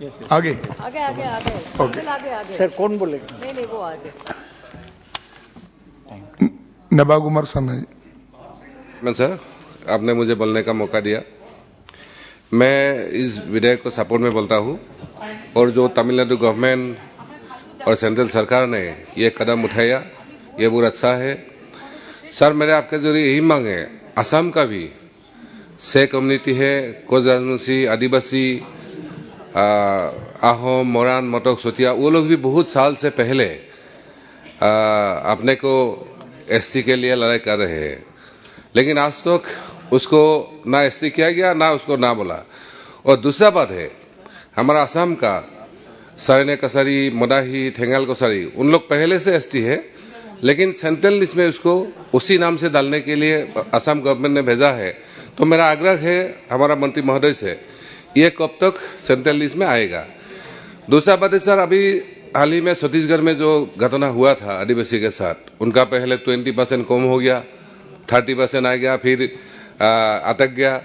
S8: Yes, yes.
S21: आगे
S18: आगे आगे आगे
S21: ओके
S18: आगे
S8: सर कौन बोलेगा?
S18: नहीं वो आगे.
S21: नबा कुमार सन्ना जी.
S22: सर, आपने मुझे बोलने का मौका दिया. मैं इस विधेयक को सपोर्ट में बोलता हूँ और जो तमिलनाडु गवर्नमेंट और सेंट्रल सरकार ने ये कदम उठाया ये बहुत अच्छा है. सर, मेरे आपके जरिए यही मांग है, असम का भी से कम्युनिटी है, कोच जनजाति, आदिवासी, आहोम, मोरान, मटक, सोतिया, वो लोग भी बहुत साल से पहले अपने को एसटी के लिए लड़ाई कर रहे हैं, लेकिन आज तक उसको ना एसटी किया गया ना उसको ना बोला। और दूसरा बात है, हमारा असम का सरने कसारी, मदाही, थेंगाल कसारी, उन लोग पहले से एसटी है, लेकिन सेंट्रल लिस्ट में उसको उसी नाम से डालने के लिए असम गवर्नमेंट ने भेजा है। तो मेरा आग्रह है हमारा मंत्री महोदय से, ये कब तक सेंट्रल लिस्ट में आएगा। दूसरा बात है सर, अभी हाल ही में छत्तीसगढ़ में जो घटना हुआ था आदिवासी के साथ, उनका पहले 20% कम हो गया, 30% आ गया, फिर अटक गया।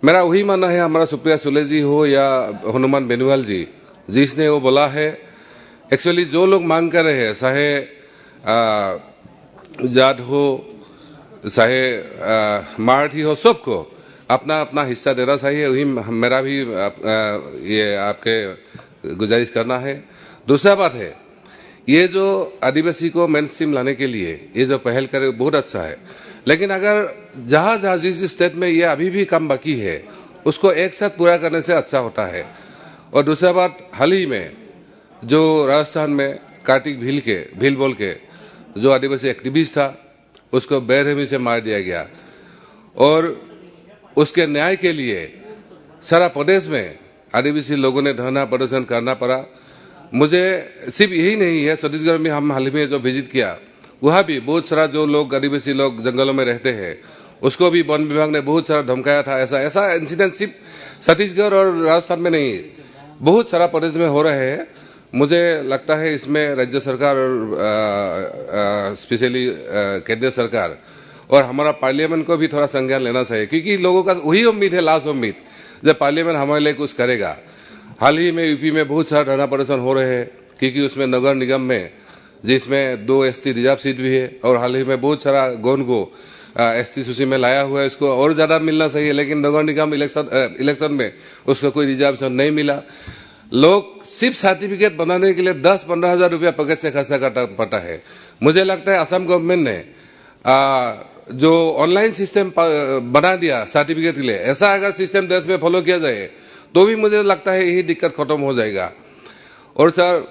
S22: मेरा वही मानना है, हमारा सुप्रिया सुले जी हो या हनुमान बेनीवाल जी, जिसने वो बोला है, एक्चुअली जो लोग मांग कर रहे हैं, चाहे जाट हो चाहे मराठी हो, सबको अपना अपना हिस्सा देना चाहिए। वही मेरा भी ये आपके गुजारिश करना है। दूसरा बात है, ये जो आदिवासी को मेन स्ट्रीम लाने के लिए ये जो पहल करे बहुत अच्छा है, लेकिन अगर जहां जहां जिस स्टेट में ये अभी भी कम बाकी है, उसको एक साथ पूरा करने से अच्छा होता है। और दूसरा बात, हाल ही में जो राजस्थान में कार्तिक भील बोल के जो आदिवासी एक्टिविस्ट था, उसको बेरहमी से मार दिया गया, और उसके न्याय के लिए सारा प्रदेश में आदिवासी लोगों ने धरना प्रदर्शन करना पड़ा। मुझे सिर्फ यही नहीं है, छत्तीसगढ़ में हम हाल ही में जो विजिट किया, वहाँ भी बहुत सारा जो लोग आदिवासी लोग जंगलों में रहते हैं, उसको भी वन विभाग ने बहुत सारा धमकाया था। ऐसा इंसिडेंट सिर्फ छत्तीसगढ़ और राजस्थान में नहीं, बहुत सारा प्रदेश में हो रहे हैं। मुझे लगता है इसमें राज्य सरकार और स्पेशली केंद्र सरकार और हमारा पार्लियामेंट को भी थोड़ा संज्ञान लेना चाहिए, क्योंकि लोगों का वही उम्मीद है, लास्ट उम्मीद, जब पार्लियामेंट हमारे लिए कुछ करेगा। हाल ही में यूपी में बहुत सारा धरना प्रदर्शन हो रहे हैं, क्योंकि उसमें नगर निगम में, जिसमें 2 एसटी रिजर्व सीट भी है, और हाल ही में बहुत सारा गौन को एसटी सूची में लाया हुआ है, इसको और ज्यादा मिलना चाहिए, लेकिन नगर निगम इलेक्शन में उसको कोई रिजर्वेशन नहीं मिला। लोग सिर्फ सर्टिफिकेट बनाने के लिए 10-15 हजार रुपया पॉकेट से खर्चा करना पड़ता है। मुझे लगता है असम गवर्नमेंट ने जो ऑनलाइन सिस्टम बना दिया सर्टिफिकेट के लिए, ऐसा अगर सिस्टम देश में फॉलो किया जाए तो भी मुझे लगता है यही दिक्कत खत्म हो जाएगा। और सर,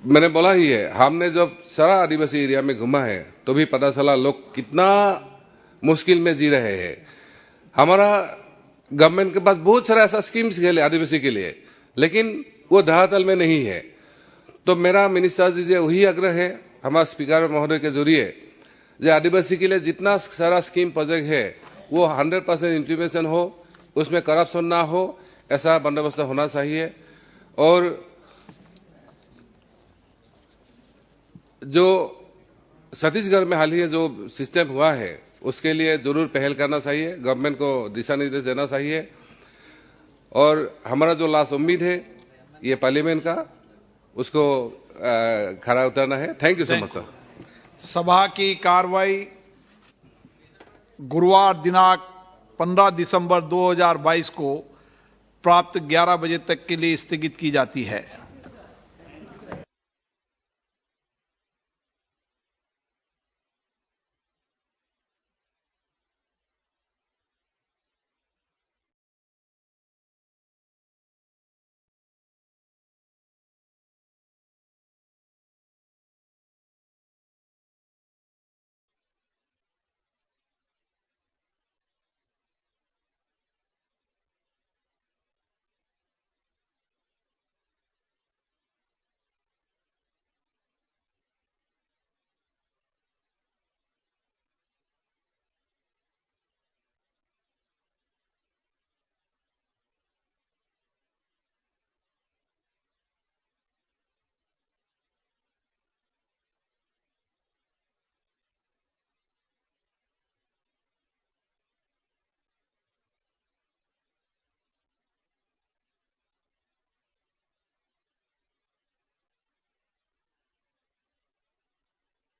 S22: मैंने बोला ही है, हमने जब सारा आदिवासी एरिया में घुमा है तो भी पता चला लोग कितना मुश्किल में जी रहे हैं। हमारा गवर्नमेंट के पास बहुत सारा ऐसा स्कीम्स है आदिवासी के लिए, लेकिन वो धरातल में नहीं है। तो मेरा मिनिस्टर जी से वही आग्रह है हमारे स्पीकर महोदय के जरिए, जो आदिवासी के लिए जितना सारा स्कीम प्रोजेक्ट है वो 100% इम्प्लीमेंटेशन हो, उसमें करप्शन ना हो, ऐसा बंदोबस्त होना चाहिए। और जो छत्तीसगढ़ में हाल ही जो सिस्टम हुआ है उसके लिए जरूर पहल करना चाहिए, गवर्नमेंट को दिशा निर्देश देना चाहिए। और हमारा जो लास्ट उम्मीद है ये पार्लियामेंट का, उसको खरा उतरना है। Thank you so much sir.
S13: सभा की कार्रवाई गुरुवार दिनांक 15 दिसंबर 2022 को प्राप्त 11 बजे तक के लिए स्थगित की जाती है।